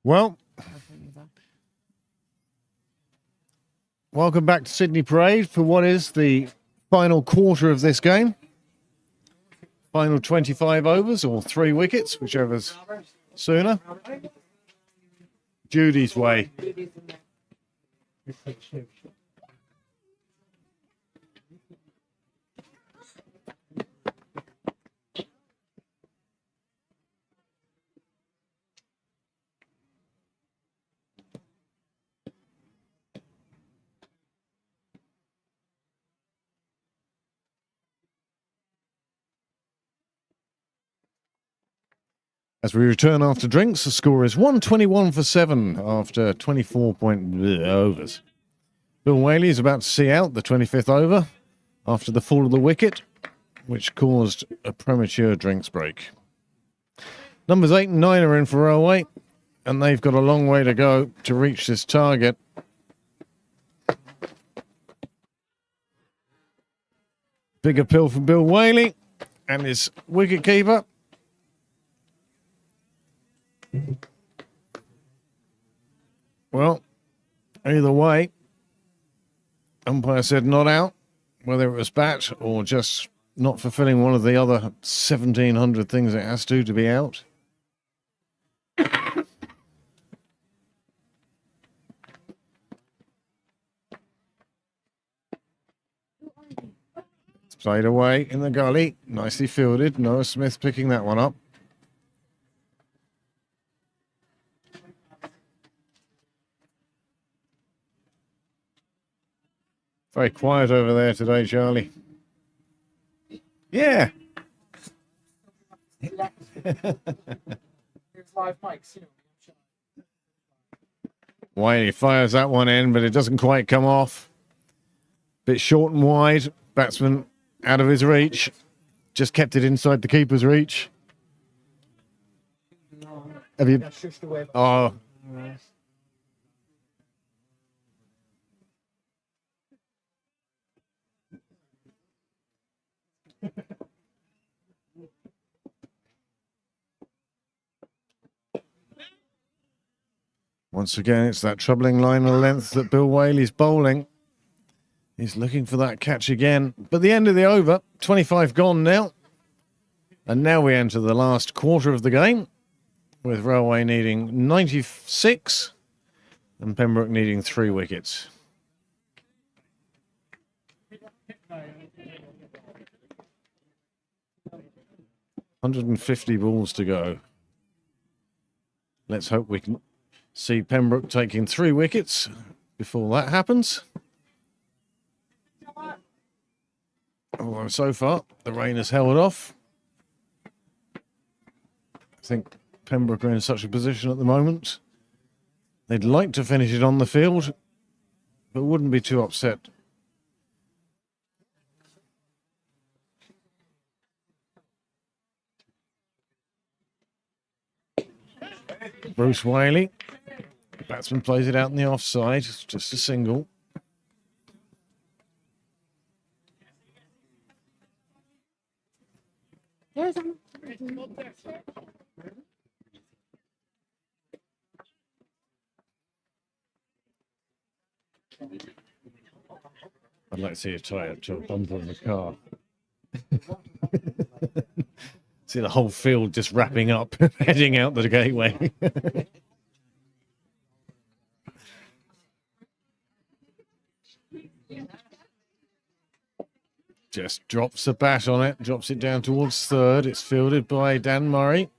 Well, welcome back to Sydney Parade for what is the final quarter of this game. Final 25 overs or 3 wickets, whichever's sooner. Judy's way. As we return after drinks, the score is 121 for 7 after 24 overs. Bill Whaley is about to see out the 25th over after the fall of the wicket, which caused a premature drinks break. Numbers 8 and 9 are in for row 8, and they've got a long way to go to reach this target. Big appeal from Bill Whaley and his wicketkeeper. Well, either way, umpire said not out, whether it was bat or just not fulfilling one of the other 1,700 things it has to be out. It's played away in the gully, nicely fielded. Noah Smith picking that one up. Very quiet over there today, Charlie. Yeah. Here's live mics. Whaley fires that one in, but it doesn't quite come off. Bit short and wide. Batsman out of his reach. Just kept it inside the keeper's reach. Have you? Oh. Once again, it's that troubling line of length that Bill Whaley's bowling. He's looking for that catch again. But the end of the over, 25 gone now. And now we enter the last quarter of the game, with Railway needing 96 and Pembroke needing 3 wickets. $150 balls to go. Let's hope we can see Pembroke taking 3 wickets before that happens. Although so far the rain has held off. I think Pembroke are in such a position at the moment. They'd like to finish it on the field, but wouldn't be too upset. Bruce Whaley. Batsman plays it out in the offside. It's just a single. I'd like to see a tie up to a bumper in the car. See the whole field just wrapping up, heading out the gateway. Just drops the bat on it, drops it down towards third. It's fielded by Dan Murray.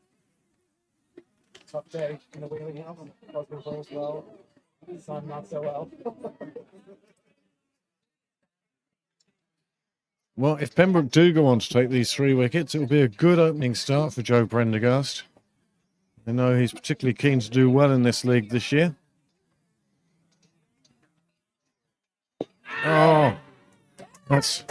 Top day in the wheeling house. Husband goes well. Son not so well. Well, if Pembroke do go on to take these 3 wickets, it will be a good opening start for Joe Prendergast. I know he's particularly keen to do well in this league this year. Oh, that's...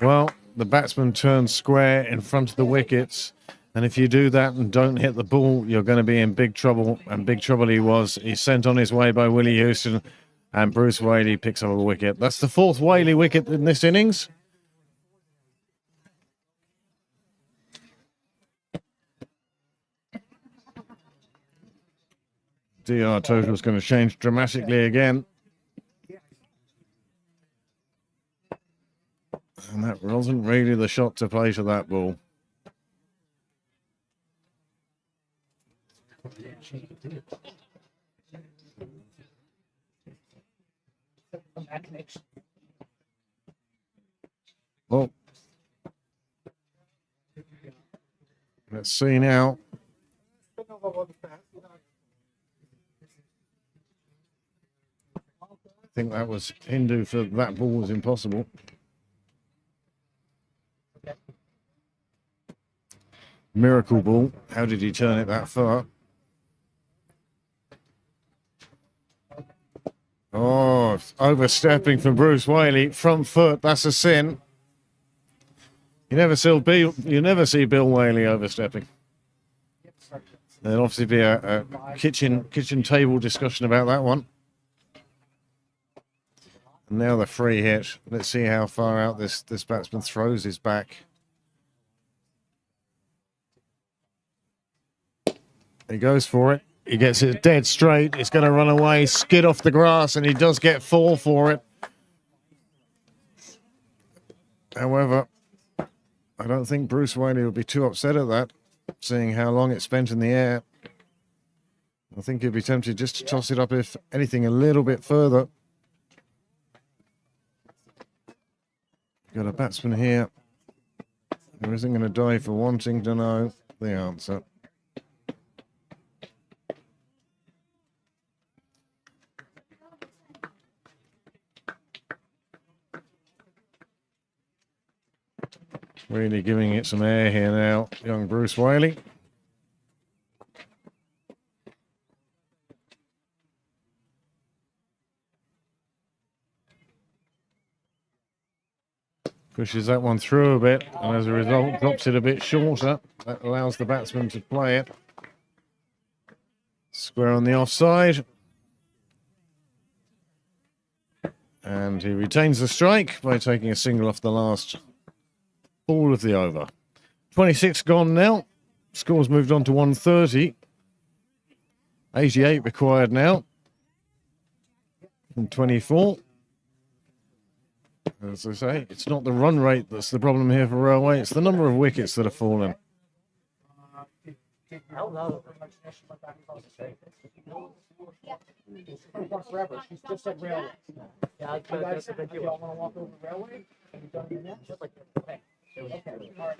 Well, the batsman turns square in front of the wickets, and if you do that and don't hit the ball, you're going to be in big trouble, and big trouble he was. He's sent on his way by Willie Houston, and Bruce Whaley picks up a wicket. That's the 4th Whaley wicket in this innings. DR total is going to change dramatically again. And that wasn't really the shot to play to that ball. Well, let's see now. I think that was Hindu for that ball was impossible. Miracle ball. How did he turn it that far? Oh, overstepping from Bruce Whaley. Front foot. That's a sin. You never see Bill Whaley overstepping. There'll obviously be a kitchen table discussion about that one. And now the free hit. Let's see how far out this batsman throws his back. He goes for it. He gets it dead straight. It's going to run away, skid off the grass, and he does get 4 for it. However, I don't think Bruce Whaley would be too upset at that, seeing how long it's spent in the air. I think he'd be tempted just to toss it up, if anything, a little bit further. Got a batsman here who isn't going to die for wanting to know the answer. Really giving it some air here now, young Bruce Whaley. Pushes that one through a bit, and as a result drops it a bit shorter. That allows the batsman to play it. Square on the offside. And he retains the strike by taking a single off the last ball of the over. 26 gone now. Score's moved on to 130. 88 required now from 24. As I say, it's not the run rate that's the problem here for Railway, it's the number of wickets that have fallen. Forever. She's just like Railway. Yeah, I guys said that you all want to walk over Railway, and you've done it yet? Just like okay. Okay. All right.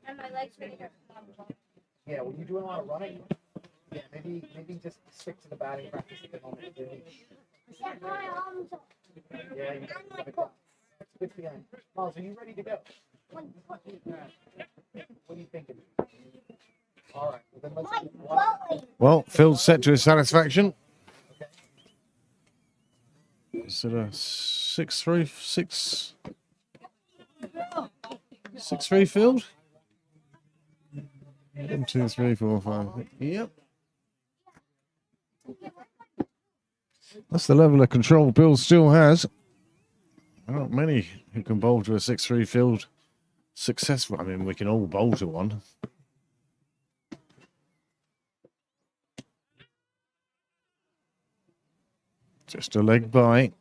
And my legs really hurt. Yeah, when you're doing a lot of running, yeah, maybe just stick to the batting practice at the moment. Yeah, my arms are. Yeah, you got it. That's a good feeling. Miles, are you ready to go? What are you thinking? All right. Well, then let's Well, Phil's set to his satisfaction. Is it a 6-3 field? 1, 2, 3, 4, 5. Yep. That's the level of control Bill still has. There aren't many who can bowl to a 6-3 field successful. I mean, we can all bowl to one. Just a leg by.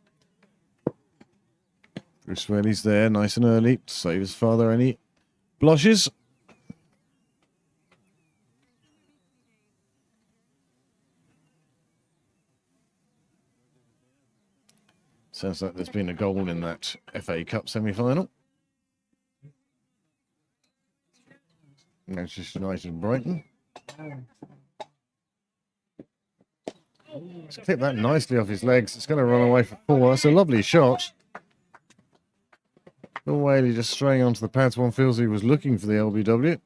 Bruce Whaley's there, nice and early, to save his father any blushes. Sounds like there's been a goal in that FA Cup semi-final. Manchester United and Brighton. He's clipped that nicely off his legs. It's going to run away for 4. That's a lovely shot. Bill Whaley just straying onto the pads. One feels he was looking for the LBW.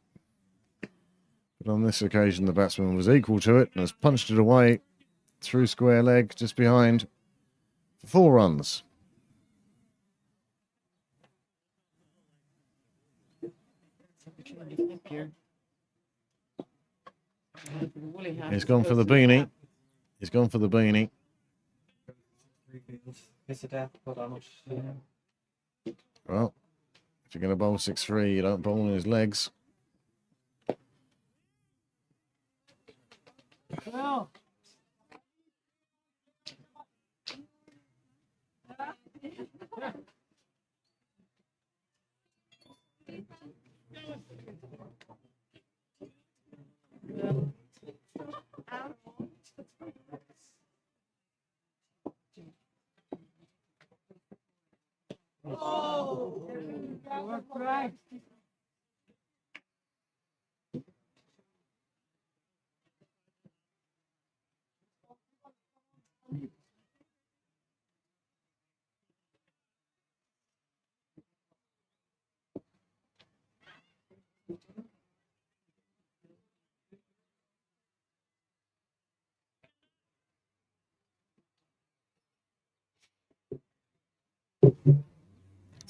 But on this occasion, the batsman was equal to it and has punched it away through square leg just behind for 4 runs. He's gone for the beanie. He's gone for the beanie. Well, if you're going to bowl 6-3, you don't bowl on his legs.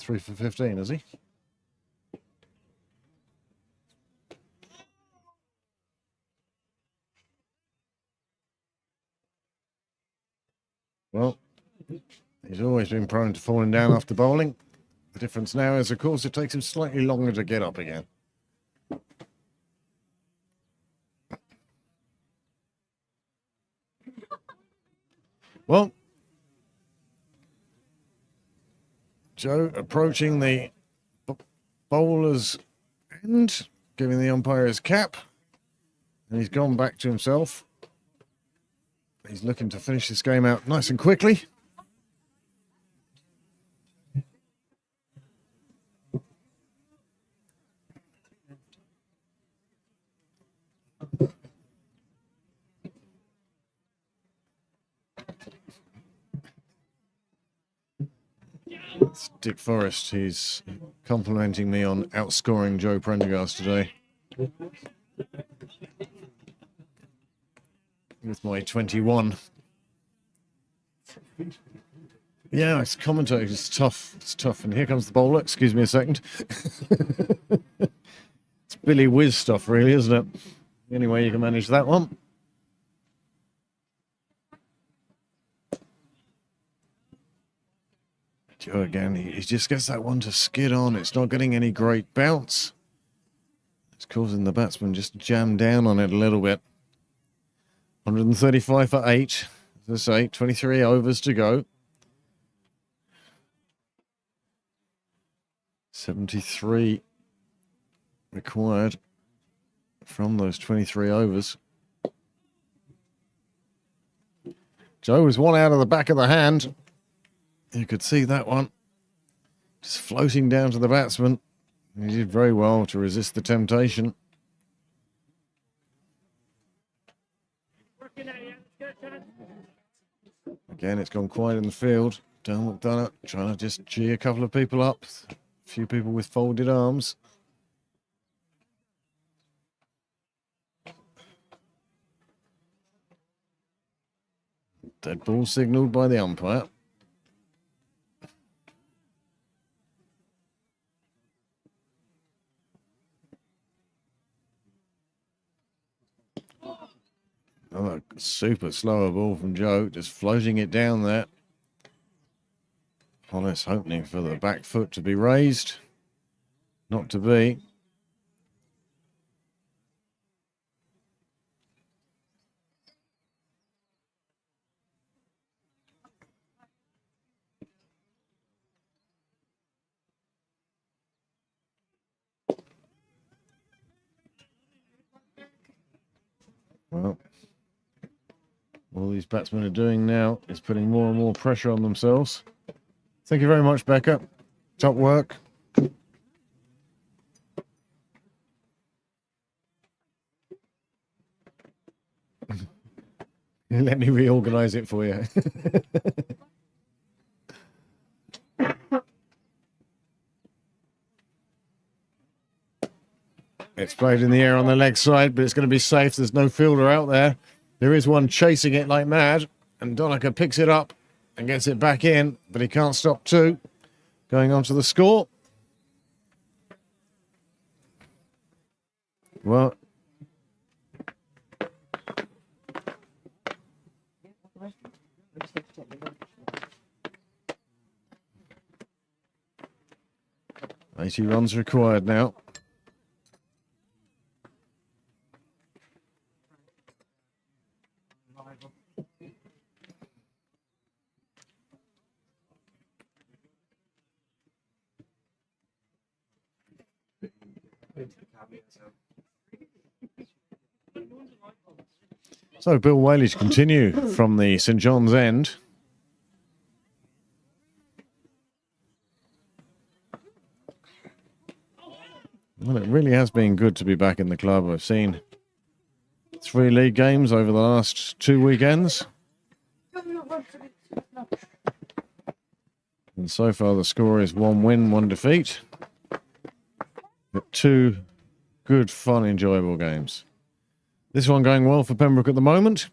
3 for 15, is he? Well, he's always been prone to falling down after bowling. The difference now is, of course, it takes him slightly longer to get up again. Well, Joe approaching the bowler's end, giving the umpire his cap, and he's gone back to himself. He's looking to finish this game out nice and quickly. It's Dick Forrest. He's complimenting me on outscoring Joe Prendergast today with my 21. Yeah, it's commentating. It's tough. It's tough. And here comes the bowler. Excuse me a second. It's Billy Whiz stuff, really, isn't it? Anyway, you can manage that one. Joe again, he just gets that one to skid on. It's not getting any great bounce. It's causing the batsman just to jam down on it a little bit. 135 for 8. As I say, 23 overs to go. 73 required from those 23 overs. Joe was one out of the back of the hand. You could see that one just floating down to the batsman. He did very well to resist the temptation. Again, it's gone quiet in the field. Dale McDonough trying to just cheer a couple of people up. A few people with folded arms. Dead ball signalled by the umpire. Another super slower ball from Joe, just floating it down there. Hollis hoping for the back foot to be raised. Not to be. Well, all these batsmen are doing now is putting more and more pressure on themselves. Thank you very much, Becca. Top work. Let me reorganize it for you. It's played in the air on the leg side, but it's going to be safe. There's no fielder out there. There is one chasing it like mad, and Donica picks it up and gets it back in, but he can't stop two. Going on to the score. Well, $80 runs required now. So Bill Whaley to continue from the St John's end. Well, it really has been good to be back in the club. I've seen 3 league games over the last 2 weekends. And so far the score is 1 win, 1 defeat. But 2 good, fun, enjoyable games. This one going well for Pembroke at the moment.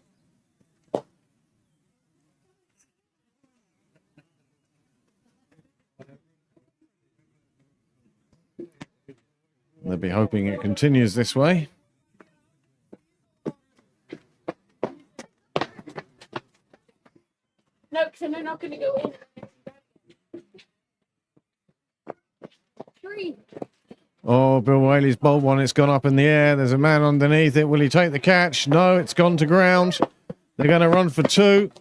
They'll be hoping it continues this way. No, because they're not going to go in. 3. Oh, Bill Whaley's bowled one. It's gone up in the air. There's a man underneath it. Will he take the catch? No, it's gone to ground. They're going to run for 2.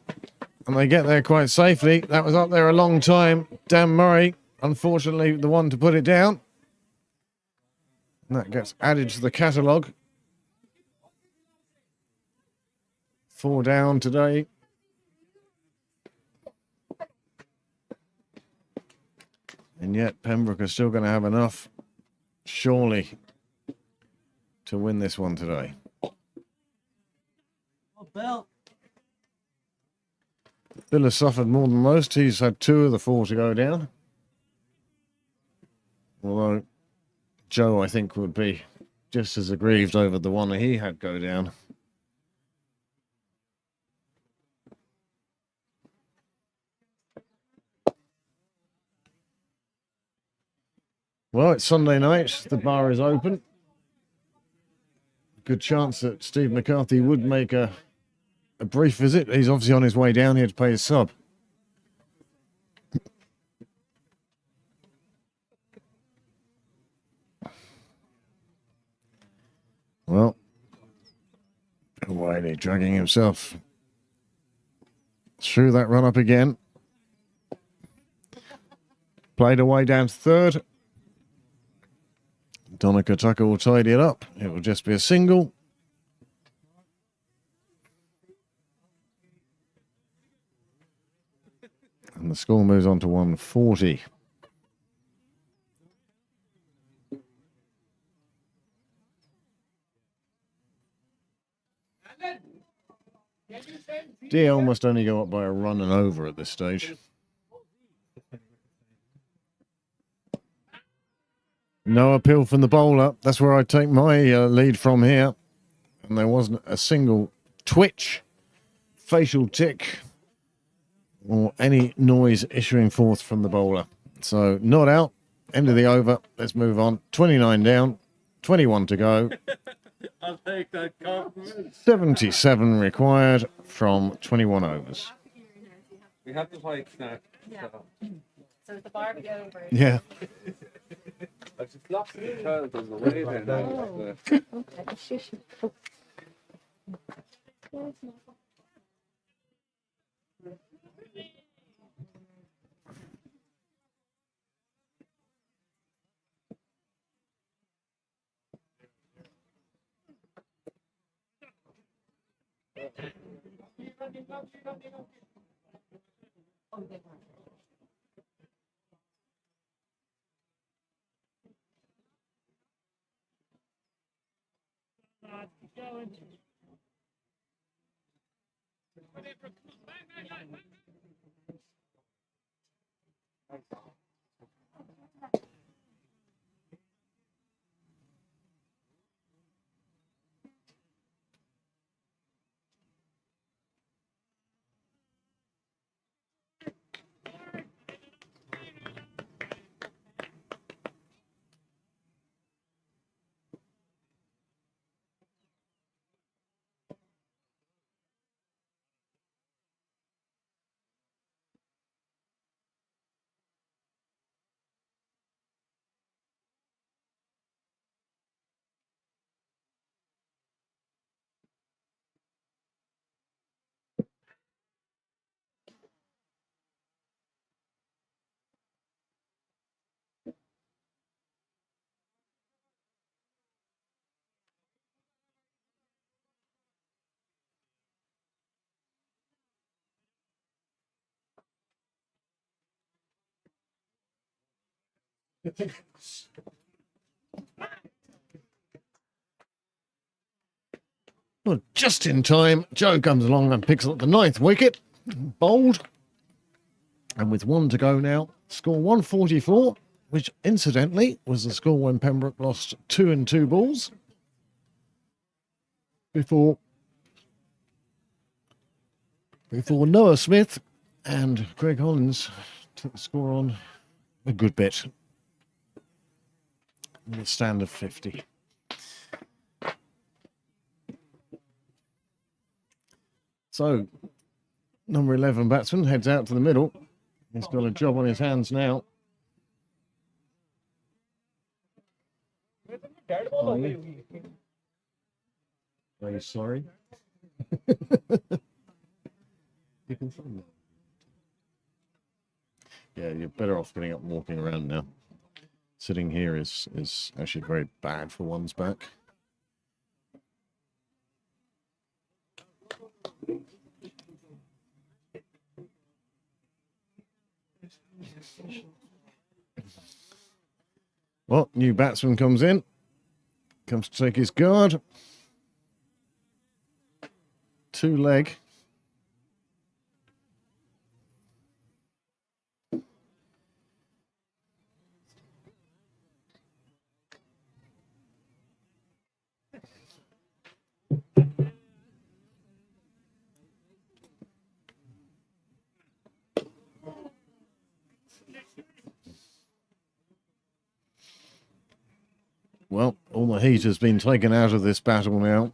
And they get there quite safely. That was up there a long time. Dan Murray, unfortunately, the one to put it down. And that gets added to the catalogue. 4 down today. And yet Pembroke are still going to have enough, surely, to win this one today. Bill. Bill has suffered more than most. He's had 2 of the 4 to go down. Although Joe, I think, would be just as aggrieved over the one that he had go down. Well, it's Sunday night. The bar is open. Good chance that Steve McCarthy would make a brief visit. He's obviously on his way down here to pay his sub. Well, Wiley dragging himself through that run up again. Played away down to 3rd. Donica Tucker will tidy it up. It will just be a single. And the score moves on to 140. DL must only go up by a run and over at this stage. No appeal from the bowler. That's where I take my lead from here. And there wasn't a single twitch, facial tick, or any noise issuing forth from the bowler. So not out. End of the over. Let's move on. 29 down, 21 to go. I'll take that compliment. 77 required from 21 overs. We have the white snack. Yeah. So it's the barbecue over. Yeah. I just lost the child on the way there now. Oh. Okay, shush. Well, just in time, Joe comes along and picks up the 9th wicket. Bowled. And with 1 to go now, score 144, which incidentally was the score when Pembroke lost 2 and 2 balls. Before Noah Smith and Greg Hollins took the score on a good bit. With a stand of 50. So, number 11 batsman heads out to the middle. He's got a job on his hands now. Are you sorry? You can find that. Yeah, you're better off getting up and walking around now. Sitting here is actually very bad for one's back. Well, new batsman comes in. Comes to take his guard. 2 leg. Well, all the heat has been taken out of this battle now.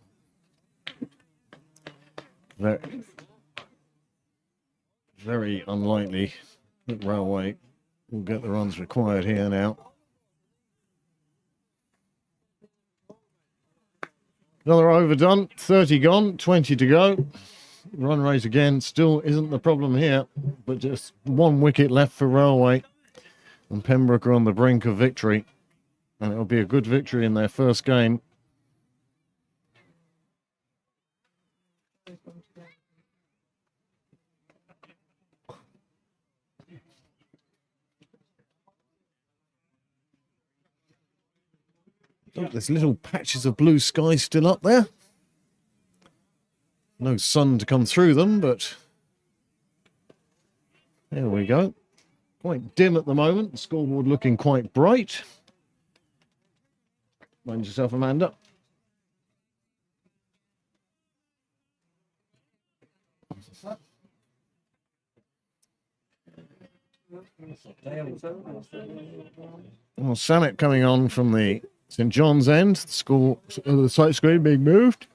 Very unlikely that Railway will get the runs required here now. Another overdone, 30 gone, 20 to go. Run rate again still isn't the problem here, but just 1 wicket left for Railway. And Pembroke are on the brink of victory. And it'll be a good victory in their first game. Oh, there's little patches of blue sky still up there. No sun to come through them, but there we go. Quite dim at the moment. The scoreboard looking quite bright. Mind yourself, Amanda. Well, Samet coming on from the St John's end. The score, the sight screen being moved.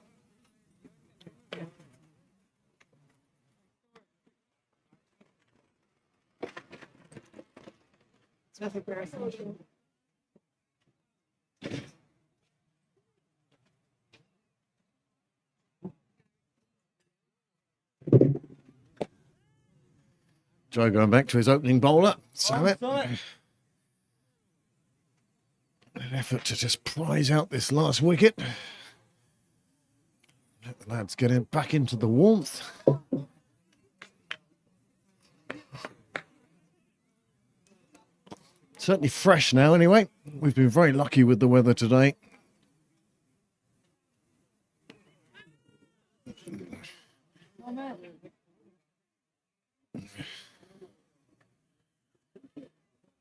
It's nothing very social. Joe going back to his opening bowler, Samet. An effort to just prize out this last wicket. Let the lads get back into the warmth. Certainly fresh now anyway. We've been very lucky with the weather today.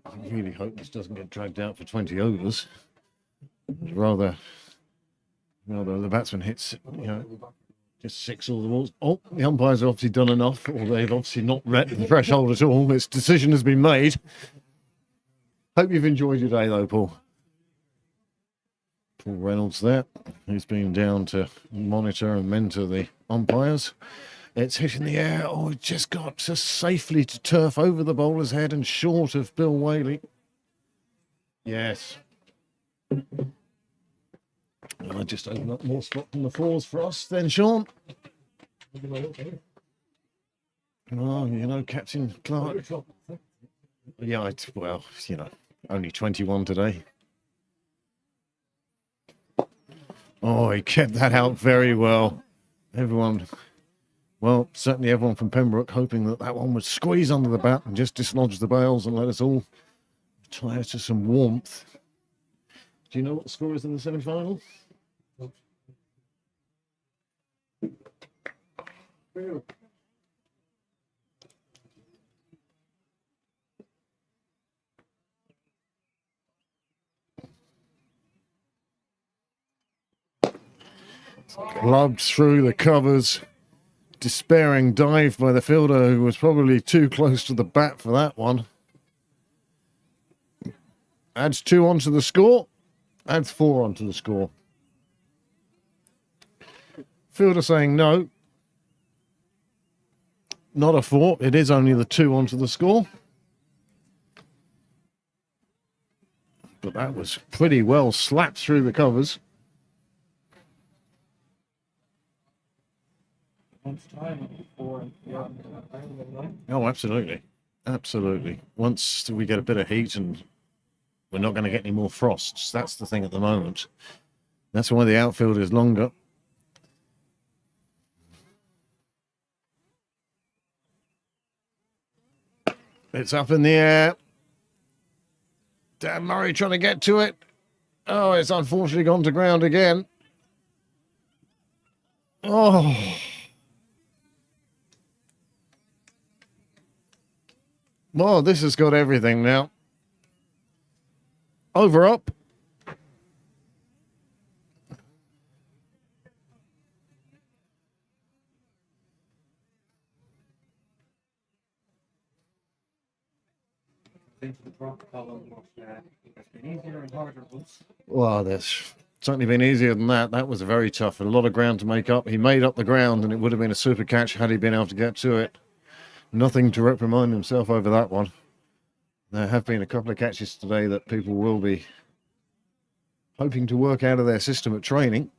I really hope this doesn't get dragged out for 20 overs. Rather the batsman hits, just 6 all the balls. Oh, the umpires have obviously done enough, or they've obviously not read the threshold at all. This decision has been made. Hope you've enjoyed your day, though, Paul. Paul Reynolds there, who's been down to monitor and mentor the umpires. It's hit in the air. Oh, it just got just safely to turf over the bowler's head and short of Bill Whaley. Yes. I'll just open up more spot from the 4s for us then, Sean. Oh, Captain Clark. Yeah, only 21 today. Oh, he kept that out very well. Certainly everyone from Pembroke hoping that one would squeeze under the bat and just dislodge the bails and let us all Tie to some warmth. Do you know what the score is in the semi-final? Clubbed through the covers. Despairing dive by the fielder, who was probably too close to the bat for that one. Adds 2 onto the score. Adds 4 onto the score. Fielder saying no. Not a 4. It is only the 2 onto the score. But that was pretty well slapped through the covers. Oh, absolutely. Absolutely. Once we get a bit of heat and we're not going to get any more frosts. That's the thing at the moment. That's why the outfield is longer. It's up in the air. Dan Murray trying to get to it. Oh, it's unfortunately gone to ground again. Oh. Well, this has got everything now. Over up. Well, there's certainly been easier than that. That was very tough. A lot of ground to make up. He made up the ground, and it would have been a super catch had he been able to get to it. Nothing to reprimand himself over that one. There have been a couple of catches today that people will be hoping to work out of their system at training.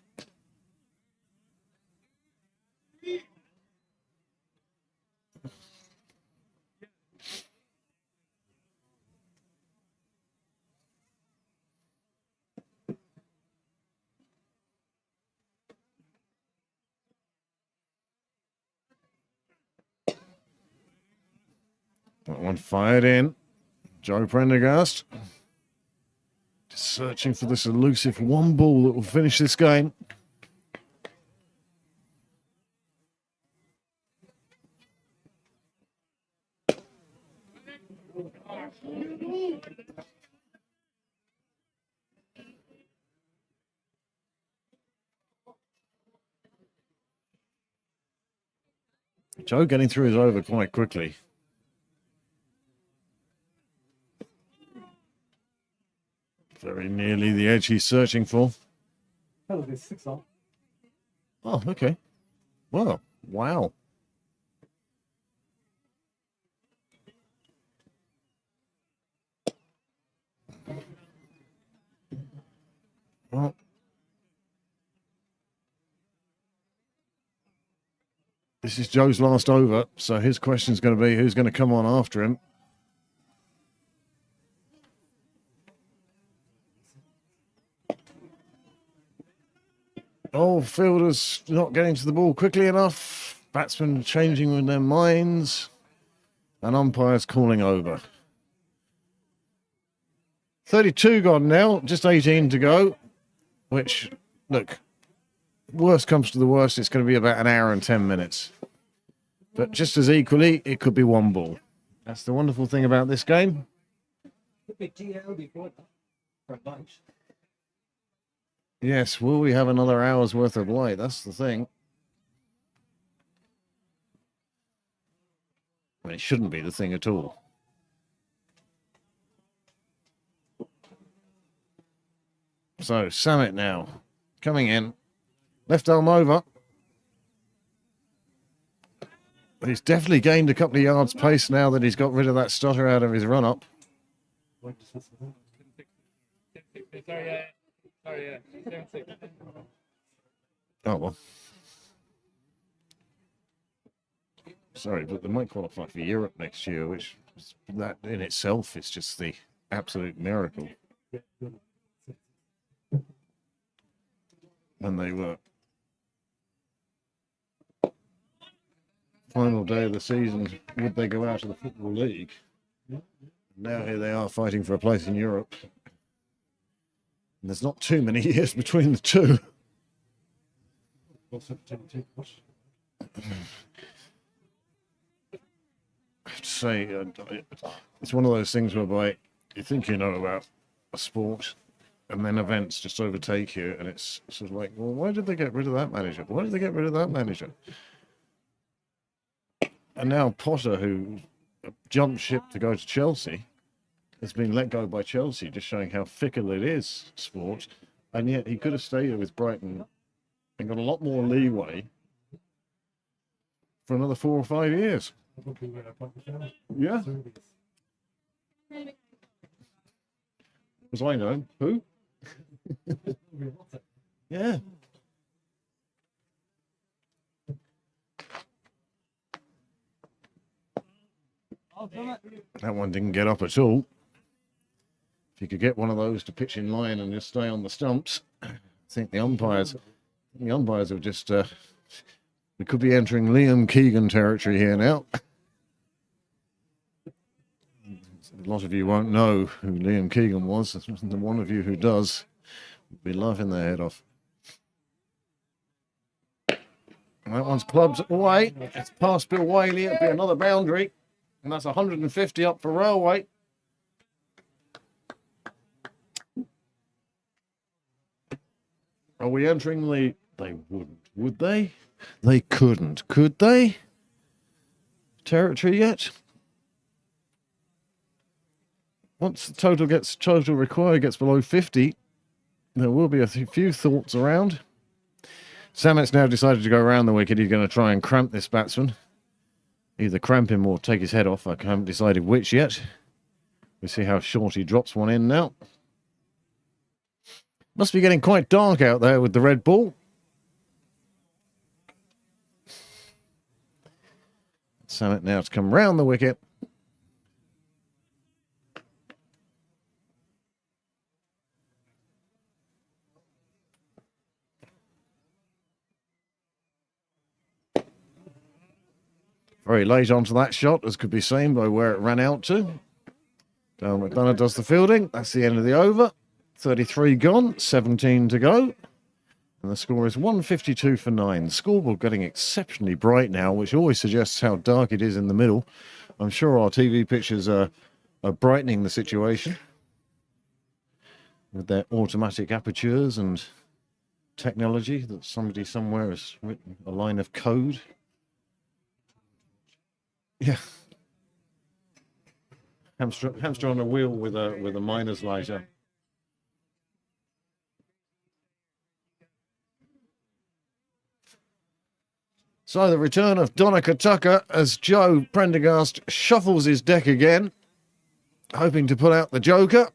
That one fired in. Joe Prendergast just searching for this elusive one ball that will finish this game. Joe getting through his over quite quickly. Very nearly the edge he's searching for. Oh, there's 6 on. Oh, okay. Well, wow. Well, this is Joe's last over, so his question's going to be who's going to come on after him. Oh, fielders not getting to the ball quickly enough. Batsmen changing with their minds. And umpires calling over. 32 gone now, just 18 to go. Which, look, worst comes to the worst, it's going to be about an hour and 10 minutes. But just as equally, it could be one ball. That's the wonderful thing about this game. Could be GL before that. For lunch. Yes, will we have another hour's worth of light? That's the thing. I mean, it shouldn't be the thing at all. So, Samit now, coming in. Left arm over. He's definitely gained a couple of yards pace now that he's got rid of that stutter out of his run-up. Oh, well. Sorry, but they might qualify for Europe next year, which that in itself is just the absolute miracle. And they were final day of the season, would they go out of the Football League? Now here they are fighting for a place in Europe. And there's not too many years between the two. I have to say, it's one of those things whereby you think you know about a sport, and then events just overtake you, and it's sort of like, well, why did they get rid of that manager? Why did they get rid of that manager? And now Potter, who jumped ship to go to Chelsea, has been let go by Chelsea, just showing how fickle it is, sport. And yet he could have stayed with Brighton and got a lot more leeway for another 4 or 5 years. Yeah. As I know. Who? Yeah. That one didn't get up at all. If you could get one of those to pitch in line and just stay on the stumps, I think the umpires have just, we could be entering Liam Keegan territory here now. A lot of you won't know who Liam Keegan was. The one of you who does will be laughing their head off. That one's clubs away. It's past Bill Whaley. It'll be another boundary. And that's 150 up for Railway. Are we entering the... They wouldn't, would they? They couldn't, could they? Territory yet? Once the total required gets below 50, there will be a few thoughts around. Samet's now decided to go around the wicket. He's going to try and cramp this batsman. Either cramp him or take his head off. I haven't decided which yet. We'll see how short he drops one in now. Must be getting quite dark out there with the red ball. Samet now to come round the wicket. Very late onto that shot, as could be seen by where it ran out to. Dale McDonough does the fielding. That's the end of the over. 33 gone, 17 to go. And the score is 152 for 9. The scoreboard getting exceptionally bright now, which always suggests how dark it is in the middle. I'm sure our TV pictures are brightening the situation with their automatic apertures and technology that somebody somewhere has written a line of code. Yeah. Hamster on a wheel with a miner's lighter. So the return of Donica Tucker as Joe Prendergast shuffles his deck again, hoping to put out the joker.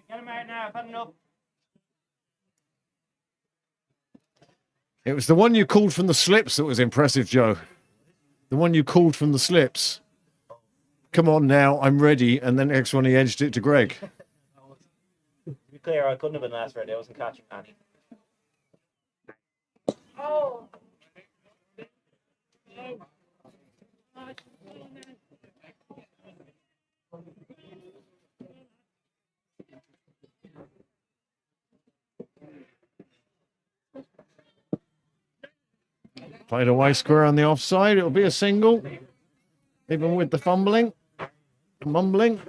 Get him out now, I've had enough. It was the one you called from the slips that was impressive, Joe. The one you called from the slips. Come on now, I'm ready. And then the next one he edged it to Greg. To be clear, I couldn't have been last ready. I wasn't catching any. Oh. Played away square on the offside. It'll be a single. Even with the fumbling, mumbling.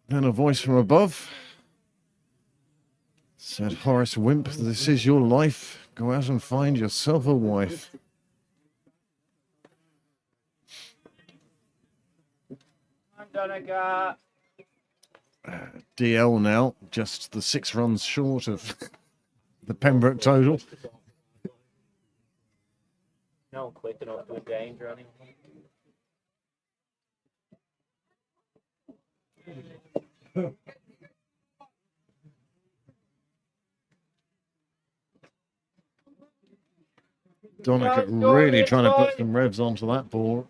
And a voice from above said, Horace Wimp, this is your life. Go out and find yourself a wife. DL now, just the 6 runs short of the Pembroke total. No, quick enough to engage or anything. Donica really trying to put some revs onto that ball.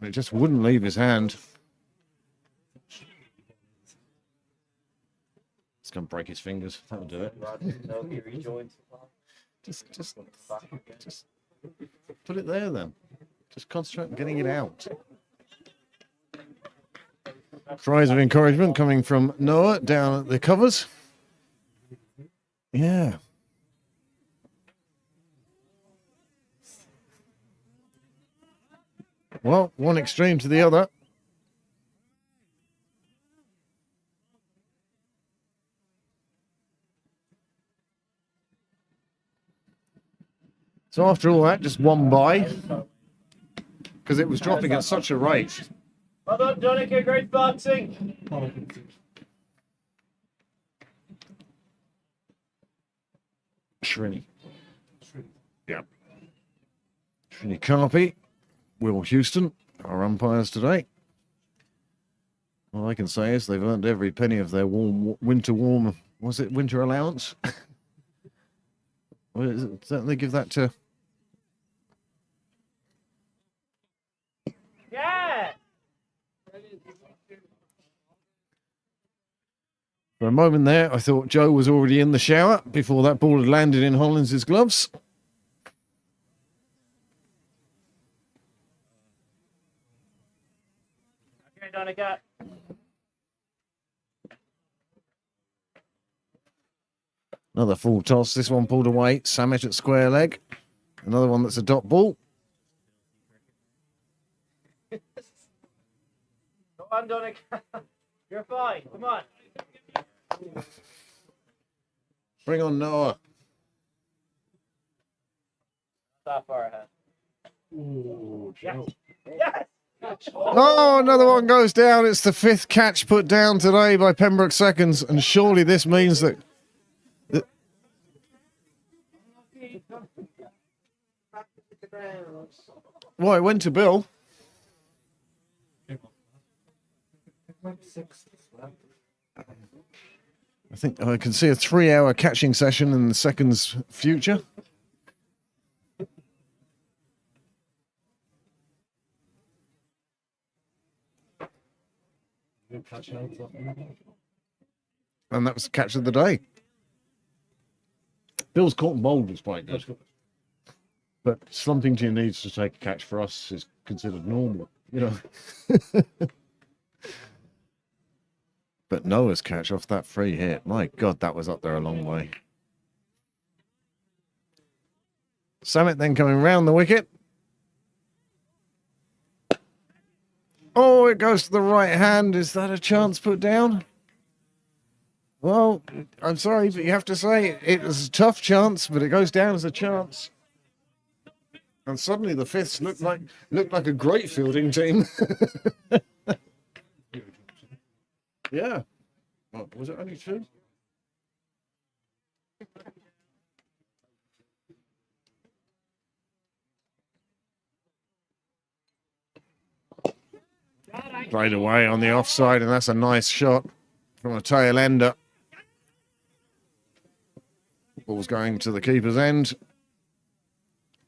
It just wouldn't leave his hand. It's going to break his fingers. That'll do it. Just put it there then. Just concentrate on getting it out. Cries of encouragement coming from Noah down at the covers. Yeah. Well, one extreme to the other. So after all that, just one by, because it was dropping at such a rate. Well done, Donica. Great boxing. Srini. Yeah. Srini Carpy, Will Houston, our umpires today. All I can say is they've earned every penny of their winter allowance? Well, certainly give that to... Yeah. For a moment there, I thought Joe was already in the shower before that ball had landed in Hollins's gloves. Okay, Donica. Another full toss. This one pulled away. Samet at square leg. Another one that's a dot ball. Go on, Donica. You're fine. Come on. Bring on Noah. That far ahead. Ooh, Joe. Yes. Oh, another one goes down. It's the 5th catch put down today by Pembroke seconds, and surely this means that... Well, it went to Bill. I think I can see a 3-hour catching session in the seconds future. And that was the catch of the day. Bill's caught and bowled was quite good. But slumping to your knees to take a catch for us is considered normal, you know. But Noah's catch off that free hit, my God, that was up there a long way. Samet then coming round the wicket. Oh, it goes to the right hand. Is that a chance put down? Well, I'm sorry, but you have to say it was a tough chance, but it goes down as a chance. And suddenly the 5ths looked like a great fielding team. Yeah. Oh, was it only 2? Played away on the offside, and that's a nice shot from a tail ender. Ball's going to the keeper's end.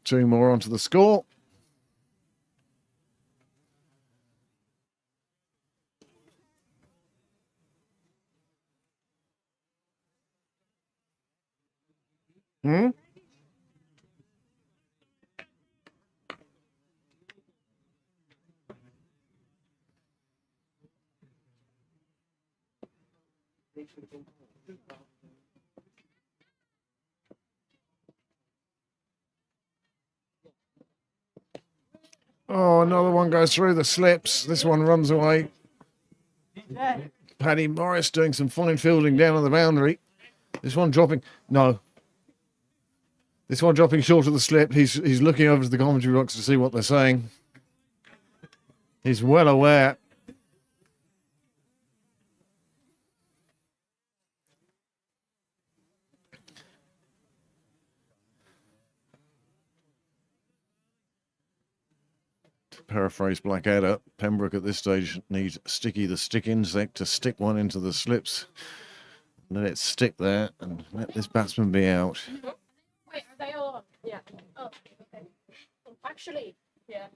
2 more onto the score. Hmm? Oh, another one goes through the slips. This one runs away. Paddy Morris doing some fine fielding down on the boundary. This one dropping. No. This one dropping short of the slip. He's looking over to the commentary box to see what they're saying. He's well aware. To paraphrase Blackadder, Pembroke at this stage needs Sticky the stick insect to stick one into the slips. Let it stick there and let this batsman be out. Wait, are they all on? Yeah. Oh, okay. Actually, yeah.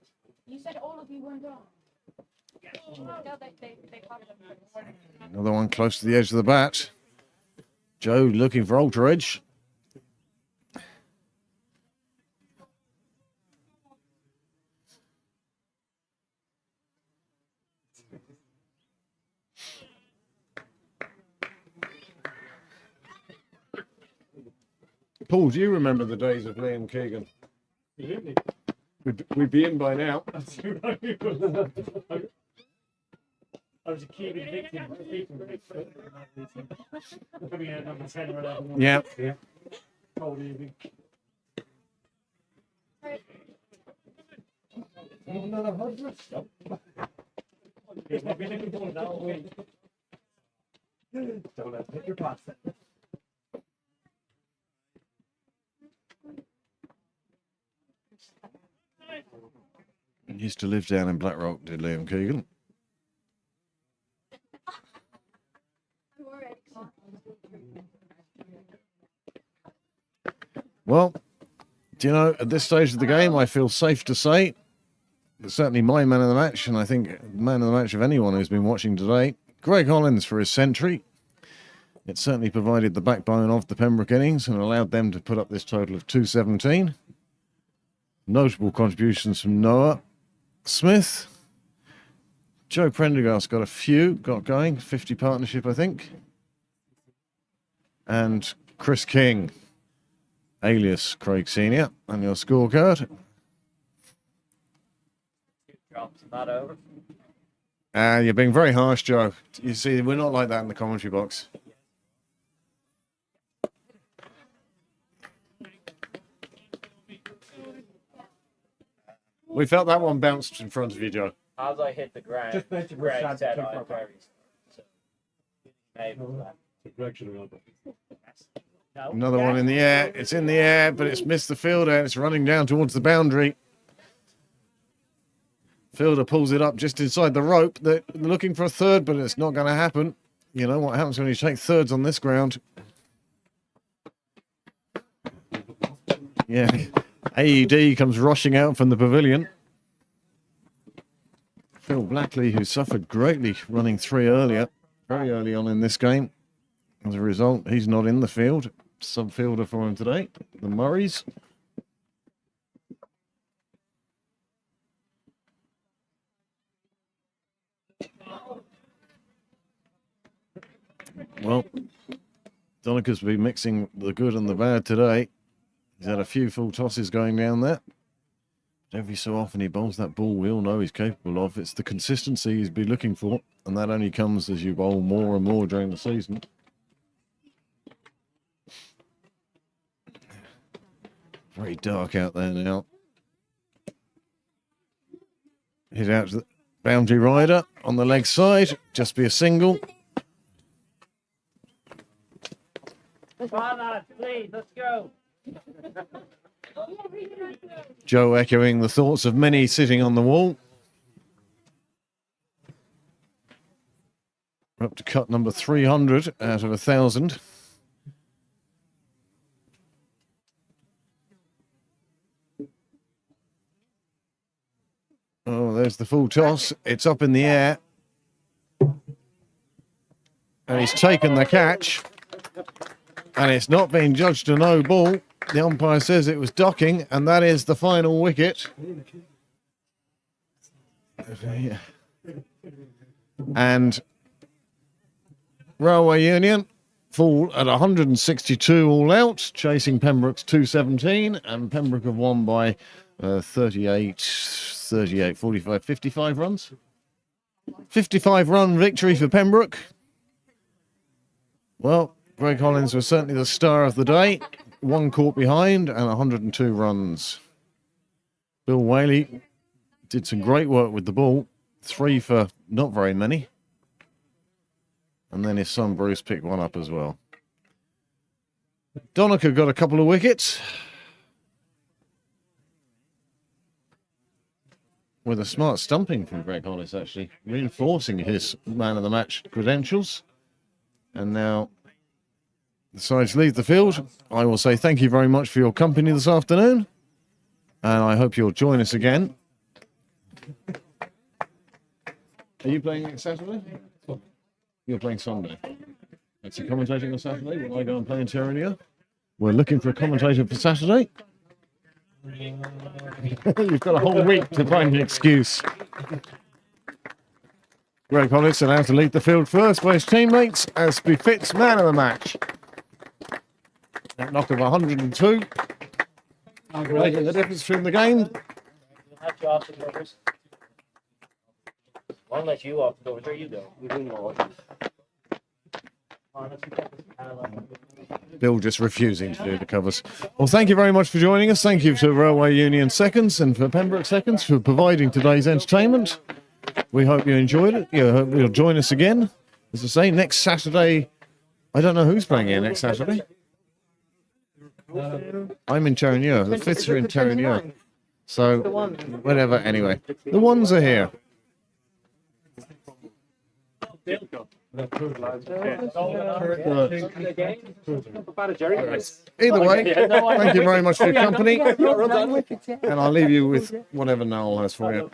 You said all of you weren't on. No, they covered them. Another one close to the edge of the bat. Joe looking for ultra edge. Paul, do you remember the days of Liam Keegan? Absolutely. We'd be in by now. I was a key victim. Coming out number 10 or 11. Yeah. Cold evening. Another 100. I've been looking forward to that all week. Don't let hit your pass. He used to live down in Blackrock, did Liam Keegan. Well, do you know, at this stage of the game, I feel safe to say that certainly my man of the match, and I think man of the match of anyone who's been watching today, Greg Hollins for his century. It certainly provided the backbone of the Pembroke innings and allowed them to put up this total of 217. Notable contributions from Noah Smith. Joe Prendergast got a few, got going, 50 partnership, I think. And Chris King, alias Craig Senior, and your scorecard. Drops that over. You're being very harsh, Joe. You see, we're not like that in the commentary box. We felt that one bounced in front of you, Joe. As I hit the ground, Just mention Greg Brad said took I that. very. So, maybe that. Greg should have gone. No. Another one in the air. It's in the air, but it's missed the fielder and it's running down towards the boundary. Fielder pulls it up just inside the rope. They're looking for a third, but it's not going to happen. You know what happens when you take thirds on this ground. Yeah. AED comes rushing out from the pavilion. Phil Blackley, who suffered greatly running three earlier, very early on in this game. As a result, he's not in the field. Sub-fielder for him today, the Murrays. Well, Donica's been mixing the good and the bad today. He's had a few full tosses going down there. Every so often he bowls that ball we all know he's capable of. It's the consistency he's been looking for, and that only comes as you bowl more and more during the season. Very dark out there now. Hit out to the boundary rider on the leg side. Just be a single. Come on, lads, please, let's go. Joe echoing the thoughts of many sitting on the wall. We're up to cut number 300 out of 1,000. Oh, there's the full toss. It's up in the air. And he's taken the catch. And it's not been judged a no ball. The umpire says it was ducking, and that is the final wicket. And Railway Union fall at 162 all out, chasing Pembroke's 217, and Pembroke have won by 38, 45, 55 runs. 55 run victory for Pembroke. Well, Greg Hollins was certainly the star of the day. One caught behind and 102 runs. Bill Whaley did some great work with the ball. 3 for not very many. And then his son Bruce picked one up as well. Donica got a couple of wickets. With a smart stumping from Greg Hollis, actually. Reinforcing his man of the match credentials. And now the sides leave the field. I will say thank you very much for your company this afternoon. And I hope you'll join us again. Are you playing next Saturday? You're playing Sunday. That's a commentating on Saturday. Will I go and play in Terranea? We're looking for a commentator for Saturday. You've got a whole week to find an excuse. Greg Hollis allowed to lead the field first by his teammates as befits man of the match. That knock of 102. Making the difference between the game. Have you off the covers. I'll let you off the covers. There you go. You're doing all of Bill just refusing to do the covers. Well, thank you very much for joining us. Thank you to Railway Union Seconds and for Pembroke Seconds for providing today's entertainment. We hope you enjoyed it. You hope you'll join us again. As I say, next Saturday, I don't know who's playing here next Saturday. I'm in Terenure. The Fifths are in Terenure. So, whatever, anyway. The ones are here. Either way, thank you very much for your company. And I'll leave you with whatever Noel has for you.